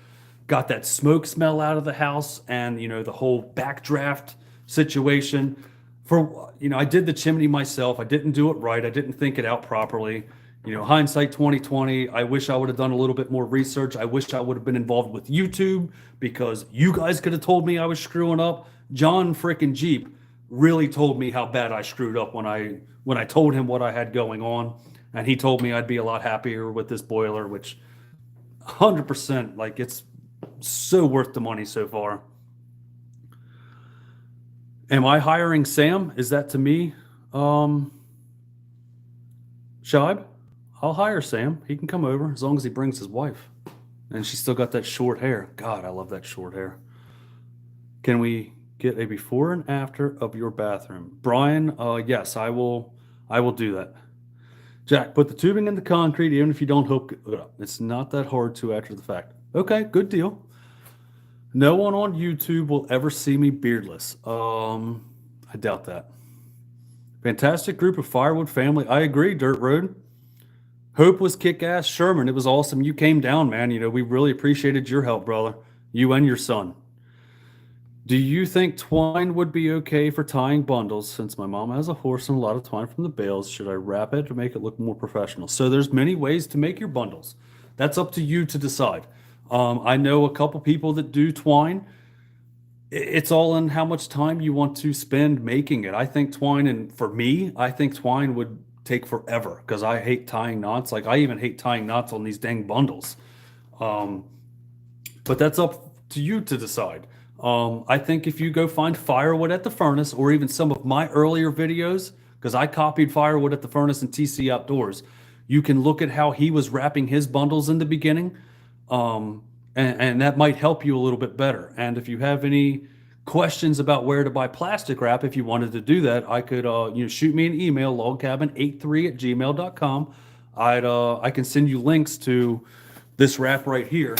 Speaker 1: got that smoke smell out of the house, and the whole backdraft situation. I did the chimney myself. I didn't do it right. I didn't think it out properly. Hindsight 2020. I wish I would have done a little bit more research. I wish I would have been involved with YouTube, because you guys could have told me I was screwing up. John frickin' Jeep really told me how bad I screwed up when I told him what I had going on, and he told me I'd be a lot happier with this boiler, which 100%, it's so worth the money so far. Am I hiring Sam? Is that to me? Shibe? I'll hire Sam. He can come over as long as he brings his wife. And she's still got that short hair. God, I love that short hair. Can we get a before and after of your bathroom? Brian, yes, I will do that. Jack, put the tubing in the concrete even if you don't hook it up. It's not that hard to after the fact. Okay, good deal. No one on YouTube will ever see me beardless. I doubt that. Fantastic group of Firewood family. I agree, Dirt Road. Hope was kick-ass. Sherman, it was awesome. You came down, man. You know, we really appreciated your help, brother. You and your son. Do you think twine would be okay for tying bundles? Since my mom has a horse and a lot of twine from the bales, should I wrap it to make it look more professional? So there's many ways to make your bundles. That's up to you to decide. I know a couple people that do twine. It's all in how much time you want to spend making it. I think twine, and for me, I think twine would take forever because I hate tying knots. Like I even hate tying knots on these dang bundles. But that's up to you to decide. I think if you go find Firewood at the Furnace or even some of my earlier videos, because I copied Firewood at the Furnace and TC Outdoors, you can look at how he was wrapping his bundles in the beginning. And that might help you a little bit better. And if you have any questions about where to buy plastic wrap, if you wanted to do that, I could shoot me an email, logcabin83@gmail.com. I can send you links to this wrap right here.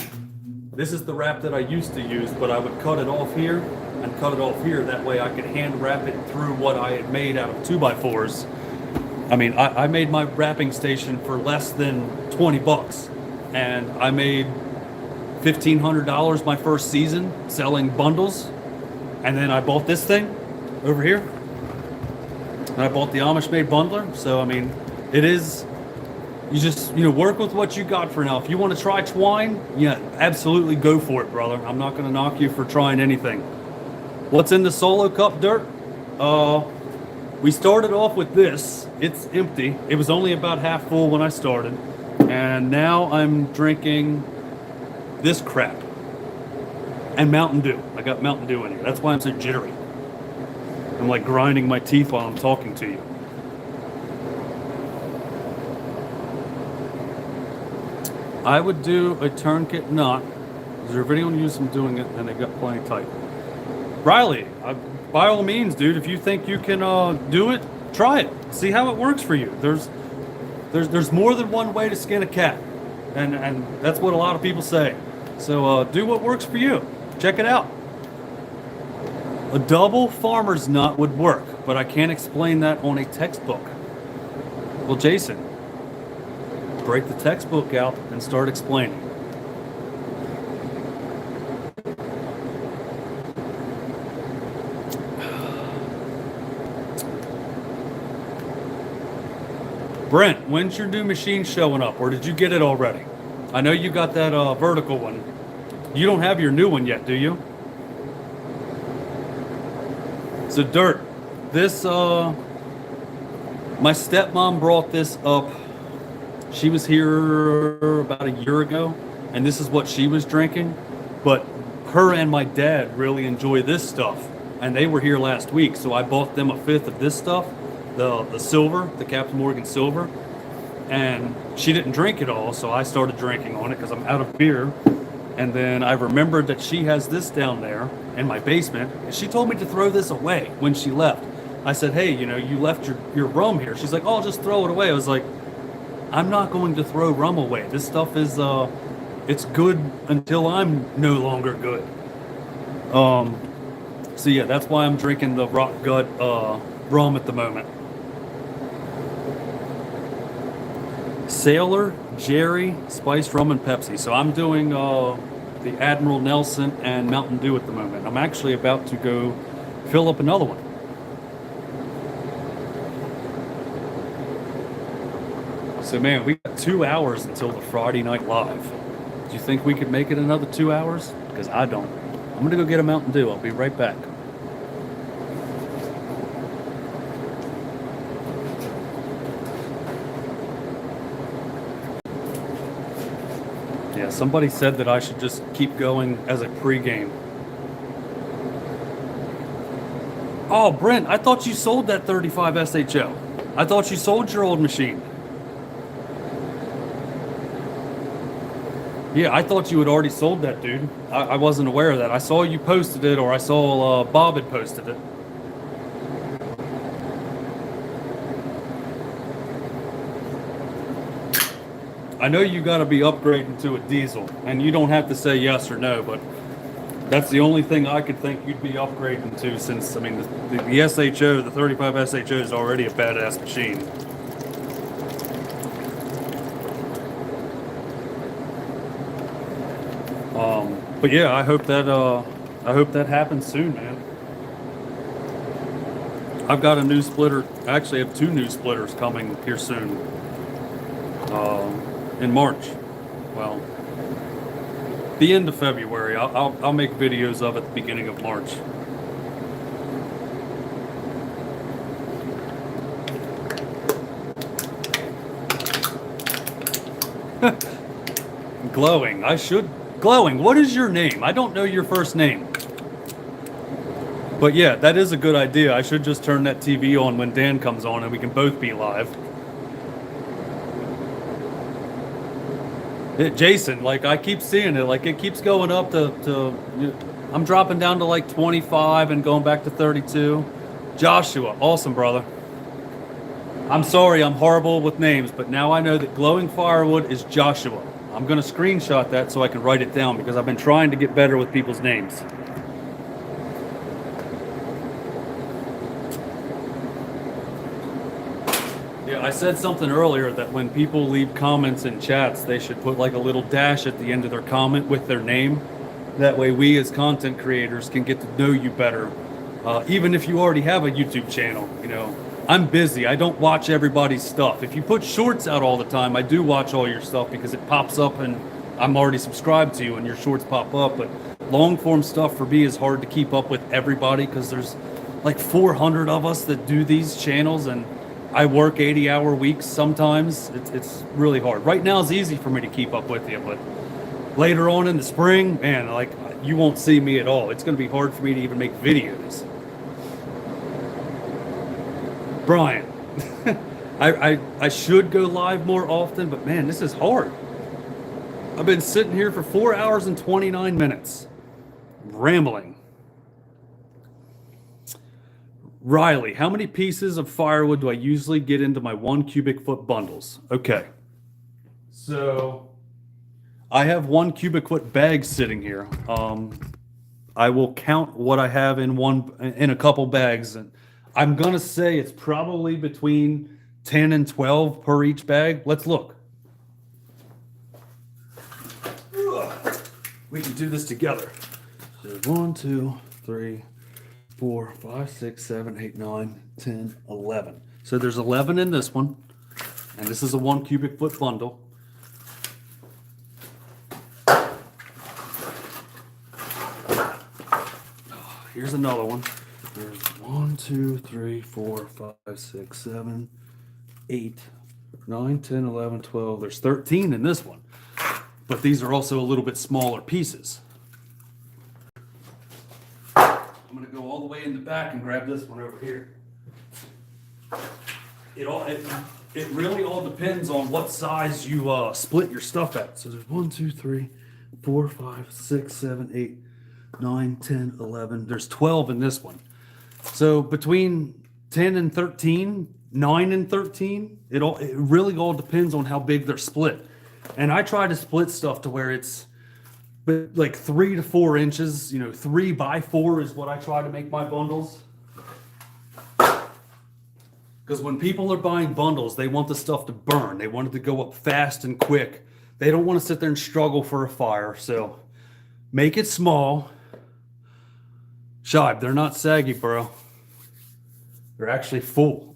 Speaker 1: This is the wrap that I used to use, but I would cut it off here and cut it off here. That way I could hand wrap it through what I had made out of 2x4s. I mean, I made my wrapping station for less than 20 bucks, and I made $1,500 my first season selling bundles. And then I bought this thing over here, and I bought the Amish made bundler. So I mean, it is, you just work with what you got for now. If you want to try twine, yeah, absolutely go for it, brother. I'm not going to knock you for trying anything. What's in the solo cup, Dirt? We started off with this. It's empty. It was only about half full when I started, and now I'm drinking this crap and Mountain Dew. I got Mountain Dew in here. That's why I'm so jittery. I'm like grinding my teeth while I'm talking to you. I would do a tourniquet knot. Is there a video on YouTube doing it and they got plenty tight? Riley, by all means, dude, if you think you can do it, try it. See how it works for you. There's more than one way to skin a cat. And that's what a lot of people say. So do what works for you. Check it out. A double farmer's knot would work, but I can't explain that on a textbook. Well, Jason, break the textbook out and start explaining. Brent, when's your new machine showing up, or did you get it already? I know you got that vertical one. You don't have your new one yet, do you? So Dirt, this, my stepmom brought this up. She was here about a year ago, and this is what she was drinking. But her and my dad really enjoy this stuff, and they were here last week, so I bought them a fifth of this stuff, the silver, the Captain Morgan silver. And she didn't drink it all, so I started drinking on it because I'm out of beer. And then I remembered that she has this down there in my basement, and she told me to throw this away when she left. I said, hey, you left your rum here. She's like, oh, I'll just throw it away. I was like, I'm not going to throw rum away. This stuff is, it's good until I'm no longer good. So yeah, that's why I'm drinking the Rock Gut rum at the moment. Sailor, Jerry, Spiced Rum, and Pepsi. So I'm doing the Admiral Nelson and Mountain Dew at the moment. I'm actually about to go fill up another one. So man, we got 2 hours until the Friday Night Live. Do you think we could make it another 2 hours? Because I don't. I'm gonna go get a Mountain Dew. I'll be right back. Yeah, somebody said that I should just keep going as a pregame. Oh, Brent, I thought you sold that 35 SHL. I thought you sold your old machine. Yeah, I thought you had already sold that, dude. I wasn't aware of that. I saw you posted it, or I saw Bob had posted it. I know you got to be upgrading to a diesel, and you don't have to say yes or no, but that's the only thing I could think you'd be upgrading to, since, I mean, the SHO, the 35 SHO is already a badass machine. But yeah, I hope that happens soon, man. I've got a new splitter. I actually have 2 new splitters coming here soon. In March. Well, the end of February. I'll make videos of it at the beginning of March. Glowing. Glowing, what is your name? I don't know your first name. But yeah, that is a good idea. I should just turn that TV on when Dan comes on and we can both be live. Jason, like, I keep seeing it, like, it keeps going up to I'm dropping down to like 25 and going back to 32. Joshua, awesome, brother. I'm sorry, I'm horrible with names, but now I know that Glowing Firewood is Joshua. I'm going to screenshot that so I can write it down, because I've been trying to get better with people's names. Yeah, I said something earlier that when people leave comments in chats, they should put like a little dash at the end of their comment with their name. That way we as content creators can get to know you better. Even if you already have a YouTube channel, you know, I'm busy. I don't watch everybody's stuff. If you put shorts out all the time, I do watch all your stuff because it pops up and I'm already subscribed to you and your shorts pop up. But long form stuff for me is hard to keep up with everybody, because there's like 400 of us that do these channels, and I work 80-hour weeks sometimes. It's really hard. Right now it's easy for me to keep up with you, but later on in the spring, man, like, you won't see me at all. It's going to be hard for me to even make videos. Brian, I should go live more often, but man, this is hard. I've been sitting here for 4 hours and 29 minutes, rambling. Riley, how many pieces of firewood do I usually get into my 1 cubic foot bundles? Okay. So I have 1 cubic foot bags sitting here. I will count what I have in a couple bags, and I'm gonna say it's probably between 10 and 12 per each bag. Let's look. We can do this together. There's 1, 2, 3, 4, 5, 6, 7, 8, 9, 10, 11. So there's 11 in this one, and this is a 1 cubic foot bundle. Here's another one. There's 1, 2, 3, 4, 5, 6, 7, 8, 9, 10, 11, 12. There's 13 in this one, but these are also a little bit smaller pieces. I'm gonna go all the way in the back and grab this one over here. It really all depends on what size you split your stuff at. So there's 1, 2, 3, 4, 5, 6, 7, 8, 9, 10, 11. There's 12 in this one. So between 10 and 13, 9 and 13, it really all depends on how big they're split. And I try to split stuff to where it's like 3 to 4 inches. You know, 3 by 4 is what I try to make my bundles. Because when people are buying bundles, they want the stuff to burn. They want it to go up fast and quick. They don't want to sit there and struggle for a fire. So make it small. Shibe, they're not saggy, bro. They're actually full.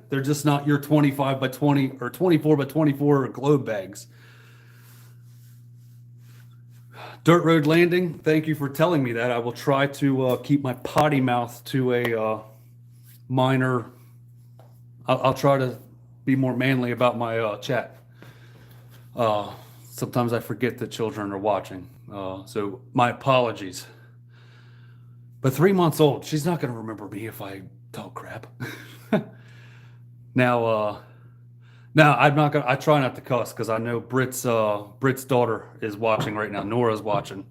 Speaker 1: They're just not your 25 by 20 or 24 by 24 globe bags. Dirt Road Landing, thank you for telling me that. I will try to keep my potty mouth to a minor. I'll try to be more manly about my chat. Sometimes I forget that children are watching. So my apologies. But 3 months old, she's not going to remember me if I talk crap. Now, Now, I'm not gonna. I try not to cuss because I know Britt's daughter is watching right now. Nora's watching.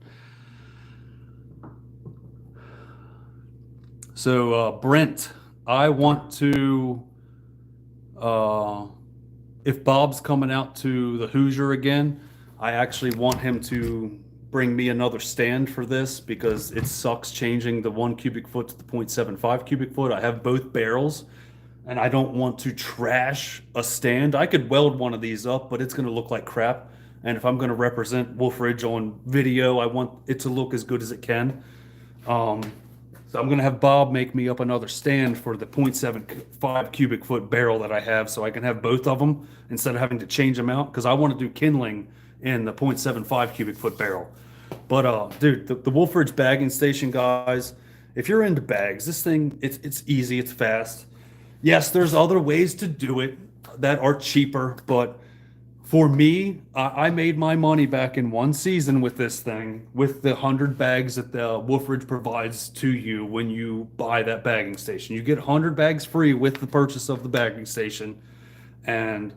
Speaker 1: So, Brent, I want to. Uh, if Bob's coming out to the Hoosier again, I actually want him to bring me another stand for this because it sucks changing the 1 cubic foot to the 0.75 cubic foot. I have both barrels and I don't want to trash a stand. I could weld one of these up, but it's going to look like crap. And if I'm going to represent WolfeRidge on video, I want it to look as good as it can. So I'm going to have Bob make me up another stand for the 0.75 cubic foot barrel that I have so I can have both of them instead of having to change them out because I want to do kindling in the 0.75 cubic foot barrel. But dude, the WolfeRidge bagging station, guys, if you're into bags, this thing, it's easy, it's fast. Yes, there's other ways to do it that are cheaper, but for me, I made my money back in one season with this thing, with the 100 bags that the WolfeRidge provides to you when you buy that bagging station. You get 100 bags free with the purchase of the bagging station. And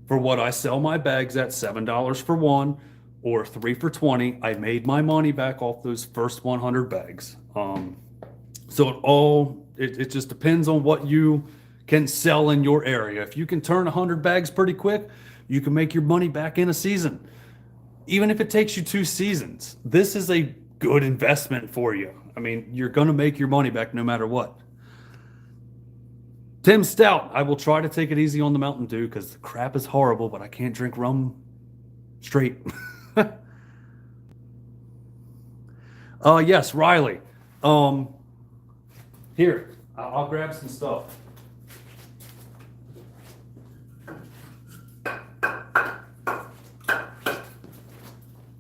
Speaker 1: for what I sell my bags at, $7 for one or 3 for 20, I made my money back off those first 100 bags. So it just depends on what you can sell in your area. If you can turn 100 bags pretty quick, you can make your money back in a season. Even if it takes you 2 seasons, this is a good investment for you. I mean, you're going to make your money back no matter what. Tim Stout, I will try to take it easy on the Mountain Dew because the crap is horrible, but I can't drink rum straight. Yes, Riley. Here, I'll grab some stuff.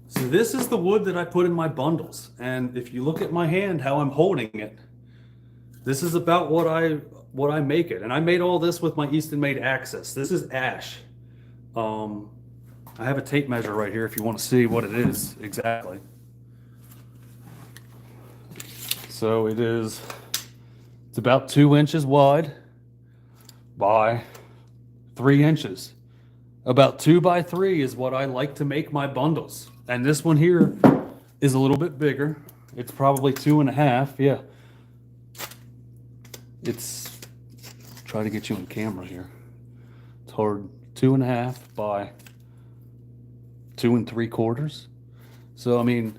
Speaker 1: So this is the wood that I put in my bundles. And if you look at my hand, how I'm holding it, this is about what I make it. And I made all this with my Eastonmade Access. This is ash. I have a tape measure right here if you want to see what it is exactly. So it's about 2 inches wide by 3 inches. About 2 by 3 is what I like to make my bundles. And this one here is a little bit bigger. It's probably 2.5. Yeah. It's, try to get you on camera here. It's hard. 2.5 by 2 3/4. So, I mean,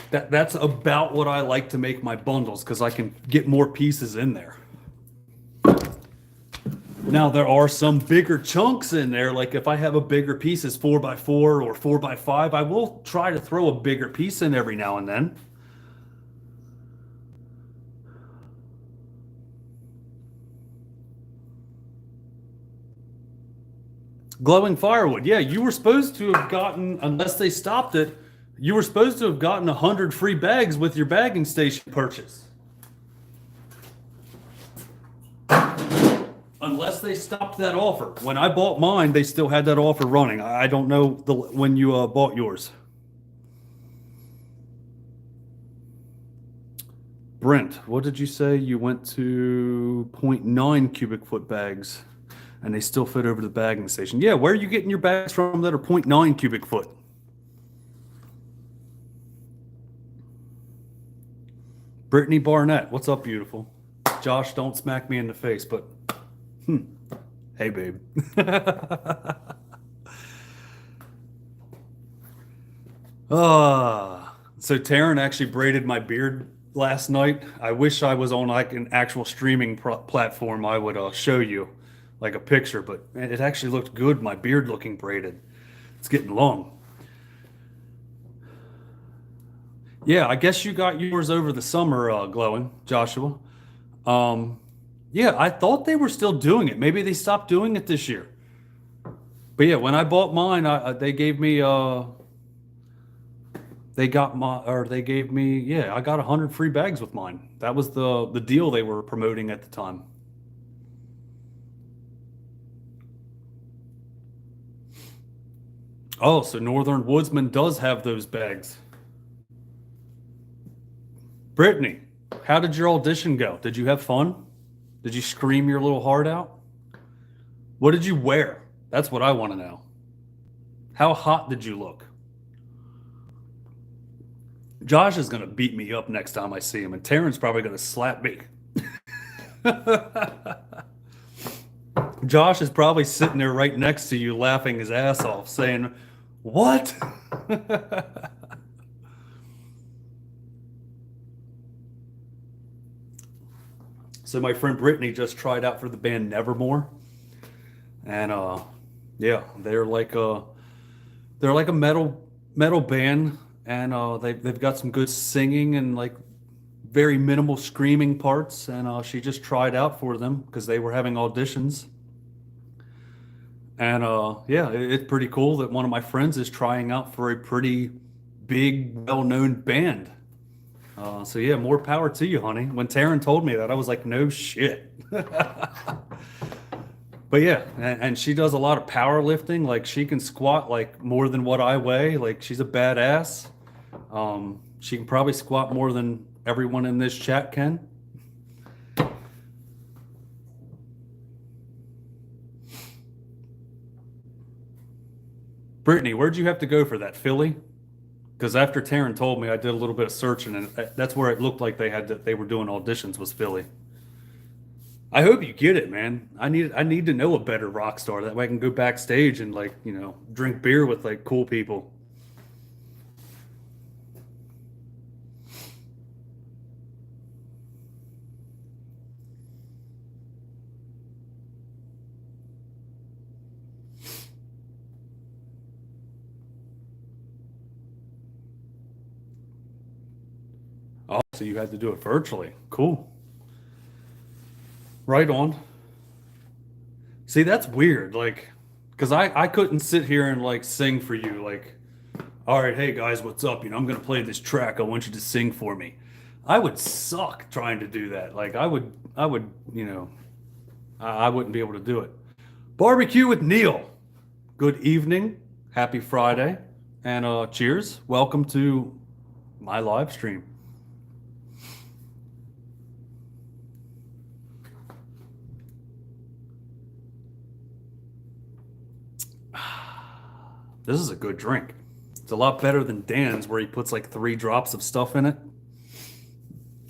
Speaker 1: that's about what I like to make my bundles because I can get more pieces in there. Now, there are some bigger chunks in there, like if I have a bigger piece as 4x4 or 4x5, I will try to throw a bigger piece in every now and then. Glowing Firewood. Yeah, you were supposed to have gotten, unless they stopped it, you were supposed to have gotten 100 free bags with your bagging station purchase. Unless they stopped that offer. When I bought mine, they still had that offer running. I don't know when you bought yours. Brent, what did you say? You went to 0.9 cubic foot bags and they still fit over the bagging station. Yeah, where are you getting your bags from that are 0.9 cubic foot? Brittany Barnett, what's up, beautiful? Josh, don't smack me in the face, but hey, babe. So Taryn actually braided my beard last night. I wish I was on like an actual streaming platform. I would show you like a picture, but it actually looked good. My beard looking braided. It's getting long. Yeah, I guess you got yours over the summer, Glowing, Joshua. Yeah, I thought they were still doing it. Maybe they stopped doing it this year. But yeah, when I bought mine, they gave me yeah, I got 100 free bags with mine. That was the deal they were promoting at the time. Oh, so Northern Woodsman does have those bags. Brittany, how did your audition go? Did you have fun? Did you scream your little heart out? What did you wear? That's what I want to know. How hot did you look? Josh is going to beat me up next time I see him, and Taryn's probably going to slap me. Josh is probably sitting there right next to you laughing his ass off, saying, "What?" So my friend Brittany just tried out for the band Nevermore. And yeah, they're like a metal band, and they've got some good singing and like very minimal screaming parts, and she just tried out for them because they were having auditions. And yeah, it's pretty cool that one of my friends is trying out for a pretty big, well-known band. So yeah, more power to you, honey. When Taryn told me that, I was like, no shit. But yeah, and she does a lot of powerlifting. Like she can squat like more than what I weigh. Like she's a badass. She can probably squat more than everyone in this chat can. Brittany, where'd you have to go for that? Philly? Because after Taryn told me, I did a little bit of searching, and that's where it looked like they were doing auditions, was Philly. I hope you get it, man. I need to know a better rock star, that way I can go backstage and like, you know, drink beer with like cool people. Oh, so you had to do it virtually. Cool. Right on. See, that's weird. Like, because I couldn't sit here and like sing for you. Like, all right, hey guys, what's up? You know, I'm going to play this track. I want you to sing for me. I would suck trying to do that. Like, I would, you know, I wouldn't be able to do it. Barbecue with Neil. Good evening. Happy Friday. And cheers. Welcome to my live stream. This is a good drink. It's a lot better than Dan's, where he puts like 3 drops of stuff in it.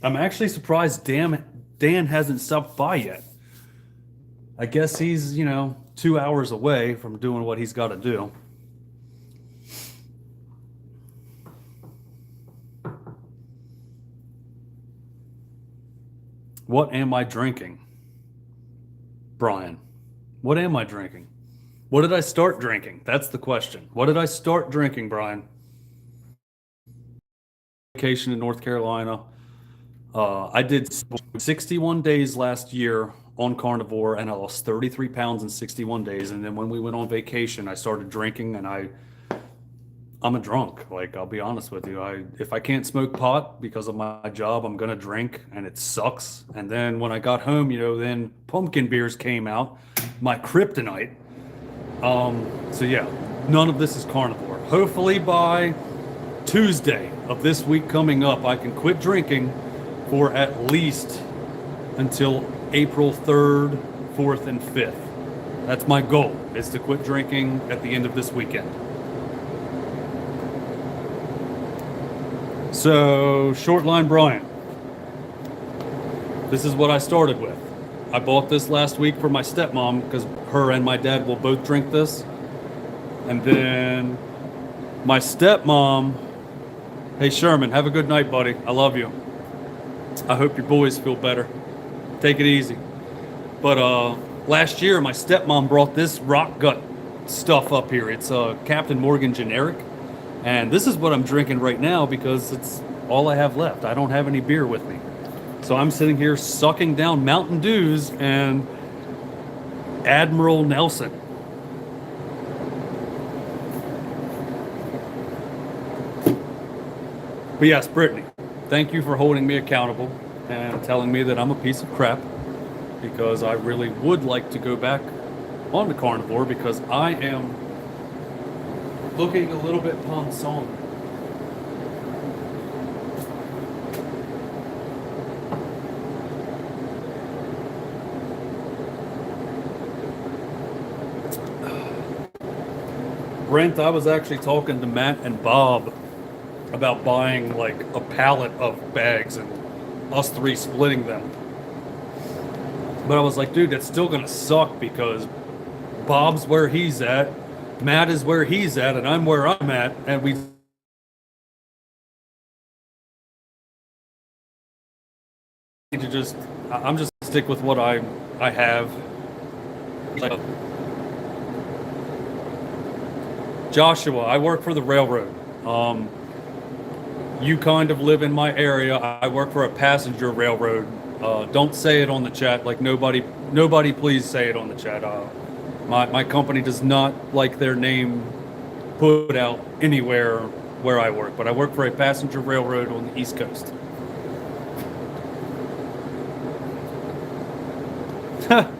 Speaker 1: I'm actually surprised Dan hasn't stopped by yet. I guess he's, you know, 2 hours away from doing what he's got to do. What am I drinking? Brian, what am I drinking? What did I start drinking? That's the question. What did I start drinking, Brian? Vacation in North Carolina. I did 61 days last year on carnivore, and I lost 33 pounds in 61 days. And then when we went on vacation, I started drinking, and I'm a drunk. Like, I'll be honest with you. If I can't smoke pot because of my job, I'm gonna drink, and it sucks. And then when I got home, you know, then pumpkin beers came out, my kryptonite. So yeah, none of this is carnivore. Hopefully by Tuesday of this week coming up, I can quit drinking for at least until April 3rd, 4th, and 5th. That's my goal, is to quit drinking at the end of this weekend. So, short line Brian. This is what I started with. I bought this last week for my stepmom because her and my dad will both drink this. And then my stepmom, hey Sherman, have a good night, buddy. I love you. I hope your boys feel better. Take it easy. But last year, my stepmom brought this rock gut stuff up here. It's Captain Morgan generic. And this is what I'm drinking right now because it's all I have left. I don't have any beer with me. So I'm sitting here sucking down Mountain Dews and Admiral Nelson. But yes, Brittany, thank you for holding me accountable and telling me that I'm a piece of crap, because I really would like to go back on the carnivore because I am looking a little bit ponson. Brent, I was actually talking to Matt and Bob about buying like a pallet of bags and us three splitting them. But I was like, dude, that's still gonna suck because Bob's where he's at, Matt is where he's at, and I'm where I'm at, and we need to just, I'm just stick with what I have. Like, Joshua, I work for the railroad. You kind of live in my area. I work for a passenger railroad. Don't say it on the chat. Like nobody please say it on the chat. My company does not like their name put out anywhere where I work, but I work for a passenger railroad on the East Coast.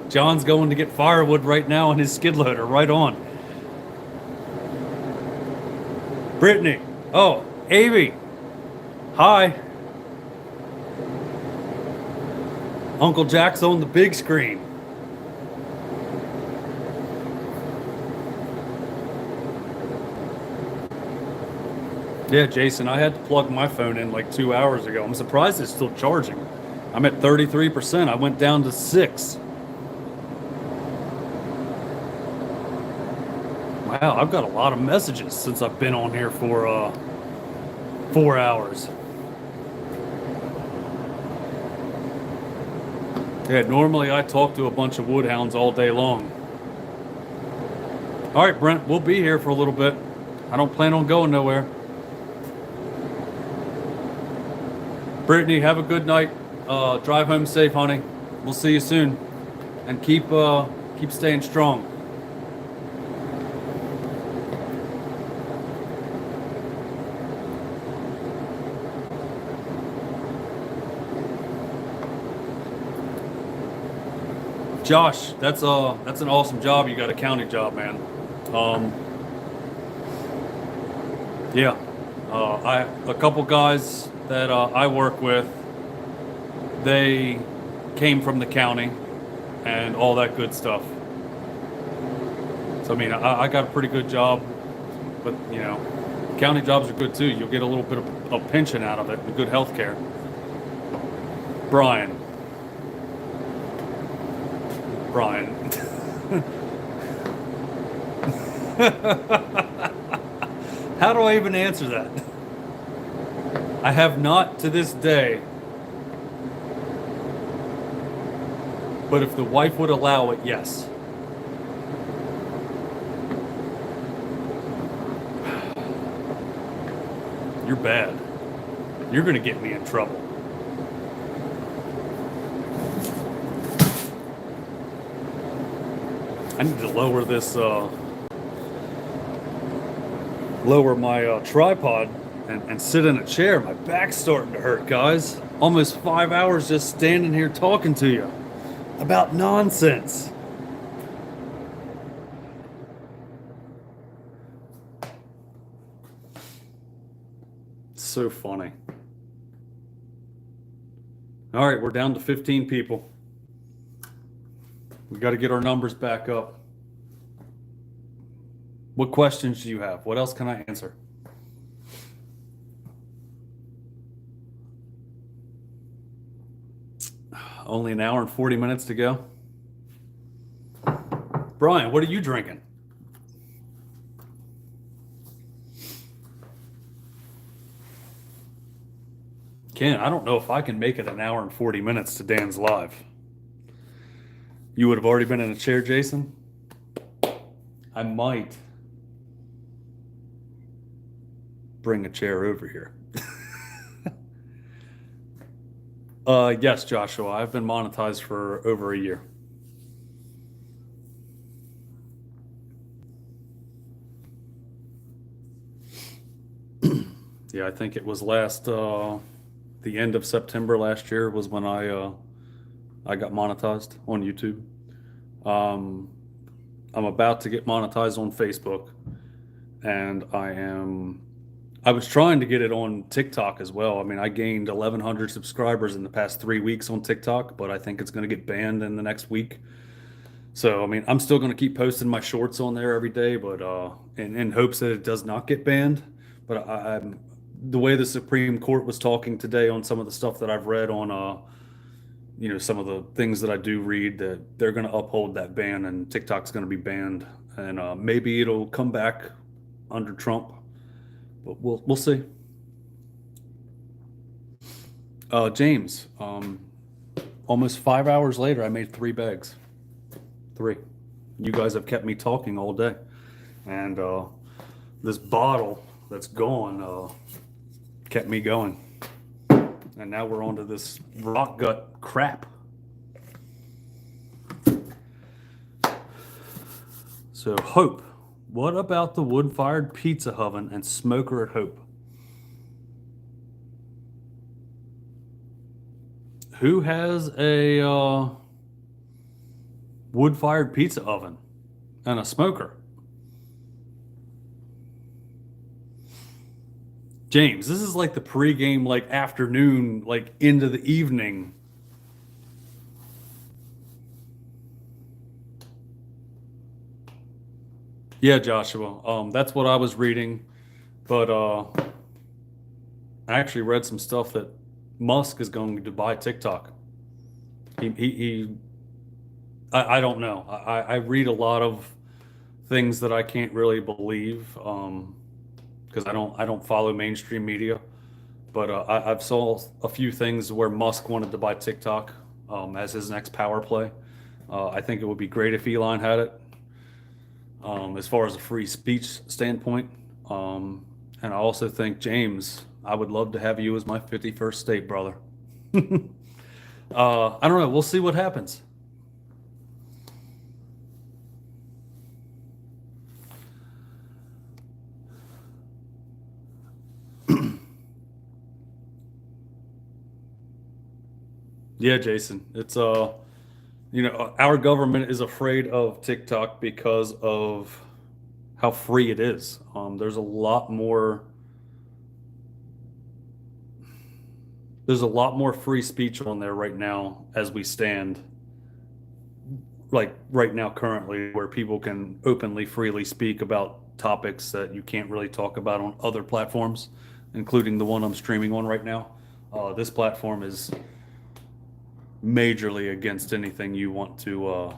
Speaker 1: John's going to get firewood right now on his skid loader. Right on. Brittany. Oh, Avy. Hi. Uncle Jack's on the big screen. Yeah, Jason, I had to plug my phone in like 2 hours ago. I'm surprised it's still charging. I'm at 33%. I went down to 6. Wow, I've got a lot of messages since I've been on here for 4 hours. Yeah, normally I talk to a bunch of woodhounds all day long. All right, Brent, we'll be here for a little bit. I don't plan on going nowhere. Brittany, have a good night. Drive home safe, honey. We'll see you soon. And keep staying strong. Josh, that's an awesome job. You got a county job, man. Yeah, a couple guys that I work with, they came from the county and all that good stuff. So I mean, I got a pretty good job, but you know, county jobs are good too. You'll get a little bit of a pension out of it and good health care. Brian. How do I even answer that? I have not to this day. But if the wife would allow it, yes. You're bad. You're going to get me in trouble. I need to lower this, lower my tripod and sit in a chair. My back's starting to hurt, guys. Almost 5 hours just standing here talking to you about nonsense. It's so funny. All right, we're down to 15 people. We got to get our numbers back up. What questions do you have? What else can I answer? Only an hour and 40 minutes to go. Brian, what are you drinking? Ken, I don't know if I can make it an hour and 40 minutes to Dan's live. You would have already been in a chair, Jason? I might bring a chair over here. Yes, Joshua, I've been monetized for over a year. Yeah, I think it was the end of September last year was when I got monetized on YouTube. I'm about to get monetized on Facebook, and I was trying to get it on TikTok as well. I mean, I gained 1,100 subscribers in the past 3 weeks on TikTok, but I think it's going to get banned in the next week. So, I mean, I'm still going to keep posting my shorts on there every day, but in hopes that it does not get banned. But I'm the way the Supreme Court was talking today on some of the stuff that I've read on, some of the things that I do read, that they're going to uphold that ban and TikTok's going to be banned, and maybe it'll come back under Trump, but we'll see. James, almost 5 hours later, I made 3 bags. 3. You guys have kept me talking all day, and this bottle that's gone kept me going. And now we're on to this rock gut crap. So Hope, what about the wood-fired pizza oven and smoker at Hope? Who has a wood-fired pizza oven and a smoker? James, this is like the pregame, like afternoon, like into the evening. Yeah, Joshua. That's what I was reading, but I actually read some stuff that Musk is going to buy TikTok. I don't know. I read a lot of things that I can't really believe because I don't follow mainstream media. But I've saw a few things where Musk wanted to buy TikTok as his next power play. I think it would be great if Elon had it, as far as a free speech standpoint. And I also think, James, I would love to have you as my 51st state brother. I don't know. We'll see what happens. Yeah, Jason. It's our government is afraid of TikTok because of how free it is. There's a lot more free speech on there right now as we stand, like right now currently, where people can openly, freely speak about topics that you can't really talk about on other platforms, including the one I'm streaming on right now. This platform is majorly against anything you want to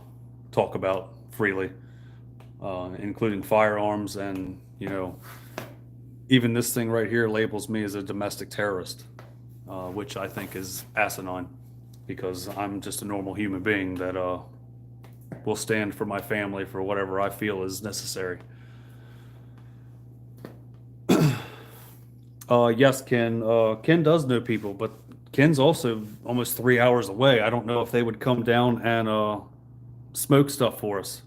Speaker 1: talk about freely, including firearms, and even this thing right here labels me as a domestic terrorist, which I think is asinine, because I'm just a normal human being that will stand for my family for whatever I feel is necessary. Yes, Ken. Ken does know people, but Ken's also almost 3 hours away. I don't know if they would come down and smoke stuff for us.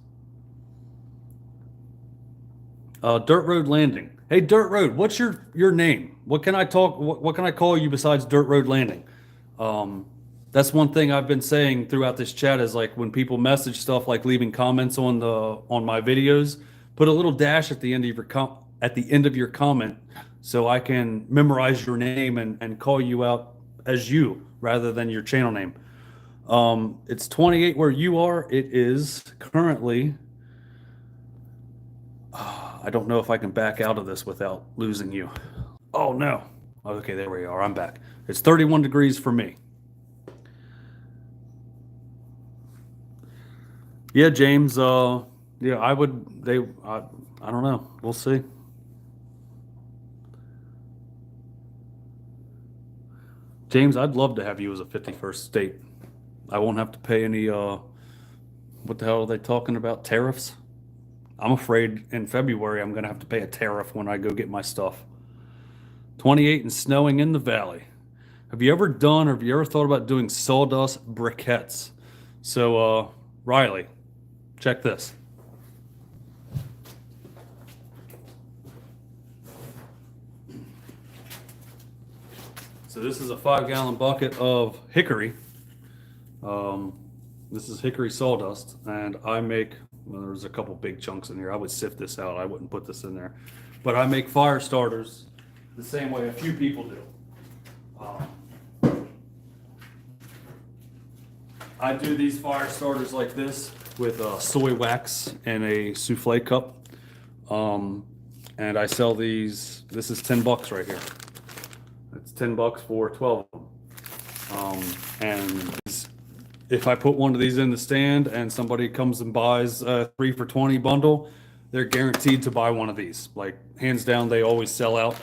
Speaker 1: Dirt Road Landing. Hey, Dirt Road, what's your name? What can I call you besides Dirt Road Landing? That's one thing I've been saying throughout this chat, is like when people message stuff, like leaving comments on my videos, put a little dash at the end of your comment, so I can memorize your name and call you out as you rather than your channel name. It's 28 where you are. It is currently, I don't know if I can back out of this without losing you. Oh no. Okay, there we are. I'm back. It's 31 degrees for me. Yeah, James. Yeah, I don't know. We'll see. James, I'd love to have you as a 51st state. I won't have to pay any, what the hell are they talking about? Tariffs? I'm afraid in February I'm going to have to pay a tariff when I go get my stuff. 28 and snowing in the valley. Have you ever thought about doing sawdust briquettes? So, Riley, check this. So this is a 5-gallon bucket of hickory. This is hickory sawdust, and there's a couple big chunks in here. I would sift this out. I wouldn't put this in there. But I make fire starters the same way a few people do. I do these fire starters like this with soy wax and a souffle cup. And I sell these. This is $10 right here. It's $10 for 12 of them. And if I put one of these in the stand and somebody comes and buys a 3 for $20 bundle, they're guaranteed to buy one of these. Like, hands down, they always sell out.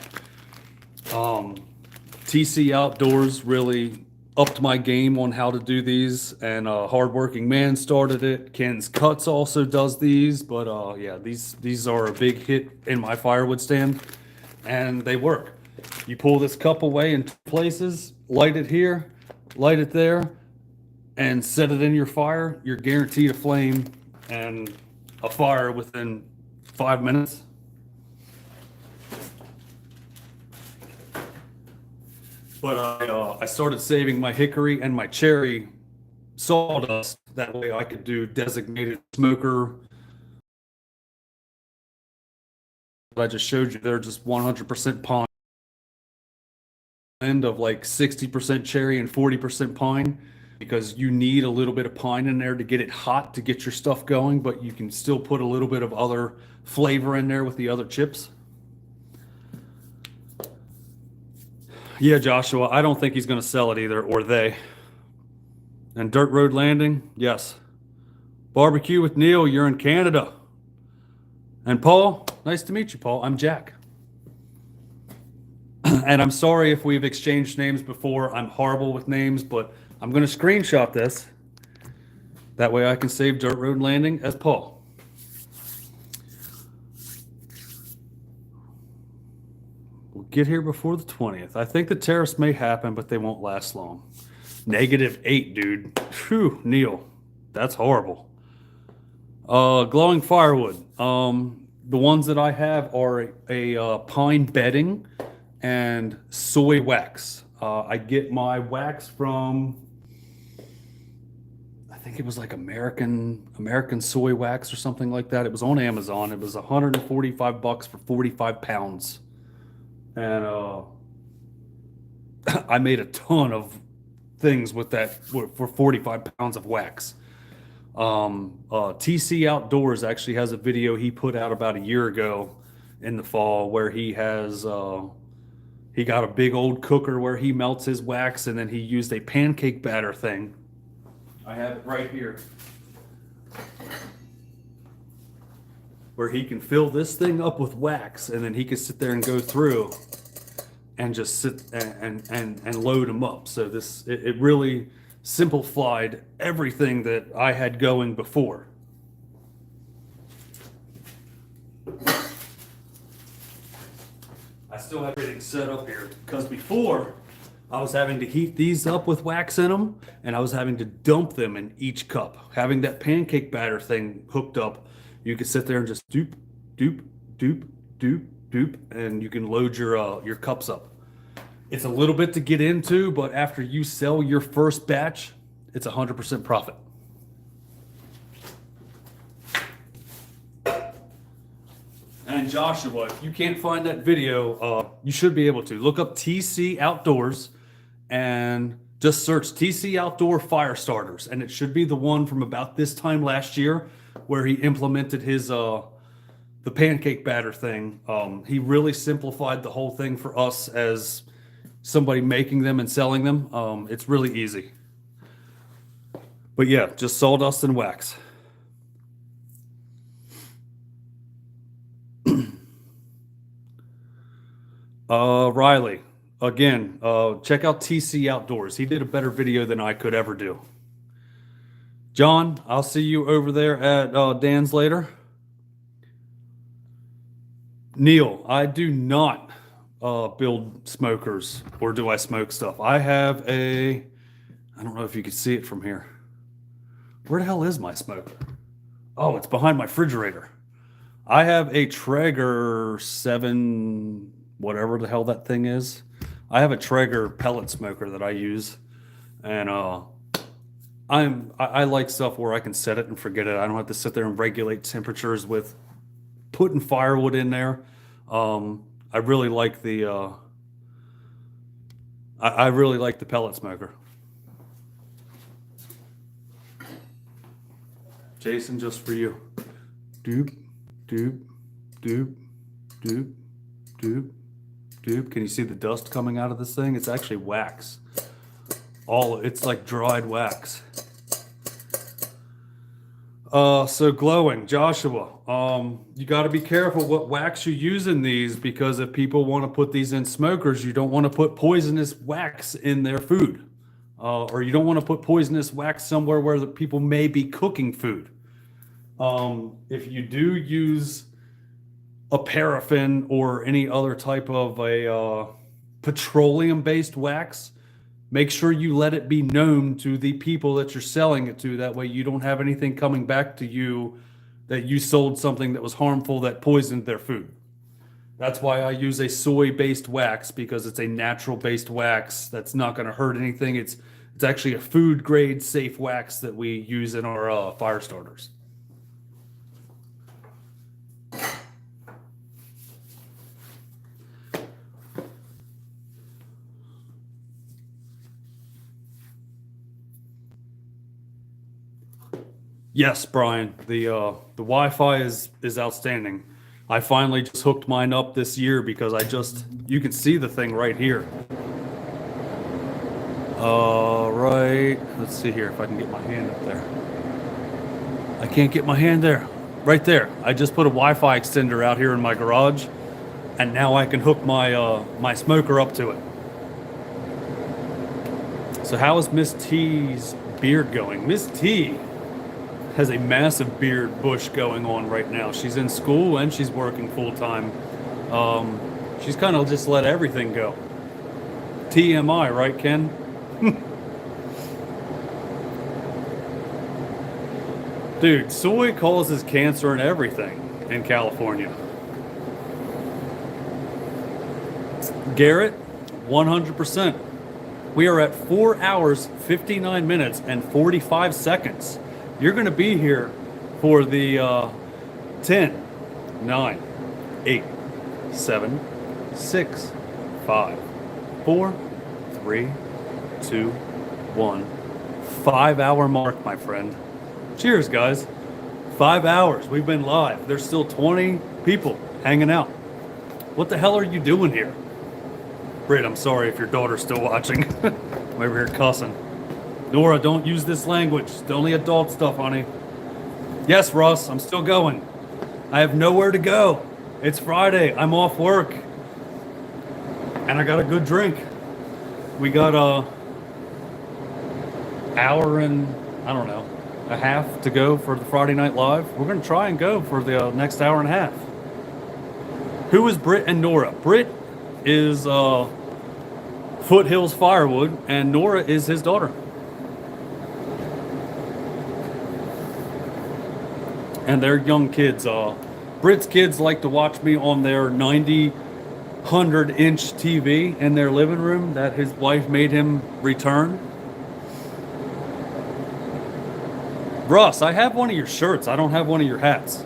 Speaker 1: TC Outdoors really upped my game on how to do these, and Hardworking Man started it. Ken's Cuts also does these, but yeah, these are a big hit in my firewood stand, and they work. You pull this cup away in 2 places, light it here, light it there, and set it in your fire. You're guaranteed a flame and a fire within 5 minutes. But I started saving my hickory and my cherry sawdust. That way I could do designated smoker. I just showed you, they're just 100% pine. End of like 60% cherry and 40% pine, because you need a little bit of pine in there to get it hot, to get your stuff going, but you can still put a little bit of other flavor in there with the other chips. Yeah, Joshua, I don't think he's going to sell it either, or they. And Dirt Road Landing, yes. Barbecue with Neil, you're in Canada. And Paul, nice to meet you, Paul. I'm Jack. And I'm sorry if we've exchanged names before. I'm horrible with names, but I'm going to screenshot this. That way I can save Dirt Road Landing as Paul. We'll get here before the 20th. I think the tariffs may happen, but they won't last long. -8, dude. Phew, Neil. That's horrible. Glowing firewood. The ones that I have are a pine bedding and soy wax. I get my wax from, I think it was like American soy wax or something like that. It was on Amazon. It was $145 for 45 pounds. And I made a ton of things with that for 45 pounds of wax. TC Outdoors actually has a video he put out about a year ago in the fall where he has he got a big old cooker where he melts his wax, and then he used a pancake batter thing. I have it right here, where he can fill this thing up with wax, and then he can sit there and go through and just sit and load them up. So it really simplified everything that I had going before. I still have everything set up here, because before I was having to heat these up with wax in them, and I was having to dump them in each cup. Having that pancake batter thing hooked up, you could sit there and just doop, doop, doop, doop, doop, and you can load your cups up. It's a little bit to get into, but after you sell your first batch, it's 100% profit. And Joshua, if you can't find that video, you should be able to. Look up TC Outdoors and just search TC Outdoor Fire Starters. And it should be the one from about this time last year where he implemented his the pancake batter thing. He really simplified the whole thing for us as somebody making them and selling them. It's really easy. But yeah, just sawdust and wax. Riley, again, check out TC Outdoors. He did a better video than I could ever do. John, I'll see you over there at Dan's later. Neil, I do not build smokers, or do I smoke stuff. I have I don't know if you can see it from here. Where the hell is my smoker? Oh, it's behind my refrigerator. I have a Traeger 7, whatever the hell that thing is. I have a Traeger pellet smoker that I use, and I like stuff where I can set it and forget it. I don't have to sit there and regulate temperatures with putting firewood in there. I really like the I really like the pellet smoker. Jason, just for you. Doop, doop, doop, doop, doop, doop. Can you see the dust coming out of this thing? It's actually wax. It's like dried wax. So glowing, Joshua, you got to be careful what wax you use in these, because if people want to put these in smokers, you don't want to put poisonous wax in their food, or you don't want to put poisonous wax somewhere where the people may be cooking food. If you do use a paraffin or any other type of a petroleum-based wax, make sure you let it be known to the people that you're selling it to. That way you don't have anything coming back to you that you sold something that was harmful that poisoned their food. That's why I use a soy-based wax, because it's a natural-based wax that's not going to hurt anything. It's actually a food-grade safe wax that we use in our fire starters. Yes, Brian, the Wi-Fi is outstanding. I finally just hooked mine up this year because you can see the thing right here. Right, let's see here if I can get my hand up there. I can't get my hand there. Right there. I just put a Wi-Fi extender out here in my garage, and now I can hook my smoker up to it. So how is Miss T's beard going? Miss T has a massive beard bush going on right now. She's in school and she's working full time. She's kind of just let everything go. TMI, right, Ken? Dude, soy causes cancer and everything in California. Garrett, 100%. We are at 4 hours, 59 minutes, and 45 seconds. You're going to be here for the 10, 9, 8, 7, 6, 5, 4, 3, 2, 1. 5 hour mark, my friend. Cheers, guys. 5 hours. We've been live. There's still 20 people hanging out. What the hell are you doing here? Britt, I'm sorry if your daughter's still watching. I'm over here cussing. Nora, don't use this language. It's only adult stuff, honey. Yes, Russ, I'm still going. I have nowhere to go. It's Friday. I'm off work. And I got a good drink. We got a hour and, I don't know, a half to go for the Friday Night Live. We're going to try and go for the next hour and a half. Who is Britt and Nora? Britt is Foothills Firewood, and Nora is his daughter. And they're young kids. Britt's kids like to watch me on their 100-inch TV in their living room that his wife made him return. Russ, I have one of your shirts. I don't have one of your hats.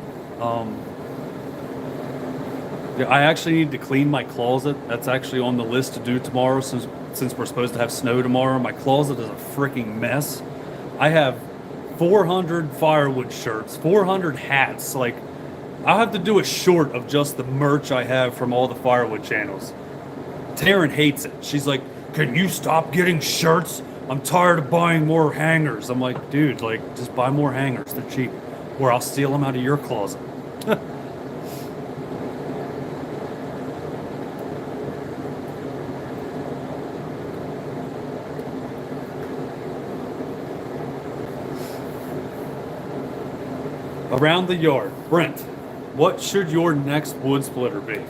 Speaker 1: I actually need to clean my closet. That's actually on the list to do tomorrow, since we're supposed to have snow tomorrow. My closet is a freaking mess. I have 400 firewood shirts, 400 hats. Like, I'll have to do a short of just the merch I have from all the firewood channels. Taryn hates it. She's like, can you stop getting shirts? I'm tired of buying more hangers. I'm like, dude, like, just buy more hangers. They're cheap. Or I'll steal them out of your closet. Around the yard. Brent, what should your next wood splitter be?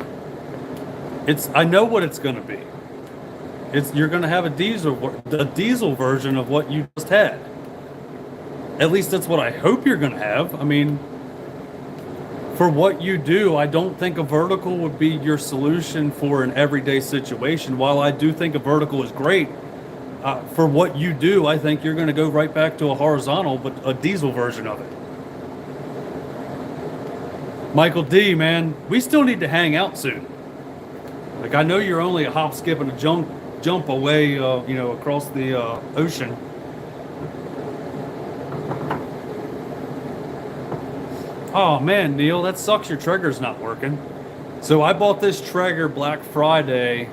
Speaker 1: I know what it's going to be. You're going to have a diesel version of what you just had. At least that's what I hope you're going to have. I mean, for what you do, I don't think a vertical would be your solution for an everyday situation. While I do think a vertical is great, for what you do, I think you're going to go right back to a horizontal, but a diesel version of it. Michael D, man, we still need to hang out soon. Like, I know you're only a hop, skip, and a jump away, across the ocean. Oh man, Neil, that sucks. Your trigger's not working. So I bought this Traeger Black Friday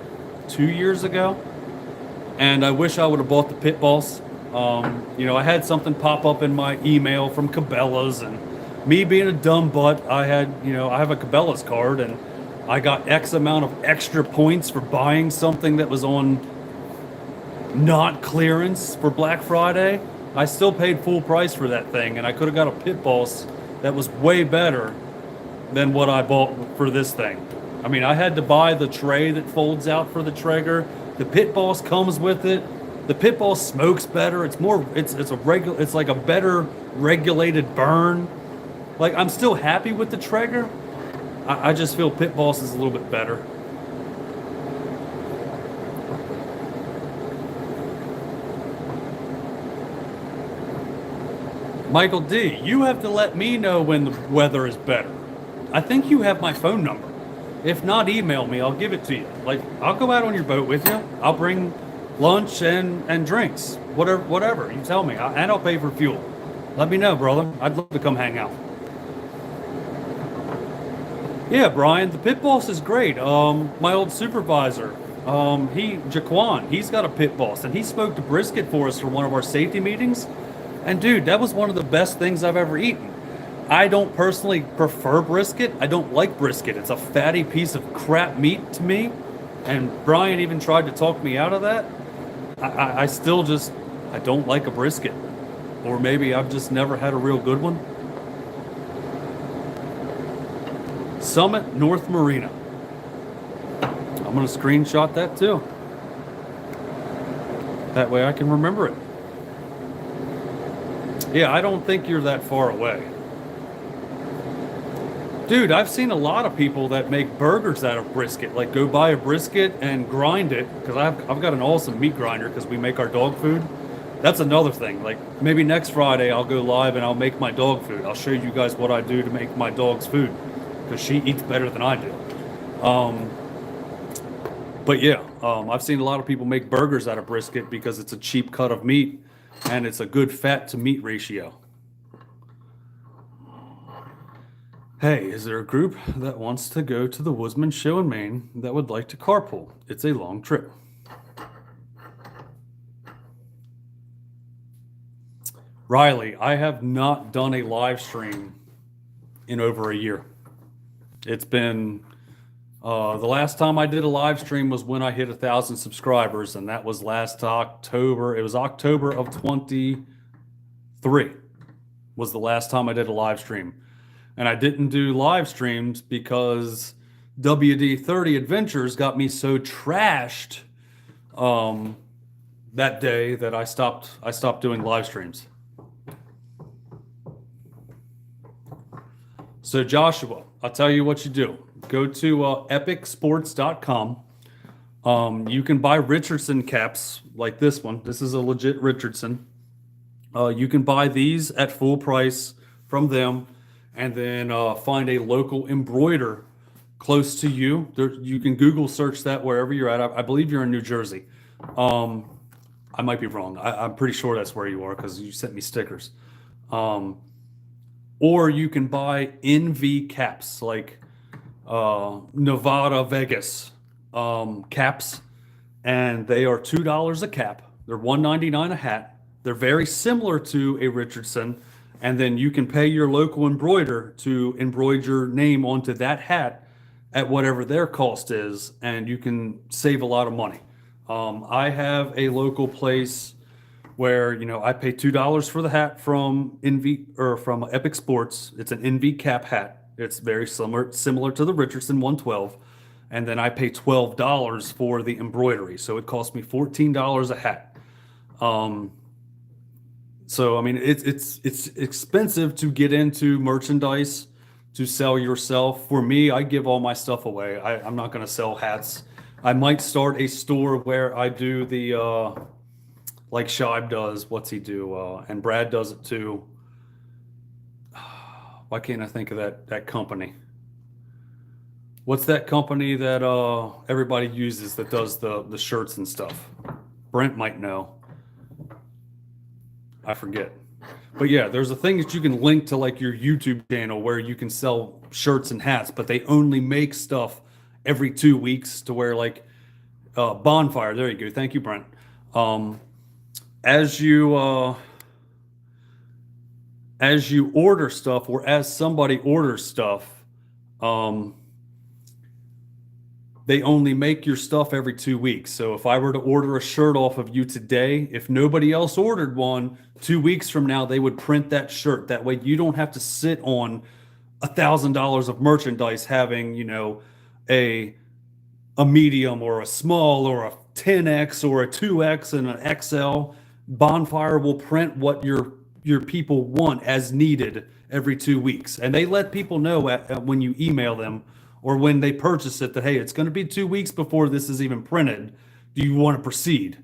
Speaker 1: 2 years ago, and I wish I would have bought the pit boss. You know, I had something pop up in my email from Cabela's, and me being a dumb butt, I had, you know, I have a Cabela's card, and I got X amount of extra points for buying something that was on not clearance for Black Friday. I still paid full price for that thing, and I could have got a pit boss that was way better than what I bought for this thing. I mean, I had to buy the tray that folds out for the Traeger. The pit boss comes with it. The pit boss smokes better. It's more, it's like a better regulated burn. Like, I'm still happy with the Traeger. I just feel pit boss is a little bit better. Michael D, you have to let me know when the weather is better. I think you have my phone number. If not, email me. I'll give it to you. Like, I'll go out on your boat with you. I'll bring lunch and drinks. Whatever. You tell me. And I'll pay for fuel. Let me know, brother. I'd love to come hang out. Yeah, Brian, the pit boss is great. My old supervisor, Jaquan, he's got a pit boss, and he smoked a brisket for us for one of our safety meetings. And dude, that was one of the best things I've ever eaten. I don't personally prefer brisket. I don't like brisket. It's a fatty piece of crap meat to me. And Brian even tried to talk me out of that. I still just, I don't like a brisket. Or maybe I've just never had a real good one. Summit North Marina. I'm going to screenshot that too. That way I can remember it. Yeah, I don't think you're that far away. Dude, I've seen a lot of people that make burgers out of brisket. Like, go buy a brisket and grind it. Because I've got an awesome meat grinder because we make our dog food. That's another thing. Like, maybe next Friday I'll go live and I'll make my dog food. I'll show you guys what I do to make my dog's food. Because she eats better than I do. But yeah, I've seen a lot of people make burgers out of brisket because it's a cheap cut of meat. And it's a good fat to meat ratio. Hey, is there a group that wants to go to the Woodsman Show in Maine that would like to carpool? It's a long trip. Riley, I have not done a live stream in over a year. It's been, the last time I did a live stream was when I hit 1,000 subscribers, and that was last October. It was October of 23 was the last time I did a live stream. And I didn't do live streams because WD-30 Adventures got me so trashed that day that I stopped doing live streams. So Joshua, I'll tell you what you do. Go to epicsports.com. You can buy Richardson caps like this one. This is a legit Richardson. You can buy these at full price from them, and then find a local embroider close to you. You can Google search that wherever you're at. I believe you're in New Jersey. I might be wrong. I'm pretty sure that's where you are because you sent me stickers. Or you can buy NV caps like Nevada, Vegas caps, and they are $2 a cap. They're $1.99 a hat. They're very similar to a Richardson, and then you can pay your local embroider to embroider your name onto that hat at whatever their cost is, and you can save a lot of money. I have a local place where, you know, I pay $2 for the hat from NV or from Epic Sports. It's an NV cap hat. It's very similar to the Richardson 112, and then I pay $12 for the embroidery. So it costs me $14 a hat. So I mean, it's expensive to get into merchandise to sell yourself. For me, I give all my stuff away. I'm not going to sell hats. I might start a store where I do the like Shibe does. What's he do? And Brad does it too. Why can't I think of that company? What's that company that everybody uses that does the shirts and stuff? Brent might know. I forget. But yeah, there's a thing that you can link to like your YouTube channel where you can sell shirts and hats, but they only make stuff every 2 weeks to where like Bonfire. There you go. Thank you, Brent. Um, as you order stuff or as somebody orders stuff, they only make your stuff every 2 weeks. So if I were to order a shirt off of you today, if nobody else ordered one, 2 weeks from now, they would print that shirt. That way you don't have to sit on $1,000 of merchandise having, a medium or a small or a 10X or a 2X and an XL. Bonfire will print what your people want as needed every 2 weeks. And they let people know when you email them or when they purchase it that, hey, it's going to be 2 weeks before this is even printed. Do you want to proceed?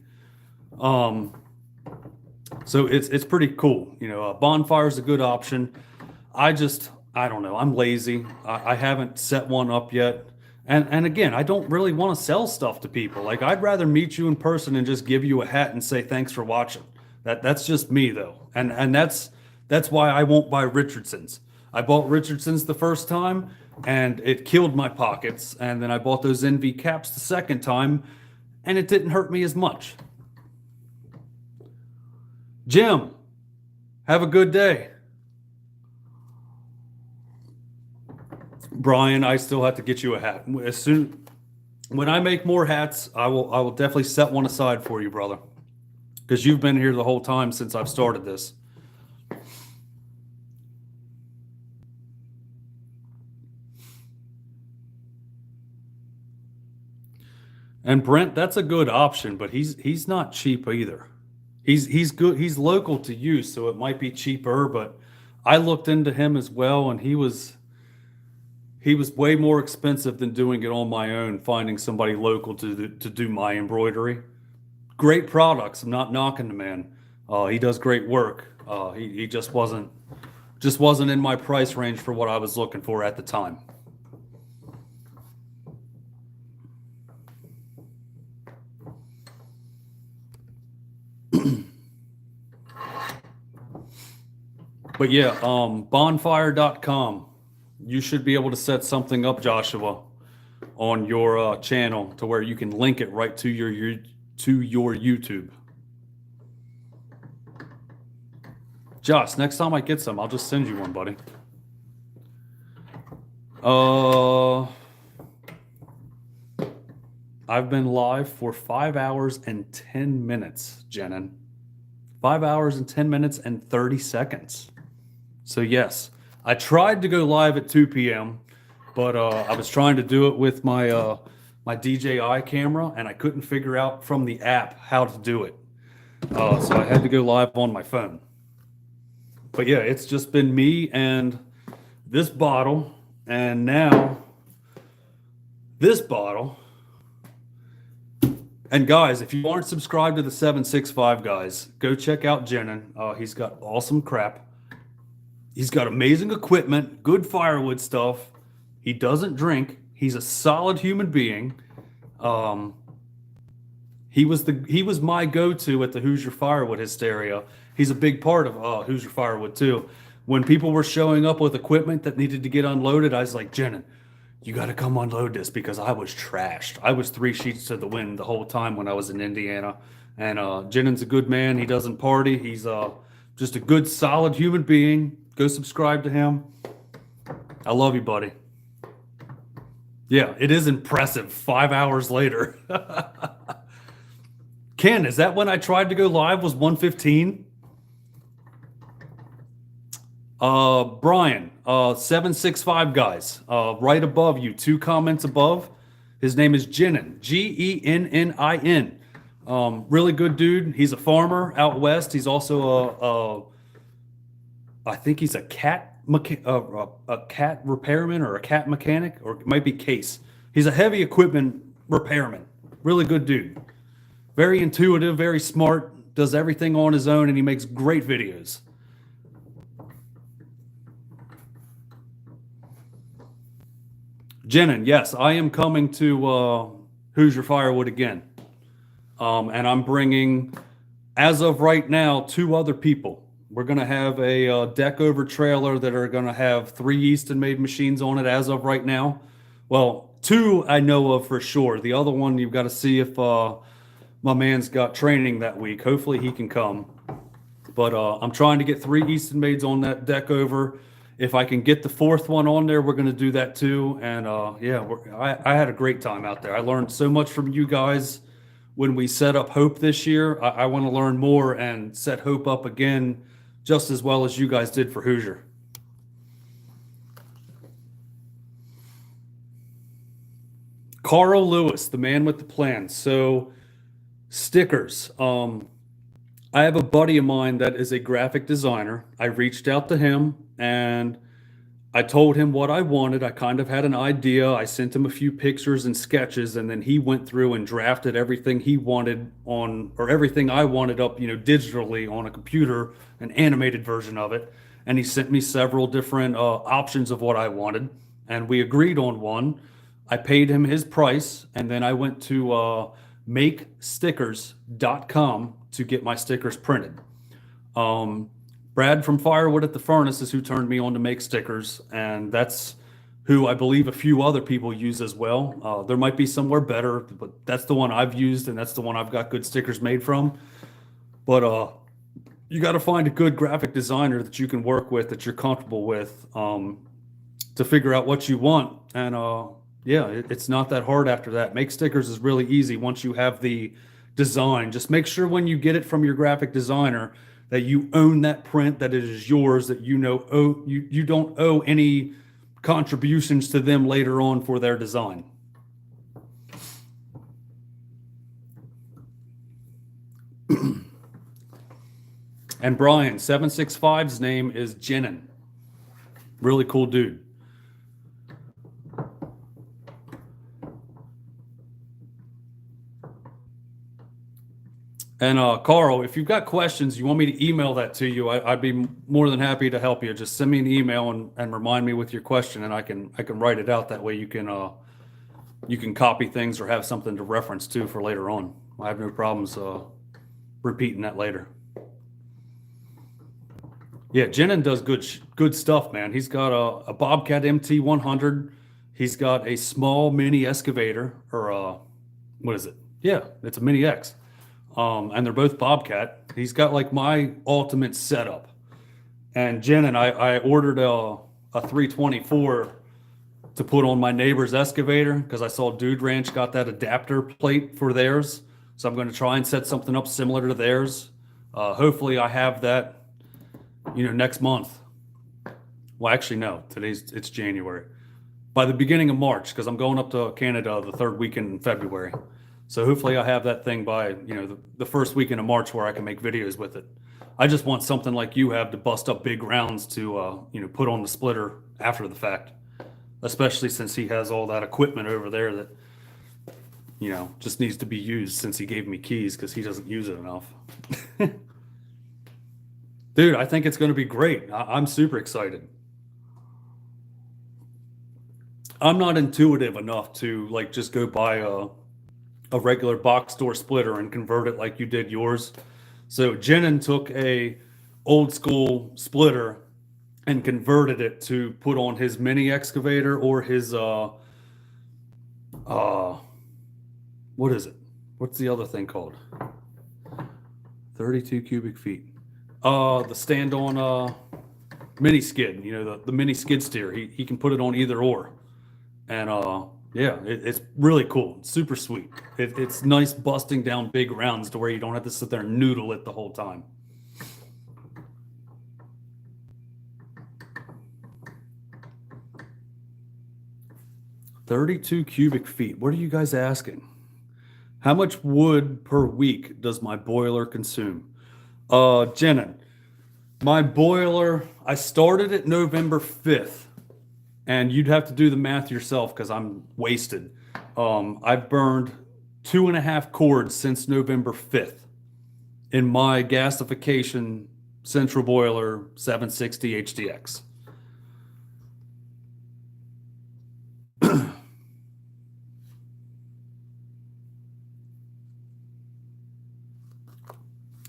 Speaker 1: So it's pretty cool. Bonfire is a good option. I don't know. I'm lazy. I haven't set one up yet. And again, I don't really want to sell stuff to people. Like, I'd rather meet you in person and just give you a hat and say thanks for watching. That's just me though. And that's why I won't buy Richardson's. I bought Richardson's the first time and it killed my pockets. And then I bought those NV caps the second time and it didn't hurt me as much. Jim, have a good day. Brian, I still have to get you a hat. When I make more hats, I will definitely set one aside for you, brother. Because you've been here the whole time since I've started this. And Brent, that's a good option, but he's not cheap either. He's good. He's local to you, so it might be cheaper. But I looked into him as well, and he was way more expensive than doing it on my own. Finding somebody local to do my embroidery. Great products. I'm not knocking the man. He does great work. He just wasn't in my price range for what I was looking for at the time. But yeah, bonfire.com. You should be able to set something up, Joshua, on your channel to where you can link it right to your YouTube. Josh, next time I get some, I'll just send you one, buddy. I've been live for 5 hours and 10 minutes, Jenin. 5 hours and 10 minutes and 30 seconds. So yes, I tried to go live at 2 p.m., but I was trying to do it with my my DJI camera, and I couldn't figure out from the app how to do it. So I had to go live on my phone. But yeah, it's just been me and this bottle, and now this bottle. And guys, if you aren't subscribed to the 765 guys, go check out Jenin. He's got awesome crap. He's got amazing equipment, good firewood stuff. He doesn't drink. He's a solid human being. He was my go-to at the Hoosier Firewood hysteria. He's a big part of Hoosier Firewood too. When people were showing up with equipment that needed to get unloaded, I was like, Jenin, you got to come unload this, because I was trashed. I was 3 sheets to the wind the whole time when I was in Indiana. And Jenin's a good man. He doesn't party. He's just a good, solid human being. Go subscribe to him. I love you, buddy. Yeah, it is impressive. 5 hours later. Ken, is that when I tried to go live was 1:15? Brian, 765 guys, right above you, 2 comments above. His name is Jenin, Gennin. Really good dude. He's a farmer out west. He's also I think he's a cat repairman or a cat mechanic, or it might be case. He's a heavy equipment repairman. Really good dude. Very intuitive, very smart, does everything on his own, and he makes great videos. Jenin, yes, I am coming to Hoosier Firewood again. And I'm bringing, as of right now, 2 other people. We're gonna have a deck over trailer that are gonna have 3 Eastonmade machines on it as of right now. Well, 2 I know of for sure. The other one you've got to see if my man's got training that week. Hopefully he can come. But I'm trying to get 3 Eastonmades on that deck over. If I can get the 4th one on there, we're gonna do that too. And yeah, I had a great time out there. I learned so much from you guys when we set up Hope this year. I want to learn more and set Hope up again just as well as you guys did for Hoosier. Carl Lewis, the man with the plan. So stickers. I have a buddy of mine that is a graphic designer. I reached out to him and I told him what I wanted. I kind of had an idea. I sent him a few pictures and sketches, and then he went through and drafted everything he wanted on, or everything I wanted up, digitally on a computer, an animated version of it. And he sent me several different options of what I wanted, and we agreed on one. I paid him his price, and then I went to makestickers.com to get my stickers printed. Brad from Firewood at the Furnace is who turned me on to make stickers, and that's who I believe a few other people use as well. There might be somewhere better, but that's the one I've used, and that's the one I've got good stickers made from. But you got to find a good graphic designer that you can work with, that you're comfortable with, to figure out what you want. And yeah, it's not that hard after that. Make stickers is really easy once you have the design. Just make sure when you get it from your graphic designer that you own that print, that it is yours, that you don't owe any contributions to them later on for their design. And Brian, 765's name is Jenin. Really cool dude. And Carl, if you've got questions, you want me to email that to you, I'd be more than happy to help you. Just send me an email and remind me with your question, and I can write it out. That way you can copy things or have something to reference to for later on. I have no problems repeating that later. Yeah, Jenin does good stuff, man. He's got a Bobcat MT100. He's got a small mini excavator, or what is it? Yeah, it's a Mini X. And they're both Bobcat. He's got like my ultimate setup. And Jenin, I ordered a 324 to put on my neighbor's excavator because I saw Dude Ranch got that adapter plate for theirs. So I'm going to try and set something up similar to theirs. Hopefully I have that, next month. Well, actually, no, it's January. By the beginning of March, because I'm going up to Canada the 3rd weekend in February. So hopefully I have that thing by, the 1st weekend of March where I can make videos with it. I just want something like you have to bust up big rounds to, put on the splitter after the fact, especially since he has all that equipment over there that, just needs to be used since he gave me keys because he doesn't use it enough. Dude, I think it's going to be great. I'm super excited. I'm not intuitive enough to just go buy a regular box store splitter and convert it like you did yours. So Jenin took a old school splitter and converted it to put on his mini excavator or his what is it? What's the other thing called? 32 cubic feet. The stand on mini skid, the mini skid steer. He can put it on either or. And yeah, it's really cool. It's super sweet. It's nice busting down big rounds to where you don't have to sit there and noodle it the whole time. "32 cubic feet. What are you guys asking? How much wood per week does my boiler consume?" Jenin, my boiler, I started it November 5th. And you'd have to do the math yourself because I'm wasted. I've burned 2.5 cords since November 5th in my gasification central boiler 760 HDX.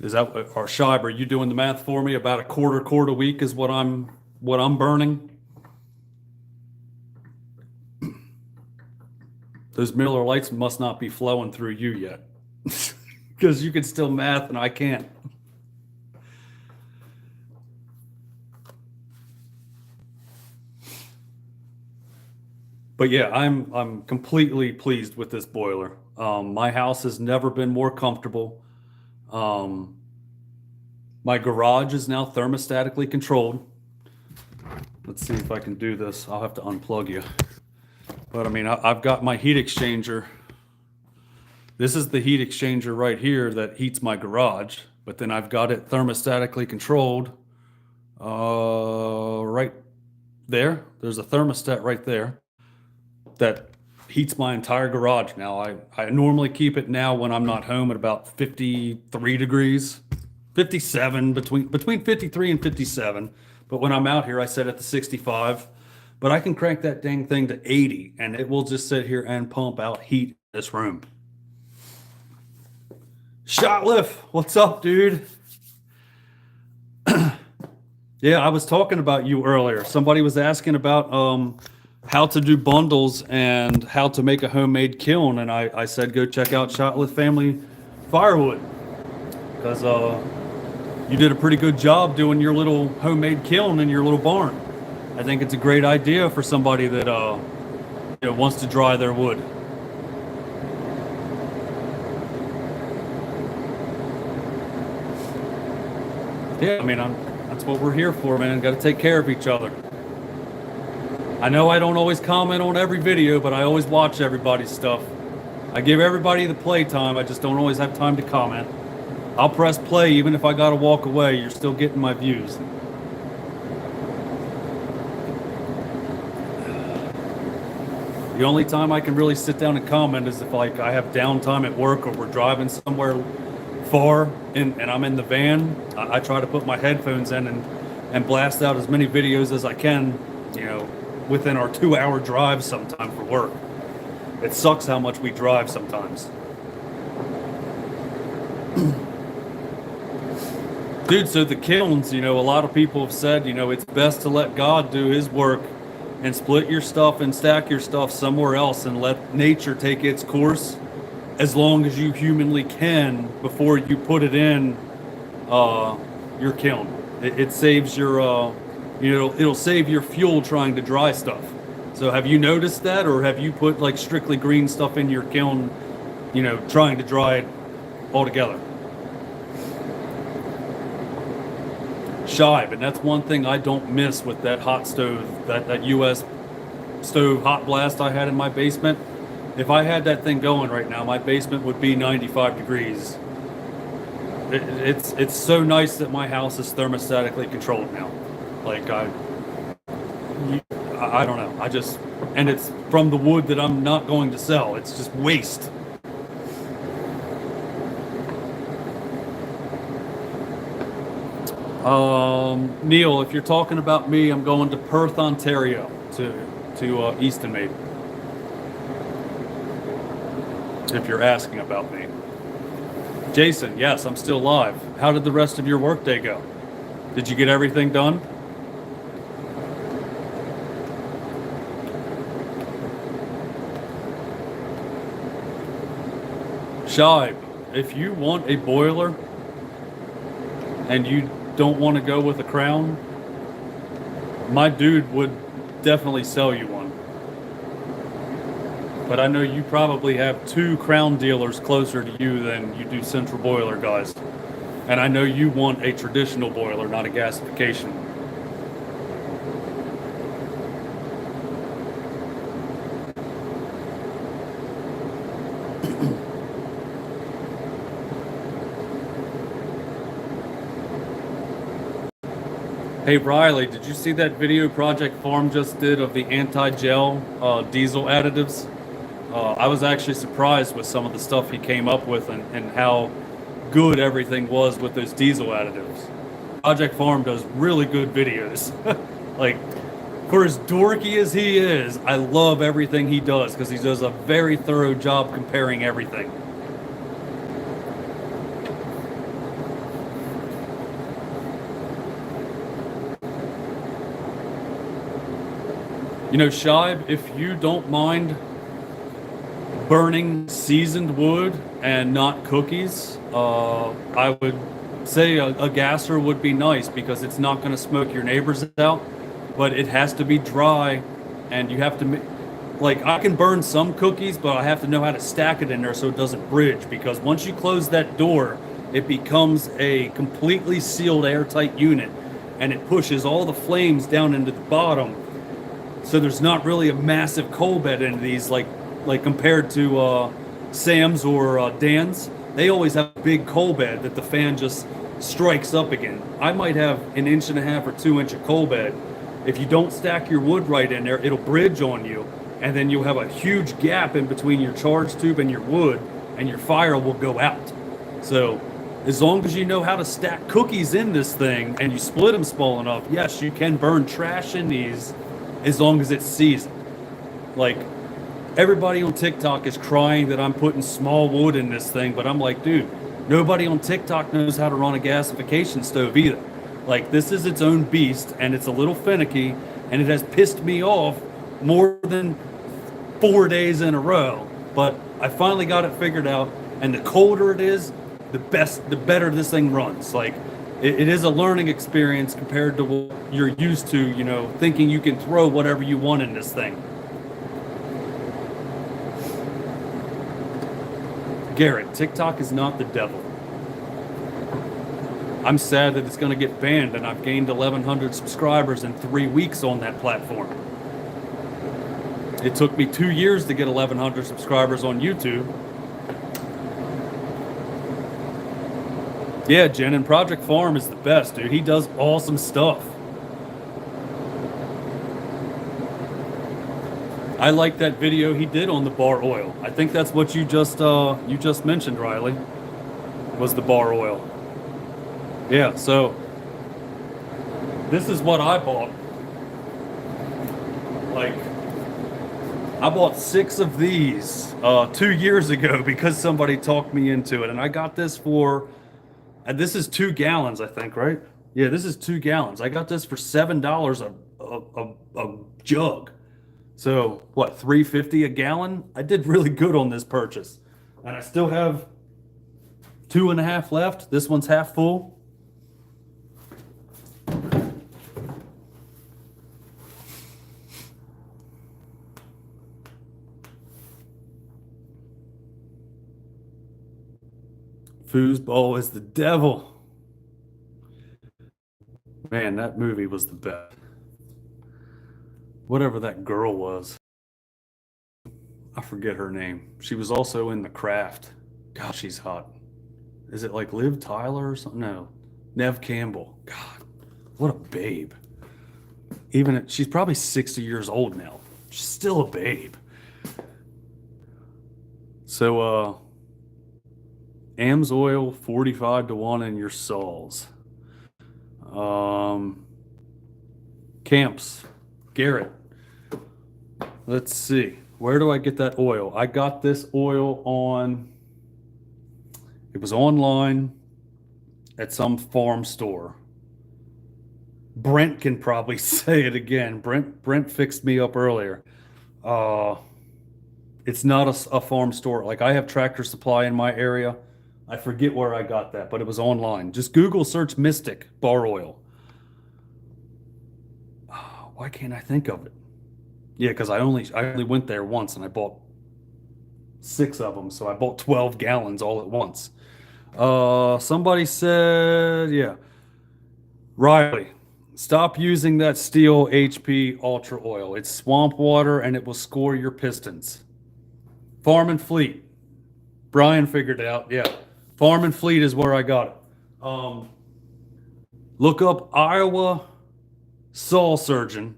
Speaker 1: Is that, or Shibe, are you doing the math for me? About a quart a week is what I'm burning. Those Miller Lights must not be flowing through you yet, because you can still math and I can't. But yeah, I'm completely pleased with this boiler. My house has never been more comfortable. My garage is now thermostatically controlled. Let's see if I can do this. I'll have to unplug you. But I mean, I've got my heat exchanger. This is the heat exchanger right here that heats my garage, but then I've got it thermostatically controlled right there. There's a thermostat right there that heats my entire garage now. I normally keep it now when I'm not home at about 53 degrees, 57, between 53 and 57. But when I'm out here, I set it to 65. But I can crank that dang thing to 80 and it will just sit here and pump out heat in this room. Shotlift, what's up, dude? Yeah, I was talking about you earlier. Somebody was asking about how to do bundles and how to make a homemade kiln. And I said, go check out Shotlift Family Firewood. Because you did a pretty good job doing your little homemade kiln in your little barn. I think it's a great idea for somebody that wants to dry their wood. Yeah, I mean, that's what we're here for, man. Got to take care of each other. I know I don't always comment on every video, but I always watch everybody's stuff. I give everybody the play time. I just don't always have time to comment. I'll press play even if I got to walk away. You're still getting my views. The only time I can really sit down and comment is if like I have downtime at work or we're driving somewhere far and I'm in the van. I try to put my headphones in and blast out as many videos as I can, within our 2-hour drive sometime for work. It sucks how much we drive sometimes. Dude, so the kilns, a lot of people have said, it's best to let God do his work and split your stuff and stack your stuff somewhere else and let nature take its course as long as you humanly can before you put it in your kiln. It saves your, it'll save your fuel trying to dry stuff. So have you noticed that, or have you put like strictly green stuff in your kiln, trying to dry it altogether? Shibe, and that's one thing I don't miss with that hot stove, that US stove hot blast I had in my basement. If I had that thing going right now, my basement would be 95 degrees. It's so nice that my house is thermostatically controlled now. Like I don't know. And it's from the wood that I'm not going to sell. It's just waste. Neil, if you're talking about me, I'm going to Perth, Ontario to Eastonmade. If you're asking about me. Jason, yes, I'm still live. How did the rest of your workday go? Did you get everything done? Shibe, if you want a boiler and you don't want to go with a crown, my dude would definitely sell you one. But I know you probably have 2 crown dealers closer to you than you do central boiler guys. And I know you want a traditional boiler, not a gasification. Hey Riley, did you see that video Project Farm just did of the anti-gel diesel additives? I was actually surprised with some of the stuff he came up with and how good everything was with those diesel additives. Project Farm does really good videos. Like, for as dorky as he is, I love everything he does because he does a very thorough job comparing everything. You know, Shive, if you don't mind burning seasoned wood and not cookies, I would say a gasser would be nice because it's not going to smoke your neighbors out, but it has to be dry, and you have to like, I can burn some cookies, but I have to know how to stack it in there so it doesn't bridge, because once you close that door, it becomes a completely sealed airtight unit, and it pushes all the flames down into the bottom. So there's not really a massive coal bed into these, like compared to Sam's or Dan's. They always have a big coal bed that the fan just strikes up again. I might have an 1.5 or 2 inch of coal bed. If you don't stack your wood right in there, it'll bridge on you, and then you'll have a huge gap in between your charge tube and your wood, and your fire will go out. So as long as you know how to stack cookies in this thing and you split them small enough, yes, you can burn trash in these as long as it's seasoned. Like, everybody on TikTok is crying that I'm putting small wood in this thing, but I'm like, dude, nobody on TikTok knows how to run a gasification stove either. Like, this is its own beast, and it's a little finicky, and it has pissed me off more than 4 days in a row. But I finally got it figured out, and the colder it is, the better this thing runs. Like, it is a learning experience compared to what you're used to, you know, thinking you can throw whatever you want in this thing. Garrett, TikTok is not the devil. I'm sad that it's going to get banned, and I've gained 1,100 subscribers in 3 weeks on that platform. It took me 2 years to get 1,100 subscribers on YouTube. Yeah, Jen, and Project Farm is the best, dude. He does awesome stuff. I like that video he did on the bar oil. I think that's what you just mentioned, Riley, was the bar oil. Yeah, so this is what I bought. Like, I bought 6 of these 2 years ago because somebody talked me into it, and I got this for, and this is 2 gallons, I think, right? Yeah, this is 2 gallons. I got this for $7 a jug. So what, $3.50 a gallon? I did really good on this purchase, and I still have 2.5 left. This one's half full. Foosball is the devil. Man, that movie was the best. Whatever that girl was. I forget her name. She was also in The Craft. God, she's hot. Is it like Liv Tyler or something? No. Nev Campbell. God, what a babe. Even she's probably 60 years old now. She's still a babe. So, AMSOIL 45-1 in your sols. Camps. Garrett. Let's see. Where do I get that oil? I got this oil on, it was online at some farm store. Brent can probably say it again. Brent fixed me up earlier. It's not a farm store. Like, I have Tractor Supply in my area. I forget where I got that, but it was online. Just Google search Mystic bar oil. Why can't I think of it? Yeah, because I only went there once, and I bought 6 of them, so I bought 12 gallons all at once. Somebody said, yeah, Riley, stop using that Stihl HP Ultra Oil. It's swamp water, and it will score your pistons. Farm and Fleet. Brian figured it out. Yeah, Farm and Fleet is where I got it. Look up Iowa Saw Surgeon,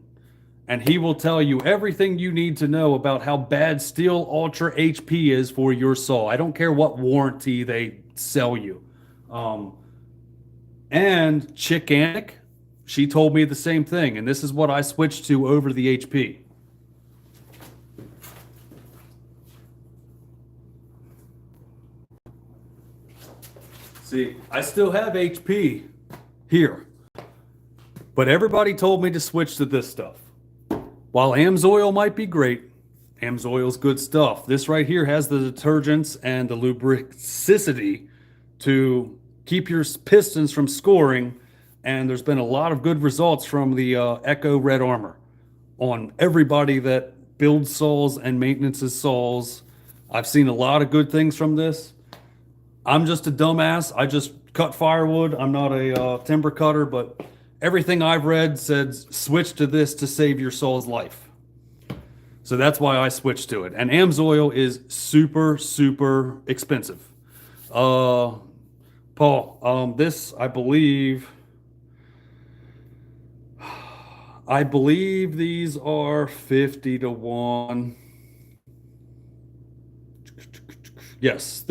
Speaker 1: and he will tell you everything you need to know about how bad Stihl Ultra HP is for your saw. I don't care what warranty they sell you. And Chickanic, she told me the same thing, and this is what I switched to over the HP. See, I still have HP here, but everybody told me to switch to this stuff. while Amsoil might be great, Amsoil's good stuff. This right here has the detergents and the lubricity to keep your pistons from scoring, and there's been a lot of good results from the Echo Red Armor on everybody that builds saws and maintenances saws. I've seen a lot of good things from this. I'm just a dumbass. I just cut firewood. I'm not a timber cutter, but everything I've read says switch to this to save your saw's life. So that's why I switched to it. And Amsoil is super, super expensive. Paul, this I believe these are 50 to 1. Yes,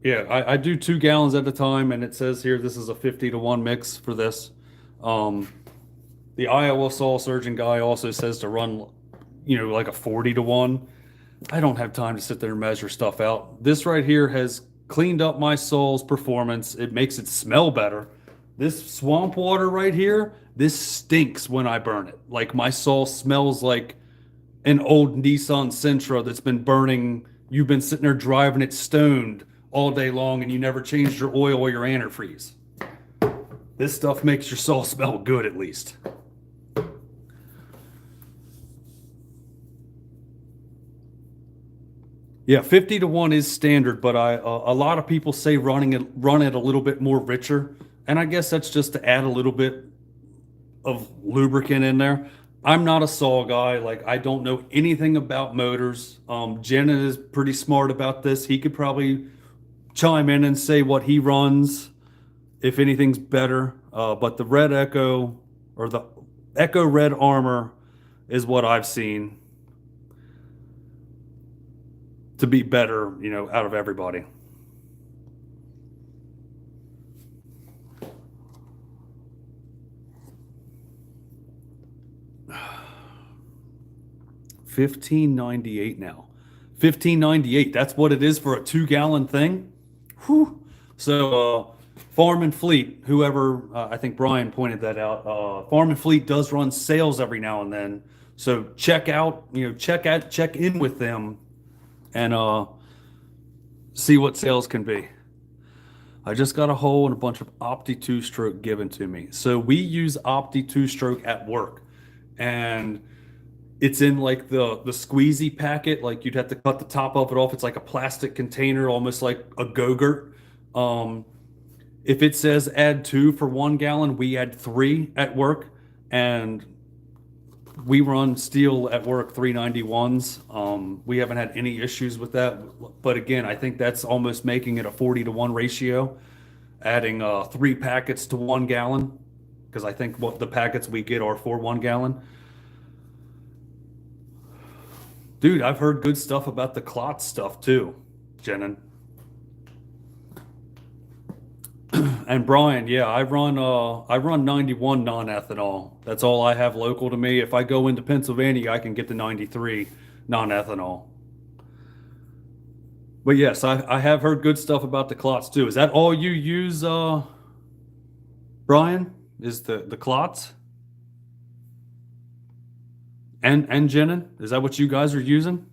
Speaker 1: yeah, I do 2 gallons at a time, and it says here this is a 50 to 1 mix for this. The Iowa saw surgeon guy also says to run, like a 40 to 1. I don't have time to sit there and measure stuff out. This right here has cleaned up my saw's performance. It makes it smell better. This swamp water right here, this stinks when I burn it. Like my saw smells like an old Nissan Sentra that's been burning. You've been sitting there driving it stoned all day long and you never changed your oil or your antifreeze. This stuff makes your saw smell good at least. Yeah, 50 to 1 is standard, but a lot of people say run it a little bit more richer, and I guess that's just to add a little bit of lubricant in there. I'm not a saw guy. Like, I don't know anything about motors. Jenna is pretty smart about this. He could probably chime in and say what he runs, if anything's better. But the Red Echo, or the Echo Red Armor, is what I've seen to be better, out of everybody. $15.98 now. $15.98. That's what it is for a 2-gallon thing. Whew. So Farm and Fleet, whoever, I think Brian pointed that out. Farm and Fleet does run sales every now and then. So check in with them and see what sales can be. I just got a hole and a bunch of Opti 2-stroke given to me. So we use Opti 2-stroke at work, and it's in like the squeezy packet. Like you'd have to cut the top of it off. It's like a plastic container, almost like a Go-Gurt. If it says add 2 for 1 gallon, we add 3 at work, and we run Stihl at work 391s. We haven't had any issues with that. But again, I think that's almost making it a 40 to 1 ratio, adding 3 packets to 1 gallon, because I think what the packets we get are for 1 gallon. Dude, I've heard good stuff about the clot stuff too, Jenin. And Brian, yeah, I run 91 non-ethanol. That's all I have local to me. If I go into Pennsylvania, I can get the 93 non-ethanol. But yes, I have heard good stuff about the clots too. Is that all you use, Brian? Is the clots? And Jenin? Is that what you guys are using?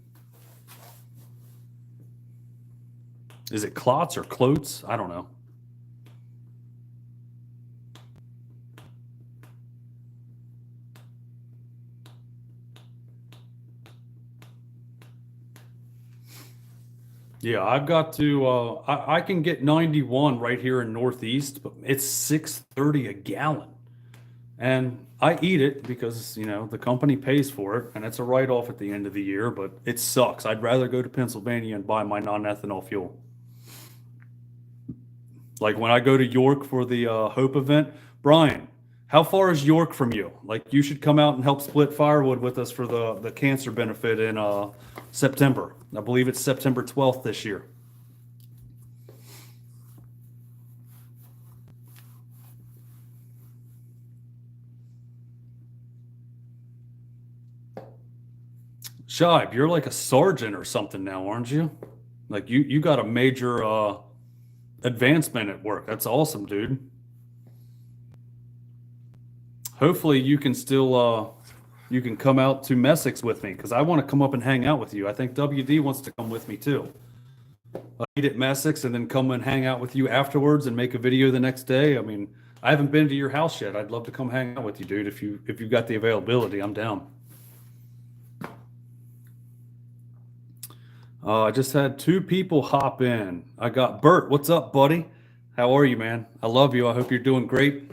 Speaker 1: Is it clots or clotes? I don't know. Yeah, I've got to, I can get 91 right here in Northeast, but it's $6.30 a gallon. And I eat it because, the company pays for it, and it's a write-off at the end of the year, but it sucks. I'd rather go to Pennsylvania and buy my non-ethanol fuel. Like when I go to York for the Hope event, Brian, how far is York from you? Like, you should come out and help split firewood with us for the cancer benefit in September. I believe it's September 12th this year. Shibe, you're like a sergeant or something now, aren't you? Like you got a major advancement at work. That's awesome, dude. Hopefully you can still you can come out to Messick's with me because I want to come up and hang out with you. I think WD wants to come with me too. Eat at Messick's and then come and hang out with you afterwards and make a video the next day. I mean, I haven't been to your house yet. I'd love to come hang out with you, dude. If you've got the availability, I'm down. I just had 2 people hop in. I got Bert. What's up, buddy? How are you, man? I love you. I hope you're doing great.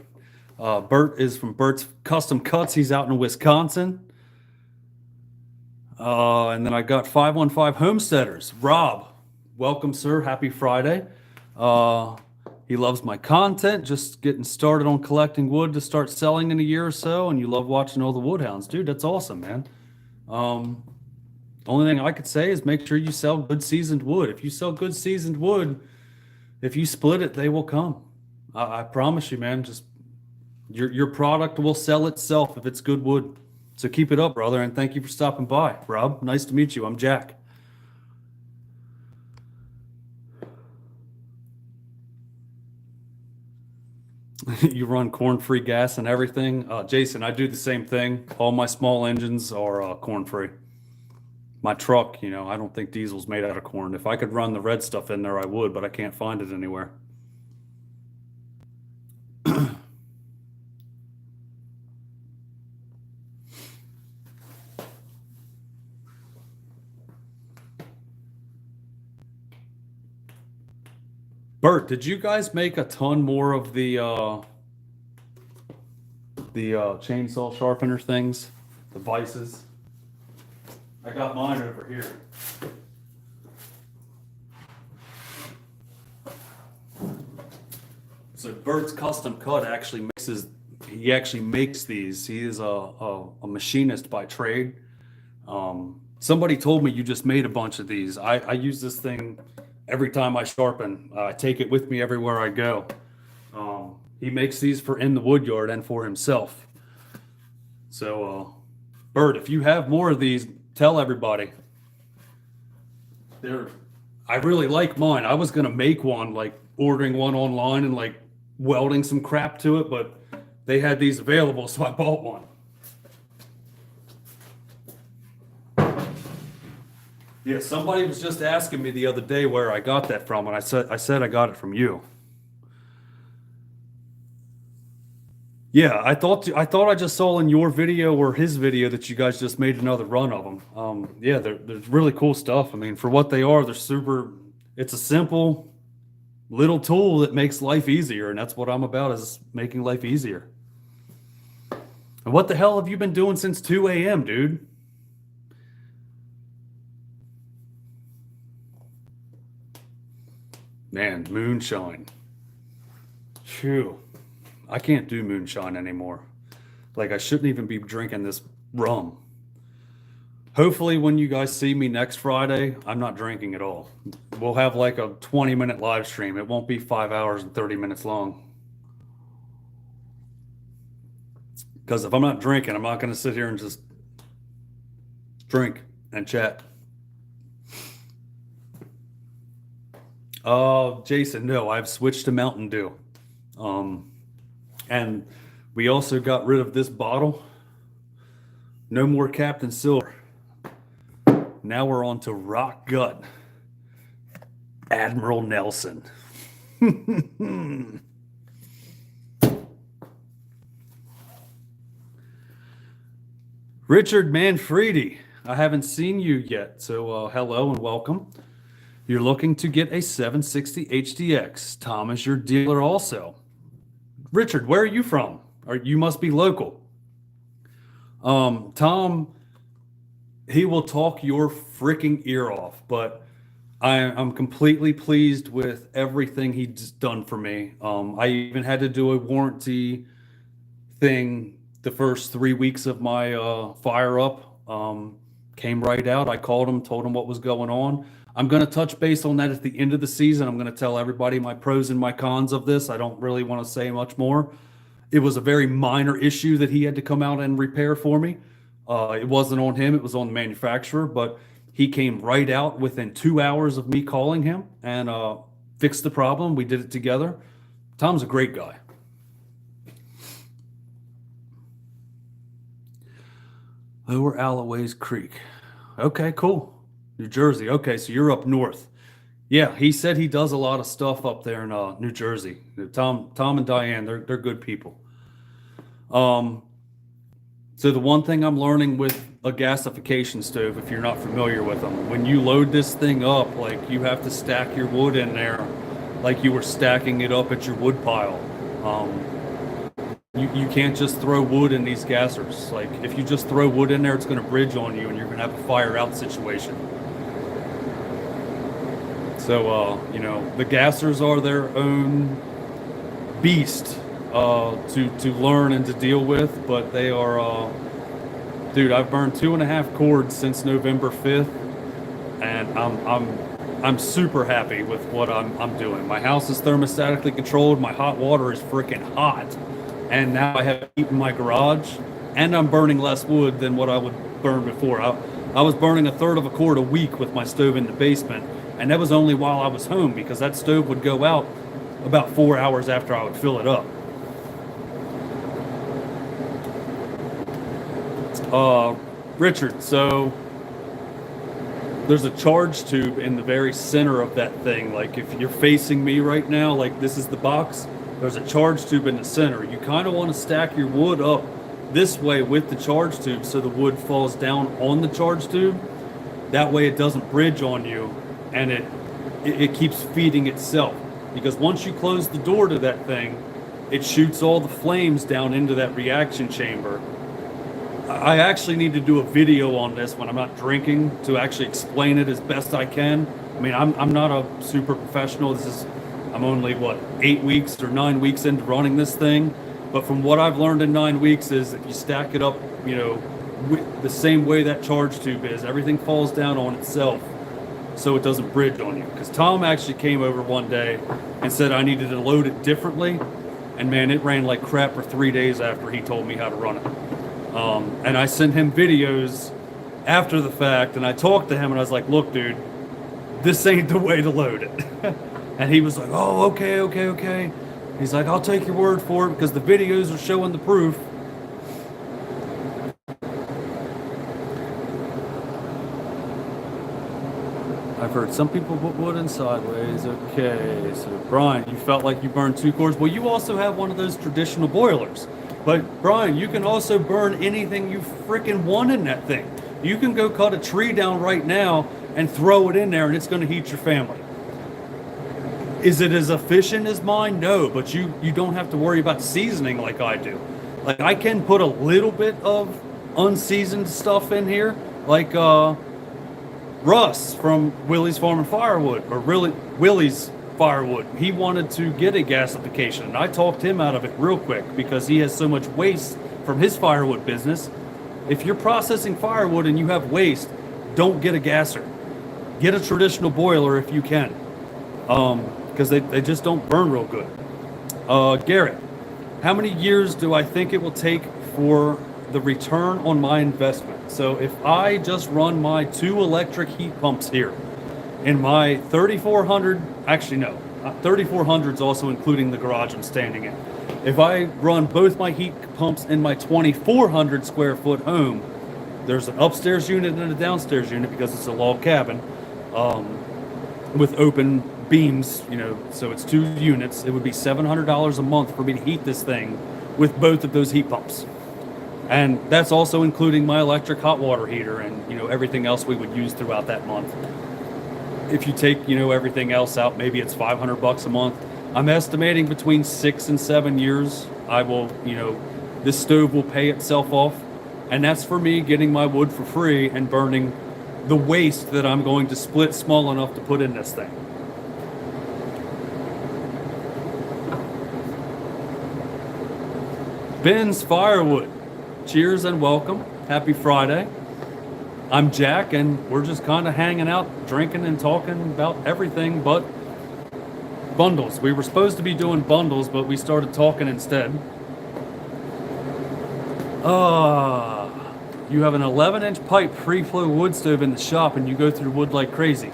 Speaker 1: Bert is from Bert's Custom Cuts. He's out in Wisconsin. And then I got 515 Homesteaders. Rob, welcome, sir. Happy Friday. He loves my content. Just getting started on collecting wood to start selling in a year or so. And you love watching all the woodhounds. Dude, that's awesome, man. Only thing I could say is make sure you sell good seasoned wood. If you sell good seasoned wood, if you split it, they will come. I promise you, man. Just your product will sell itself if it's good wood. So keep it up, brother, and thank you for stopping by. Rob, nice to meet you. I'm Jack. You run corn-free gas and everything. Jason, I do the same thing. All my small engines are corn-free. My truck, I don't think diesel's made out of corn. If I could run the red stuff in there, I would, but I can't find it anywhere. Bert, did you guys make a ton more of the chainsaw sharpener things, the vices? I got mine over here. So Bert's Custom Cut actually makes these. He is a machinist by trade. Somebody told me you just made a bunch of these. I use this thing every time I sharpen. I take it with me everywhere I go. He makes these for in the wood yard and for himself. So, Bert, if you have more of these, tell everybody. I really like mine. I was gonna make one, like ordering one online and like welding some crap to it, but they had these available, so I bought one. Yeah, somebody was just asking me the other day where I got that from, and I said I got it from you. Yeah, I thought I just saw in your video or his video that you guys just made another run of them. Yeah, they're really cool stuff. I mean, for what they are, they're super. It's a simple little tool that makes life easier, and that's what I'm about, is making life easier. And what the hell have you been doing since 2 a.m., dude? Man, moonshine. Phew. I can't do moonshine anymore. Like, I shouldn't even be drinking this rum. Hopefully when you guys see me next Friday, I'm not drinking at all. We'll have like a 20-minute live stream. It won't be 5 hours and 30 minutes long. Because if I'm not drinking, I'm not going to sit here and just drink and chat. Jason, no, I've switched to Mountain Dew. And we also got rid of this bottle. No more Captain Silver. Now we're on to Rock Gut. Admiral Nelson. Richard Manfredi. I haven't seen you yet, so hello and welcome. You're looking to get a 760 HDX. Tom is your dealer also. Richard, where are you from? You must be local. Tom, he will talk your freaking ear off, but I'm completely pleased with everything he's done for me. I even had to do a warranty thing the first 3 weeks of my fire up. Came right out. I called him, told him what was going on. I'm going to touch base on that at the end of the season. I'm going to tell everybody my pros and my cons of this. I don't really want to say much more. It was a very minor issue that he had to come out and repair for me. It wasn't on him. It was on the manufacturer, but he came right out within 2 hours of me calling him and fixed the problem. We did it together. Tom's a great guy. Lower Alloways Creek. Okay, cool. New Jersey. Okay, so you're up north. Yeah, he said he does a lot of stuff up there in New Jersey. Tom and Diane, they're good people. Um, so the one thing I'm learning with a gasification stove, if you're not familiar with them, when you load this thing up, like you have to stack your wood in there, like you were stacking it up at your wood pile. You can't just throw wood in these gassers. Like if you just throw wood in there, it's going to bridge on you, and you're going to have a fire out situation. So, the gassers are their own beast to learn and to deal with, but they are, dude, I've burned 2.5 cords since November 5th, and I'm super happy with what I'm doing. My house is thermostatically controlled. My hot water is freaking hot, and now I have heat in my garage, and I'm burning less wood than what I would burn before. I was burning 1/3 of a cord a week with my stove in the basement. And that was only while I was home, because that stove would go out about 4 hours after I would fill it up. Richard, so there's a charge tube in the very center of that thing. Like if you're facing me right now, like this is the box, there's a charge tube in the center. You kind of want to stack your wood up this way with the charge tube so the wood falls down on the charge tube. That way it doesn't bridge on you, and it keeps feeding itself, because once you close the door to that thing, it shoots all the flames down into that reaction chamber. I actually need to do a video on this when I'm not drinking to actually explain it as best I can. I mean, I'm not a super professional. I'm only 8 weeks or 9 weeks into running this thing, but from what I've learned in 9 weeks is if you stack it up, the same way that charge tube is, everything falls down on itself so it doesn't bridge on you. Because Tom actually came over one day and said I needed to load it differently, and man, it ran like crap for 3 days after he told me how to run it. And I sent him videos after the fact, and I talked to him and I was like, look dude, this ain't the way to load it. And he was like, oh, okay. He's like, I'll take your word for it because the videos are showing the proof. I've heard some people put wood in sideways. Okay, so Brian, you felt like you burned 2 cords. Well, you also have one of those traditional boilers. But Brian, you can also burn anything you freaking want in that thing. You can go cut a tree down right now and throw it in there, and it's going to heat your family. Is it as efficient as mine? No, but you don't have to worry about seasoning like I do. Like I can put a little bit of unseasoned stuff in here, like Russ from Willie's Farm and Firewood, or really Willie's Firewood. He wanted to get a gasification, and I talked him out of it real quick because he has so much waste from his firewood business. If you're processing firewood and you have waste, don't get a gasser. Get a traditional boiler if you can, because they just don't burn real good. Garrett, how many years do I think it will take for the return on my investment? So if I just run my 2 electric heat pumps here in my 3,400, actually no, 3,400 is also including the garage I'm standing in. If I run both my heat pumps in my 2,400 square foot home, there's an upstairs unit and a downstairs unit because it's a log cabin with open beams, so it's 2 units. It would be $700 a month for me to heat this thing with both of those heat pumps. And that's also including my electric hot water heater and, everything else we would use throughout that month. If you take, everything else out, maybe it's $500 a month. I'm estimating between 6 and 7 years, I will, this stove will pay itself off. And that's for me getting my wood for free and burning the waste that I'm going to split small enough to put in this thing. Ben's Firewood. Cheers and welcome. Happy Friday. I'm Jack, and we're just kind of hanging out, drinking and talking about everything but bundles. We were supposed to be doing bundles, but we started talking instead. You have an 11-inch pipe free flow wood stove in the shop, and you go through wood like crazy.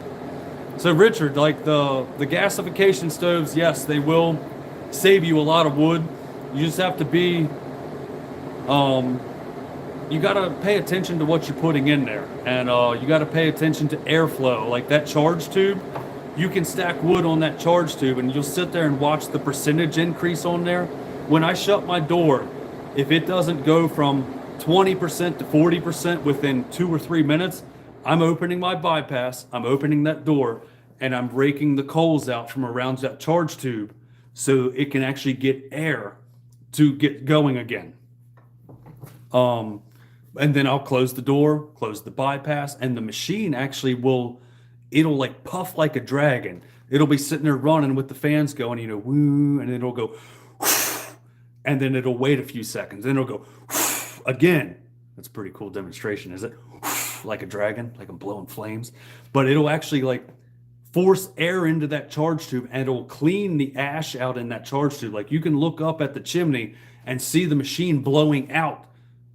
Speaker 1: So Richard, like the gasification stoves, yes, they will save you a lot of wood. You just have to be, you gotta pay attention to what you're putting in there, and you gotta pay attention to airflow. Like that charge tube, you can stack wood on that charge tube, and you'll sit there and watch the percentage increase on there. When I shut my door, if it doesn't go from 20% to 40% within 2 or 3 minutes, I'm opening my bypass, I'm opening that door, and I'm raking the coals out from around that charge tube so it can actually get air to get going again. And then I'll close the door, close the bypass, and the machine actually it'll like puff like a dragon. It'll be sitting there running with the fans going, you know, woo, and then it'll go, and then it'll wait a few seconds. Then it'll go again. That's a pretty cool demonstration, is it? Like a dragon, like I'm blowing flames. But it'll actually like force air into that charge tube, and it'll clean the ash out in that charge tube. Like you can look up at the chimney and see the machine blowing out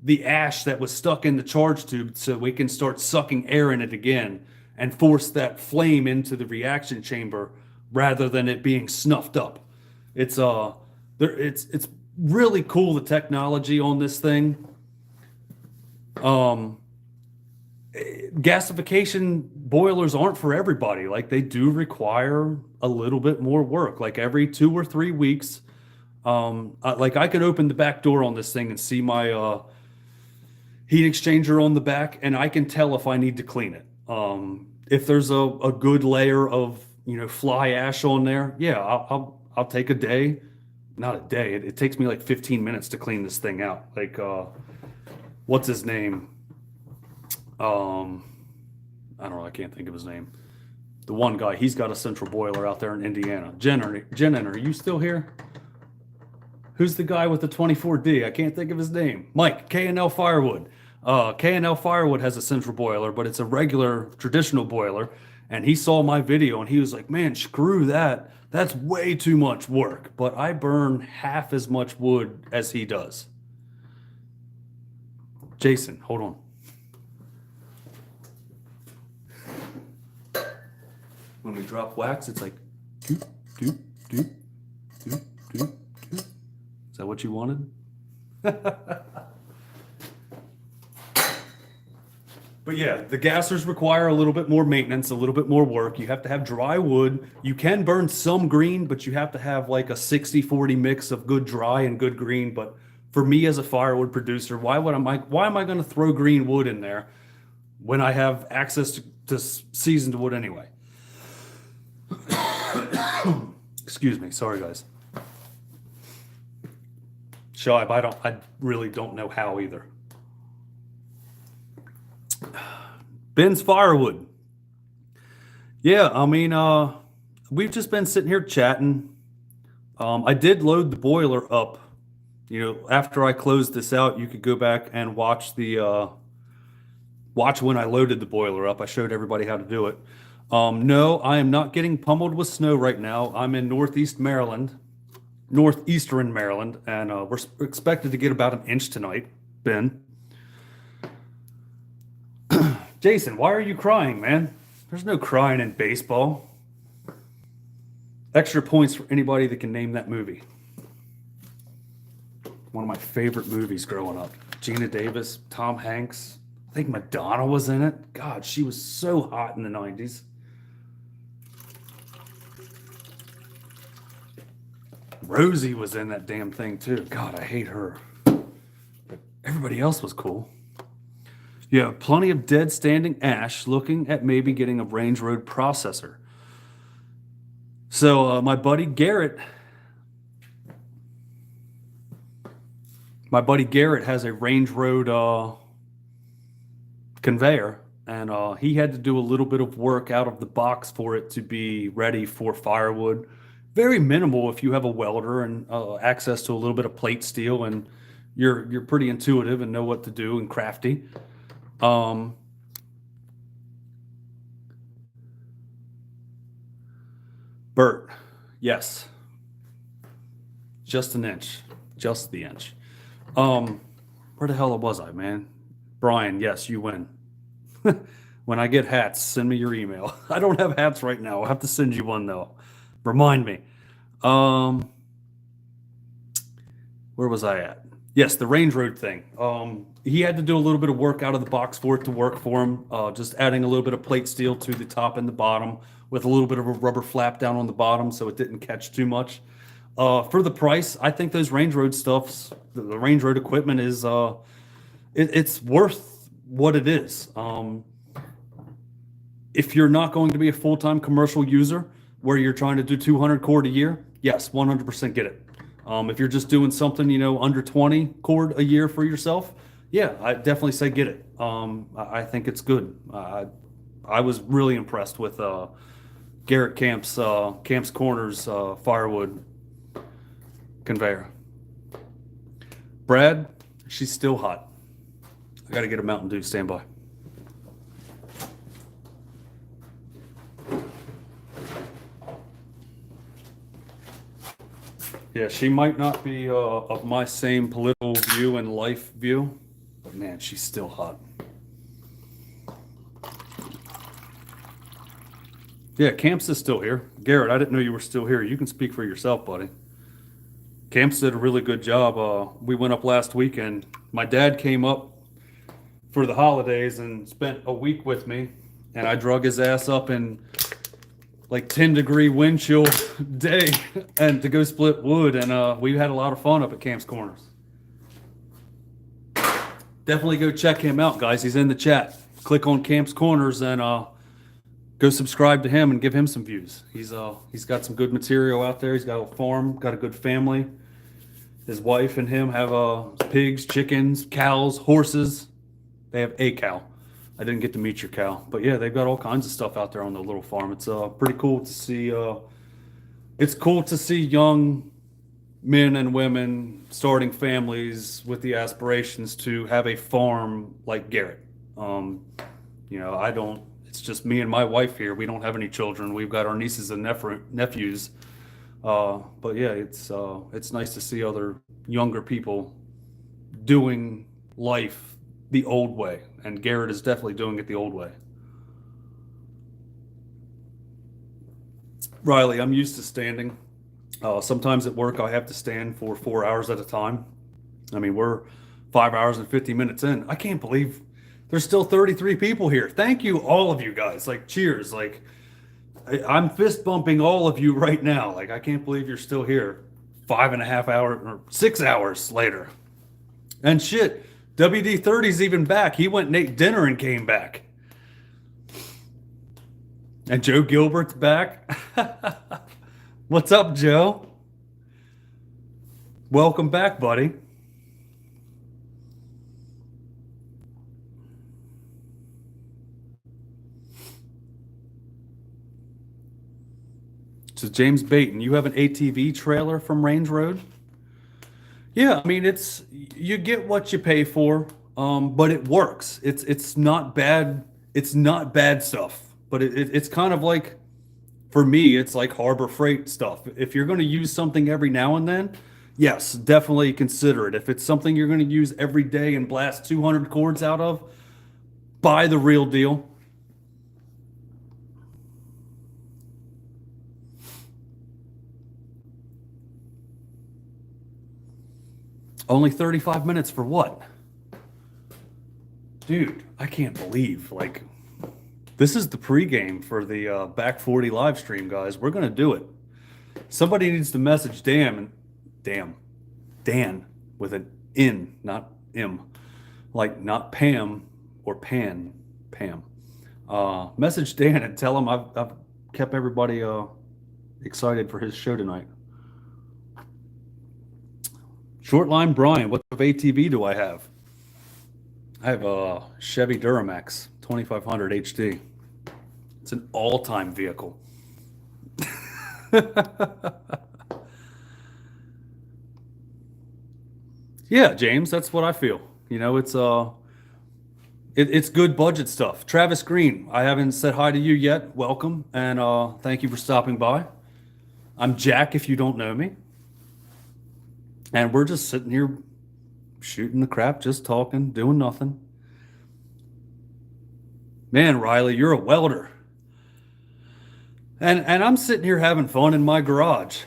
Speaker 1: the ash that was stuck in the charge tube so we can start sucking air in it again and force that flame into the reaction chamber rather than it being snuffed up. It's really cool, the technology on this thing. Gasification boilers aren't for everybody. Like they do require a little bit more work. Like every 2 or 3 weeks, like I can open the back door on this thing and see my heat exchanger on the back, and I can tell if I need to clean it. If there's a good layer of, you know, fly ash on there, yeah, I'll take a day. Not a day. It takes me like 15 minutes to clean this thing out. Like, what's his name? I don't know. I can't think of his name. The one guy, he's got a central boiler out there in Indiana. Jen, are you still here? Who's the guy with the 24D? I can't think of his name. Mike, K&L Firewood. K&L Firewood has a central boiler, but it's a regular traditional boiler. And he saw my video and he was like, man, screw that. That's way too much work. But I burn half as much wood as he does. Jason, hold on. When we drop wax, it's like, doop, doop, doop, doop, doop, doop. Is that what you wanted? But yeah, the gassers require a little bit more maintenance, a little bit more work. You have to have dry wood. You can burn some green, but you have to have like a 60-40 mix of good dry and good green. But for me as a firewood producer, why am I going to throw green wood in there when I have access to seasoned wood anyway? Excuse me. Sorry, guys. Shive, I really don't know how either. Ben's Firewood. Yeah, I mean, we've just been sitting here chatting. I did load the boiler up. You know, after I closed this out, you could go back and watch watch when I loaded the boiler up. I showed everybody how to do it. No, I am not getting pummeled with snow right now. I'm in northeastern Maryland, and we're expected to get about an inch tonight, Ben. Jason, why are you crying, man? There's no crying in baseball. Extra points for anybody that can name that movie. One of my favorite movies growing up. Gina Davis, Tom Hanks. I think Madonna was in it. God, she was so hot in the 90s. Rosie was in that damn thing too. God, I hate her. But everybody else was cool. Yeah, plenty of dead standing ash, looking at maybe getting a Range Road processor. So my buddy Garrett has a Range Road conveyor, and he had to do a little bit of work out of the box for it to be ready for firewood. Very minimal if you have a welder and access to a little bit of plate steel, and you're pretty intuitive and know what to do and crafty. Bert, yes. Just an inch. Just the inch. Where the hell was I, man? Brian, yes, you win. When I get hats, send me your email. I don't have hats right now. I'll have to send you one, though. Remind me. Where was I at? Yes, the Range Road thing. He had to do a little bit of work out of the box for it to work for him. Just adding a little bit of plate steel to the top and the bottom with a little bit of a rubber flap down on the bottom so it didn't catch too much. For the price, I think those Range Road stuffs, the Range Road equipment is, it's worth what it is. If you're not going to be a full-time commercial user where you're trying to do 200 cord a year, yes, 100% get it. If you're just doing something, under 20 cord a year for yourself, yeah, I definitely say get it. I think it's good. I was really impressed with Garrett Camp's Corners Firewood conveyor. Brad, she's still hot. I got to get a Mountain Dew. Stand by. Yeah, she might not be of my same political view and life view, but man, she's still hot. Yeah, Camps is still here. Garrett, I didn't know you were still here. You can speak for yourself, buddy. Camps did a really good job. We went up last weekend. My dad came up for the holidays and spent a week with me, and I drug his ass up in like 10-degree wind chill day and to go split wood, and we had a lot of fun up at Camp's Corners. Definitely go check him out, guys. He's in the chat. Click on Camp's Corners and go subscribe to him and give him some views. He's got some good material out there. He's got a farm, got a good family. His wife and him have pigs, chickens, cows, horses. They have a cow. I didn't get to meet your cow, but yeah, they've got all kinds of stuff out there on the little farm. It's pretty cool to see. It's cool to see young men and women starting families with the aspirations to have a farm like Garrett. I don't. It's just me and my wife here. We don't have any children. We've got our nieces and nephews. But yeah, it's nice to see other younger people doing life the old way, and Garrett is definitely doing it the old way. Riley, I'm used to standing. Sometimes at work I have to stand for 4 hours at a time. I mean, we're 5 hours and 50 minutes in. I can't believe there's still 33 people here. Thank you, all of you guys. Like, cheers. Like, I'm fist bumping all of you right now. Like, I can't believe you're still here 5.5 hours or 6 hours later. And shit, WD-30's even back. He went and ate dinner and came back. And Joe Gilbert's back. What's up, Joe? Welcome back, buddy. So James Baton, you have an ATV trailer from Range Road? Yeah, I mean, you get what you pay for, but it works. It's not bad. It's not bad stuff, but it's kind of like, for me, it's like Harbor Freight stuff. If you're going to use something every now and then, yes, definitely consider it. If it's something you're going to use every day and blast 200 cords out of, buy the real deal. Only 35 minutes for what? Dude, I can't believe, like, this is the pregame for the Back 40 live stream, guys. We're going to do it. Somebody needs to message Dan with an N, not M. Like, not Pam or Pam. Message Dan and tell him I've kept everybody excited for his show tonight. Shortline Brian, what type of ATV do I have? I have a Chevy Duramax 2500 HD. It's an all-time vehicle. Yeah, James, that's what I feel. It's good budget stuff. Travis Green, I haven't said hi to you yet. Welcome, and thank you for stopping by. I'm Jack, if you don't know me. And we're just sitting here shooting the crap, just talking, doing nothing. Man, Riley, you're a welder. And I'm sitting here having fun in my garage.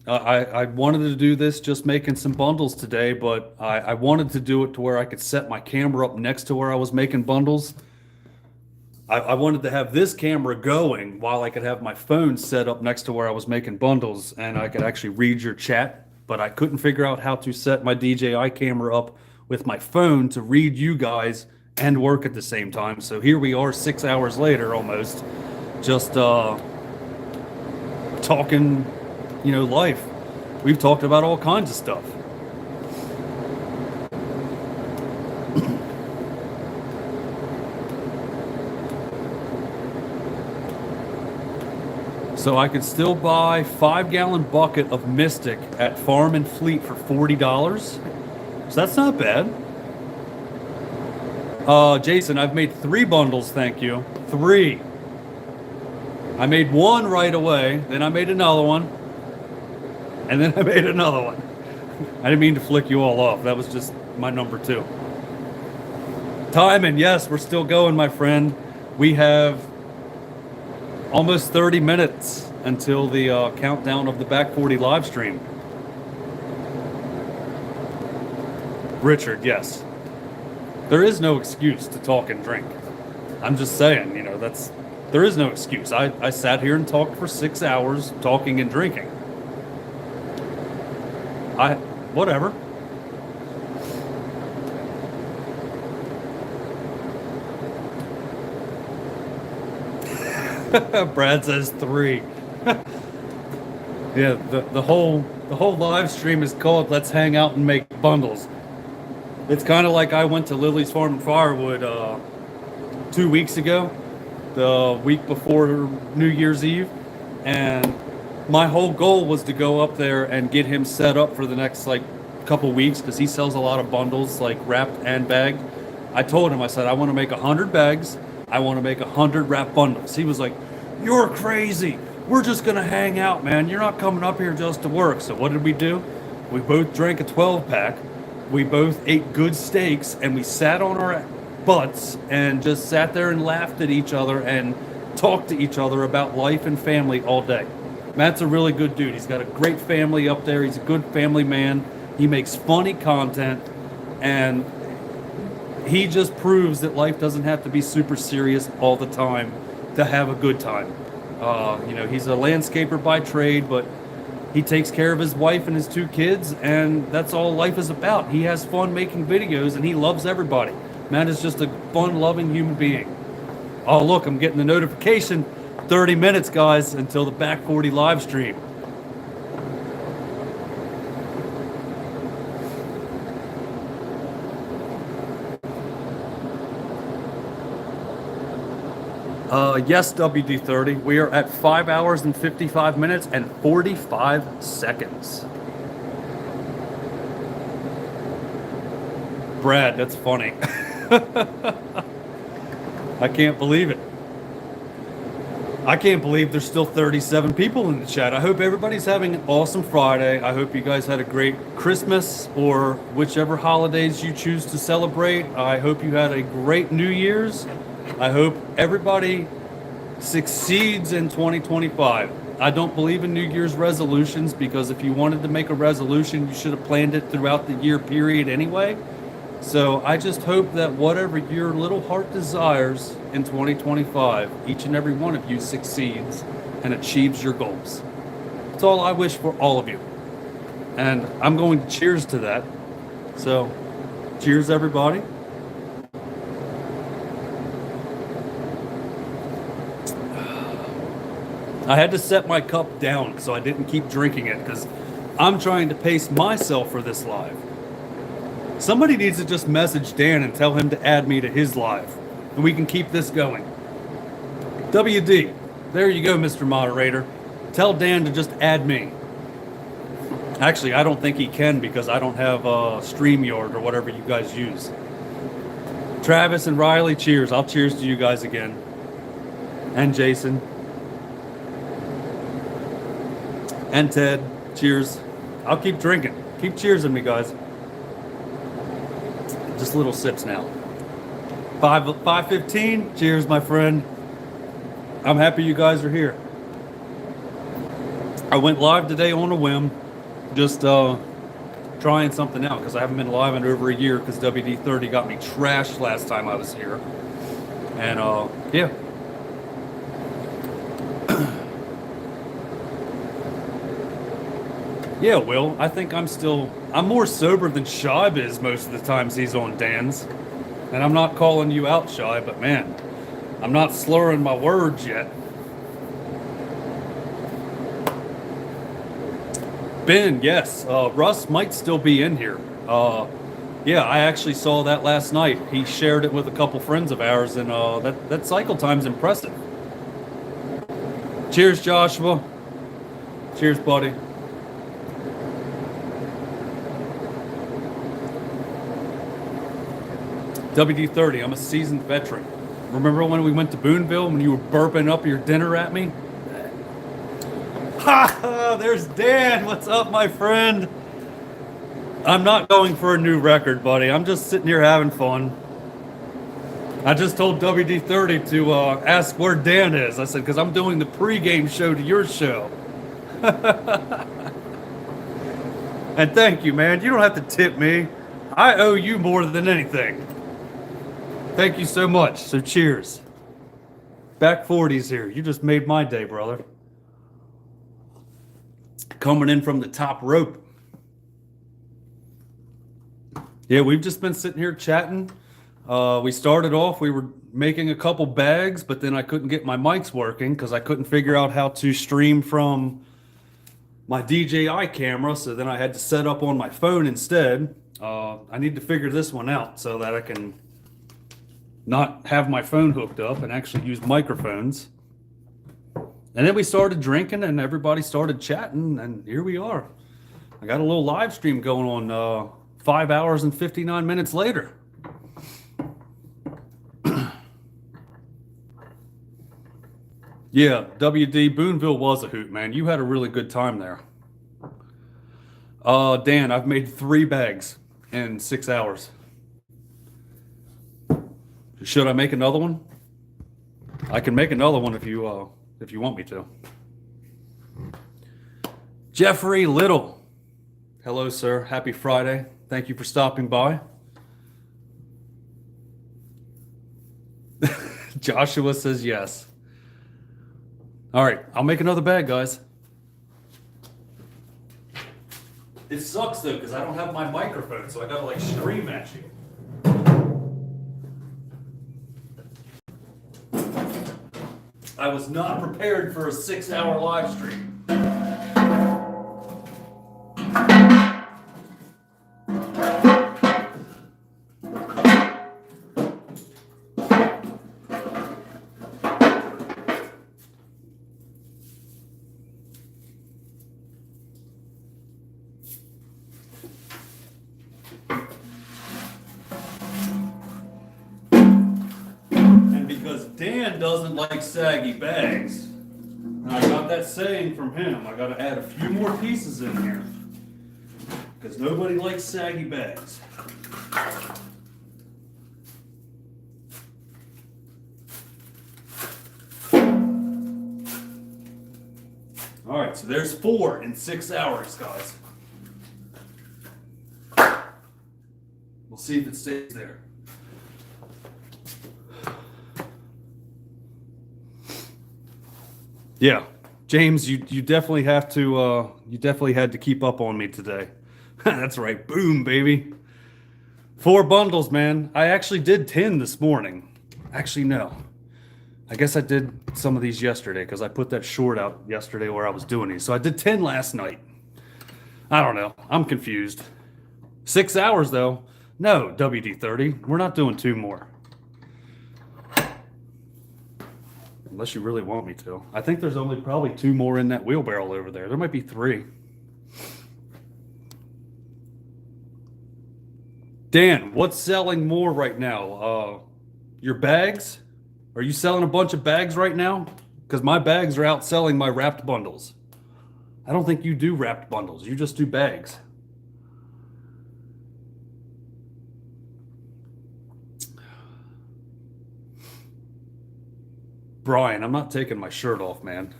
Speaker 1: I wanted to do this just making some bundles today, but I wanted to do it to where I could set my camera up next to where I was making bundles. I wanted to have this camera going while I could have my phone set up next to where I was making bundles and I could actually read your chat, but I couldn't figure out how to set my DJI camera up with my phone to read you guys and work at the same time. So here we are 6 hours later almost, just talking, life. We've talked about all kinds of stuff. So I could still buy 5-gallon bucket of Mystic at Farm and Fleet for $40. So that's not bad. Jason, I've made 3 bundles, thank you. 3. I made one right away, then I made another one, and then I made another one. I didn't mean to flick you all off. That was just my number 2. Timing, yes, we're still going, my friend. We have almost 30 minutes until the countdown of the Back 40 live stream. Richard, yes. There is no excuse to talk and drink. I'm just saying, there is no excuse. I sat here and talked for 6 hours talking and drinking. Whatever. Brad says 3. Yeah, the whole live stream is called "Let's Hang Out and Make Bundles." It's kind of like I went to Lily's Farm and Firewood 2 weeks ago, the week before New Year's Eve, and my whole goal was to go up there and get him set up for the next couple weeks because he sells a lot of bundles, wrapped and bagged. I told him, I said, I want to make 100 bags. I want to make 100 wrap bundles. He was like, "You're crazy. We're just going to hang out, man. You're not coming up here just to work." So what did we do? We both drank a 12-pack. We both ate good steaks, and we sat on our butts and just sat there and laughed at each other and talked to each other about life and family all day. Matt's a really good dude. He's got a great family up there. He's a good family man. He makes funny content, and he just proves that life doesn't have to be super serious all the time to have a good time. He's a landscaper by trade, but he takes care of his wife and his 2 kids, and that's all life is about. He has fun making videos, and he loves everybody. Matt is just a fun-loving human being. Oh, look, I'm getting the notification. 30 minutes, guys, until the Back 40 live stream. Yes, WD30. We are at 5 hours and 55 minutes and 45 seconds. Brad, that's funny. I can't believe it. I can't believe there's still 37 people in the chat. I hope everybody's having an awesome Friday. I hope you guys had a great Christmas or whichever holidays you choose to celebrate. I hope you had a great New Year's. I hope everybody succeeds in 2025. I don't believe in New Year's resolutions because if you wanted to make a resolution, you should have planned it throughout the year period anyway. So I just hope that whatever your little heart desires in 2025, each and every one of you succeeds and achieves your goals. That's all I wish for all of you. And I'm going to cheers to that. So cheers, everybody. I had to set my cup down so I didn't keep drinking it because I'm trying to pace myself for this live. Somebody needs to just message Dan and tell him to add me to his live, and we can keep this going. WD, there you go, Mr. Moderator. Tell Dan to just add me. Actually, I don't think he can because I don't have StreamYard or whatever you guys use. Travis and Riley, cheers. I'll cheers to you guys again. And Jason. And Ted, cheers. I'll keep drinking. Keep cheersing me, guys. Just little sips now. 5:15. Cheers, my friend. I'm happy you guys are here. I went live today on a whim, just trying something out because I haven't been live in over a year because WD-30 got me trashed last time I was here. And yeah. Yeah, Will, I think I'm more sober than Shibe is most of the times he's on Dan's. And I'm not calling you out, Shibe, but man, I'm not slurring my words yet. Ben, yes, Russ might still be in here. Yeah, I actually saw that last night. He shared it with a couple friends of ours, and that cycle time's impressive. Cheers, Joshua. Cheers, buddy. WD-30, I'm a seasoned veteran. Remember when we went to Boonville when you were burping up your dinner at me? Ha! There's Dan. What's up, my friend? I'm not going for a new record, buddy. I'm just sitting here having fun. I just told WD-30 to ask where Dan is. I said, because I'm doing the pregame show to your show. And thank you, man. You don't have to tip me. I owe you more than anything. Thank you so much. So cheers. Back 40s here. You just made my day, brother. Coming in from the top rope. Yeah, we've just been sitting here chatting. We started off, we were making a couple bags, but then I couldn't get my mics working because I couldn't figure out how to stream from my DJI camera. So then I had to set up on my phone instead. I need to figure this one out so that I can not have my phone hooked up and actually use microphones. And then we started drinking and everybody started chatting, and here we are. I got a little live stream going on 5 hours and 59 minutes later. Yeah, WD, Boonville was a hoot, man. You had a really good time there. Dan, I've made 3 bags in 6 hours. Should I make another one? I can make another one if you want me to. Jeffrey Little. Hello, sir. Happy Friday. Thank you for stopping by. Joshua says yes. All right, I'll make another bag, guys. It sucks though, because I don't have my microphone, so I gotta like scream at you. I was not prepared for a 6-hour live stream. Dan doesn't like saggy bags. And I got that saying from him. I got to add a few more pieces in here because nobody likes saggy bags. All right, so there's 4 in 6 hours, guys. We'll see if it stays there. Yeah, James, you definitely have to, you definitely had to keep up on me today. That's right, boom, baby. 4 bundles, man. I actually did 10 this morning. Actually, no. I guess I did some of these yesterday because I put that short out yesterday where I was doing these. So I did 10 last night. I don't know. I'm confused. 6 hours, though. No, WD-30. We're not doing 2 more. Unless you really want me to. I think there's only probably 2 more in that wheelbarrow over there. There might be 3. Dan, what's selling more right now? Your bags? Are you selling a bunch of bags right now? Because my bags are outselling my wrapped bundles. I don't think you do wrapped bundles. You just do bags. Brian, I'm not taking my shirt off, man.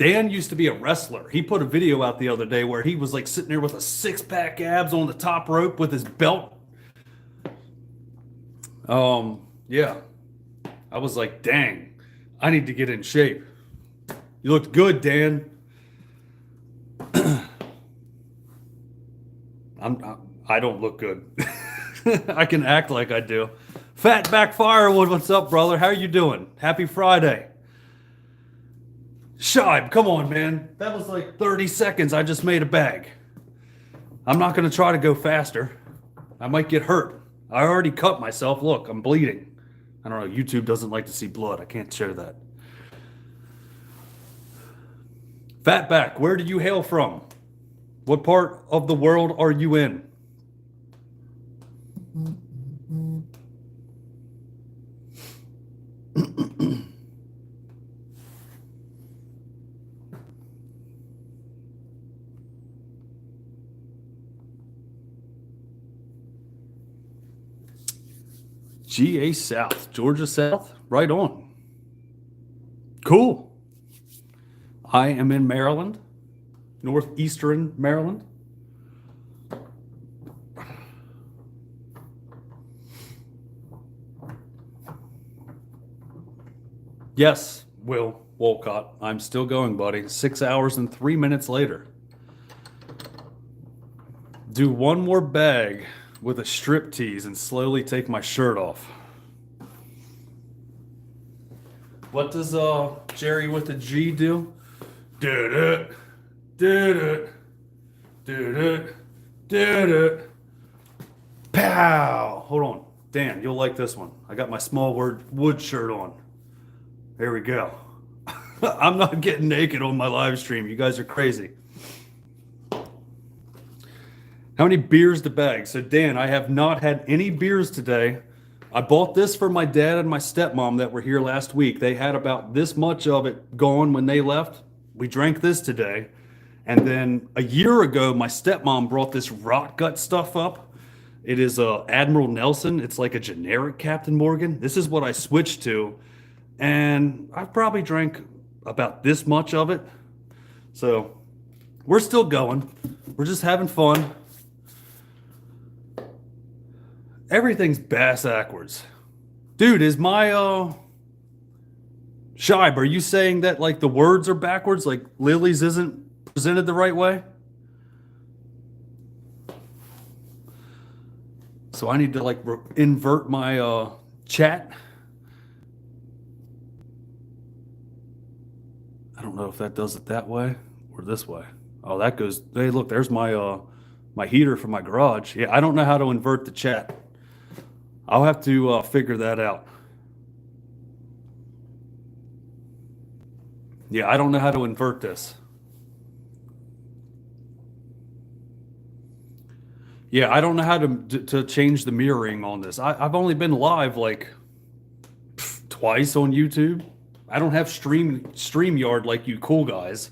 Speaker 1: Dan used to be a wrestler. He put a video out the other day where he was like sitting there with a 6-pack abs on the top rope with his belt. Yeah. I was like, dang, I need to get in shape. You looked good, Dan. I don't look good. I can act like I do. Fatback Firewood, what's up, brother? How you doing? Happy Friday. Shibe, come on, man. That was like 30 seconds. I just made a bag. I'm not going to try to go faster. I might get hurt. I already cut myself. Look, I'm bleeding. I don't know. YouTube doesn't like to see blood. I can't share that. Fatback, where do you hail from? What part of the world are you in? GA South, Georgia South, right on. Cool. I am in Maryland, northeastern Maryland. Yes, Will Wolcott, I'm still going, buddy. 6 hours and 3 minutes later. Do one more bag with a strip tease and slowly take my shirt off. What does Jerry with the G do? Did it, did it, did it, did it. Pow! Hold on, Dan, you'll like this one. I got my small wood shirt on. There we go. I'm not getting naked on my live stream. You guys are crazy. How many beers to bag? So Dan, I have not had any beers today. I bought this for my dad and my stepmom that were here last week. They had about this much of it gone when they left. We drank this today. And then a year ago, my stepmom brought this rot gut stuff up. It is Admiral Nelson. It's like a generic Captain Morgan. This is what I switched to. And I've probably drank about this much of it. So we're still going. We're just having fun. Everything's bass backwards. Dude, is my Shibe, are you saying that like the words are backwards? Like Lily's isn't presented the right way? So I need to like invert my chat. I don't know if that does it that way or this way. Oh, that goes, hey, look, there's my my heater for my garage. Yeah, I don't know how to invert the chat. I'll have to figure that out. Yeah, I don't know how to invert this. Yeah, I don't know how to change the mirroring on this. I've only been live like twice on YouTube. I don't have StreamYard like you cool guys.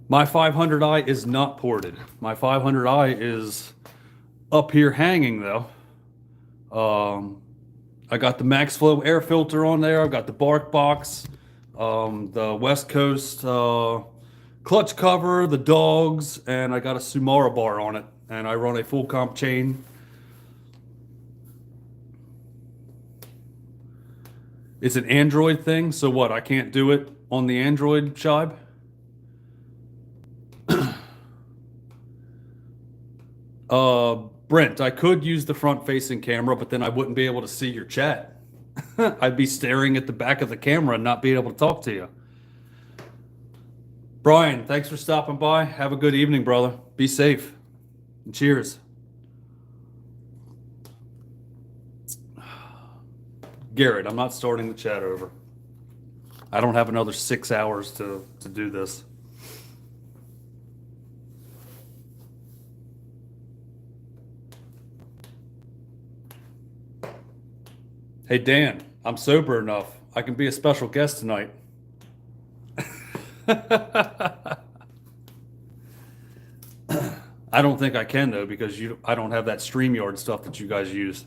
Speaker 1: My 500i is not ported. My 500i is up here hanging though. I got the MaxFlow air filter on there. I've got the Bark box, the West Coast clutch cover, the dogs, and I got a Sumara bar on it. And I run a full comp chain. It's an Android thing, so what? I can't do it on the Android, Shibe? Brent, I could use the front-facing camera, but then I wouldn't be able to see your chat. I'd be staring at the back of the camera and not being able to talk to you. Brian, thanks for stopping by. Have a good evening, brother. Be safe. And cheers. Garrett, I'm not starting the chat over. I don't have another 6 hours to do this. Hey, Dan, I'm sober enough. I can be a special guest tonight. I don't think I can, though, because I don't have that StreamYard stuff that you guys use.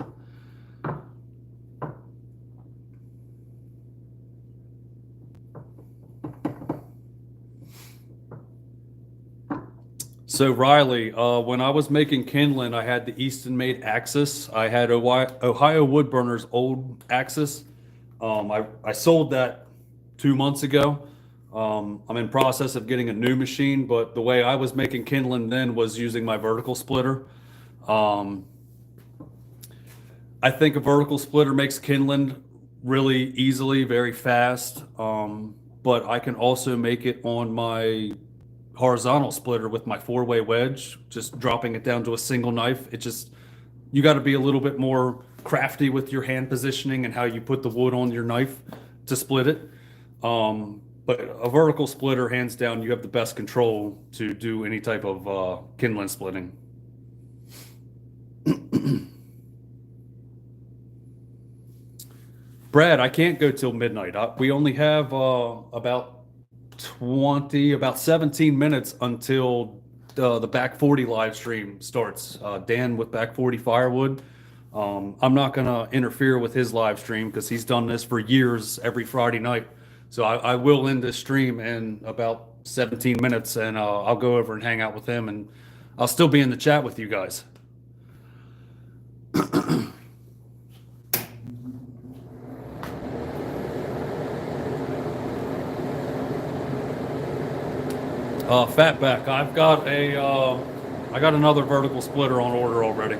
Speaker 1: So Riley, when I was making kindling, I had the Eastonmade Axis. I had Ohio Woodburner's old Axis. I sold that 2 months ago. I'm in process of getting a new machine, but the way I was making kindling then was using my vertical splitter. Um, I think a vertical splitter makes kindling really easily, very fast. But I can also make it on my horizontal splitter with my 4-way wedge, just dropping it down to a single knife. It just, you got to be a little bit more crafty with your hand positioning and how you put the wood on your knife to split it. But a vertical splitter, hands down, you have the best control to do any type of kindling splitting. Brad, I can't go till midnight. We only have about 17 minutes until the Back 40 live stream starts. Dan with Back 40 Firewood. I'm not going to interfere with his live stream because he's done this for years every Friday night. So I will end this stream in about 17 minutes and I'll go over and hang out with him and I'll still be in the chat with you guys. Fatback, I got another vertical splitter on order already.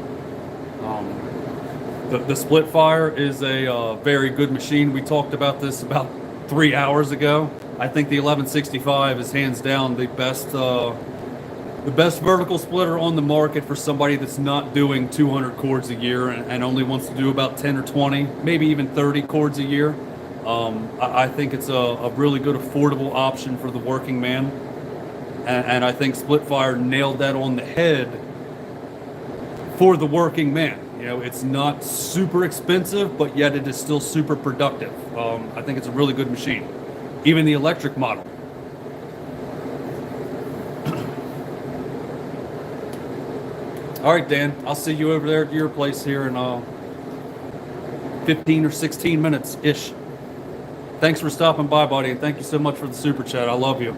Speaker 1: The Splitfire is a very good machine. We talked about this about 3 hours ago. I think the 1165 is hands down the best vertical splitter on the market for somebody that's not doing 200 chords a year and only wants to do about 10 or 20, maybe even 30 chords a year. I think it's a really good affordable option for the working man. And I think Splitfire nailed that on the head for the working man. You know, it's not super expensive, but yet it is still super productive. I think it's a really good machine. Even the electric model. All right, Dan, I'll see you over there at your place here in 15 or 16 minutes-ish. Thanks for stopping by, buddy, and thank you so much for the super chat. I love you.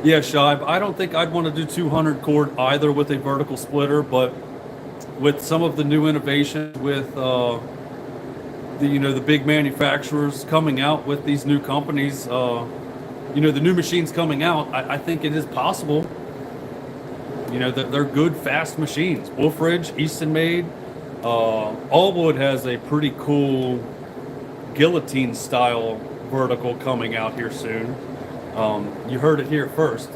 Speaker 1: Yeah, Shive, I don't think I'd want to do 200 chord either with a vertical splitter, but with some of the new innovations with the big manufacturers coming out with these new companies, the new machines coming out, I think it is possible. That they're good, fast machines. WolfeRidge, Eastonmade, Allwood has a pretty cool guillotine style vertical coming out here soon. You heard it here first.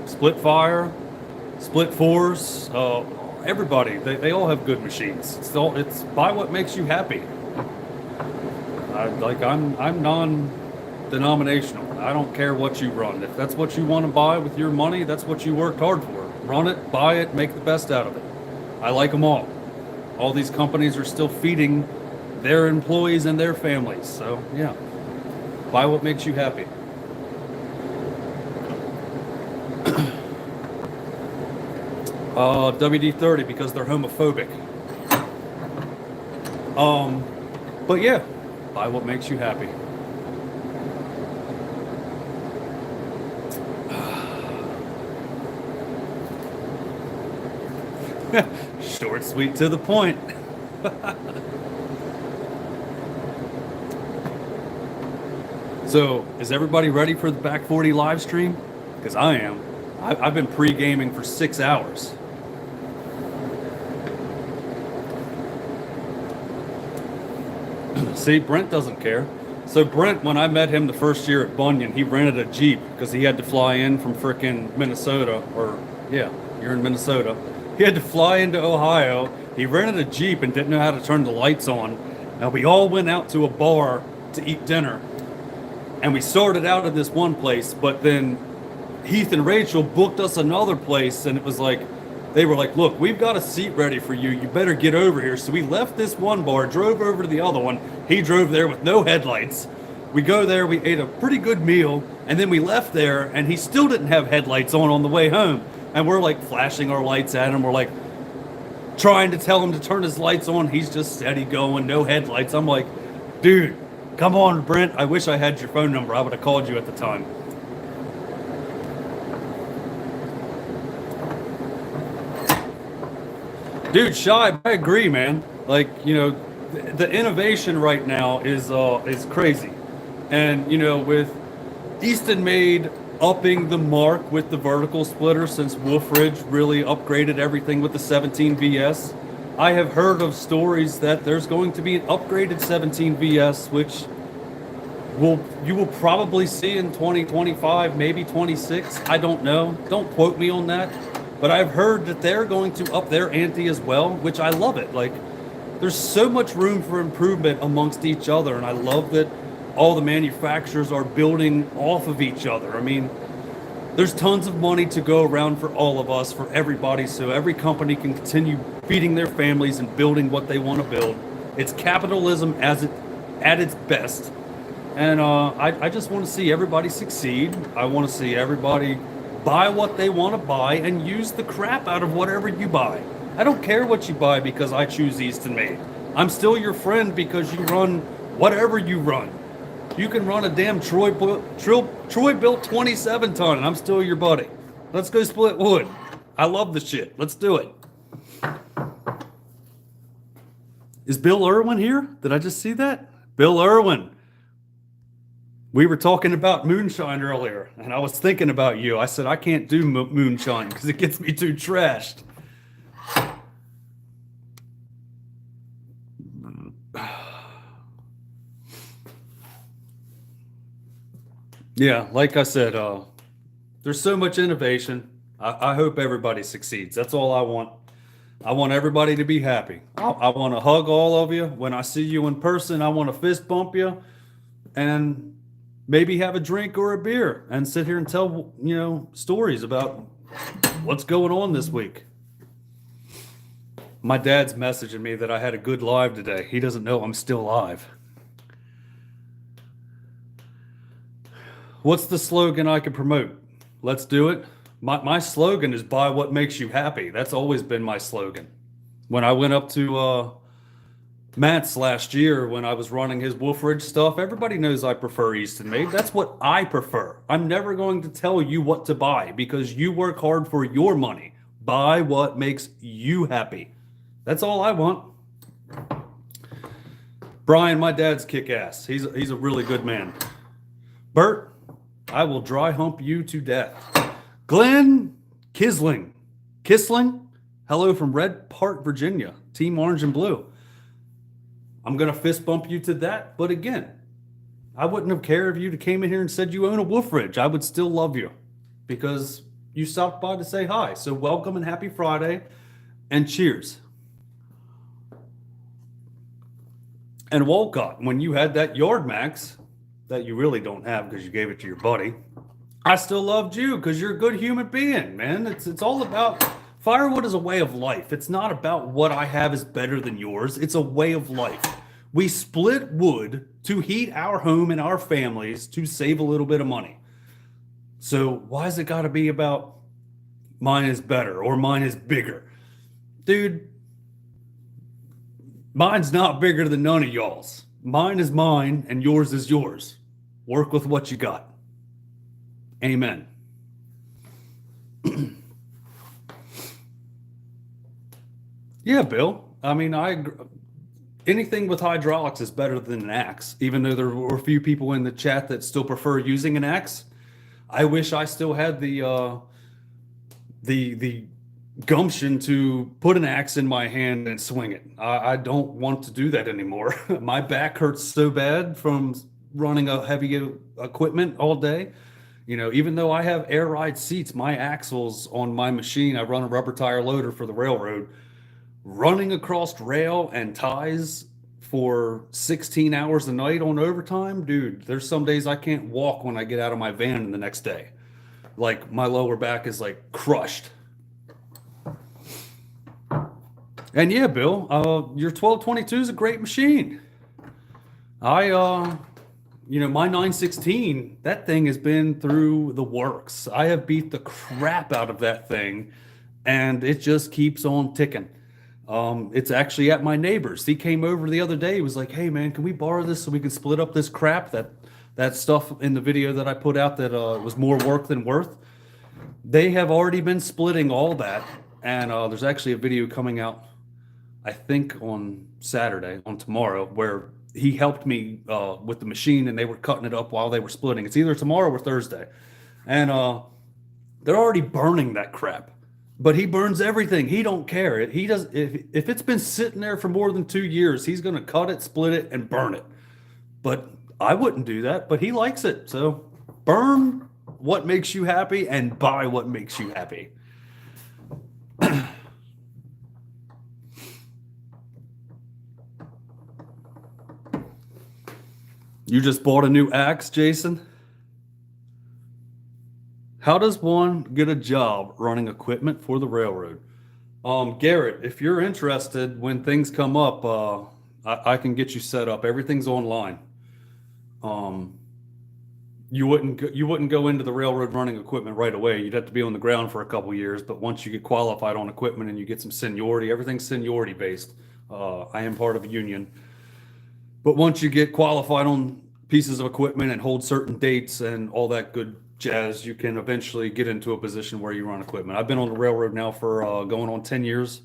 Speaker 1: Splitfire, Split Force, everybody, they all have good machines. It's buy what makes you happy. I'm non-denominational. I don't care what you run. If that's what you want to buy with your money, that's what you worked hard for. Run it, buy it, make the best out of it. I like them all. All these companies are still feeding their employees and their families. So yeah, buy what makes you happy. WD-30 because they're homophobic. But yeah, buy what makes you happy. Short, sweet, to the point. So, is everybody ready for the Back 40 live stream? Because I am. I've been pre-gaming for 6 hours. See, Brent doesn't care. So Brent, when I met him the first year at Bunyan, he rented a Jeep because he had to fly in from frickin' Minnesota. Yeah, you're in Minnesota. He had to fly into Ohio. He rented a Jeep and didn't know how to turn the lights on. Now, we all went out to a bar to eat dinner. And we started out at this one place, but then Heath and Rachel booked us another place, and it was like, they were like, look, we've got a seat ready for you. You better get over here. So we left this one bar, drove over to the other one. He drove there with no headlights. We go there, we ate a pretty good meal, and then we left there, and he still didn't have headlights on the way home. And we're like flashing our lights at him. We're like, trying to tell him to turn his lights on. He's just steady going, no headlights. I'm like, dude, come on, Brent. I wish I had your phone number. I would have called you at the time. Dude, Shy, I agree, man. Like, you know, the innovation right now is crazy. And, you know, with Eastonmade upping the mark with the vertical splitter since WolfeRidge really upgraded everything with the 17 VS, I have heard of stories that there's going to be an upgraded 17 VS, which you will probably see in 2025, maybe 26. I don't know. Don't quote me on that. But I've heard that they're going to up their ante as well, which I love it. Like, there's so much room for improvement amongst each other, and I love that all the manufacturers are building off of each other. I mean, there's tons of money to go around for all of us, for everybody, so every company can continue feeding their families and building what they want to build. It's capitalism at its best. And I just want to see everybody succeed. I want to see everybody buy what they want to buy and use the crap out of whatever you buy. I don't care what you buy because I choose Eastonmade. I'm still your friend because you run whatever you run. You can run a damn Troy built 27 ton and I'm still your buddy. Let's go split wood. I love the shit. Let's do it. Is Bill Irwin here? Did I just see that? Bill Irwin. We were talking about moonshine earlier, and I was thinking about you. I said, I can't do moonshine because it gets me too trashed. Yeah, like I said, there's so much innovation. I hope everybody succeeds. That's all I want. I want everybody to be happy. I want to hug all of you. When I see you in person, I want to fist bump you. And maybe have a drink or a beer and sit here and tell, you know, stories about what's going on this week. My dad's messaging me that I had a good live today. He doesn't know I'm still live. What's the slogan I can promote? Let's do it. My slogan is buy what makes you happy. That's always been my slogan. When I went up to Matt's last year when I was running his WolfeRidge stuff, everybody knows I prefer Eastonmade. That's what I prefer. I'm never going to tell you what to buy because you work hard for your money. Buy what makes you happy. That's all I want. Brian, my dad's kick-ass. He's a really good man. Bert, I will dry hump you to death. Glenn Kisling, hello from Red Park, Virginia. Team Orange and Blue. I'm going to fist bump you to that. But again, I wouldn't have cared if you came in here and said you own a WolfeRidge. I would still love you because you stopped by to say hi. So welcome and happy Friday and cheers. And Wolcott, when you had that Yard Max that you really don't have because you gave it to your buddy, I still loved you because you're a good human being, man. It's all about... Firewood is a way of life. It's not about what I have is better than yours. It's a way of life. We split wood to heat our home and our families to save a little bit of money. So why has it got to be about mine is better or mine is bigger? Dude, mine's not bigger than none of y'all's. Mine is mine and yours is yours. Work with what you got. Amen. Yeah, Bill. I mean, anything with hydraulics is better than an axe, even though there were a few people in the chat that still prefer using an axe. I wish I still had the gumption to put an axe in my hand and swing it. I don't want to do that anymore. My back hurts so bad from running a heavy equipment all day. You know, even though I have air ride seats, my axles on my machine, I run a rubber tire loader for the railroad. Running across rail and ties for 16 hours a night on overtime, dude, there's some days I can't walk when I get out of my van the next day. Like, my lower back is like crushed. And yeah, Bill, your 1222 is a great machine. My 916, that thing has been through the works. I have beat the crap out of that thing, and it just keeps on ticking. It's actually at my neighbor's. He came over the other day. He was like, "Hey man, can we borrow this so we can split up this crap that stuff in the video that I put out that was more work than worth." They have already been splitting all that, and there's actually a video coming out, I think on Saturday, on tomorrow, where he helped me with the machine, and they were cutting it up while they were splitting. It's either tomorrow or Thursday, and they're already burning that crap. But he burns everything. He don't care. He does. If it's been sitting there for more than 2 years, he's gonna cut it, split it, and burn it. But I wouldn't do that. But he likes it. So burn what makes you happy and buy what makes you happy. You just bought a new axe, Jason? How does one get a job running equipment for the railroad? Garrett, if you're interested, when things come up, I can get you set up. Everything's online. Um, you wouldn't go into the railroad running equipment right away. You'd have to be on the ground for a couple years. But once you get qualified on equipment and you get some seniority, everything's seniority based. I am part of a union. But once you get qualified on pieces of equipment and hold certain dates and all that good jazz, you can eventually get into a position where you run equipment. I've been on the railroad now for going on 10 years.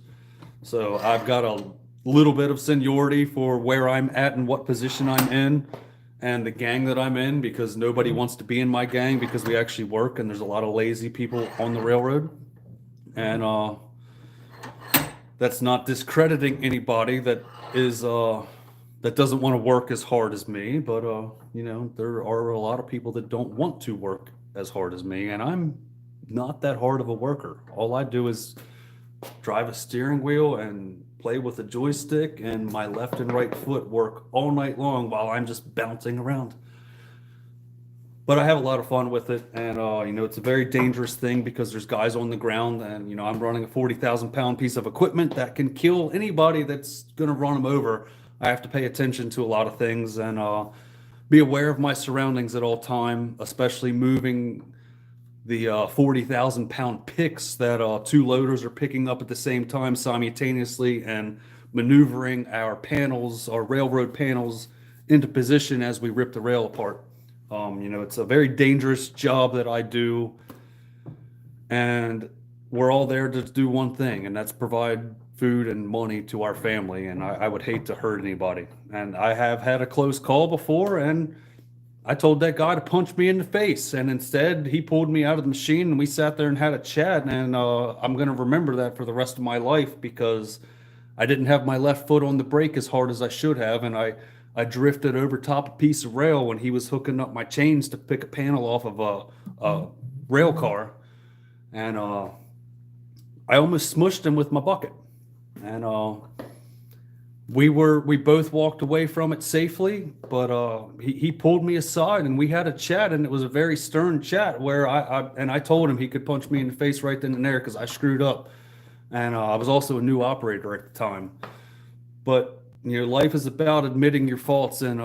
Speaker 1: So I've got a little bit of seniority for where I'm at and what position I'm in and the gang that I'm in, because nobody wants to be in my gang because we actually work and there's a lot of lazy people on the railroad. And that's not discrediting anybody that is that doesn't want to work as hard as me, but there are a lot of people that don't want to work as hard as me, and I'm not that hard of a worker. All I do is drive a steering wheel and play with a joystick, and my left and right foot work all night long while I'm just bouncing around. But I have a lot of fun with it, and it's a very dangerous thing because there's guys on the ground, and I'm running a 40,000-pound piece of equipment that can kill anybody that's going to run them over. I have to pay attention to a lot of things and be aware of my surroundings at all time, especially moving the 40,000-pound picks that two loaders are picking up at the same time simultaneously, and maneuvering our panels, our railroad panels, into position as we rip the rail apart. It's a very dangerous job that I do, and we're all there to do one thing, and that's provide food and money to our family, and I would hate to hurt anybody. And I have had a close call before, and I told that guy to punch me in the face, and instead he pulled me out of the machine and we sat there and had a chat, and I'm going to remember that for the rest of my life because I didn't have my left foot on the brake as hard as I should have, and I drifted over top a piece of rail when he was hooking up my chains to pick a panel off of a rail car, and I almost smushed him with my bucket. And we both walked away from it safely, but he pulled me aside and we had a chat, and it was a very stern chat where I told him he could punch me in the face right then and there because I screwed up, and I was also a new operator at the time. But life is about admitting your faults and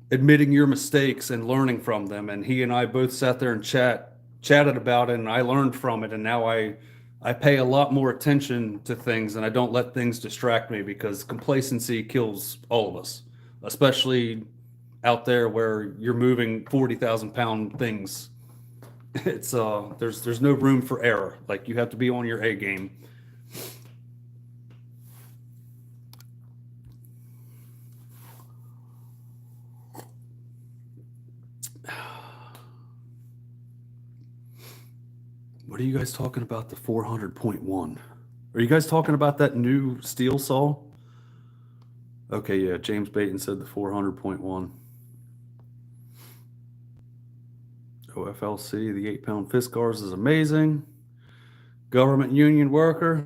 Speaker 1: admitting your mistakes and learning from them. And he and I both sat there and chatted about it, and I learned from it, and now I pay a lot more attention to things, and I don't let things distract me because complacency kills all of us, especially out there where you're moving 40,000-pound things. It's there's no room for error. Like, you have to be on your A game. What are you guys talking about the 400.1? Are you guys talking about that new Stihl saw? Okay, yeah, James Baton said the 400.1. OFLC, the 8-pound Fiskars is amazing. Government union worker.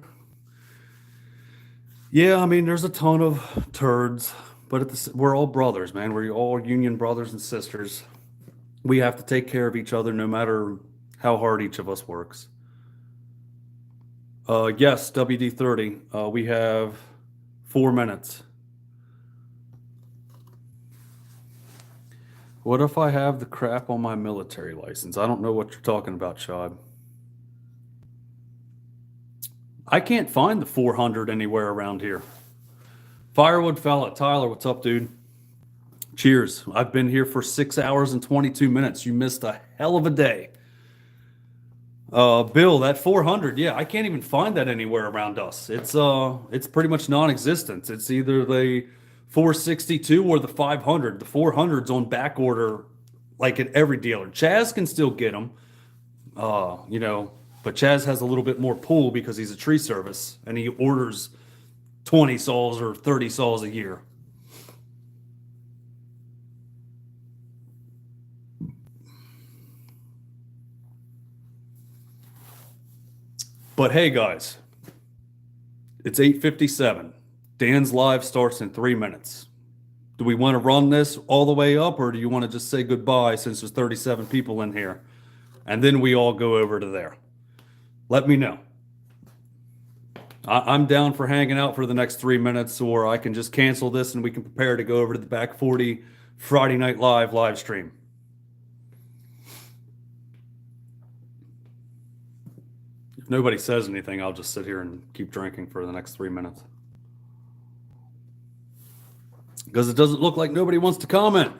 Speaker 1: Yeah, I mean, there's a ton of turds, but we're all brothers, man. We're all union brothers and sisters. We have to take care of each other no matter how hard each of us works. Yes, WD-30. We have 4 minutes. What if I have the crap on my military license? I don't know what you're talking about, Shad. I can't find the 400 anywhere around here. Firewood fella, Tyler, what's up, dude? Cheers. I've been here for 6 hours and 22 minutes. You missed a hell of a day. Bill, that 400, yeah, I can't even find that anywhere around us. It's pretty much non-existent. It's either the 462 or the 500. The 400's on back order, like at every dealer. Chaz can still get them, but Chaz has a little bit more pull because he's a tree service and he orders 20 saws or 30 saws a year. But hey, guys, it's 8:57. Dan's live starts in 3 minutes. Do we want to run this all the way up, or do you want to just say goodbye since there's 37 people in here? And then we all go over to there. Let me know. I'm down for hanging out for the next 3 minutes, or I can just cancel this and we can prepare to go over to the Back 40 Friday Night live stream. If nobody says anything, I'll just sit here and keep drinking for the next 3 minutes. Because it doesn't look like nobody wants to comment.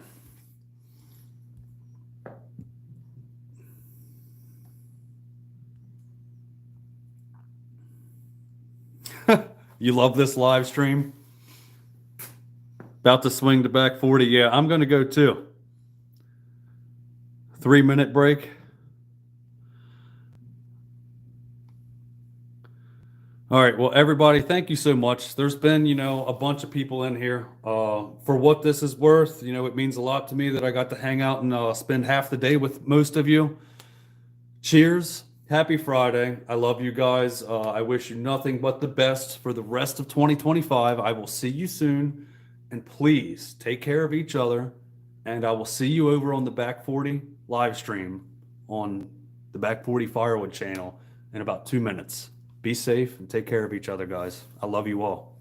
Speaker 1: You love this live stream? About to swing to Back 40. Yeah, I'm going to go too. 3 minute break. All right, well, everybody, thank you so much. There's been, a bunch of people in here. For what this is worth, it means a lot to me that I got to hang out and spend half the day with most of you. Cheers. Happy Friday. I love you guys. I wish you nothing but the best for the rest of 2025. I will see you soon. And please take care of each other. And I will see you over on the Back 40 live stream on the Back 40 Firewood channel in about 2 minutes. Be safe and take care of each other, guys. I love you all.